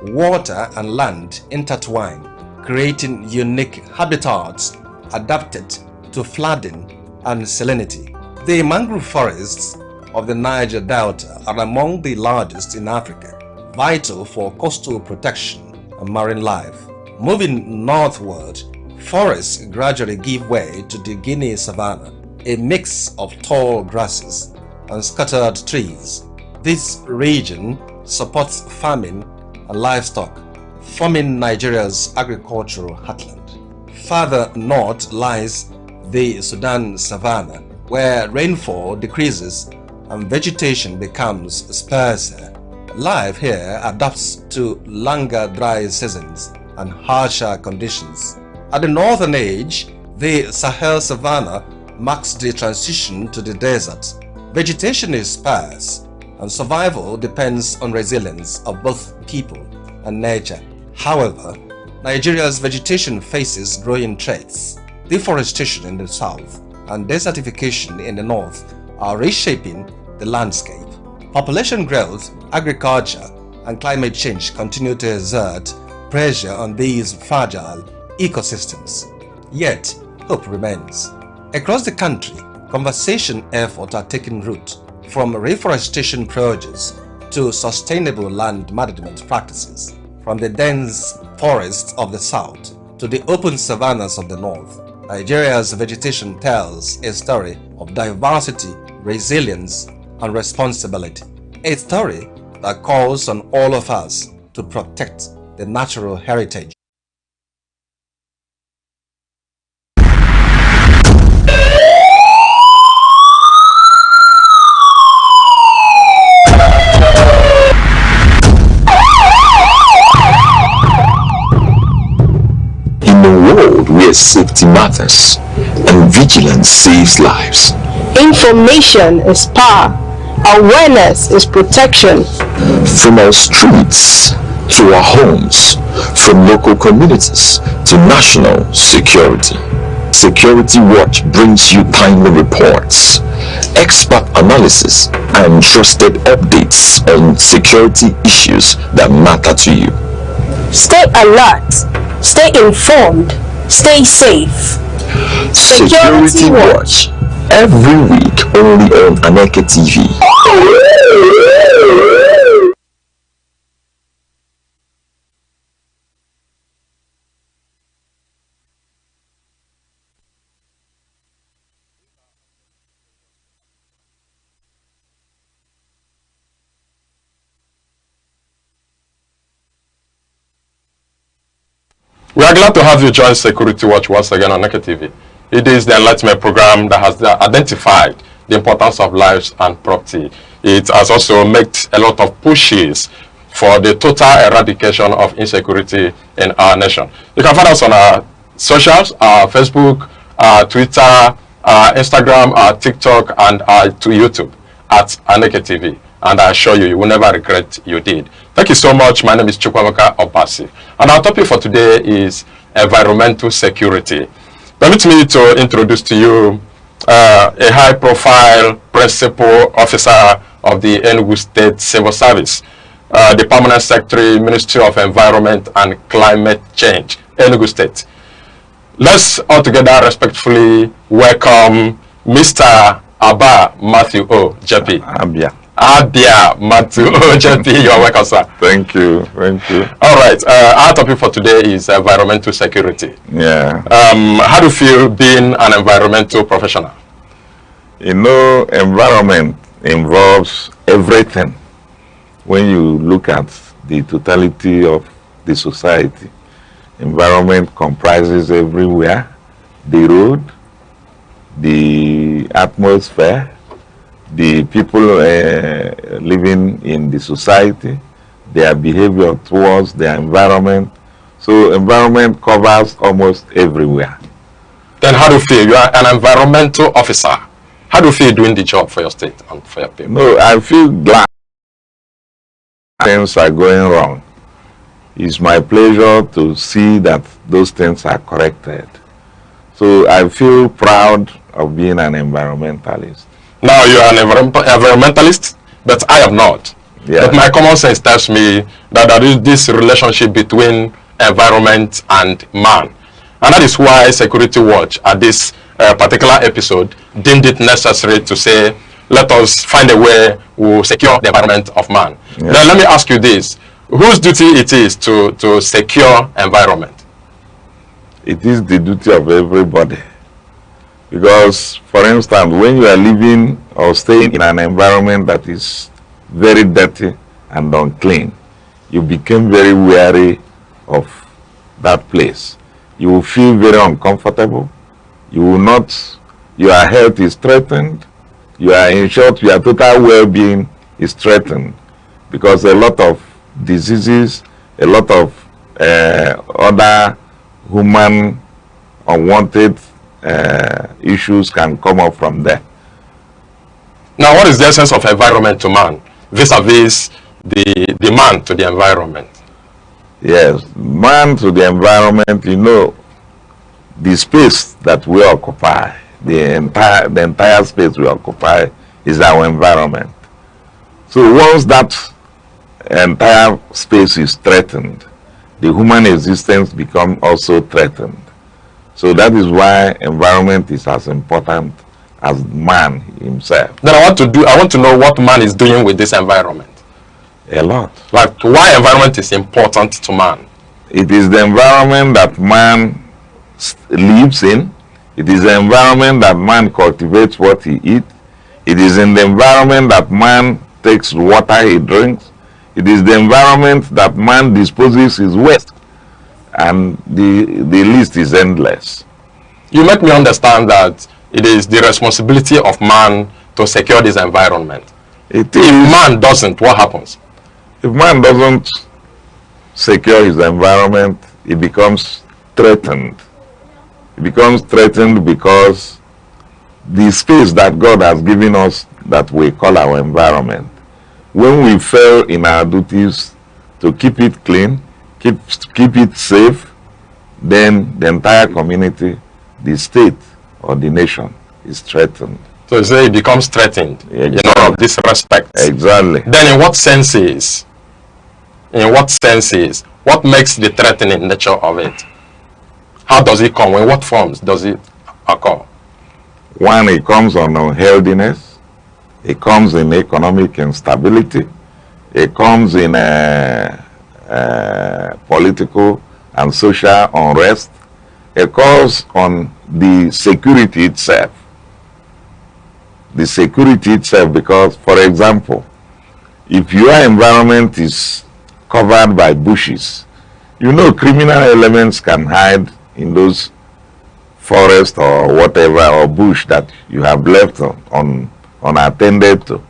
Speaker 12: water and land intertwine, creating unique habitats adapted to flooding and salinity. The mangrove forests of the Niger Delta are among the largest in Africa, vital for coastal protection and marine life. Moving northward, forests gradually give way to the Guinea savanna, a mix of tall grasses and scattered trees. This region supports farming and livestock, forming Nigeria's agricultural heartland. Further north lies the Sudan savanna, where rainfall decreases and vegetation becomes sparser. Life here adapts to longer dry seasons and harsher conditions. At the northern edge, the Sahel savanna marks the transition to the desert. Vegetation is sparse, and survival depends on resilience of both people and nature. However, Nigeria's vegetation faces growing threats. Deforestation in the south and desertification in the north are reshaping the landscape. Population growth, agriculture, and climate change continue to exert pressure on these fragile ecosystems. Yet, hope remains. Across the country, conservation efforts are taking root, from reforestation projects to sustainable land management practices, from the dense forests of the south to the open savannas of the north. Nigeria's vegetation tells a story of diversity, resilience, and responsibility. A story that calls on all of us to protect the natural heritage.
Speaker 1: In a world where safety matters and vigilance saves lives,
Speaker 20: information is power,
Speaker 5: Awareness is protection.
Speaker 1: From our streets to our homes, from local communities to national security. Security Watch brings you timely reports, expert analysis, and trusted updates on security issues that matter to you.
Speaker 25: Stay alert, stay informed, stay safe.
Speaker 1: Security Watch, every week only on Aneke TV.
Speaker 6: We are glad to have you join Security Watch once again on Aneke TV. It is the enlightenment program that has identified the importance of lives and property. It has also made a lot of pushes for the total eradication of insecurity in our nation. You can find us on our socials, our Facebook, our Twitter, our Instagram, our TikTok, and to YouTube at Aneke TV. And I assure you, you will never regret you did. Thank you so much. My name is Chukwamaka Obasi. And our topic for today is environmental security. Permit me to introduce to you a high-profile principal officer of the Enugu State Civil Service, the Permanent Secretary, Ministry of Environment and Climate Change, Enugu State. Let's all together respectfully welcome Mr. Abba Matthew O. JP. Abia Matthew O. JP, you are welcome, sir.
Speaker 14: Thank you, thank you.
Speaker 6: All right, our topic for today is environmental security.
Speaker 14: Yeah.
Speaker 6: How do you feel being an environmental professional?
Speaker 14: You know, environment involves everything. When you look at the totality of the society, environment comprises everywhere: the road, the atmosphere, the people living in the society, their behavior towards the environment. So environment covers almost everywhere.
Speaker 6: Then how do you feel? You are an environmental officer. How do you feel doing the job for your state and for your people?
Speaker 14: No, I feel glad things are going wrong. It's my pleasure to see that those things are corrected. So I feel proud of being an environmentalist.
Speaker 6: Now you are an environmentalist, but I am not.
Speaker 14: Yeah.
Speaker 6: But my common sense tells me that there is this relationship between environment and man. And that is why Security Watch at this particular episode deemed it necessary to say, let us find a way to secure the environment of man.
Speaker 14: Yeah.
Speaker 6: Then let me ask you this. Whose duty it is to secure environment?
Speaker 14: It is the duty of everybody. Because, for instance, when you are living or staying in an environment that is very dirty and unclean, you become very wary of that place. You will feel very uncomfortable. You will not, your health is threatened. You are, in short, your total well-being is threatened because a lot of diseases, a lot of other human unwanted issues can come up from there.
Speaker 6: Now, what is the essence of environment to man vis-a-vis the man to the environment?
Speaker 14: Yes, man to the environment, you know, the space that we occupy, the entire space we occupy is our environment. So once that entire space is threatened, the human existence becomes also threatened. So that is why environment is as important as man himself.
Speaker 6: Then I want to know what man is doing with this environment.
Speaker 14: A lot.
Speaker 6: Like, why environment is important to man?
Speaker 14: It is the environment that man lives in. It is the environment that man cultivates what he eats. It is in the environment that man takes water he drinks. It is the environment that man disposes his waste. And the list is endless.
Speaker 6: You make me understand that it is the responsibility of man to secure this environment. If man doesn't, what happens?
Speaker 14: If man doesn't secure his environment, it becomes threatened. It becomes threatened because the space that God has given us that we call our environment. When we fail in our duties to keep it clean, keep it safe, then the entire community, the state or the nation is threatened.
Speaker 6: So you say it becomes threatened,
Speaker 14: Exactly.
Speaker 6: in all of this respect.
Speaker 14: Exactly.
Speaker 6: Then in what makes the threatening nature of it? How does it come? In what forms does it occur?
Speaker 14: One, it comes on unhealthiness. It comes in economic instability. It comes in political and social unrest. It comes on the security itself. The security itself, because, for example, if your environment is covered by bushes, you know criminal elements can hide in those forest or whatever, or bush that you have left unattended to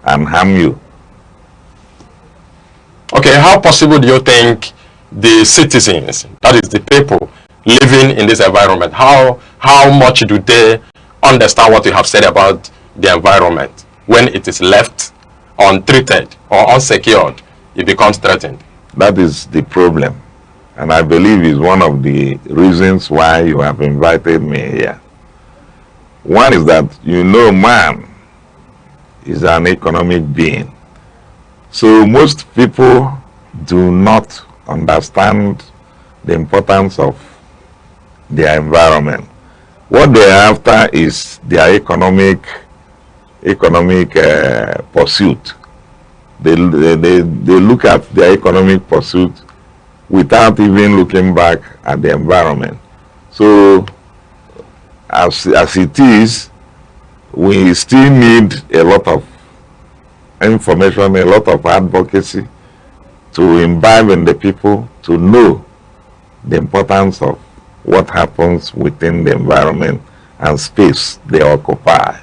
Speaker 14: and harm you.
Speaker 6: Okay, how possible do you think the citizens, that is the people living in this environment, how much do they understand what you have said about the environment? When it is left untreated or unsecured, it becomes threatened.
Speaker 14: That is the problem. And I believe is one of the reasons why you have invited me here. One is that man is an economic being. So most people do not understand the importance of their environment. What they are after is their economic pursuit. They look at their economic pursuit without even looking back at the environment. So as it is, we still need a lot of information, a lot of advocacy to imbibe in the people to know the importance of what happens within the environment and space they occupy.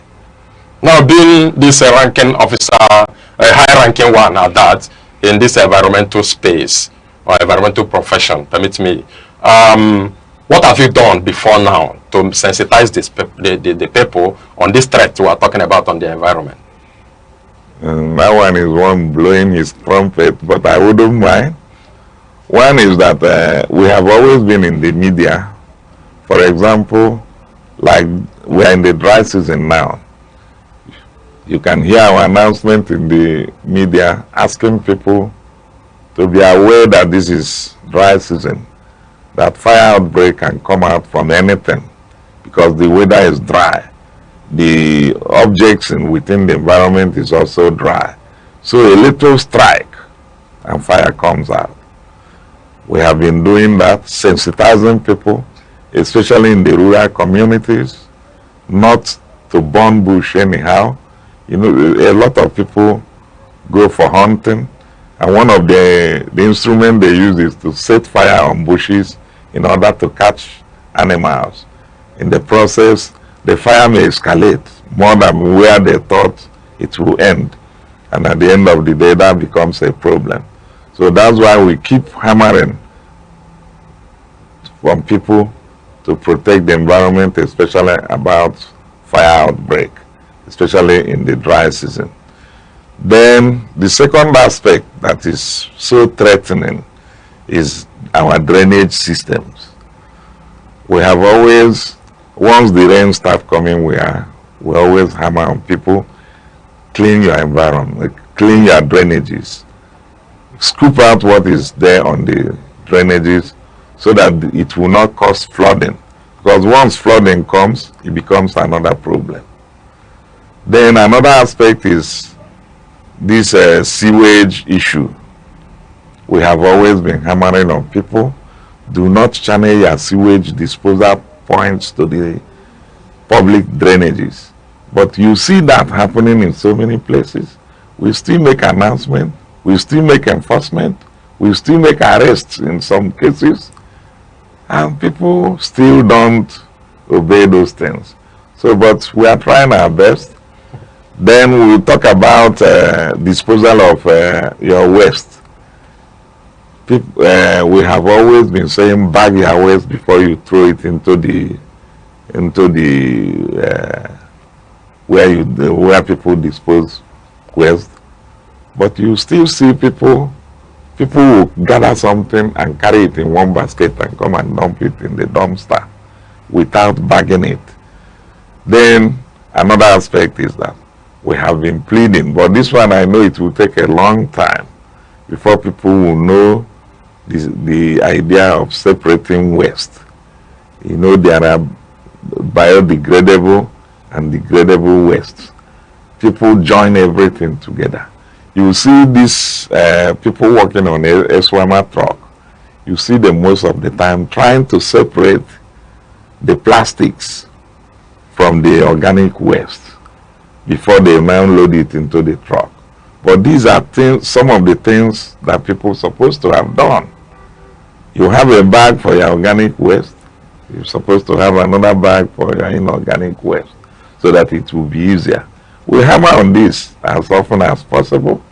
Speaker 6: Now, being this ranking officer, a high-ranking one at that, in this environmental space or environmental profession, permit me, what have you done before now to sensitize the people on this threat we are talking about on the environment?
Speaker 14: That one is one blowing his trumpet, but I wouldn't mind. One is that we have always been in the media. For example, like we are in the dry season now. You can hear our announcement in the media asking people to be aware that this is dry season, that fire outbreak can come out from anything because the weather is dry. The objects within the environment is also dry. So a little strike and fire comes out. We have been doing that, sensitizing people, especially in the rural communities, not to burn bush anyhow. A lot of people go for hunting, and one of the instruments they use is to set fire on bushes in order to catch animals. In the process, the fire may escalate more than where they thought it will end. And at the end of the day, that becomes a problem. So that's why we keep hammering from people to protect the environment, especially about fire outbreak, especially in the dry season. Then the second aspect that is so threatening is our drainage systems. We have always, once the rain starts coming, we always hammer on people, clean your environment, clean your drainages, scoop out what is there on the drainages so that it will not cause flooding. Because once flooding comes, it becomes another problem. Then another aspect is this sewage issue. We have always been hammering on people, do not channel your sewage disposal points to the public drainages. But you see that happening in so many places. We still make announcements, we still make enforcement, we still make arrests in some cases, and people still don't obey those things. So, but we are trying our best. Then we'll talk about disposal of your waste. We have always been saying bag your waste before you throw it into the where people dispose waste, but you still see people will gather something and carry it in one basket and come and dump it in the dumpster without bagging it. Then another aspect is that we have been pleading, but this one I know it will take a long time before people will know the idea of separating waste. You know, there are biodegradable and degradable wastes. People join everything together. You see these people working on a swammer truck. You see them most of the time trying to separate the plastics from the organic waste before they now load it into the truck. But these are some of the things that people are supposed to have done. You have a bag for your organic waste. You're supposed to have another bag for your inorganic waste so that it will be easier. We hammer on this as often as possible,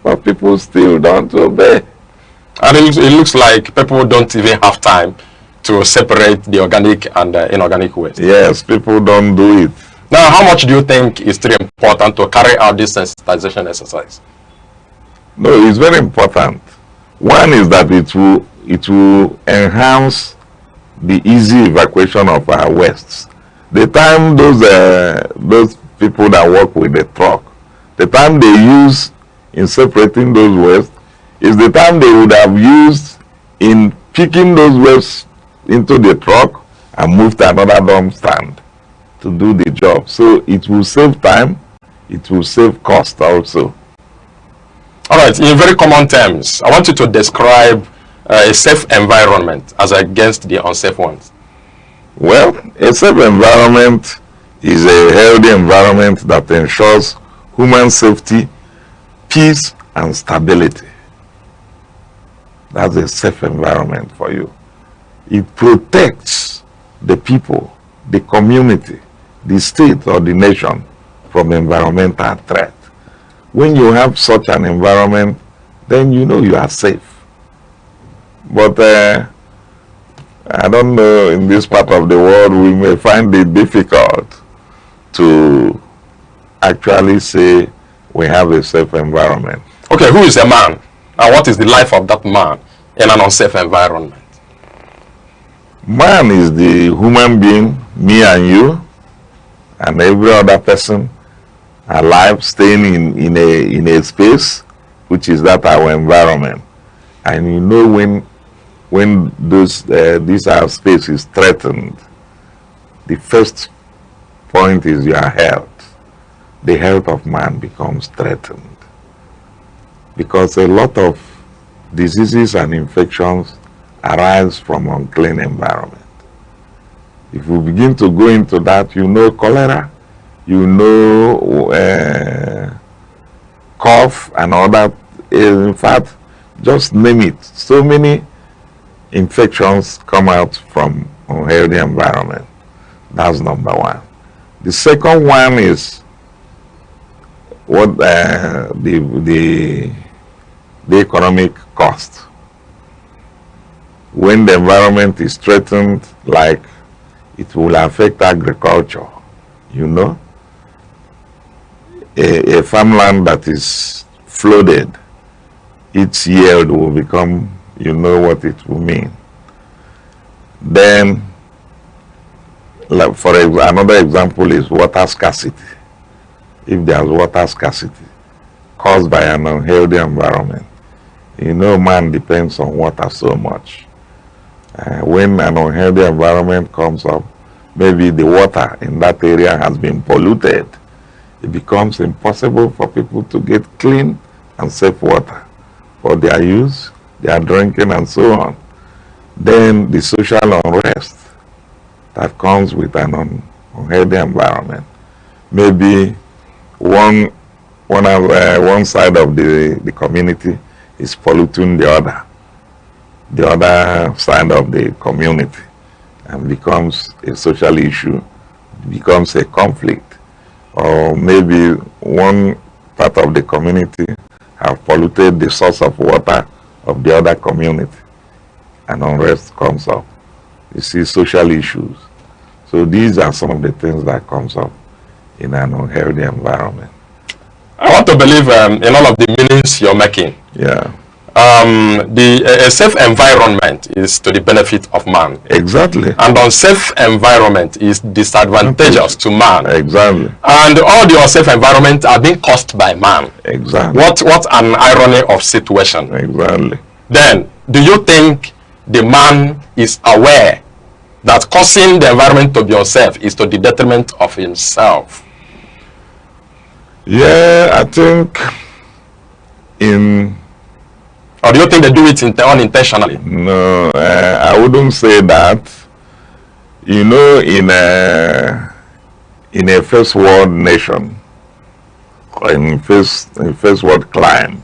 Speaker 14: but people still don't obey.
Speaker 6: And it looks like people don't even have time to separate the organic and the inorganic waste.
Speaker 14: Yes, people don't do it.
Speaker 6: Now, how much do you think is still important to carry out this sensitization exercise?
Speaker 14: No, it's very important. One is that it will enhance the easy evacuation of our wastes. The time those people that work with the truck, the time they use in separating those wastes is the time they would have used in picking those wastes into the truck and move to another dump stand to do the job. So it will save time, it will save cost also.
Speaker 6: All right, in very common terms, I want you to describe a safe environment as against the unsafe ones.
Speaker 14: Well, a safe environment is a healthy environment that ensures human safety, peace, and stability. That's a safe environment for you. It protects the people, the community, the state, or the nation from environmental threat. When you have such an environment, then you know you are safe. But I don't know, in this part of the world, we may find it difficult to actually say we have a safe environment.
Speaker 6: Okay, who is a man? And what is the life of that man in an unsafe environment?
Speaker 14: Man is the human being, me and you, and every other person alive, staying in a space, which is that our environment. And you know when this our space is threatened, the first point is your health. The health of man becomes threatened because a lot of diseases and infections arise from unclean environment. If we begin to go into that, you know cholera, you know cough and all that. In fact, just name it. So many infections come out from unhealthy environment. That's number one. The second one is what the economic cost. When the environment is threatened, like it will affect agriculture, you know. A farmland that is flooded, its yield will become, you know what it will mean. Then, like another example is water scarcity. If there's water scarcity caused by an unhealthy environment, you know, man depends on water so much. When an unhealthy environment comes up, maybe the water in that area has been polluted. It becomes impossible for people to get clean and safe water for their use, their drinking, and so on. Then the social unrest that comes with an unhealthy environment. Maybe one side of the community is polluting the other side of the community, and becomes a social issue, becomes a conflict. Or maybe one part of the community have polluted the source of water of the other community, and unrest comes up. You see, social issues. So these are some of the things that comes up in an unhealthy environment.
Speaker 6: I want to believe in all of the meanings you're making.
Speaker 14: Yeah.
Speaker 6: A safe environment is to the benefit of man.
Speaker 14: Exactly.
Speaker 6: And unsafe environment is disadvantageous to man.
Speaker 14: Exactly.
Speaker 6: And all the unsafe environment are being caused by man.
Speaker 14: Exactly.
Speaker 6: What an irony of situation.
Speaker 14: Exactly.
Speaker 6: Then, do you think the man is aware that causing the environment to be unsafe is to the detriment of himself?
Speaker 14: Yeah, I think
Speaker 6: or do you think they do it unintentionally?
Speaker 14: No, I wouldn't say that. You know, in a first world nation, in first world climate,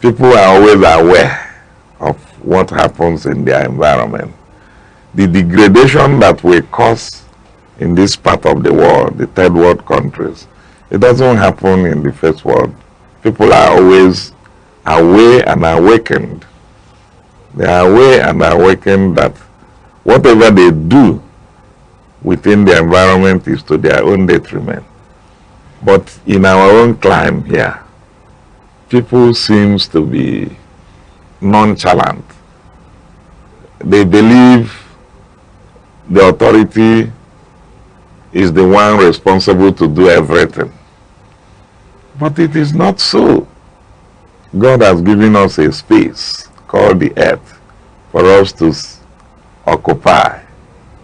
Speaker 14: people are always aware of what happens in their environment. The degradation that we cause in this part of the world, the third world countries, it doesn't happen in the first world. People are always aware and awakened. They are aware and awakened that whatever they do within the environment is to their own detriment. But in our own climate here, people seems to be nonchalant. They believe the authority is the one responsible to do everything. But it is not so. God has given us a space called the earth for us to occupy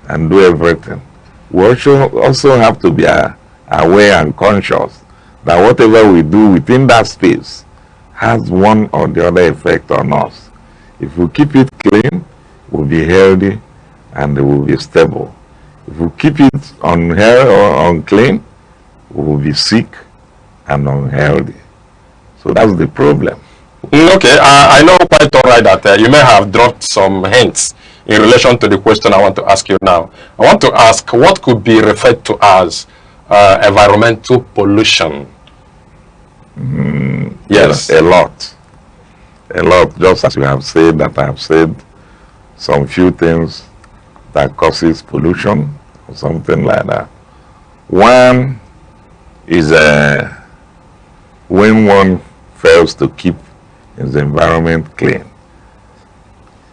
Speaker 14: and do everything. We also have to be aware and conscious that whatever we do within that space has one or the other effect on us. If we keep it clean, we'll be healthy and we will be stable. If we keep it unhealthy or unclean, we will be sick and unhealthy. So that's the problem.
Speaker 6: Okay, I know quite all right that you may have dropped some hints in relation to the question I want to ask you now. I want to ask what could be referred to as environmental pollution?
Speaker 14: Yes. A lot. A lot. Just as you have said that I have said some few things that causes pollution or something like that. One is when one fails to keep his environment clean.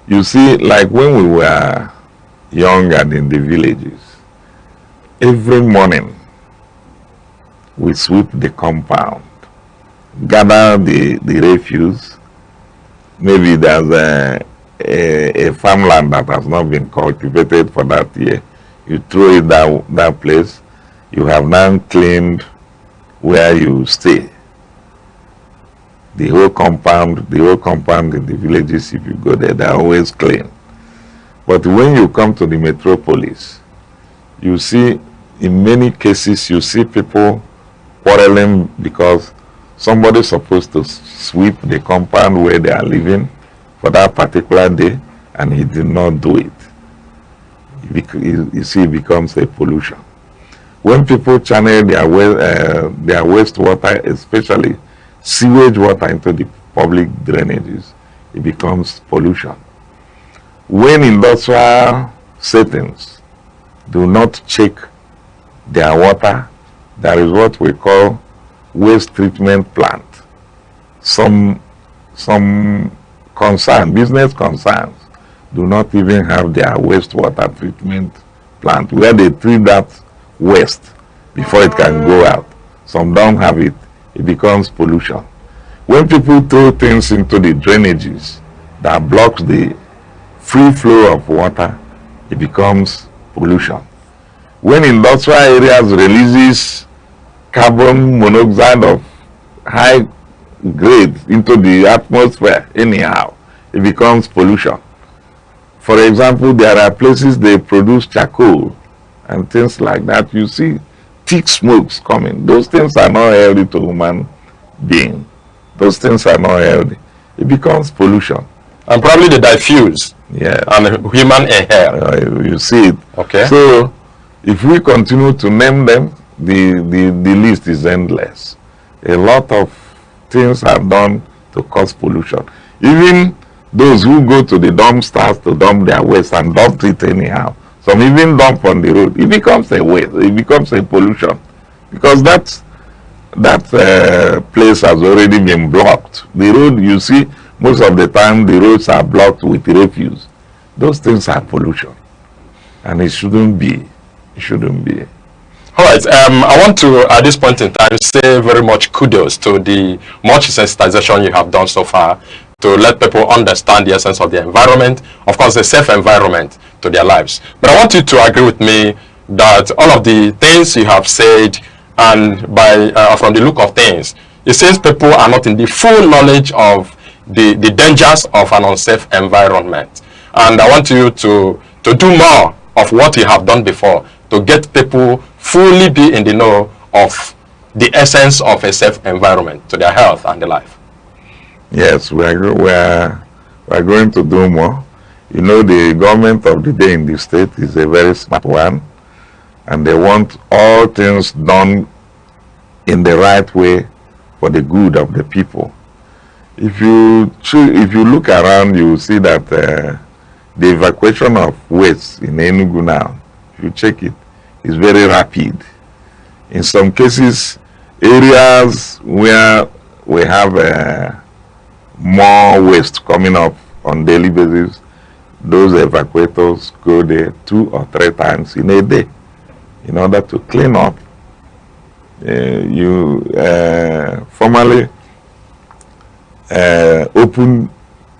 Speaker 14: You see, like when we were young and in the villages, every morning we sweep the compound, gather the refuse. Maybe there's a farmland that has not been cultivated for that year. You throw it that place. You have now cleaned where you stay. The whole compound in the villages, if you go there, they're always clean. But when you come to the metropolis, you see, in many cases, you see people quarreling because somebody's supposed to sweep the compound where they are living for that particular day, and he did not do it. You see, it becomes a pollution. When people channel their wastewater, especially sewage water, into the public drainages, it becomes pollution. When industrial settings do not check their water, there is what we call waste treatment plant. Some business concerns do not even have their wastewater treatment plant where they treat that waste before it can go out. Some don't have it. It becomes pollution. When people throw things into the drainages that blocks the free flow of water, it becomes pollution. When industrial areas releases carbon monoxide of high grade into the atmosphere anyhow, it becomes pollution. For example, there are places they produce charcoal and things like that. You see thick smokes coming. Those things are not healthy to human being. Those things are not healthy. It becomes pollution.
Speaker 6: And probably they diffuse.
Speaker 14: Yeah.
Speaker 6: And human hair.
Speaker 14: You see it.
Speaker 6: Okay.
Speaker 14: So if we continue to name them, the list is endless. A lot of things are done to cause pollution. Even those who go to the dumpsters to dump their waste and dump it anyhow. Some even dump on the road. It becomes a waste. It becomes a pollution. because that place has already been blocked. The road, you see, most of the time the roads are blocked with refuse. Those things are pollution, and it shouldn't be. It shouldn't be.
Speaker 6: All right. I want to, at this point in time, say very much kudos to the much sensitization you have done so far to let people understand the essence of the environment, of course, a safe environment to their lives. But I want you to agree with me that all of the things you have said, and from the look of things, it seems people are not in the full knowledge of the dangers of an unsafe environment. And I want you to do more of what you have done before, to get people fully be in the know of the essence of a safe environment to their health and their life.
Speaker 14: Yes, we are going to do more. You know, the government of the day in the state is a very smart one, and they want all things done in the right way for the good of the people. If you look around, you will see that the evacuation of waste in Enugu now, if you check it, is very rapid. In some cases, areas where we have more waste coming up on daily basis, those evacuators go there 2 or 3 times in a day in order to clean up. Formerly, open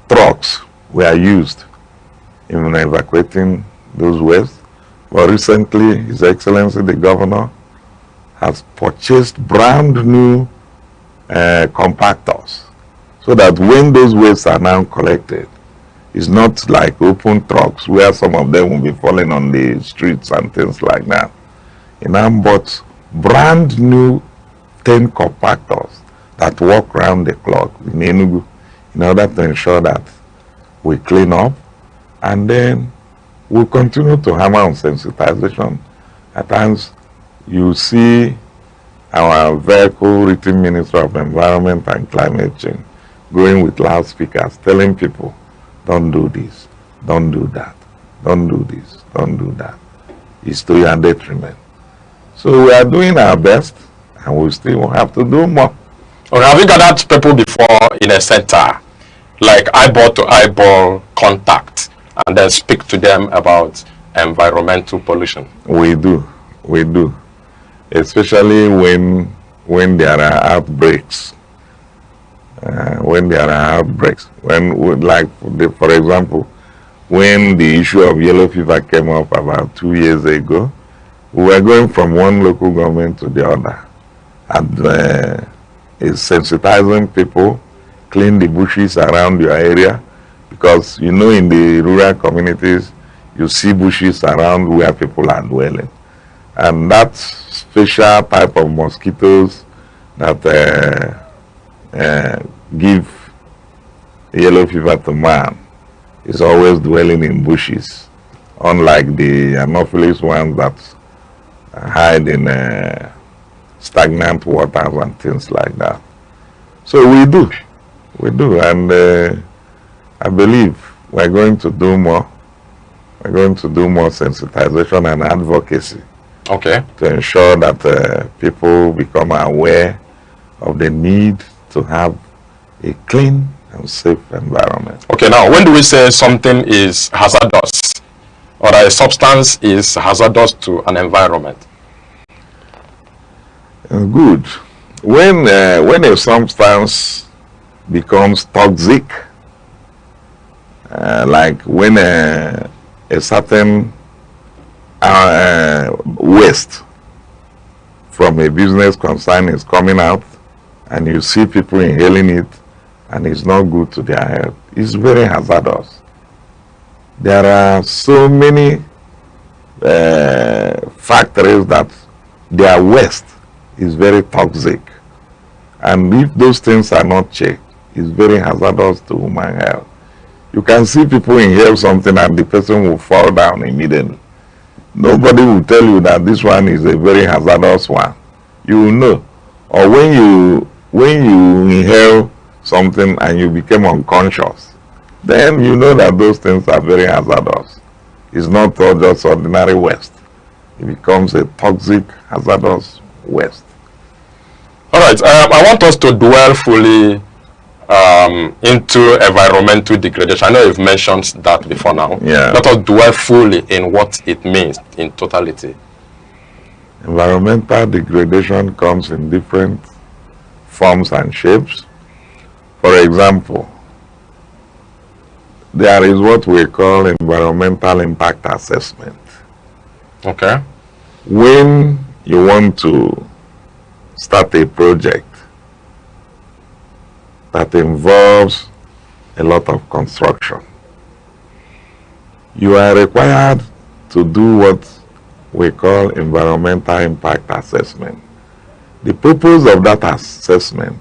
Speaker 14: trucks were used in evacuating those waste, but recently His Excellency the Governor has purchased brand new compactors, so that when those wastes are now collected, it's not like open trucks where some of them will be falling on the streets and things like that. He now bought brand new 10 compactors that work round the clock in Enugu in order to ensure that we clean up, and then we'll continue to hammer on sensitization. At times, you see our vehicle written Minister of Environment and Climate Change going with loudspeakers telling people, don't do this, don't do that, don't do this, don't do that. It's to your detriment. So we are doing our best, and we still have to do more.
Speaker 6: Okay, have you gathered people before in a center, like eyeball to eyeball contact, and then speak to them about environmental pollution?
Speaker 14: We do, especially when there are outbreaks. For example, when the issue of yellow fever came up about 2 years ago, we were going from one local government to the other, and is sensitizing people, clean the bushes around your area, because you know in the rural communities you see bushes around where people are dwelling, and that special type of mosquitoes that give yellow fever to man is always dwelling in bushes, unlike the anopheles ones that hide in stagnant waters and things like that. So we do, and I believe we're going to do more. We're going to do more sensitization and advocacy.
Speaker 6: Okay.
Speaker 14: To ensure that people become aware of the need to have a clean and safe environment.
Speaker 6: Okay, now when do we say something is hazardous, or a substance is hazardous to an environment?
Speaker 14: Good. When a substance becomes toxic, like when a certain waste from a business concern is coming out, and you see people inhaling it, and it's not good to their health, it's very hazardous. There are so many factories that their waste is very toxic, and if those things are not checked, it's very hazardous to human health. You can see people inhale something and the person will fall down immediately. Nobody will tell you that this one is a very hazardous one. You will know. Or when you inhale something and you become unconscious, then you know that those things are very hazardous. It's not just ordinary waste. It becomes a toxic, hazardous West.
Speaker 6: All right, I want us to dwell fully into environmental degradation. I know you've mentioned that before now.
Speaker 14: Yeah.
Speaker 6: Let us dwell fully in what it means in totality.
Speaker 14: Environmental degradation comes in different forms and shapes. For example, there is what we call environmental impact assessment.
Speaker 6: Okay.
Speaker 14: When you want to start a project that involves a lot of construction, you are required to do what we call environmental impact assessment. The purpose of that assessment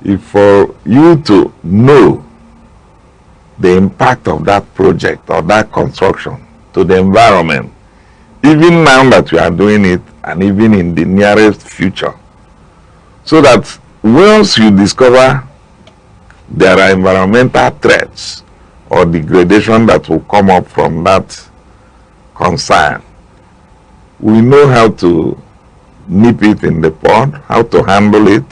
Speaker 14: is for you to know the impact of that project or that construction to the environment, even now that you are doing it and even in the nearest future. So that once you discover there are environmental threats or degradation that will come up from that concern, we know how to nip it in the bud, how to handle it,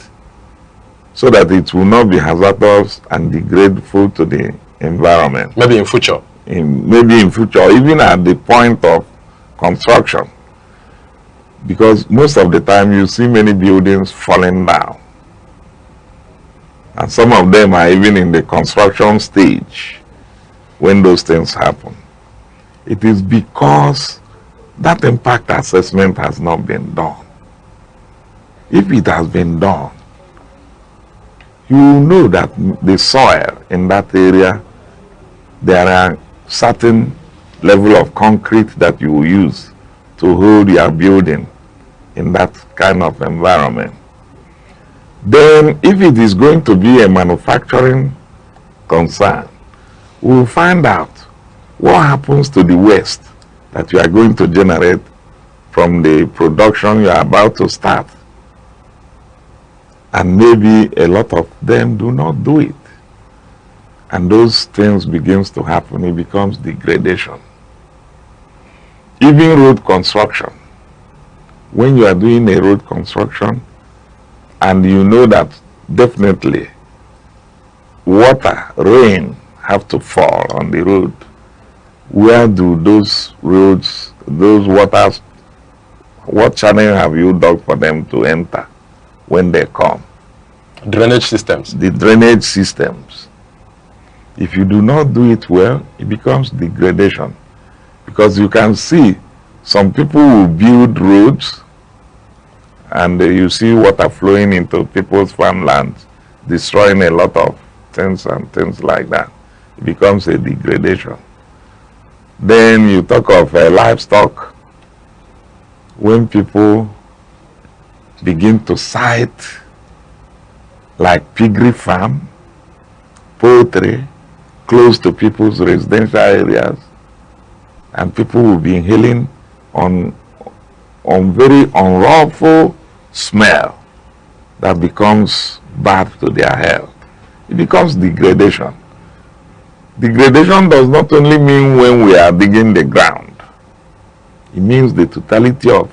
Speaker 14: so that it will not be hazardous and degradeful to the environment.
Speaker 6: Maybe in future.
Speaker 14: Maybe in future, even at the point of construction. Because most of the time you see many buildings falling down. And some of them are even in the construction stage when those things happen. It is because that impact assessment has not been done. If it has been done, you know that the soil in that area, there are certain level of concrete that you will use to hold your building in that kind of environment. Then if it is going to be a manufacturing concern, we will find out what happens to the waste that you are going to generate from the production you are about to start. And maybe a lot of them do not do it. And those things begins to happen, it becomes degradation. Even road construction. When you are doing a road construction and you know that definitely water, rain have to fall on the road, where do those roads, those waters, what channel have you dug for them to enter when they come?
Speaker 6: Drainage systems.
Speaker 14: The drainage systems. If you do not do it well, it becomes degradation. Because you can see some people will build roads and you see water flowing into people's farmlands, destroying a lot of things and things like that. It becomes a degradation. Then you talk of livestock. When people begin to site like piggery farm, poultry, close to people's residential areas, and people will be inhaling on very unlawful smell that becomes bad to their health. It becomes degradation. Degradation does not only mean when we are digging the ground. It means the totality of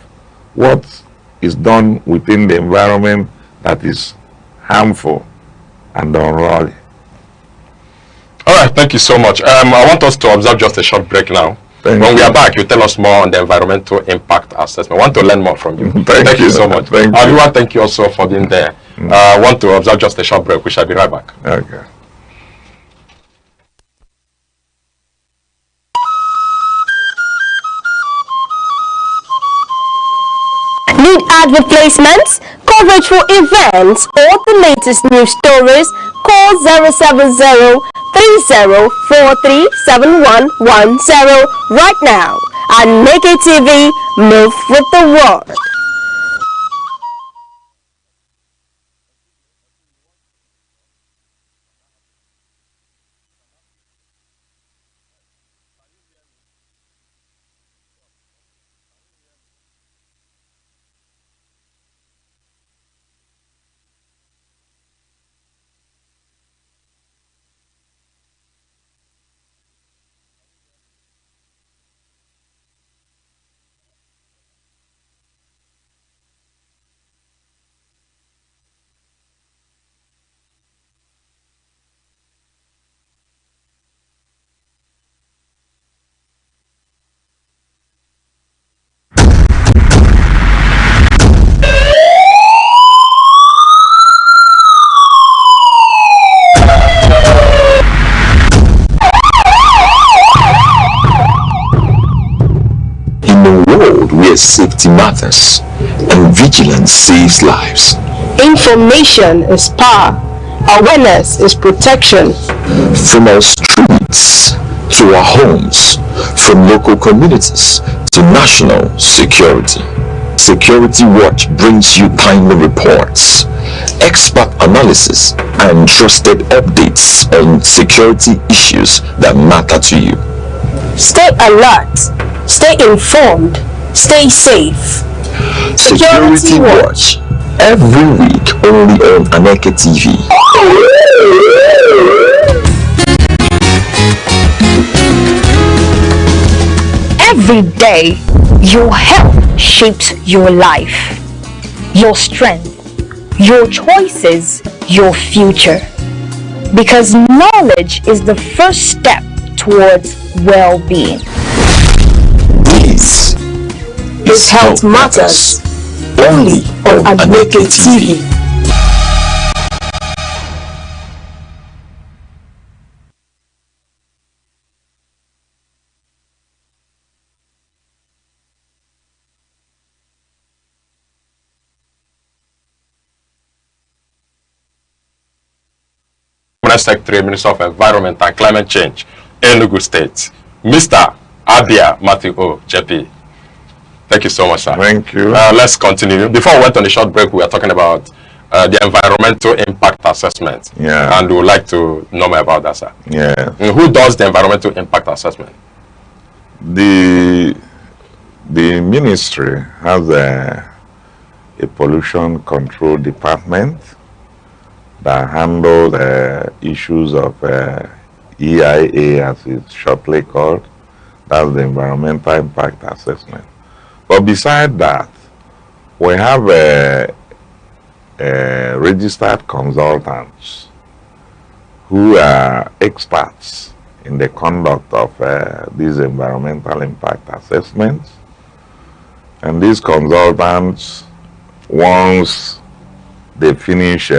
Speaker 14: what is done within the environment that is harmful and unruly.
Speaker 6: All right, thank you so much. I want us to observe just a short break now. When we are back, you tell us more on the environmental impact assessment. I want to learn more from you. Thank you so much. Everyone, thank you also for being there. I want to observe just a short break. We shall be right back.
Speaker 14: Okay.
Speaker 25: Need advert placements, coverage for events, or the latest news stories? Call 070-3043-7110 right now. Aneke TV, move with the world.
Speaker 1: where safety matters and vigilance saves lives.
Speaker 5: Information is power. Awareness is protection.
Speaker 1: From our streets to our homes, from local communities to national security. Security Watch brings you timely reports, expert analysis, and trusted updates on security issues that matter to you.
Speaker 5: Stay alert. Stay informed. Stay safe.
Speaker 1: Security Watch, every week only on Aneke TV.
Speaker 17: Every day, your health shapes your life, your strength, your choices, your future. Because knowledge is the first step towards well-being.
Speaker 1: This is Health Matters, only on Aneke TV.
Speaker 6: Secretary, Minister of Environment and Climate Change, Enugu State, Mr. Abia Matthew JP. Thank you so much, sir.
Speaker 14: Thank you.
Speaker 6: Let's continue. Before we went on a short break, we were talking about the environmental impact assessment.
Speaker 14: Yeah.
Speaker 6: And we would like to know more about that, sir.
Speaker 14: Yeah.
Speaker 6: And who does the environmental impact assessment?
Speaker 14: The ministry has a pollution control department that handle the issues of EIA, as it's shortly called. That's the environmental impact assessment. But beside that, we have registered consultants who are experts in the conduct of these environmental impact assessments. And these consultants, once they finish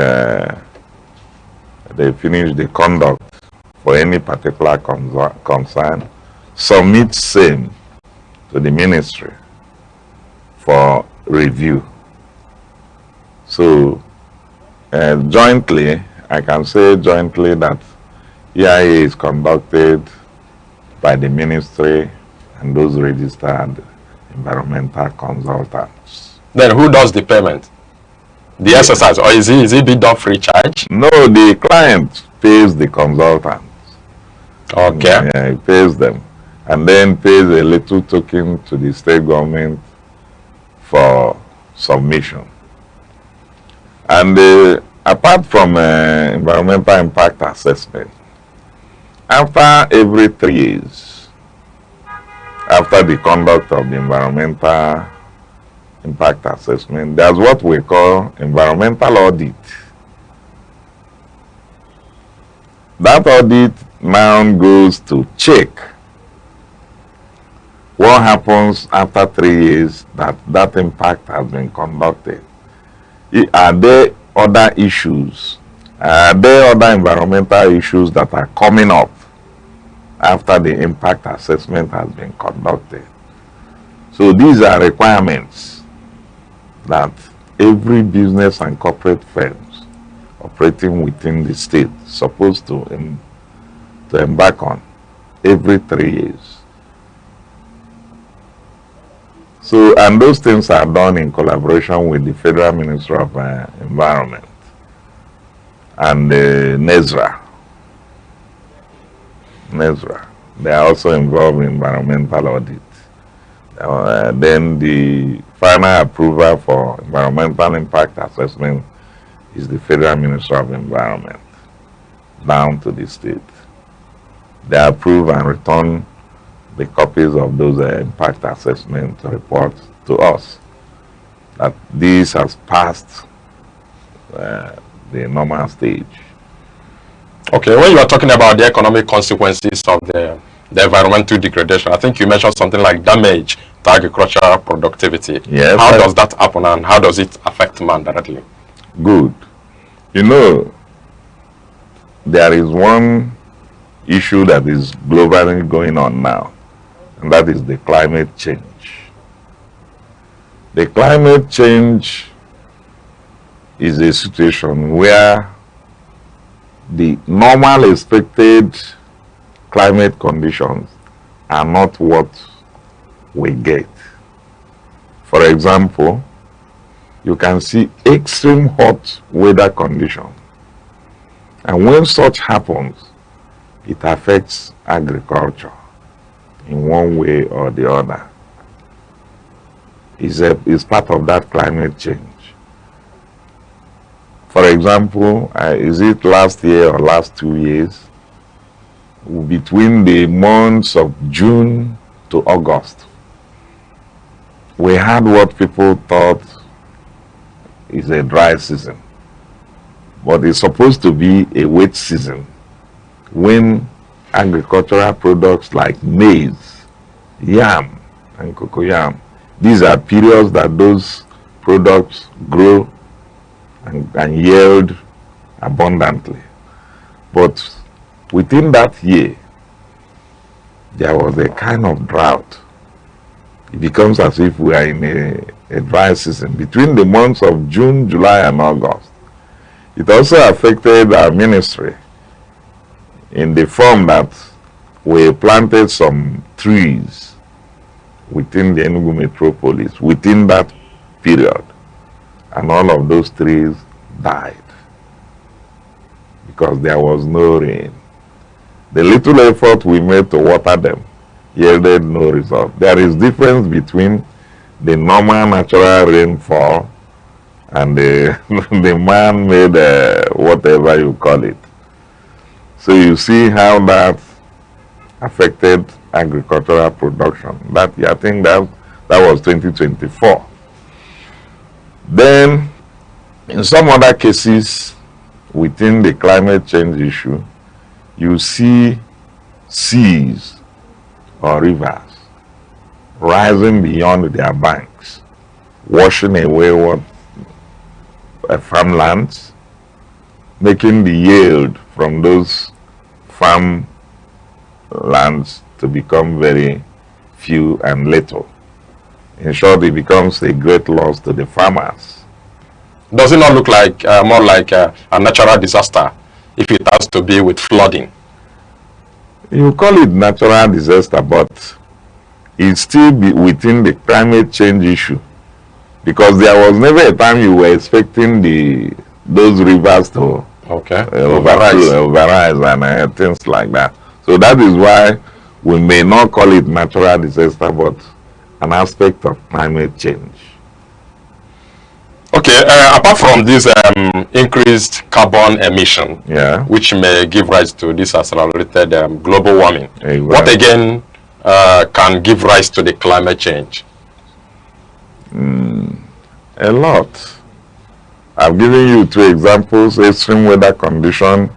Speaker 14: the conduct for any particular concern, submit same to the ministry for review. So jointly, I can say jointly that EIA is conducted by the ministry and those registered environmental consultants.
Speaker 6: Then who does the payment? The exercise, or is it being done free charge?
Speaker 14: No, the client pays the consultants.
Speaker 6: Okay.
Speaker 14: Yeah, he pays them, and then pays a little token to the state government for submission. And apart from environmental impact assessment, after every 3 years, after the conduct of the environmental impact assessment, there's what we call environmental audit. That audit now goes to check what happens after 3 years that impact has been conducted. Are there other issues? Are there other environmental issues that are coming up after the impact assessment has been conducted? So these are requirements that every business and corporate firms operating within the state supposed to embark on every 3 years. So, and those things are done in collaboration with the Federal Ministry of Environment and NESRA. They are also involved in environmental audit. Then the final approval for environmental impact assessment is the Federal Ministry of Environment, down to the state. They approve and return the copies of those impact assessment reports to us, that this has passed the normal stage.
Speaker 6: Okay, when you are talking about the economic consequences of the environmental degradation, I think you mentioned something like damage to agricultural productivity.
Speaker 14: Yes.
Speaker 6: How does that happen, and how does it affect man directly?
Speaker 14: Good. You know, there is one issue that is globally going on now, and that is the climate change. The climate change is a situation where the normal expected climate conditions are not what we get. For example, you can see extreme hot weather conditions. And when such happens, it affects agriculture in one way or the other. It's part of that climate change. For example, is it last year or last 2 years, between the months of June to August, we had what people thought is a dry season, but it's supposed to be a wet season when agricultural products like maize, yam, and cocoyam, these are periods that those products grow and yield abundantly. But within that year, there was a kind of drought. It becomes as if we are in a dry season between the months of June, July, and August. It also affected our ministry in the form that we planted some trees within the Enugu metropolis within that period, and all of those trees died because there was no rain. The little effort we made to water them yielded no result. There is difference between the normal natural rainfall and the man-made whatever you call it. So you see how that affected agricultural production. I think that was 2024. Then, in some other cases within the climate change issue, you see seas or rivers rising beyond their banks, washing away what farmlands, making the yield from those farm lands to become very few and little. In short, it becomes a great loss to the farmers.
Speaker 6: Does it not look like more like a natural disaster if it has to be with flooding?
Speaker 14: You call it natural disaster, but it's still within the climate change issue, because there was never a time you were expecting those rivers to overrise and things like that. So that is why we may not call it natural disaster, but an aspect of climate change.
Speaker 6: Okay, apart from this increased carbon emission, which may give rise to this accelerated global warming, what again can give rise to the climate change?
Speaker 14: A lot. I've given you 2 examples: extreme weather condition,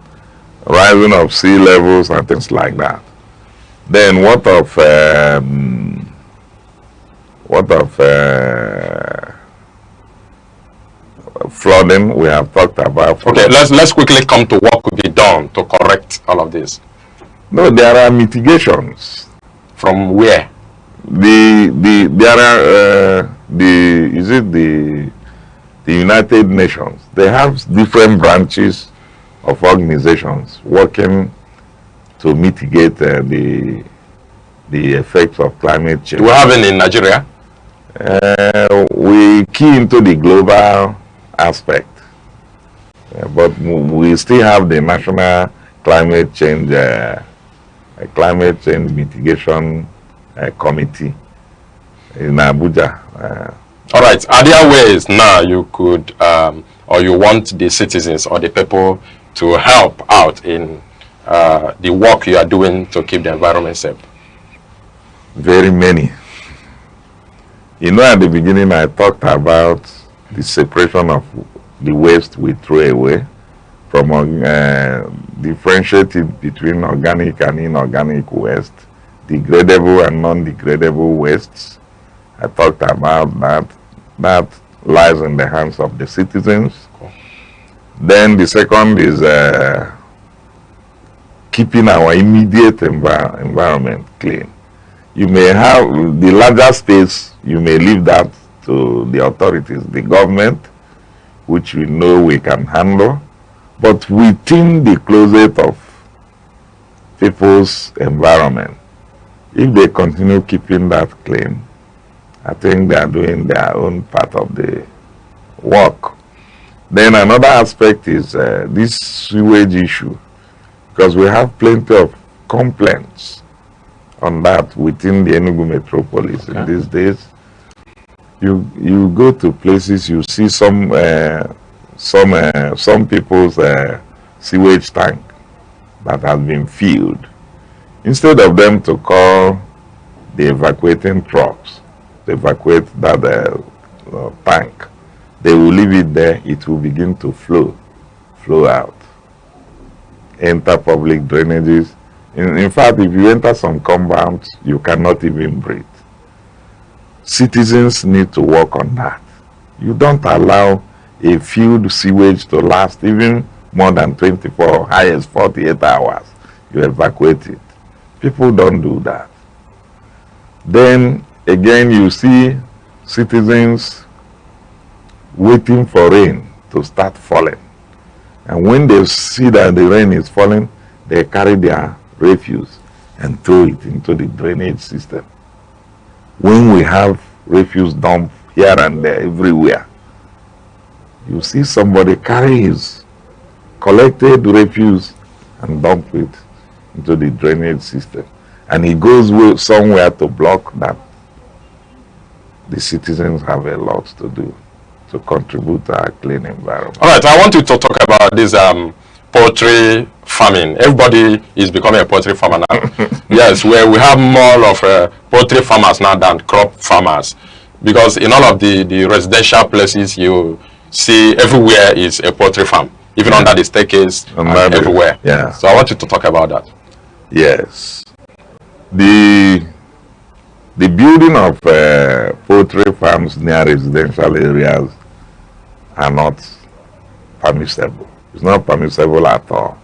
Speaker 14: rising of sea levels, and things like that. Then what of flooding? We have talked about flooding.
Speaker 6: Okay, let's quickly come to what could be done to correct all of this.
Speaker 14: No, there are mitigations.
Speaker 6: From where?
Speaker 14: The United Nations. They have different branches of organizations working to mitigate the effects of climate change.
Speaker 6: Do we have any in Nigeria?
Speaker 14: We key into the global aspect, but we still have the National Climate Change Mitigation Committee in Abuja.
Speaker 6: All right. Are there ways now you could, or you want the citizens or the people to help out in the work you are doing to keep the environment safe?
Speaker 14: Very many. You know, at the beginning I talked about the separation of the waste we throw away, from differentiated between organic and inorganic waste, degradable and non-degradable wastes. I talked about that. That lies in the hands of the citizens. Cool. Then the second is keeping our immediate environment clean. You may have the larger space, you may leave that to the authorities, the government, which we know we can handle, but within the closet of people's environment. If they continue keeping that clean, I think they are doing their own part of the work. Then another aspect is this sewage issue, because we have plenty of complaints on that within the Enugu metropolis in these days. You go to places, you see some people's sewage tank that has been filled. Instead of them to call the evacuating trucks to evacuate that tank, they will leave it there. It will begin to flow out, enter public drainages. In fact, if you enter some compounds, you cannot even breathe. Citizens need to work on that. You don't allow a filled sewage to last even more than 24 or highest 48 hours. You evacuate it. People don't do that. Then again, you see citizens waiting for rain to start falling. And when they see that the rain is falling, they carry their refuse and throw it into the drainage system. When we have refuse dump here and there, everywhere, you see somebody carry his collected refuse and dump it into the drainage system. And he goes somewhere to block that. The citizens have a lot to do to contribute to our clean environment.
Speaker 6: All right, I want you to talk about this poultry farming. Everybody is becoming a poultry farmer now. Yes, where we have more of poultry farmers now than crop farmers. Because in all of the residential places, you see everywhere is a poultry farm, even under the staircase and everywhere.
Speaker 14: Yeah.
Speaker 6: So I want you to talk about that.
Speaker 14: Yes. The building of poultry farms near residential areas are not permissible. It's not permissible at all.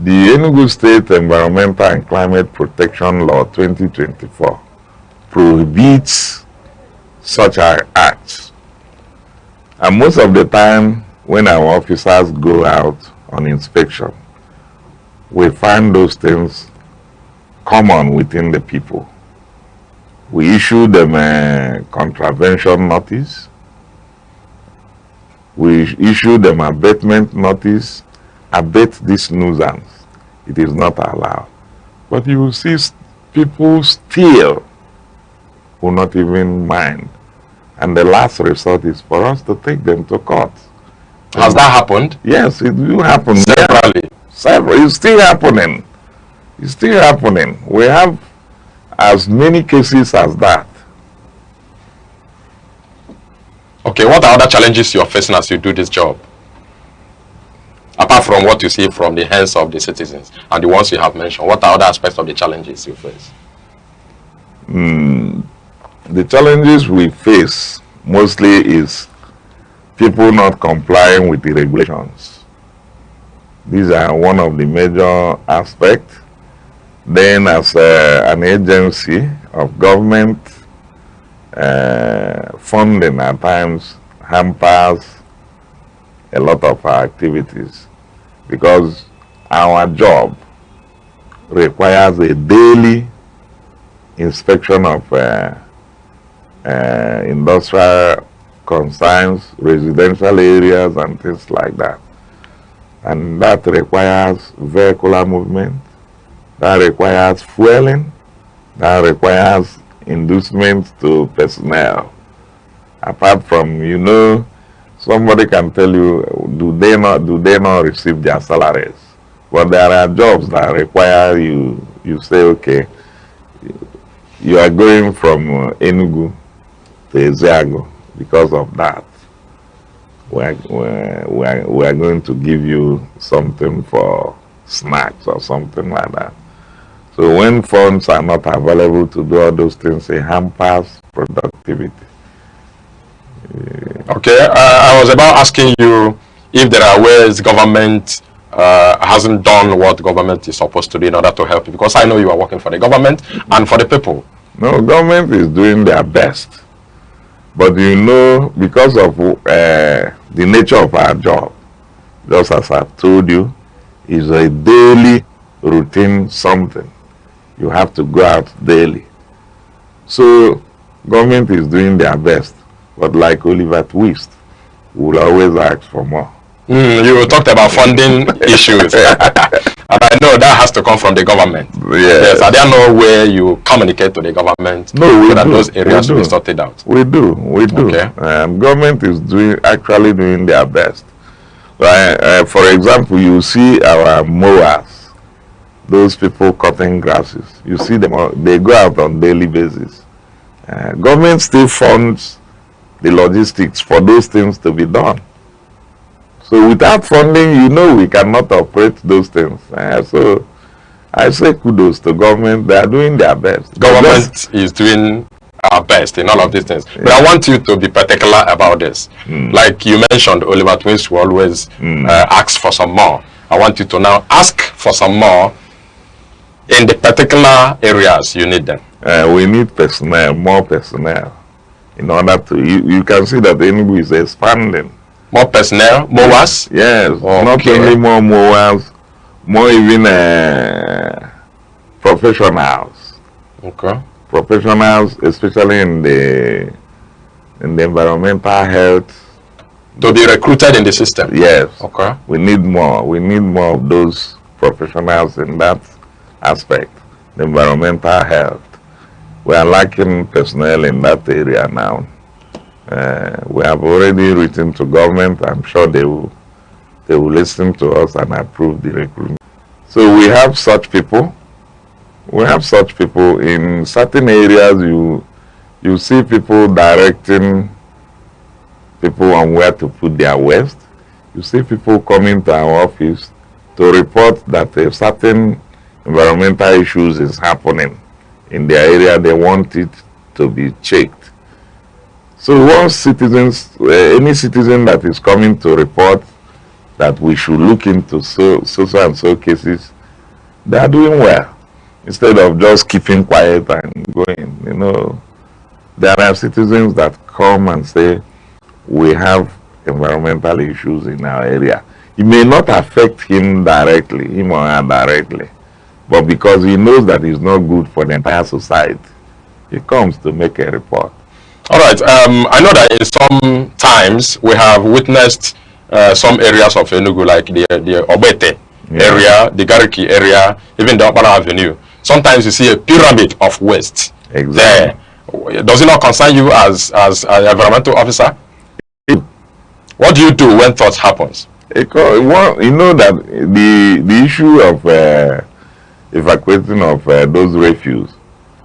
Speaker 14: The Enugu State Environmental and Climate Protection Law 2024 prohibits such acts. And most of the time when our officers go out on inspection, we find those things common within the people. We issue them a contravention notice. We issue them abatement notice. Abate this nuisance. It is not allowed. But you will see people still will not even mind. And the last resort is for us to take them to court.
Speaker 6: Has that happened?
Speaker 14: Yes, it will happen.
Speaker 6: Severally.
Speaker 14: It's still happening. It's still happening. We have as many cases as that.
Speaker 6: Okay, what are other challenges you're facing as you do this job? Apart from what you see from the hands of the citizens and the ones you have mentioned, what are other aspects of the challenges you face?
Speaker 14: The challenges we face mostly is people not complying with the regulations. These are one of the major aspects. Then as an agency of government, funding at times hampers a lot of our activities because our job requires a daily inspection of industrial concerns, residential areas and things like that. And that requires vehicular movement, that requires fueling, that requires inducement to personnel. Apart from, somebody can tell you, do they not receive their salaries? But there are jobs that require you say, okay, you are going from Enugu to Ezeago. Because of that, we are going to give you something for snacks or something like that. So when funds are not available to do all those things, it hampers productivity.
Speaker 6: Okay, I was about asking you if there are ways government hasn't done what government is supposed to do in order to help you, because I know you are working for the government and for the people.
Speaker 14: No, government is doing their best. But you know, because of the nature of our job, just as I've told you, is a daily routine something. You have to go out daily. So government is doing their best, but like Oliver Twist, will always ask for more.
Speaker 6: You talked about funding issues. And I know that has to come from the government. Yes. I don't know where you communicate to the government.
Speaker 14: No, we
Speaker 6: so that
Speaker 14: do.
Speaker 6: those areas will be sorted out.
Speaker 14: We do.
Speaker 6: Okay.
Speaker 14: Government is actually doing their best. For example, you see our mowers, those people cutting grasses. You see them, they go out on daily basis. Government still funds the logistics for those things to be done. So without funding, you know, we cannot operate those things. So I say kudos to government. They are doing their best.
Speaker 6: Government is doing our best in all of these things. But I want you to be particular about this. Like you mentioned, Oliver Twist will always ask for some more. I want you to now ask for some more in the particular areas you need them.
Speaker 14: We need personnel, more personnel, in order to, you can see that the enugu is expanding.
Speaker 6: More personnel, mowers?
Speaker 14: Yes, not only more mowers, more even professionals.
Speaker 6: Okay.
Speaker 14: Professionals, especially in the environmental health.
Speaker 6: To be recruited in the system?
Speaker 14: Yes.
Speaker 6: Okay.
Speaker 14: We need more. We need more of those professionals in that aspect, the environmental health. We are lacking personnel in that area now. We have already written to government. I'm sure they will listen to us and approve the recruitment. So we have such people. We have such people in certain areas. You see people directing people on where to put their waste. You see people coming to our office to report that a certain environmental issues is happening in their area. They want it to be checked. So once citizens, any citizen that is coming to report that we should look into so and so cases, they are doing well. Instead of just keeping quiet and going, you know, there are citizens that come and say, we have environmental issues in our area. It may not affect him directly, him or her directly, but because he knows that it's not good for the entire society, he comes to make a report.
Speaker 6: All right. I know that in some times we have witnessed some areas of Enugu, like the Obete area, the Gariki area, even the Opana Avenue. Sometimes you see a pyramid of waste there. Does it not concern you as an environmental officer? What do you do when thought happens?
Speaker 14: Well, you know that the issue of evacuating of those refuse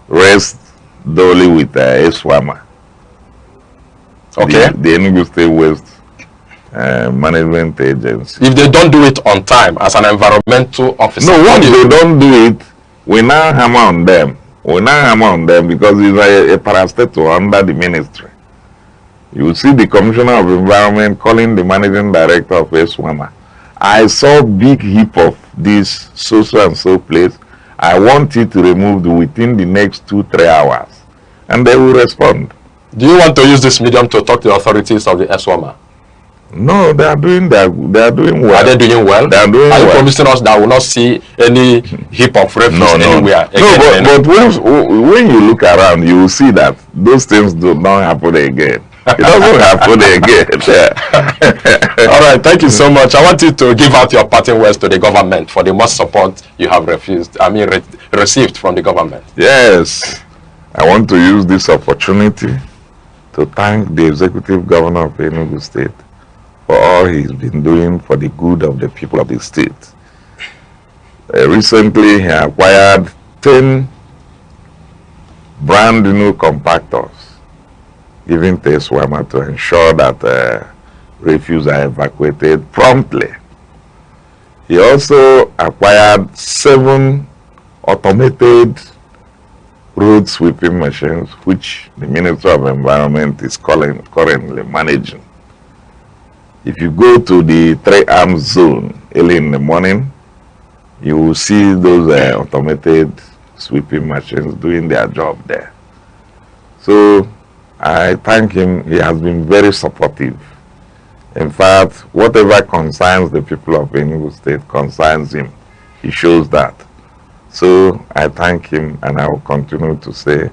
Speaker 14: rests solely with ESWAMA.
Speaker 6: Okay.
Speaker 14: The Enugu State Waste Management Agency.
Speaker 6: If they don't do it on time as an environmental officer.
Speaker 14: No, once they don't do it, we now hammer on them. We now hammer on them because it's a parastatal under the ministry. You see the Commissioner of Environment calling the Managing Director of ESWAMA. I saw big heap of this so and so place. I want it removed within the next 2-3 hours. And they will respond.
Speaker 6: Do you want to use this medium to talk to the authorities of the ESWAMA?
Speaker 14: No, they are doing well.
Speaker 6: Are they doing well?
Speaker 14: They are doing well.
Speaker 6: Are you promising us that we will not see any heap of refuse anywhere?
Speaker 14: No, but when you look around, you will see that those things do not happen again. It doesn't happen again.
Speaker 6: All right, thank you so much. I want you to give out your parting words to the government for the much support you have received from the government.
Speaker 14: Yes, I want to use this opportunity to thank the Executive Governor of Enugu State for all he's been doing for the good of the people of the state. Recently, he acquired 10 brand new compactors given to ESWAMA to ensure that refuse are evacuated promptly. He also acquired 7 automated road sweeping machines, which the Ministry of Environment is currently managing. If you go to the 3-arm zone early in the morning, you will see those automated sweeping machines doing their job there. So I thank him. He has been very supportive. In fact, whatever concerns the people of Enugu State concerns him. He shows that. So I thank him, and I will continue to say,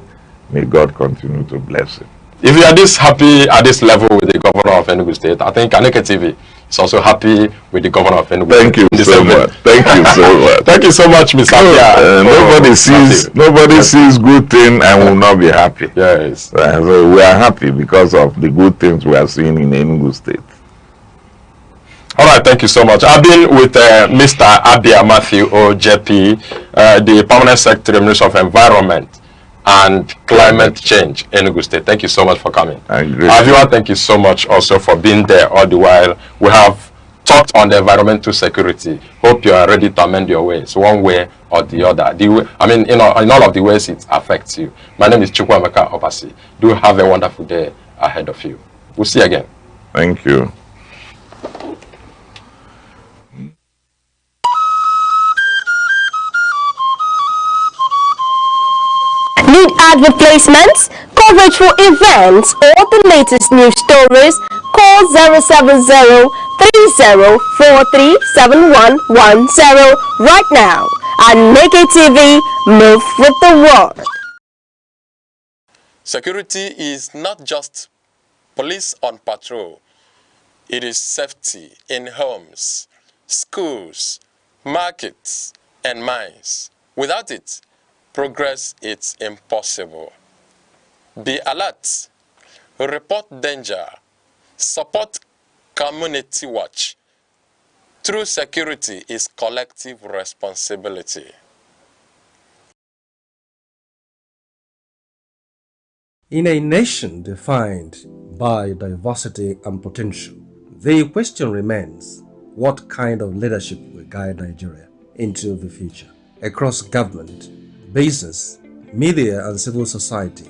Speaker 14: may God continue to bless him.
Speaker 6: If you are this happy at this level with the governor of Enugu State, I think Aneke TV is also happy with the governor of Enugu State.
Speaker 14: Thank you so much. Thank you so much.
Speaker 6: Thank you so much, Mr.
Speaker 14: Nobody sees good thing and will not be happy.
Speaker 6: Yes.
Speaker 14: So we are happy because of the good things we are seeing in Enugu State.
Speaker 6: All right, thank you so much. I've been with Mr. Abia Matthew OJP, the Permanent Secretary, Minister of Environment and Climate Change, Enugu State. Thank you so much for coming. Everyone, thank you so much also for being there all the while. We have talked on the environmental security. Hope you are ready to amend your ways, one way or the other. In all of the ways it affects you. My name is Chukwuemeka Obasi. Do have a wonderful day ahead of you. We'll see you again.
Speaker 14: Thank you.
Speaker 5: Need advert placements, coverage for events, or the latest news stories? Call 070-3043-7110 right now. Aneke TV, move with the world.
Speaker 6: Security is not just police on patrol. It is safety in homes, schools, markets, and mines. Without it, progress is impossible. Be alert, report danger, support community watch. True security is collective responsibility.
Speaker 12: In a nation defined by diversity and potential, the question remains, what kind of leadership will guide Nigeria into the future? Across government, business, media, and civil society,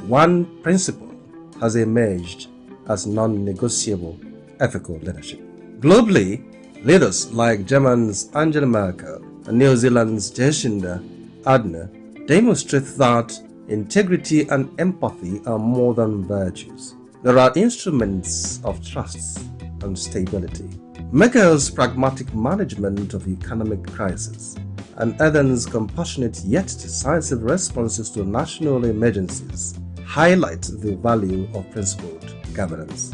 Speaker 12: one principle has emerged as non-negotiable ethical leadership. Globally, leaders like Germany's Angela Merkel and New Zealand's Jacinda Ardern demonstrate that integrity and empathy are more than virtues. There are instruments of trust and stability. Merkel's pragmatic management of economic crisis and Ardern's compassionate yet decisive responses to national emergencies highlight the value of principled governance.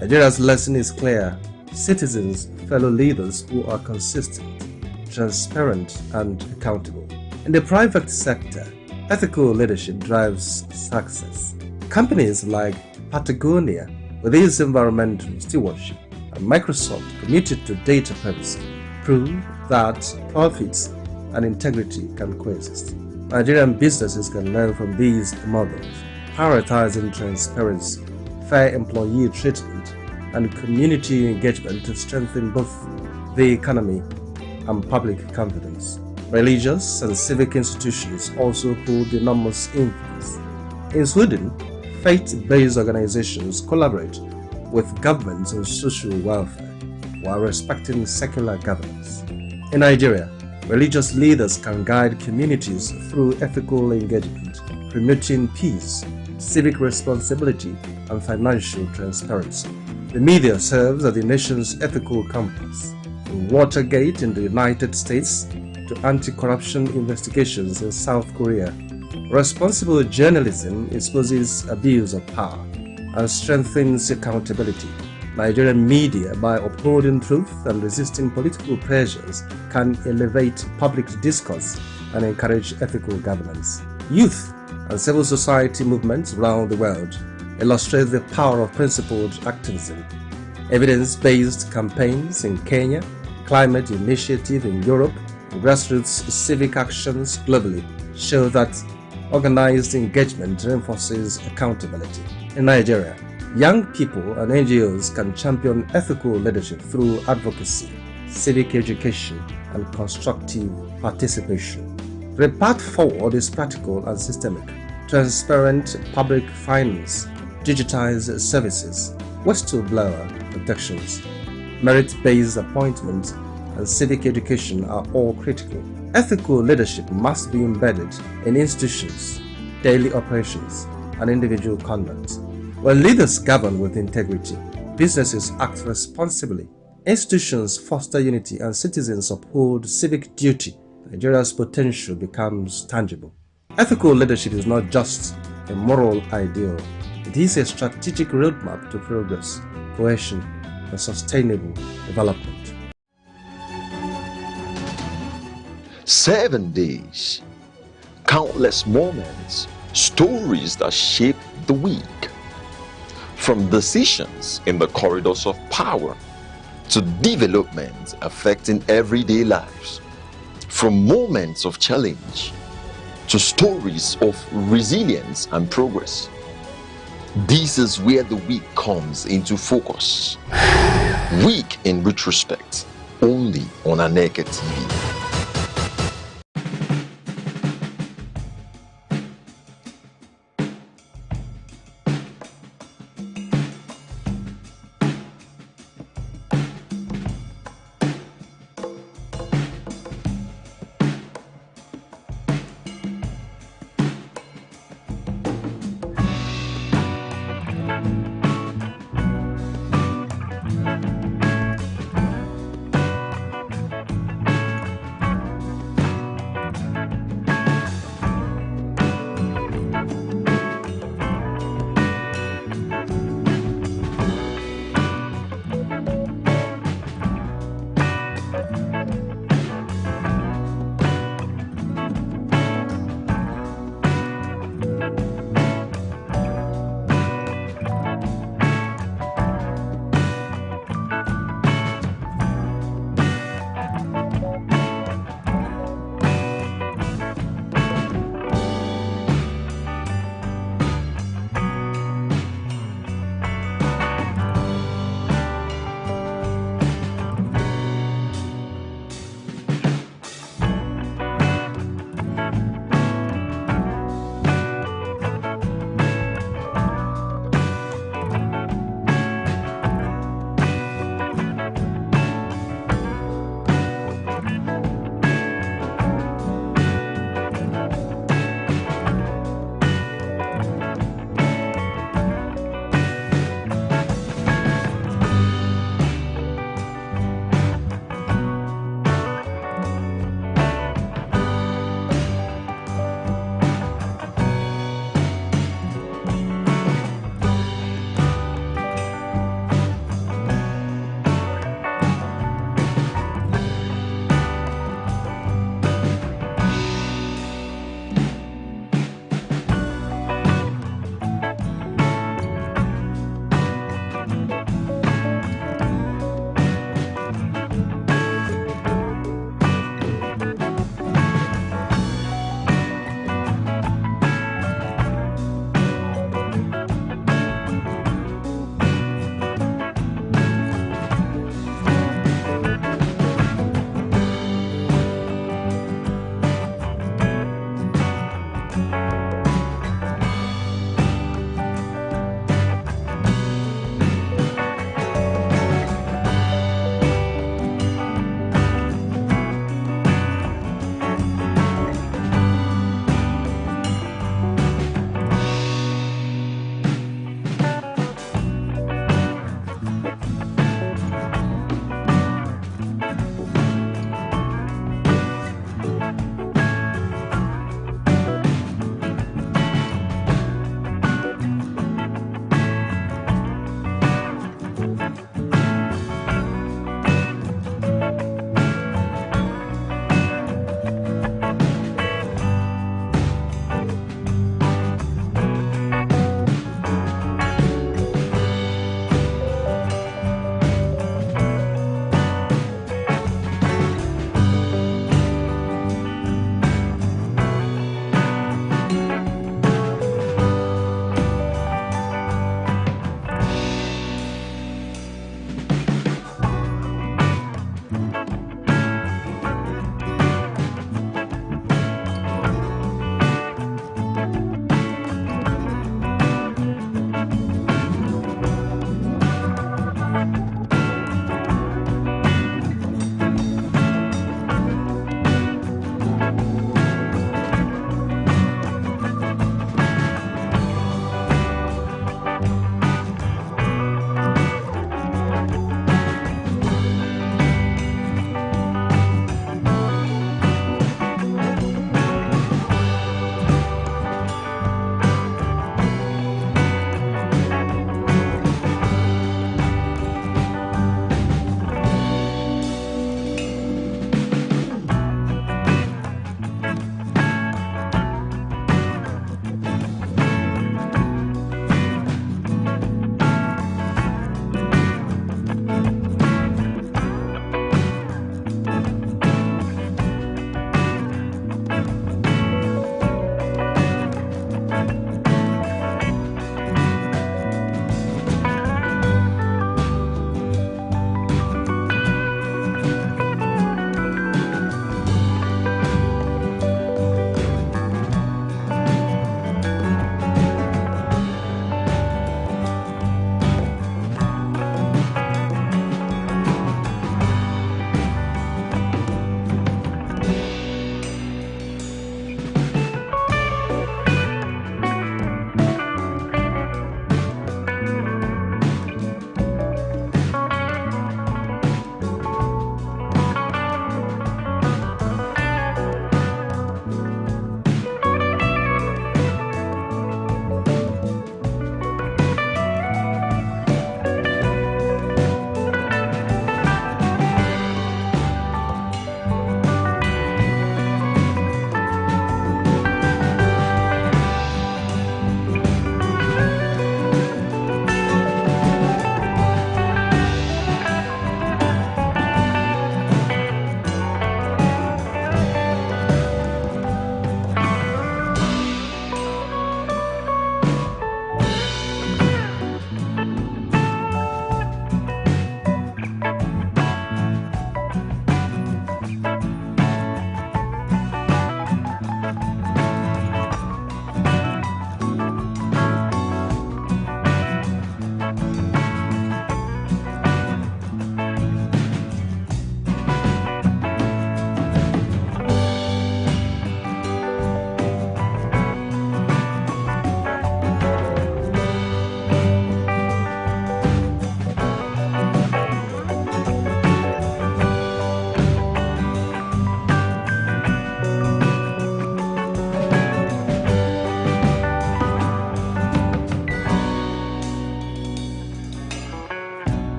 Speaker 12: Nigeria's lesson is clear. Citizens, fellow leaders who are consistent, transparent, and accountable. In the private sector, ethical leadership drives success. Companies like Patagonia, with its environmental stewardship, and Microsoft, committed to data privacy, prove that profits and integrity can coexist. Nigerian businesses can learn from these models, prioritizing transparency, fair employee treatment, and community engagement to strengthen both the economy and public confidence. Religious and civic institutions also hold enormous influence. In Sweden, faith-based organizations collaborate with governments on social welfare while respecting secular governance. In Nigeria, religious leaders can guide communities through ethical engagement, promoting peace, civic responsibility, and financial transparency. The media serves as the nation's ethical compass, from Watergate in the United States to anti-corruption investigations in South Korea. Responsible journalism exposes abuse of power and strengthens accountability. Nigerian media, by upholding truth and resisting political pressures, can elevate public discourse and encourage ethical governance. Youth and civil society movements around the world illustrate the power of principled activism. Evidence-based campaigns in Kenya, climate initiative in Europe, and grassroots civic actions globally show that organized engagement reinforces accountability. In Nigeria, young people and NGOs can champion ethical leadership through advocacy, civic education, and constructive participation. The path forward is practical and systemic. Transparent public finance, digitized services, whistleblower protections, merit-based appointments, and civic education are all critical. Ethical leadership must be embedded in institutions, daily operations, and individual conduct. When leaders govern with integrity, businesses act responsibly, institutions foster unity, and citizens uphold civic duty, Nigeria's potential becomes tangible. Ethical leadership is not just a moral ideal, it is a strategic roadmap to progress, cohesion, and sustainable development.
Speaker 1: 7 days, countless moments, stories that shape the week. From decisions in the corridors of power to developments affecting everyday lives. From moments of challenge to stories of resilience and progress. This is where the week comes into focus. Week in retrospect, only on Aneke TV.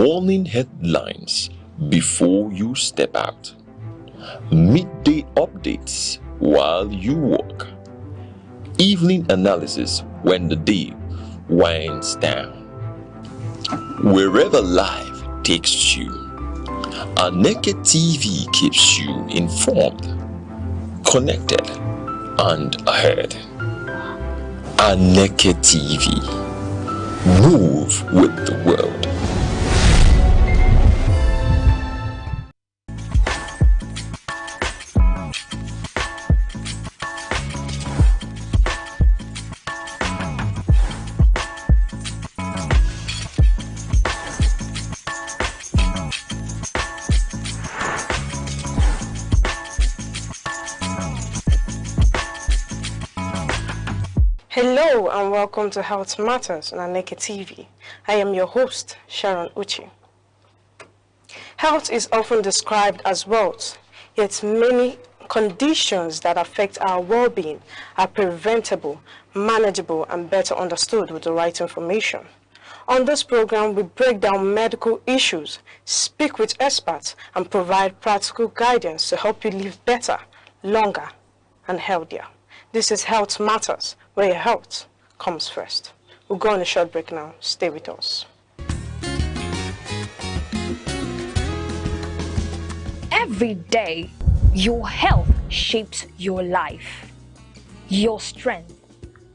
Speaker 1: morning headlines before you step out, midday updates while you walk, evening analysis when the day winds down. Wherever life takes you, Aneke TV keeps you informed, connected, and ahead. Aneke TV. Move with the world.
Speaker 11: Hello and welcome to Health Matters on Aneke TV. I am your host, Sharon Uchi. Health is often described as wealth, yet many conditions that affect our well-being are preventable, manageable, and better understood with the right information. On this program, we break down medical issues, speak with experts, and provide practical guidance to help you live better, longer, and healthier. This is Health Matters, where your health comes first. We'll go on a short break now. Stay with us.
Speaker 17: Every day, your health shapes your life, your strength,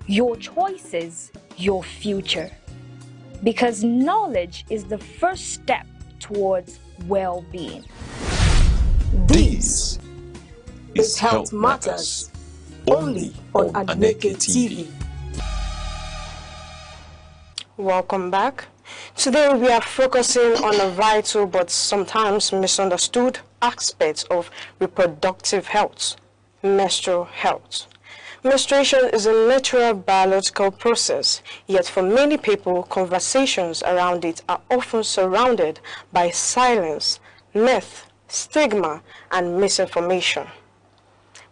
Speaker 17: your choices, your future. Because knowledge is the first step towards well-being.
Speaker 1: This is Health Matters, only on Aneke TV.
Speaker 11: Welcome back. Today we are focusing on a vital but sometimes misunderstood aspect of reproductive health, menstrual health. Menstruation is a natural biological process, yet for many people, conversations around it are often surrounded by silence, myth, stigma, and misinformation.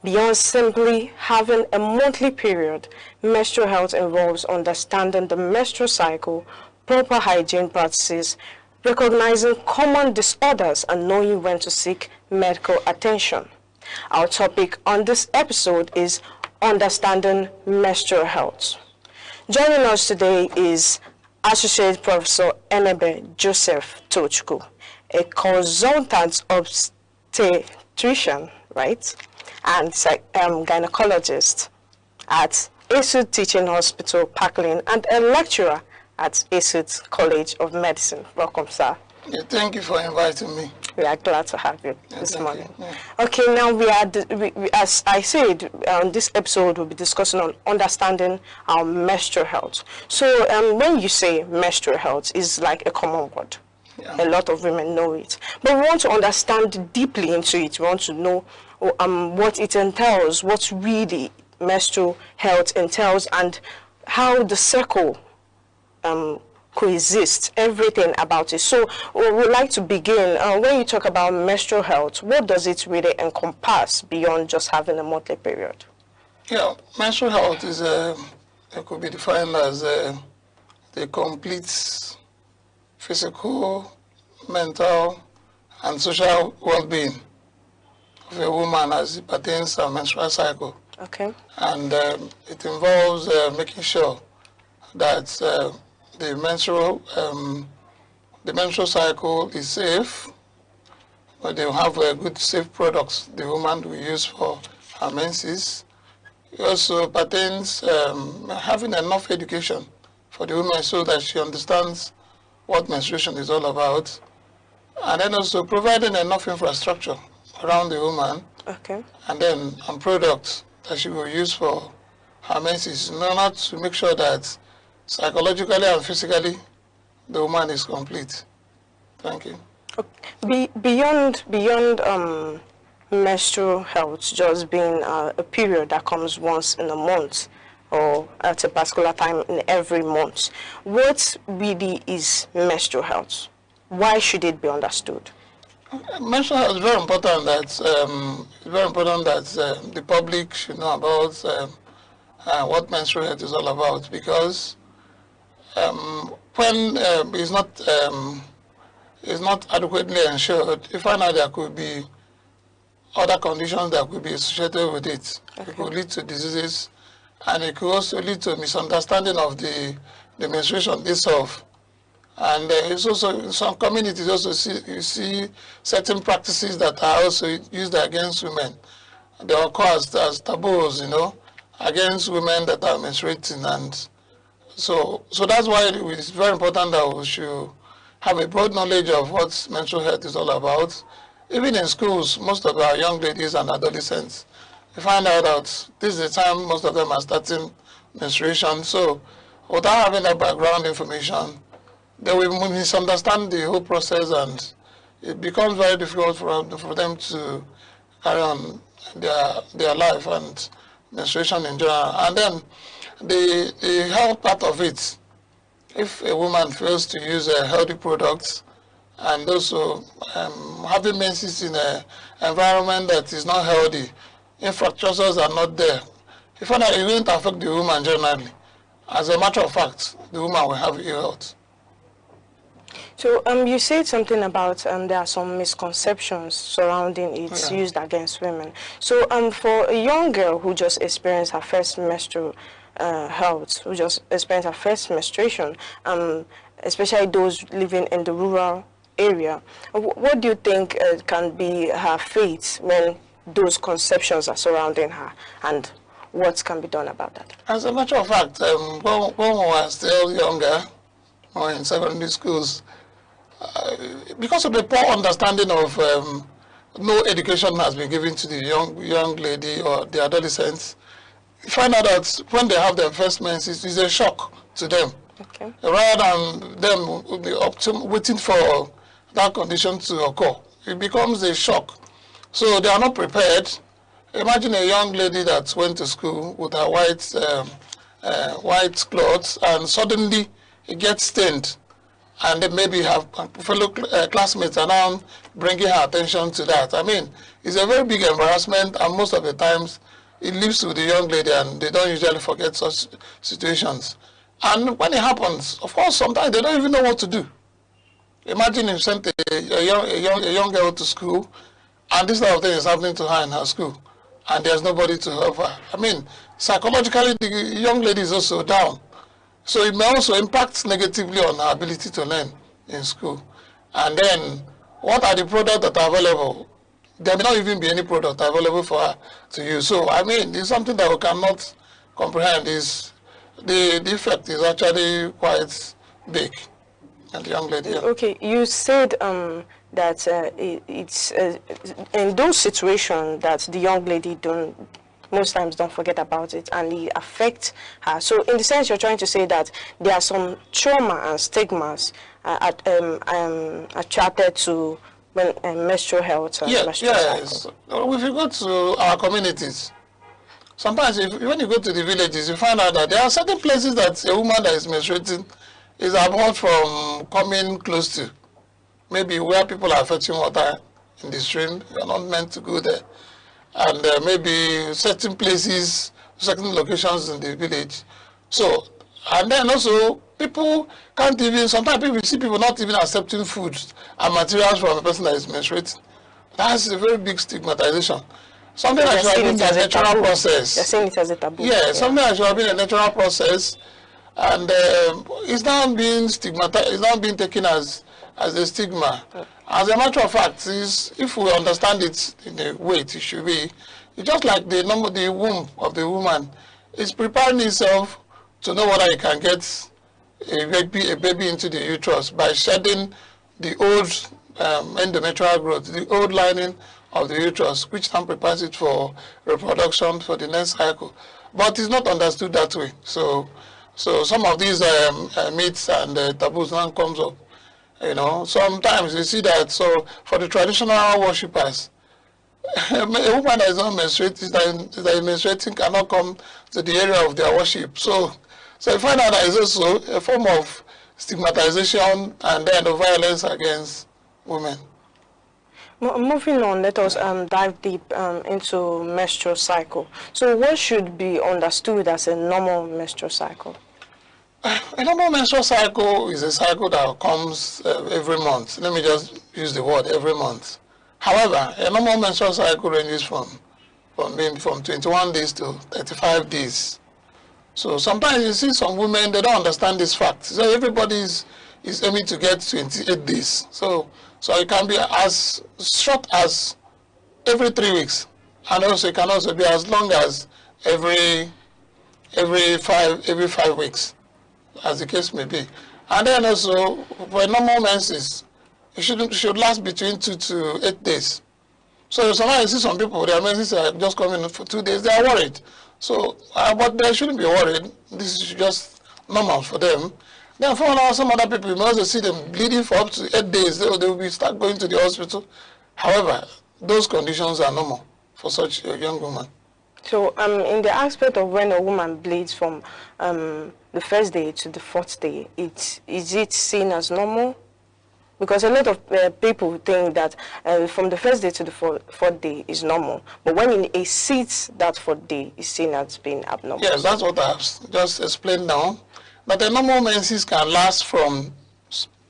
Speaker 11: Beyond simply having a monthly period, menstrual health involves understanding the menstrual cycle, proper hygiene practices, recognizing common disorders, and knowing when to seek medical attention. Our topic on this episode is understanding menstrual health. Joining us today is Associate Professor Enebe Joseph Tochukwu, a consultant obstetrician, right? And gynecologist at ESUD Teaching Hospital, Parkland, and a lecturer at ESUD College of Medicine. Welcome, sir.
Speaker 7: Yeah, thank you for inviting me.
Speaker 11: We are glad to have you this morning.
Speaker 7: Yeah.
Speaker 11: Okay, now as I said, this episode will be discussing on understanding our menstrual health. So when you say menstrual health, it's like a common word. Yeah. A lot of women know it. But we want to understand deeply into it. We want to know what it entails, what really menstrual health entails, and how the circle coexists, everything about it. So we would like to begin. When you talk about menstrual health, what does it really encompass beyond just having a monthly period?
Speaker 7: Yeah, menstrual health is it could be defined as the complete physical, mental, and social well-being of a woman as it pertains to her menstrual cycle.
Speaker 11: Okay.
Speaker 7: And it involves making sure that the menstrual cycle is safe, but they have good safe products the woman will use for her menses. It also pertains having enough education for the woman so that she understands what menstruation is all about, and then also providing enough infrastructure around the woman,
Speaker 11: okay,
Speaker 7: and then products that she will use for her menses in order to make sure that psychologically and physically the woman is complete. Thank you.
Speaker 11: Okay. Beyond menstrual health just being a period that comes once in a month or at a particular time in every month, what really is menstrual health? Why should it be understood?
Speaker 7: Menstrual health is very important that the public should know about what menstrual health is all about, because when it's not is not adequately ensured, you find out there could be other conditions that could be associated with it. Okay. It could lead to diseases, and it could also lead to misunderstanding of the menstruation itself. And it's also, in some communities also you see certain practices that are also used against women. They occur as taboos, you know, against women that are menstruating. And so that's why it's very important that we should have a broad knowledge of what menstrual health is all about. Even in schools, most of our young ladies and adolescents, you find out that this is the time most of them are starting menstruation. So without having that background information, they will misunderstand the whole process, and it becomes very difficult for them to carry on their life and menstruation in general. And then the health part of it, if a woman fails to use a healthy products and also having menses in an environment that is not healthy, infrastructures are not there, you find that it won't affect the woman generally. As a matter of fact, the woman will have ill health.
Speaker 11: So you said something about there are some misconceptions surrounding its used against women. So for a young girl who just experienced her first menstrual health, who just experienced her first menstruation, especially those living in the rural area, what do you think can be her fate when those conceptions are surrounding her, and what can be done about that?
Speaker 7: As a matter of fact, when we were still younger, or in secondary schools, because of the poor understanding of no education has been given to the young lady or the adolescents, you find out that when they have their first menses, it's a shock to them. Okay. Rather than them waiting for that condition to occur, it becomes a shock. So they are not prepared. Imagine a young lady that went to school with her white clothes, and suddenly it gets stained, and then maybe have fellow classmates are now bringing her attention to that. I mean, it's a very big embarrassment, and most of the times it lives with the young lady, and they don't usually forget such situations. And when it happens, of course, sometimes they don't even know what to do. Imagine if you sent a young girl to school, and this type of thing is happening to her in her school, and there's nobody to help her. I mean, psychologically, the young lady is also down. So it may also impact negatively on her ability to learn in school. And then, what are the products that are available? There may not even be any product available for her to use. So, I mean, it's something that we cannot comprehend. The effect is actually quite big on the young lady. Yeah.
Speaker 11: Okay, you said that it's in those situations that the young lady most times don't forget about it, and it affects her. So in the sense, you're trying to say that there are some trauma and stigmas attracted to menstrual health and menstrual cycle.
Speaker 7: If you go to our communities, sometimes when you go to the villages, you find out that there are certain places that a woman that is menstruating is abhorred from coming close to. Maybe where people are fetching water in the stream, you're not meant to go there. And maybe certain places, certain locations in the village. So, and then also, people can't even, sometimes people see people not even accepting food and materials from a person that is menstruating. That's a very big stigmatization. Something that should have been a natural process.
Speaker 11: They're saying it as a taboo.
Speaker 7: Yeah, something that should have been a natural process, and it's now being stigmatized, it's now being taken as a stigma. As a matter of fact, if we understand it in the way it should be, it's just like the womb of the woman is preparing itself to know whether it can get a baby into the uterus by shedding the old endometrial growth, the old lining of the uterus, which then prepares it for reproduction for the next cycle. But it's not understood that way. So some of these myths and taboos now comes up. You know, sometimes you see that. So for the traditional worshippers, a woman that is not menstruating, that is menstruating cannot come to the area of their worship. So you find out that is also a form of stigmatization and then the violence against women.
Speaker 11: Moving on, let us dive deep into menstrual cycle. So what should be understood as a normal menstrual cycle?
Speaker 7: A normal menstrual cycle is a cycle that comes every month. Let me just use the word every month. However, a normal menstrual cycle ranges from 21 days to 35 days. So sometimes you see some women, they don't understand this fact. So everybody is aiming to get 28 days. So it can be as short as every 3 weeks. And also it can also be as long as every 5 weeks, as the case may be. And then also for normal menses, it should last between 2 to 8 days. So sometimes you see some people, their menses are just coming for 2 days, they are worried. So, but they shouldn't be worried. This is just normal for them. Then for some other people, you may also see them bleeding for up to 8 days. They will start going to the hospital. However, those conditions are normal for such a young woman.
Speaker 11: So, in the aspect of when a woman bleeds from the first day to the 4th day, is it seen as normal? Because a lot of people think that from the 1st day to the 4th day is normal. But when it exceeds that 4th day, it's seen as being abnormal.
Speaker 7: Yes, that's what I've just explained now. That a normal menses can last from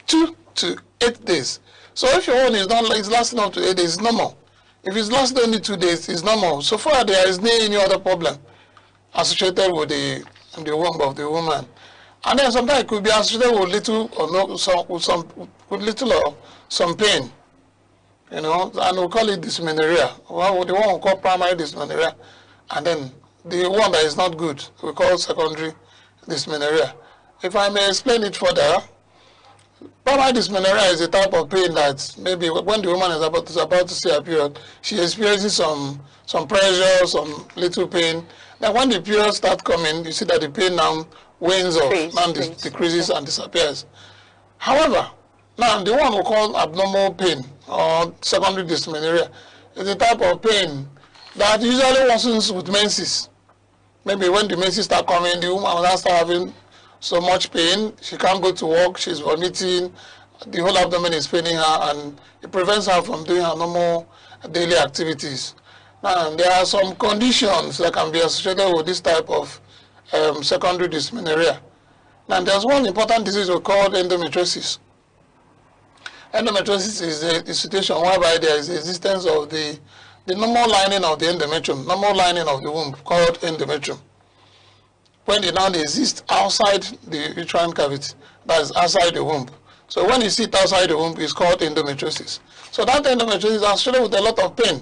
Speaker 7: 2 to 8 days. So if your own is lasting up to 8 days, it's normal. If it's lasting only 2 days, it's normal. So far, there is no any other problem associated with the womb of the woman. And then sometimes it could be associated with little or no, little or some pain, you know, and we call it dysmenorrhea. Well, the one we call primary dysmenorrhea, and then the one that is not good we call secondary dysmenorrhea. If I may explain it further, primary dysmenorrhea is a type of pain that maybe when the woman is about to see her period, she experiences some pressure, some little pain. Then when the period starts coming, you see that the pain now wanes off, now decreases and disappears. However, now the one we call abnormal pain or secondary dysmenorrhea is a type of pain that usually worsens with menses. Maybe when the menses start coming, the woman will now start having so much pain, she can't go to work, she's vomiting, the whole abdomen is paining her, and it prevents her from doing her normal daily activities. Now, there are some conditions that can be associated with this type of secondary dysmenorrhea. Now, there's one important disease we call endometriosis. Endometriosis is a situation whereby there is the existence of the normal lining of the endometrium, normal lining of the womb, called endometrium. When it now exists outside the uterine cavity, that is outside the womb. So when you see it outside the womb, it's called endometriosis. So that endometriosis is associated with a lot of pain.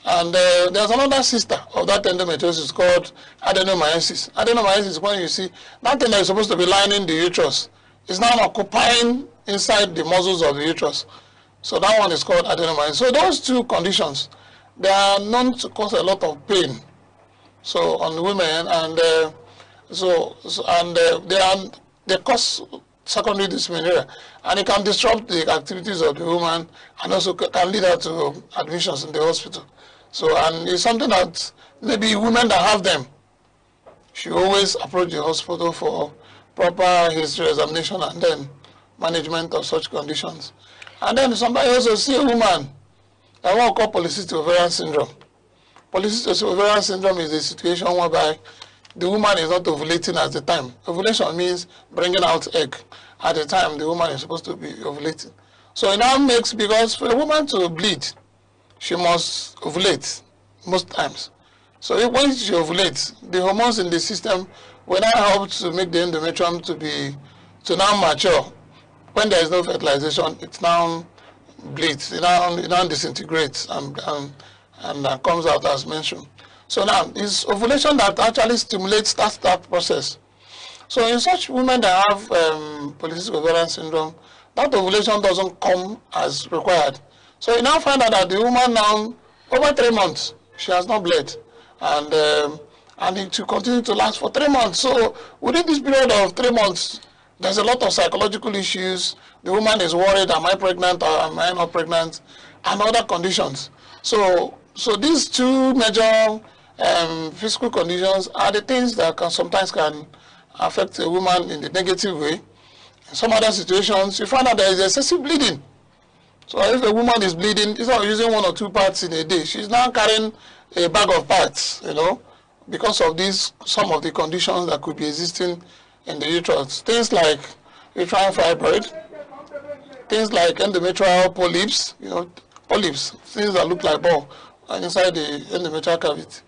Speaker 7: And there's another sister of that endometriosis called adenomyosis. Adenomyosis is when you see that thing that is supposed to be lining the uterus is now occupying inside the muscles of the uterus. So that one is called adenomyosis. So those two conditions, they are known to cause a lot of pain. So on women, and they cause secondary dysmenorrhea, and it can disrupt the activities of the woman, and also can lead her to admissions in the hospital. So, and it's something that maybe women that have them should always approach the hospital for proper history examination and then management of such conditions. And then somebody also see a woman that what we call polycystic ovarian syndrome. Polycystic ovarian syndrome is a situation whereby the woman is not ovulating at the time. Ovulation means bringing out egg at the time the woman is supposed to be ovulating. So it now makes, because for a woman to bleed, she must ovulate most times. So when she ovulates, the hormones in the system will now help to make the endometrium to now mature. When there is no fertilization, it now bleeds, it now disintegrates and comes out as mentioned. So now, it's ovulation that actually stimulates that process. So in such women that have polycystic ovarian syndrome, that ovulation doesn't come as required. So you now find out that the woman now, over 3 months, she has not bled. And it will continue to last for 3 months. So within this period of 3 months, there's a lot of psychological issues. The woman is worried, am I pregnant or am I not pregnant? And other conditions. So these two major physical conditions are the things that sometimes can affect a woman in the negative way. In some other situations, you find out there is excessive bleeding. So if a woman is bleeding, instead of using 1 or 2 parts in a day, she's now carrying a bag of parts, you know, because of some of the conditions that could be existing in the uterus. Things like uterine fibroid, things like endometrial polyps, polyps, things that look like ball inside the endometrial cavity.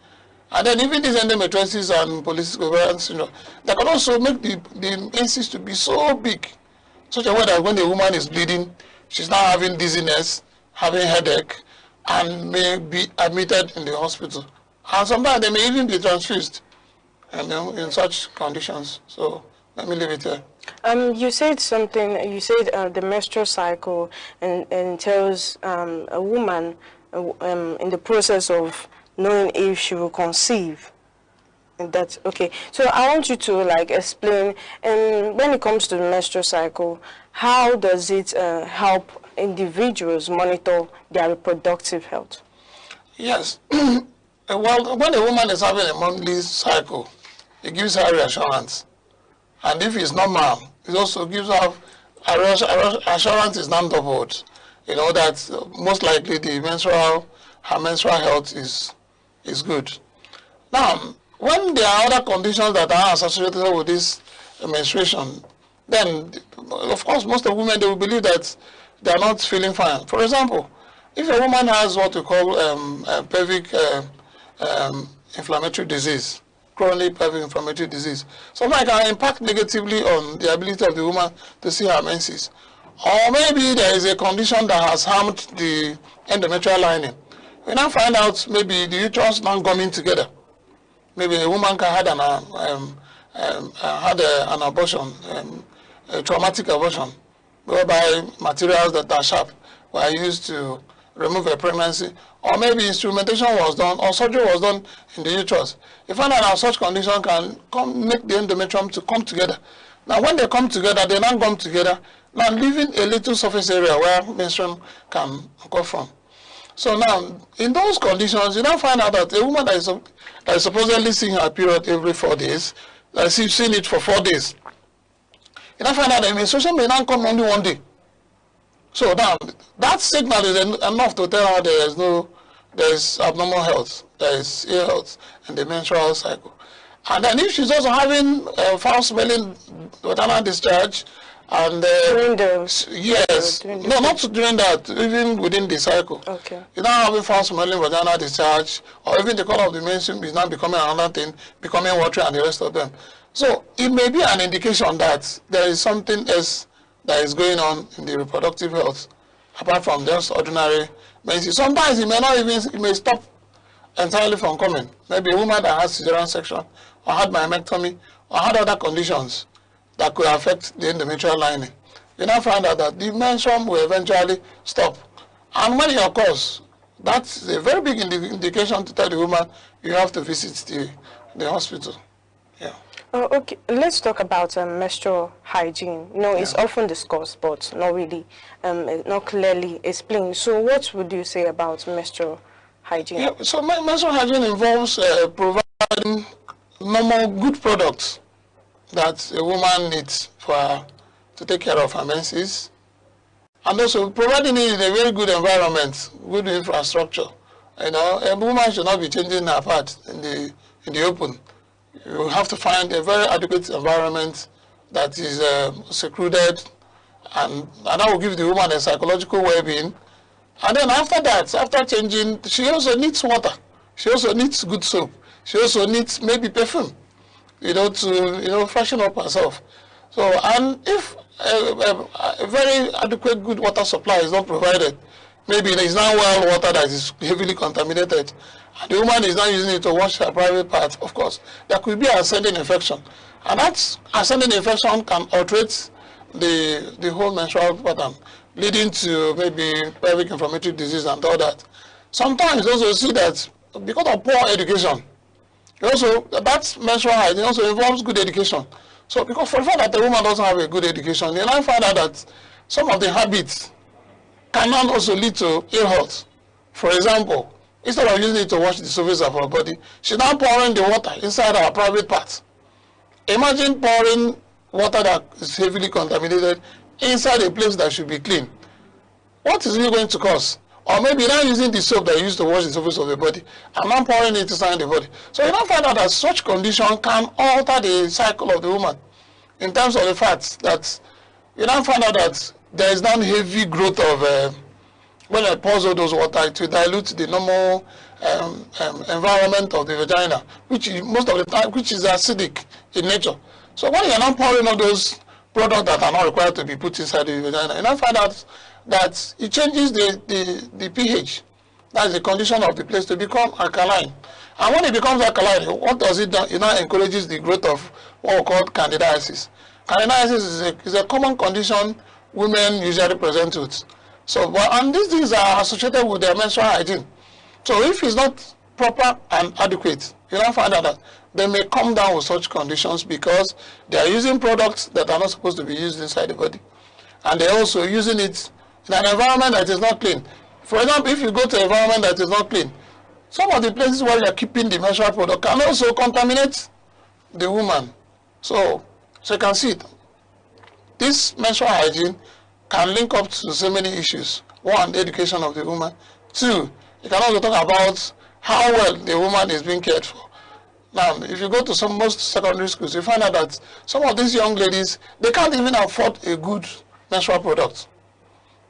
Speaker 7: And then even these endometriosis and polycystic ovarian syndrome, that can also make the menses to be so big, such a way that when the woman is bleeding, she's now having dizziness, having headache, and may be admitted in the hospital. And sometimes they may even be transfused in such conditions. So let me leave it there.
Speaker 11: You said something, you said the menstrual cycle entails a woman in the process of knowing if she will conceive. And that's okay. So I want you to explain, when it comes to the menstrual cycle, how does it help individuals monitor their reproductive health?
Speaker 7: Yes. Well, when a woman is having a monthly cycle, it gives her reassurance. And if it's normal, it also gives her assurance is non-doubled. That most likely her menstrual health is good. Now, when there are other conditions that are associated with this menstruation, then, of course, most of the women, they will believe that they are not feeling fine. For example, if a woman has what we call pelvic inflammatory disease, chronic pelvic inflammatory disease, sometimes it can impact negatively on the ability of the woman to see her menses. Or maybe there is a condition that has harmed the endometrial lining. We now find out maybe the uterus not coming together. Maybe a woman can had an abortion, a traumatic abortion, whereby materials that are sharp were used to remove a pregnancy, or maybe instrumentation was done, or surgery was done in the uterus. You find out that such condition can make the endometrium to come together. Now, when they come together, they now come together, now leaving a little surface area where menstruation can go from. So now, in those conditions, you now find out that a woman that is supposedly seeing her period every 4 days, that she's seen it for 4 days, you now find out that menstruation may not come only 1 day. So now, that signal is enough to tell her there is abnormal health, there is ill health in the menstrual cycle. And then if she's also having foul-smelling vaginal discharge, and during not during that, even within the cycle. Okay. You're now having foul-smelling vaginal discharge, or even the color of the menstruation is now becoming another thing, becoming watery, and the rest of them. So it may be an indication that there is something else that is going on in the reproductive health, apart from just ordinary menses. Sometimes it may stop entirely from coming. Maybe a woman that has cesarean section, or had myomectomy, or had other conditions that could affect the endometrial lining. You now find out that the menstruation will eventually stop. And when it occurs, that's a very big indication to tell the woman you have to visit the hospital. Yeah.
Speaker 11: Okay, let's talk about menstrual hygiene. It's often discussed, but not really, not clearly explained. So what would you say about menstrual hygiene?
Speaker 7: Yeah, so menstrual hygiene involves providing normal good products that a woman needs to take care of her menses, and also providing it in a very good environment, good infrastructure. A woman should not be changing her part in the open. You have to find a very adequate environment that is secluded, and that will give the woman a psychological well-being. And then after that, after changing, she also needs water. She also needs good soap. She also needs maybe perfume, to freshen up herself. So, and if a very adequate good water supply is not provided, maybe there is now well water that is heavily contaminated, and the woman is not using it to wash her private parts, of course, there could be ascending infection. And that ascending infection can alterate the whole menstrual pattern, leading to maybe pelvic inflammatory disease and all that. Sometimes you also see that because of poor education, that menstrual hygiene also involves good education. So because for the fact that the woman doesn't have a good education, you now find out that some of the habits can now also lead to ill health. For example, instead of using it to wash the surface of her body, she's now pouring the water inside her private parts. Imagine pouring water that is heavily contaminated inside a place that should be clean. What is it going to cause? Or maybe not using the soap that you use to wash the surface of the body and not pouring it inside the body. So you now find out that such condition can alter the cycle of the woman. in terms of the fact that you now find out that there is now heavy growth of, when I pour all those water, it will dilute the normal environment of the vagina, which is most of the time, which is acidic in nature. So when you are not pouring all those products that are not required to be put inside the vagina, you now find out that it changes the pH. That is the condition of the place to become alkaline. And when it becomes alkaline, what does it do? It now encourages the growth of what we call candidiasis. Candidiasis is a common condition women usually present with. So, and these things are associated with their menstrual hygiene. So if it's not proper and adequate, you now find out that they may come down with such conditions because they are using products that are not supposed to be used inside the body. And they're also using it in an environment that is not clean. For example, if you go to an environment that is not clean, some of the places where you are keeping the menstrual product can also contaminate the woman. So you can see it. This menstrual hygiene can link up to so many issues. One, the education of the woman. Two, you can also talk about how well the woman is being cared for. Now, if you go to most secondary schools, you find out that some of these young ladies, they can't even afford a good menstrual product.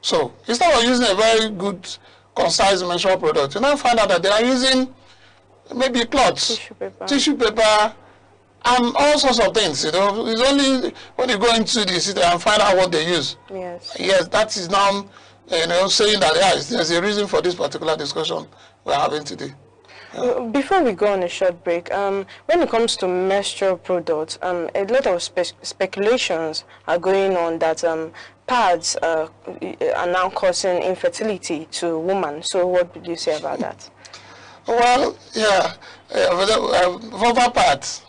Speaker 7: So instead of using a very good, concise menstrual product, you now find out that they are using maybe cloths, tissue paper, and all sorts of things. You know, it's only when you go into the city and find out what they use.
Speaker 11: Yes.
Speaker 7: Yes, that is now, saying that yes, there's a reason for this particular discussion we're having today.
Speaker 11: Before we go on a short break, when it comes to menstrual products, a lot of speculations are going on that pads are now causing infertility to women. So what would you say about that?
Speaker 7: Well, yeah, vulva pads.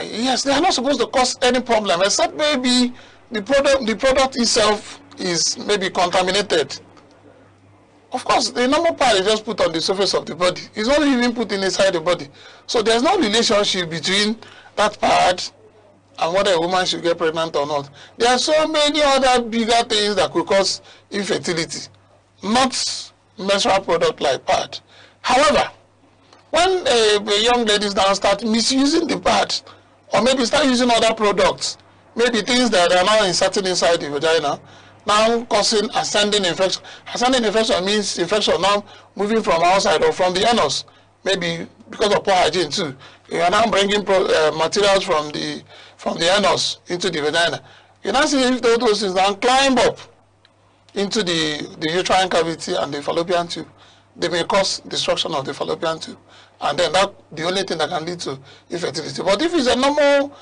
Speaker 7: Yes, they are not supposed to cause any problem, except maybe the product itself is maybe contaminated. Of course, the normal pad is just put on the surface of the body. It's not even put inside the body. So there's no relationship between that pad and whether a woman should get pregnant or not. There are so many other bigger things that could cause infertility, not menstrual product like pad. However, when a young ladies now start misusing the pad, or maybe start using other products, maybe things that are now inserted inside the vagina, now causing ascending infection. Ascending infection means infection now moving from outside or from the anus, maybe because of poor hygiene too. You are now bringing materials from the anus into the vagina. You now see if those things now climb up into the uterine cavity and the fallopian tube. They may cause destruction of the fallopian tube, and then that's the only thing that can lead to infertility. But if it's a normal,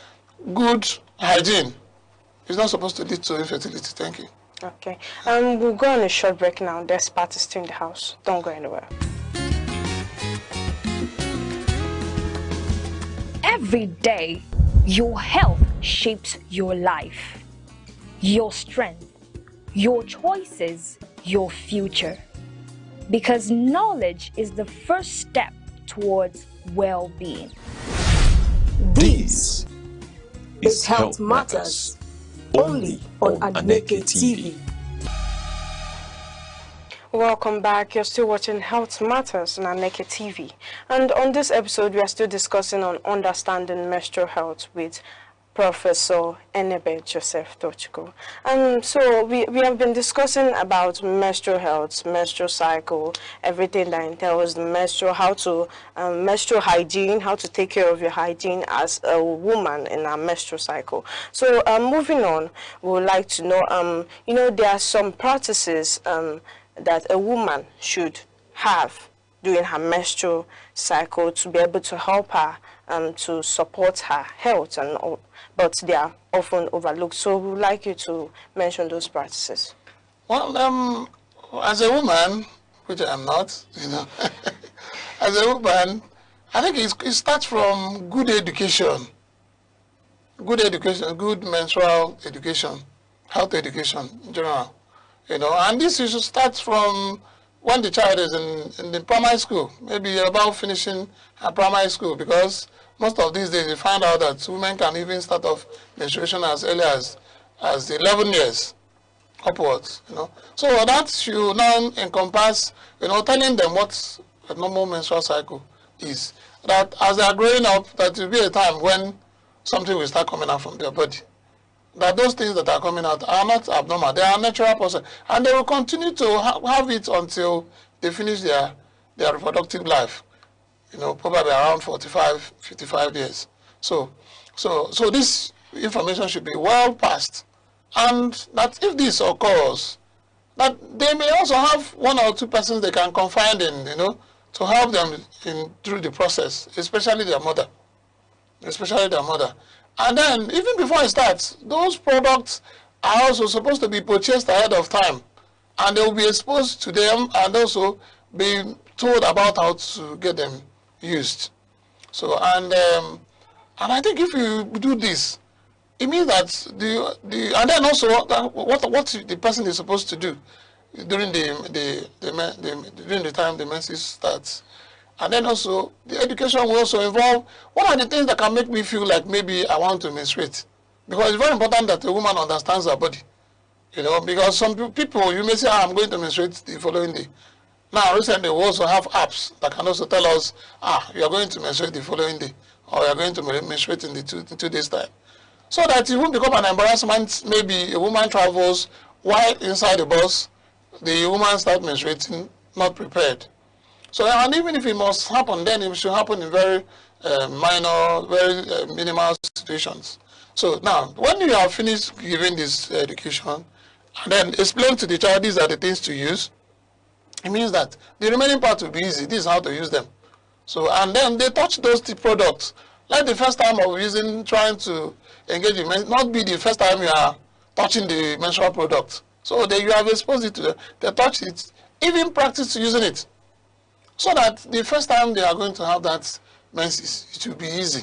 Speaker 7: good hygiene, it's not supposed to lead to infertility. Thank you.
Speaker 11: Okay. We'll go on a short break now. There's party still in the house. Don't go anywhere.
Speaker 2: Every day, your health shapes your life, your strength, your choices, your future. Because knowledge is the first step towards well-being.
Speaker 1: This is
Speaker 25: Health Matters, only on Aneke TV.
Speaker 11: Welcome back. You're still watching Health Matters on Aneke TV. And on this episode, we are still discussing on understanding menstrual health with Professor Aneke Joseph Tochukwu. And so we have been discussing about menstrual health, menstrual cycle, everything that entails the menstrual, how to menstrual hygiene, how to take care of your hygiene as a woman in a menstrual cycle. So moving on, we would like to know, there are some practices that a woman should have during her menstrual cycle to be able to help her to support her health, but they are often overlooked. So we would like you to mention those practices.
Speaker 7: Well, as a woman, which I am not, as a woman, I think it starts from good education. Good education, good menstrual education, health education in general. And this should start from when the child is in the primary school, maybe about finishing her primary school, because most of these days you find out that women can even start off menstruation as early as 11 years upwards. So that should now encompass, telling them what a normal menstrual cycle is. That as they are growing up, that will be a time when something will start coming out from their body. that those things that are coming out are not abnormal. They are natural process. And they will continue to have it until they finish their reproductive life. You know, probably around 45, 55 years. So this information should be well passed. And that if this occurs, that they may also have 1 or 2 persons they can confide in, you know, to help them through the process, especially their mother. And then, even before it starts, those products are also supposed to be purchased ahead of time. And they will be exposed to them and also be told about how to get them used. So, and I think if you do this, it means that and then also what the person is supposed to do during during the time the menses starts. And then also, the education will also involve, what are the things that can make me feel like maybe I want to menstruate? Because it's very important that a woman understands her body. You know, because some people, you may say, I'm going to menstruate the following day. Now, recently, we also have apps that can also tell us, you are going to menstruate the following day, or you are going to menstruate in the 2 days' time. So that it won't become an embarrassment. Maybe a woman travels, while inside the bus, the woman starts menstruating, not prepared. So, and even if it must happen, then it should happen in very minor, very minimal situations. So now, when you have finished giving this education, and then explain to the child these are the things to use, it means that the remaining part will be easy. This is how to use them. So, and then they touch those products. Like the first time of trying to engage in, not be the first time you are touching the menstrual product. So you have exposed it to them, they touch it, even practice using it. So that the first time they are going to have that menses, it will be easy.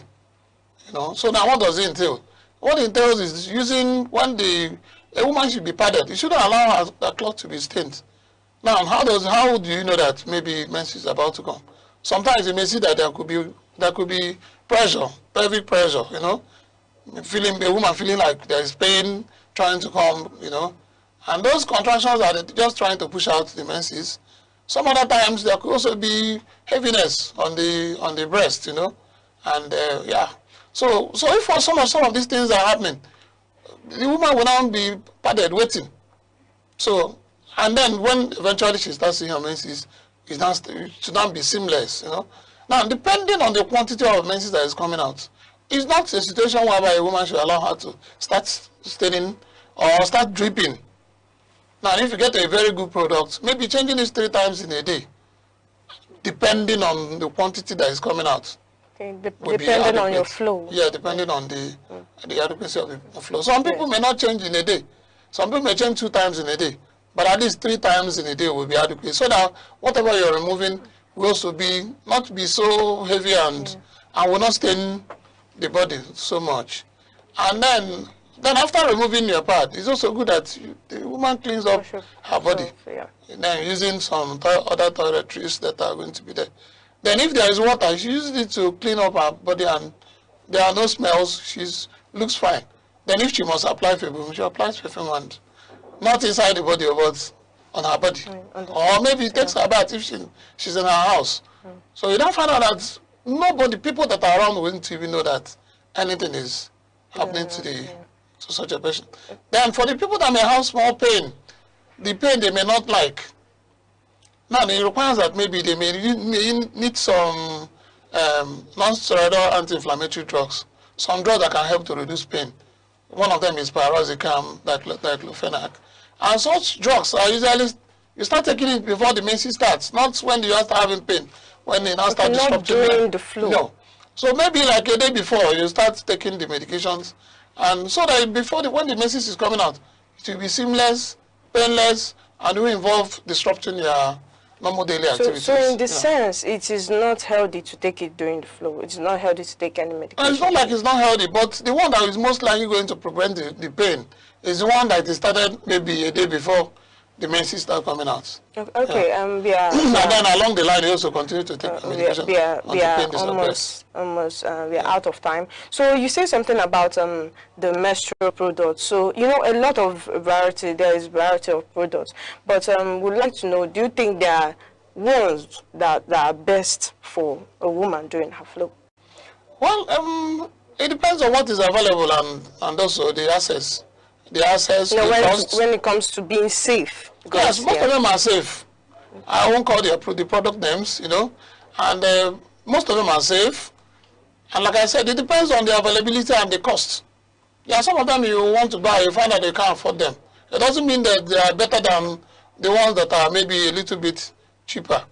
Speaker 7: You know. So now what does it entail? What it entails is using a woman should be padded. You shouldn't allow her cloth to be stained. Now how do you know that maybe menses is about to come? Sometimes you may see that there could be pressure, pelvic pressure, you know. A woman feeling like there is pain trying to come, you know. And those contractions are just trying to push out the menses. Some other times there could also be heaviness on the breast, you know, and yeah. So if for some of these things are happening, the woman will now be padded waiting. So, and then when eventually she starts seeing her menses, it should not be seamless, you know. Now, depending on the quantity of menses that is coming out, it's not a situation whereby a woman should allow her to start staining or start dripping. Now, if you get a very good product, maybe changing this 3 times in a day, depending on the quantity that is coming out.
Speaker 10: Okay, depending on your flow.
Speaker 7: Yeah, depending on the adequacy of the flow. Some people may not change in a day. Some people may change 2 times in a day. But at least 3 times in a day will be adequate. So that whatever you're removing will also not be so heavy and will not stain the body so much. And then after removing your part, it's also good that the woman cleans up her body. Then using some other toiletries that are going to be there. Then if there is water, she uses it to clean up her body and there are no smells, she looks fine. Then if she must apply perfume, she applies perfume and not inside the body, but on her body. Or maybe it takes her bath if she's in her house. So you don't find out that people that are around wouldn't even know that anything is happening to such a person. Then for the people that may have small pain, the pain they may not like. Now it requires that maybe they may need some non-steroidal anti-inflammatory drugs. Some drugs that can help to reduce pain. One of them is pyrazicam, diclofenac. And such drugs are usually, you start taking it before the menses starts, not when you start having pain, when they now start disrupting
Speaker 10: during the flow.
Speaker 7: No. So maybe like a day before, you start taking the medications, and so that when the menses is coming out, it will be seamless, painless, and will involve disrupting your normal daily activities.
Speaker 10: So in this sense, it is not healthy to take it during the flow. It's not healthy to take any medication.
Speaker 7: And it's not like it's not healthy, but the one that is most likely going to prevent the pain is the one that is started maybe a day before the menses start coming out.
Speaker 10: Okay,
Speaker 7: and then along the line, you also continue to take medication.
Speaker 10: We are out of time. So you say something about the menstrual products. So you know a lot of variety. There is variety of products, but we'd like to know: do you think there are ones that are best for a woman during her flow?
Speaker 7: Well, It depends on what is available and also the access. The access,
Speaker 10: you know,
Speaker 7: the cost.
Speaker 10: when it comes to being safe.
Speaker 7: Yes, most of them are safe. I won't call the product names, you know, and most of them are safe. And like I said, it depends on the availability and the cost. Yeah, some of them you want to buy, you find that you can't afford them. It doesn't mean that they are better than the ones that are maybe a little bit cheaper.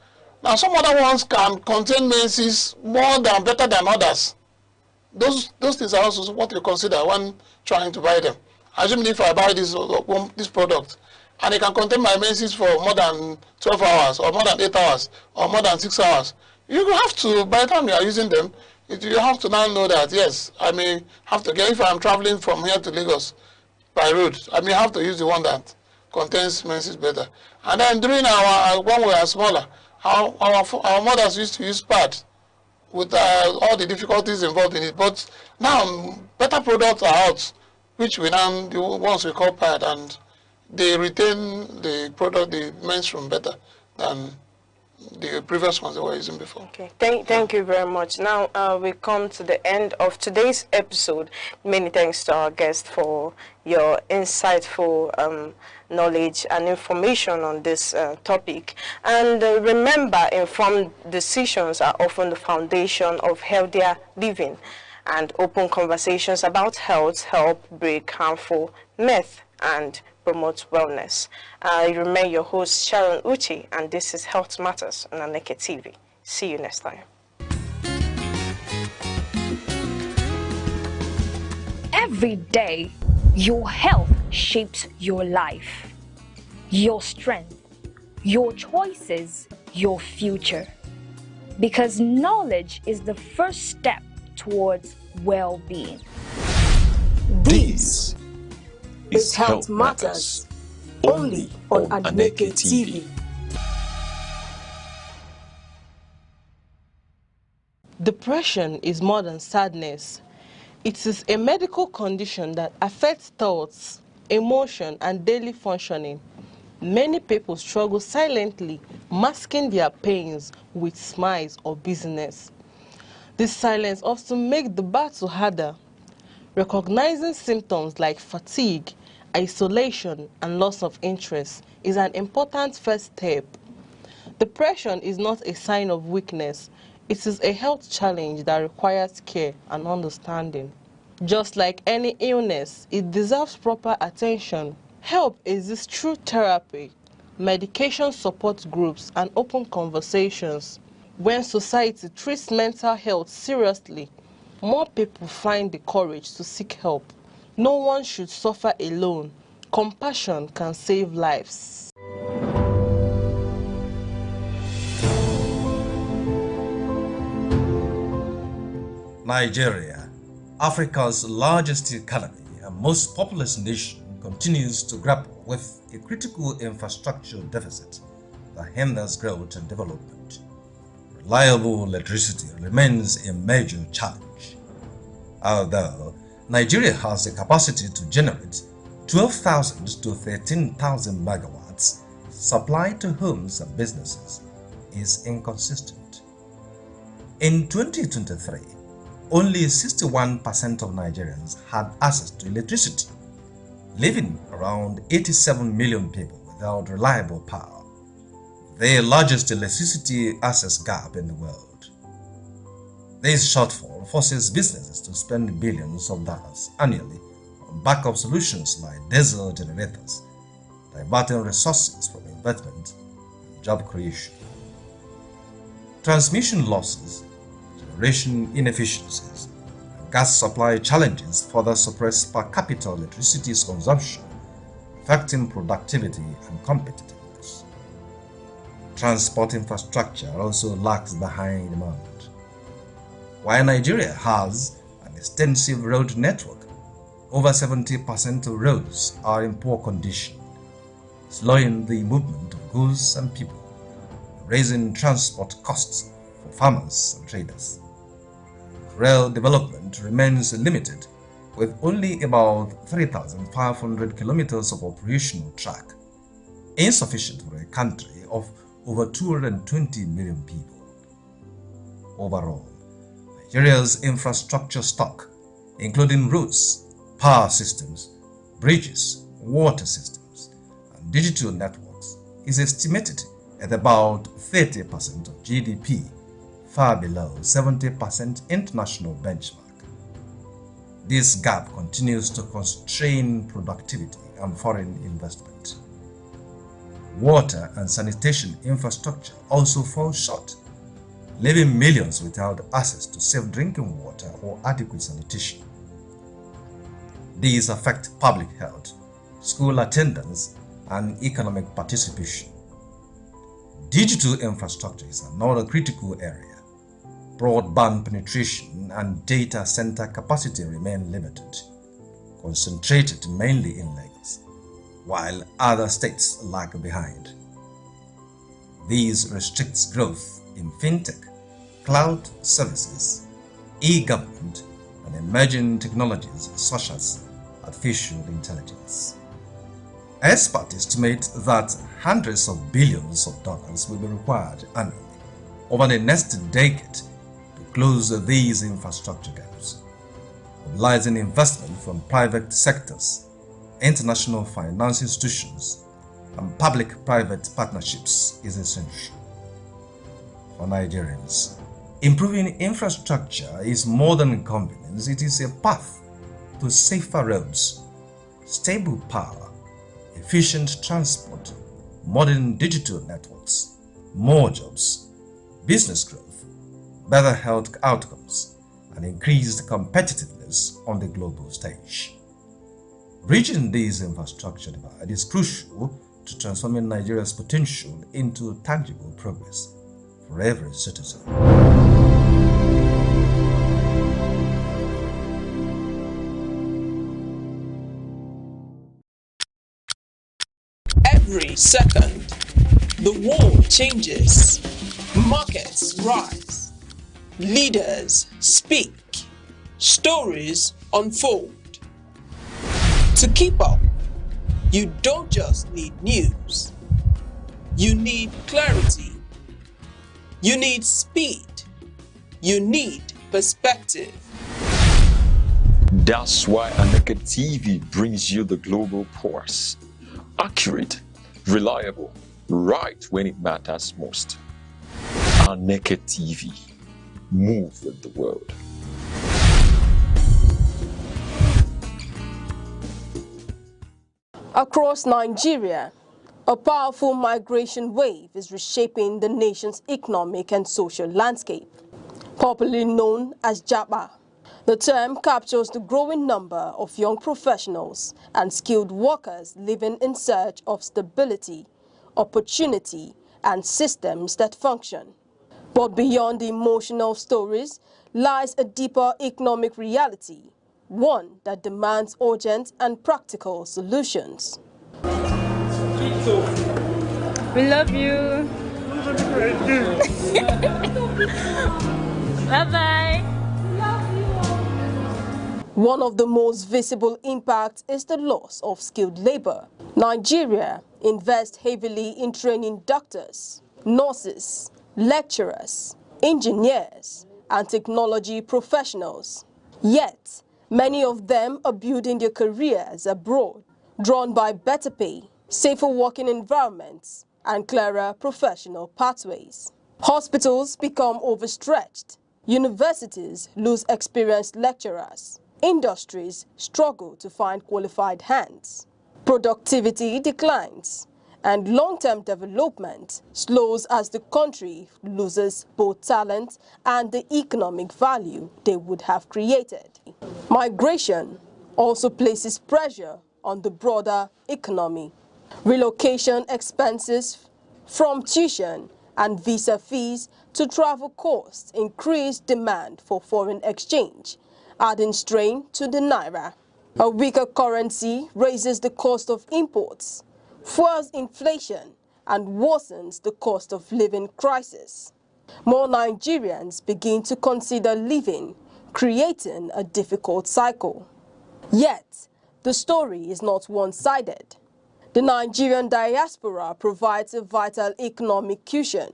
Speaker 7: Now, some other ones can contain menses better than others. Those things are also what you consider when trying to buy them. Assuming if I buy this product, and it can contain my menses for more than 12 hours, or more than 8 hours, or more than 6 hours, you have to, by the time you are using them, you have to now know that, yes, I may have to get, if I'm traveling from here to Lagos by road, I may have to use the one that contains menses better. And then during when we were smaller, our mothers used to use pad with all the difficulties involved in it. But now, better products are out, which we now, the ones we call pad, and they retain the product, the menstruum better than the previous ones they were using before.
Speaker 10: Okay, thank you very much. Now we come to the end of today's episode. Many thanks to our guest for your insightful knowledge and information on this topic. And remember, informed decisions are often the foundation of healthier living, and open conversations about health help break harmful myths and promote wellness. I remain your host, Sharon Uchi, and this is Health Matters on Aneke TV. See you next time.
Speaker 2: Every day, your health shapes your life, your strength, your choices, your future. Because knowledge is the first step towards well-being.
Speaker 1: This
Speaker 25: is Health Matters, only on Aneke TV.
Speaker 8: Depression is more than sadness. It is a medical condition that affects thoughts, emotion, and daily functioning. Many people struggle silently, masking their pains with smiles or busyness. This silence often makes the battle harder. Recognizing symptoms like fatigue, isolation, and loss of interest is an important first step. Depression is not a sign of weakness. It is a health challenge that requires care and understanding. Just like any illness, it deserves proper attention. Help exists through therapy, medication support groups, and open conversations. When society treats mental health seriously, more people find the courage to seek help. No one should suffer alone. Compassion can save lives.
Speaker 12: Nigeria, Africa's largest economy and most populous nation, continues to grapple with a critical infrastructure deficit that hinders growth and development. Reliable electricity remains a major challenge. Although Nigeria has the capacity to generate 12,000 to 13,000 megawatts, supply to homes and businesses is inconsistent. In 2023, only 61% of Nigerians had access to electricity, leaving around 87 million people without reliable power, the largest electricity access gap in the world. This shortfall forces businesses to spend billions of dollars annually on backup solutions like diesel generators, diverting resources from investment and job creation. Transmission losses, generation inefficiencies, and gas supply challenges further suppress per capita electricity consumption, affecting productivity and competitiveness. Transport infrastructure also lags behind demand. While Nigeria has an extensive road network, over 70% of roads are in poor condition, slowing the movement of goods and people, raising transport costs for farmers and traders. Rail development remains limited, with only about 3,500 kilometers of operational track, insufficient for a country of over 220 million people. Overall, Nigeria's infrastructure stock including roads, power systems, bridges, water systems, and digital networks, is estimated at about 30% of GDP, far below 70% international benchmark. This gap continues to constrain productivity and foreign investment. Water and sanitation infrastructure also fall short, leaving millions without access to safe drinking water or adequate sanitation. These affect public health, school attendance, and economic participation. Digital infrastructure is another critical area. Broadband penetration and data center capacity remain limited, concentrated mainly in Lagos, while other states lag behind. These restricts growth in fintech, cloud services, e-government, and emerging technologies such as artificial intelligence. Experts estimate that hundreds of billions of dollars will be required annually over the next decade to close these infrastructure gaps. Mobilizing investment from private sectors, international finance institutions, and public-private partnerships is essential. For Nigerians, improving infrastructure is more than convenience, it is a path to safer roads, stable power, efficient transport, modern digital networks, more jobs, business growth, better health outcomes, and increased competitiveness on the global stage. Bridging this infrastructure divide is crucial to transforming Nigeria's potential into tangible progress for every citizen.
Speaker 13: Every second, the world changes, markets rise, leaders speak, stories unfold. To keep up, you don't just need news, you need clarity, you need speed, you need perspective.
Speaker 1: That's why Aneke TV brings you the global pulse. Accurate, reliable, right when it matters most. Aneke TV. Move with the world.
Speaker 8: Across Nigeria, a powerful migration wave is reshaping the nation's economic and social landscape, popularly known as Japa. The term captures the growing number of young professionals and skilled workers living in search of stability, opportunity, and systems that function. But beyond the emotional stories lies a deeper economic reality, one that demands urgent and practical solutions.
Speaker 15: We love you. Bye-bye.
Speaker 8: One of the most visible impacts is the loss of skilled labor. Nigeria invests heavily in training doctors, nurses, lecturers, engineers, and technology professionals. Yet, many of them are building their careers abroad, drawn by better pay, safer working environments, and clearer professional pathways. Hospitals become overstretched. Universities lose experienced lecturers. Industries struggle to find qualified hands. Productivity declines, and long-term development slows as the country loses both talent and the economic value they would have created. Migration also places pressure on the broader economy. Relocation expenses from tuition and visa fees to travel costs increase demand for foreign exchange, adding strain to the naira. A weaker currency raises the cost of imports, fuels inflation, and worsens the cost of living crisis. More Nigerians begin to consider leaving, creating a difficult cycle. Yet, the story is not one-sided. The Nigerian diaspora provides a vital economic cushion.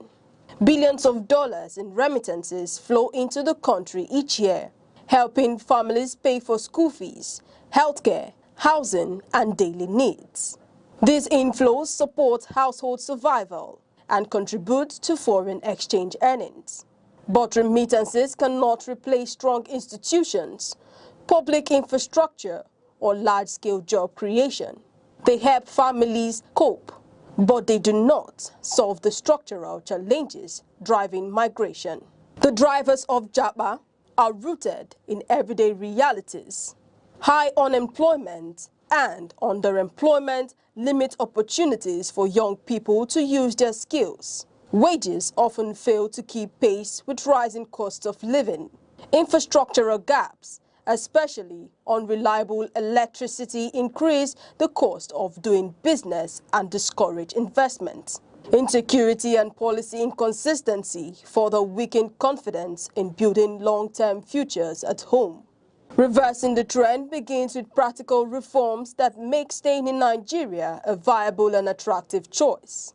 Speaker 8: Billions of dollars in remittances flow into the country each year,
Speaker 25: helping families pay for school fees, healthcare, housing, and daily needs. These inflows support household survival and contribute to foreign exchange earnings. But remittances cannot replace strong institutions, public infrastructure, or large-scale job creation. They help families cope, but they do not solve the structural challenges driving migration. The drivers of Japa are rooted in everyday realities. High unemployment and underemployment limit opportunities for young people to use their skills. Wages often fail to keep pace with rising costs of living. Infrastructural gaps, especially unreliable electricity, increase the cost of doing business and discourage investment. Insecurity and policy inconsistency further weaken confidence in building long-term futures at home. Reversing the trend begins with practical reforms that make staying in Nigeria a viable and attractive choice.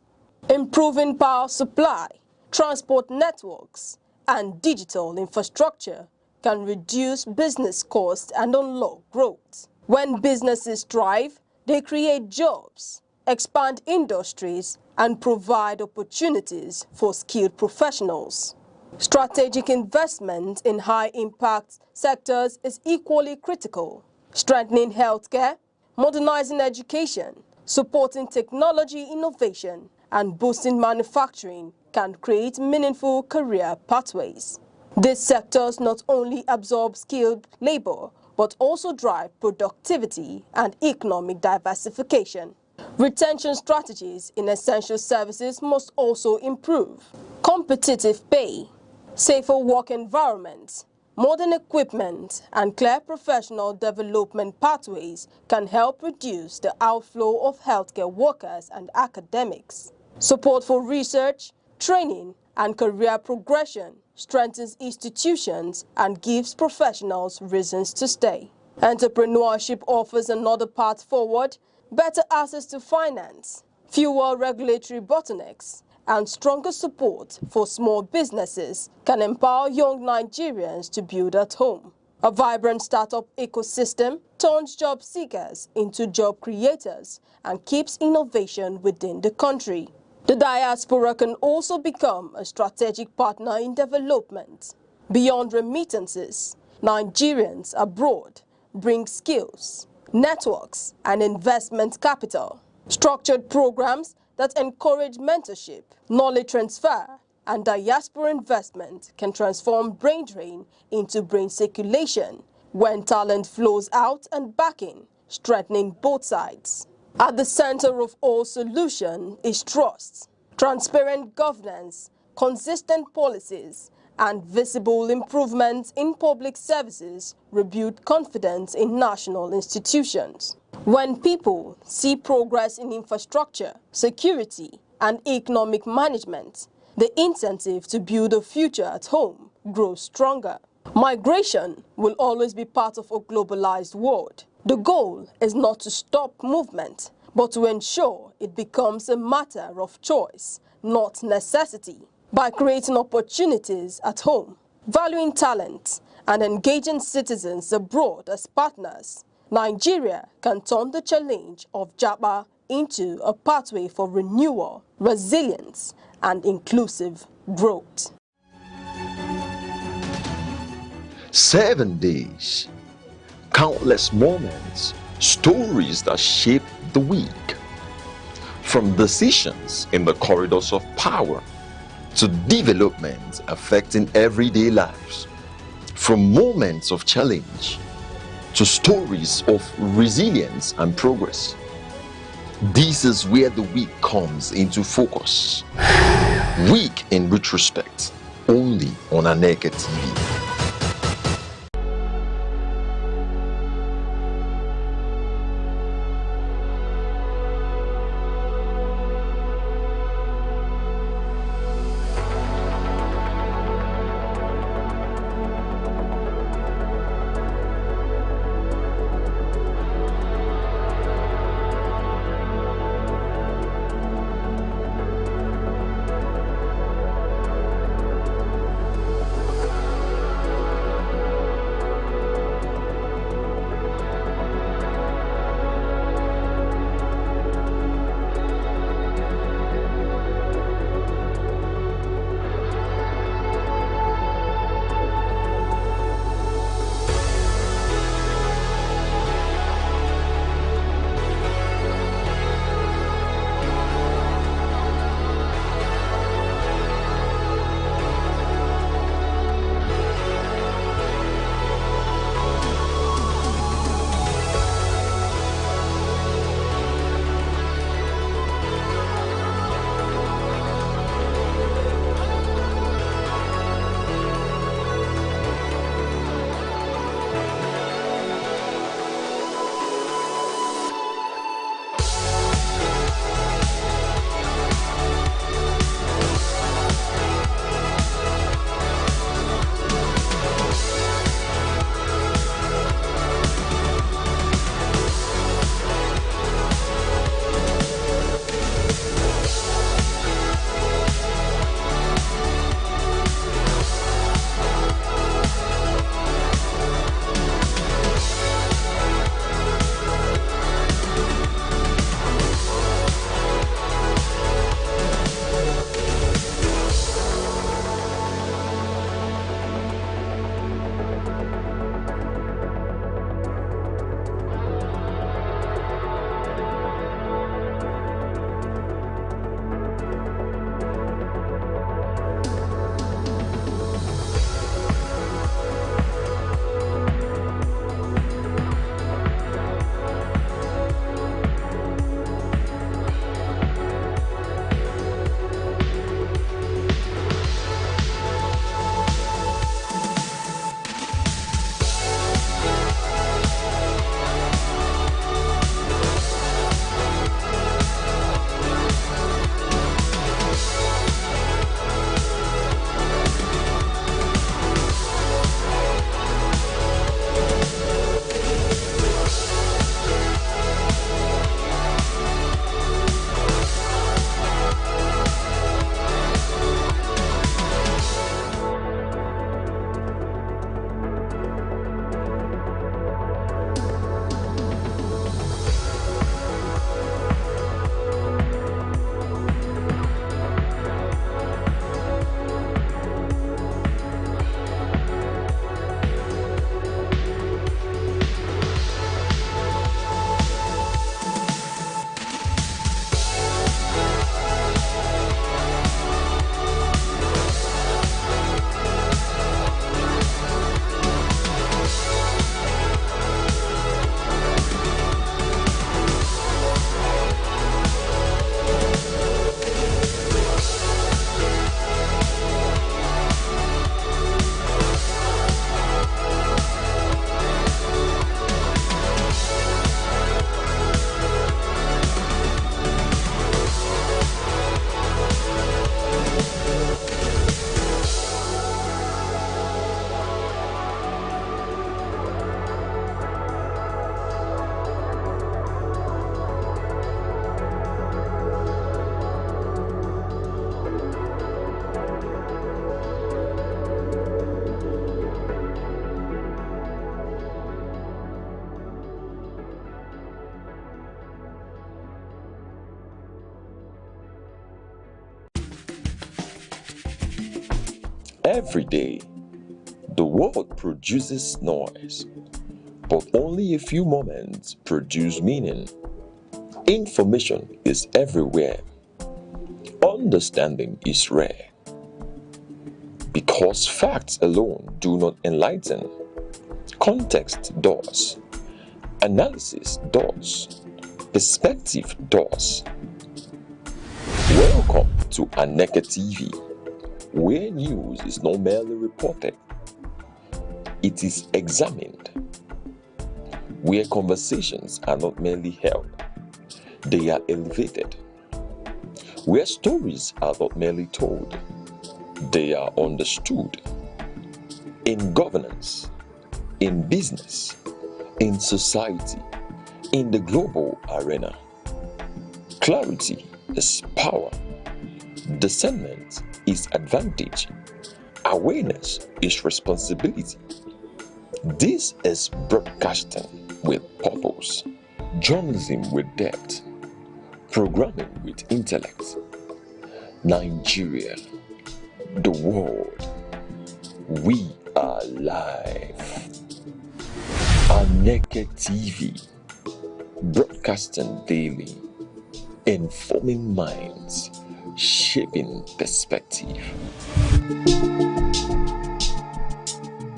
Speaker 25: Improving power supply, transport networks, and digital infrastructure can reduce business costs and unlock growth. When businesses thrive, they create jobs, expand industries, and provide opportunities for skilled professionals. Strategic investment in high-impact sectors is equally critical. Strengthening healthcare, modernizing education, supporting technology innovation, and boosting manufacturing can create meaningful career pathways. These sectors not only absorb skilled labor, but also drive productivity and economic diversification. Retention strategies in essential services must also improve. Competitive pay, safer work environments, modern equipment, and clear professional development pathways can help reduce the outflow of healthcare workers and academics. Support for research, training, and career progression strengthens institutions and gives professionals reasons to stay. Entrepreneurship offers another path forward: better access to finance, fewer regulatory bottlenecks, and stronger support for small businesses can empower young Nigerians to build at home. A vibrant startup ecosystem turns job seekers into job creators and keeps innovation within the country. The diaspora can also become a strategic partner in development. Beyond remittances, Nigerians abroad bring skills, networks, and investment capital. Structured programs that encourage mentorship, knowledge transfer, and diaspora investment can transform brain drain into brain circulation when talent flows out and backing, strengthening both sides. At the center of all solution is trust, transparent governance, consistent policies, and visible improvements in public services rebuild confidence in national institutions. When people see progress in infrastructure, security, and economic management, the incentive to build a future at home grows stronger. Migration will always be part of a globalized world. The goal is not to stop movement, but to ensure it becomes a matter of choice, not necessity. By creating opportunities at home, valuing talent, and engaging citizens abroad as partners, Nigeria can turn the challenge of Japa into a pathway for renewal, resilience, and inclusive growth.
Speaker 1: 7 days, countless moments, stories that shape the week. From decisions in the corridors of power to developments affecting everyday lives. From moments of challenge to stories of resilience and progress. This is where the week comes into focus. Week in retrospect, only on Aneke TV. Every day, the world produces noise, but only a few moments produce meaning. Information is everywhere. Understanding is rare. Because facts alone do not enlighten, context does, analysis does, perspective does. Welcome to Aneke TV, where news is not merely reported, it is examined. Where conversations are not merely held, they are elevated. Where stories are not merely told, they are understood. In governance, in business, in society, in the global arena, clarity is power, discernment is advantage, awareness is responsibility. This is broadcasting with purpose, journalism with depth, programming with intellect. Nigeria, the world, we are live. Aneke TV, broadcasting daily, informing minds, shaping perspective.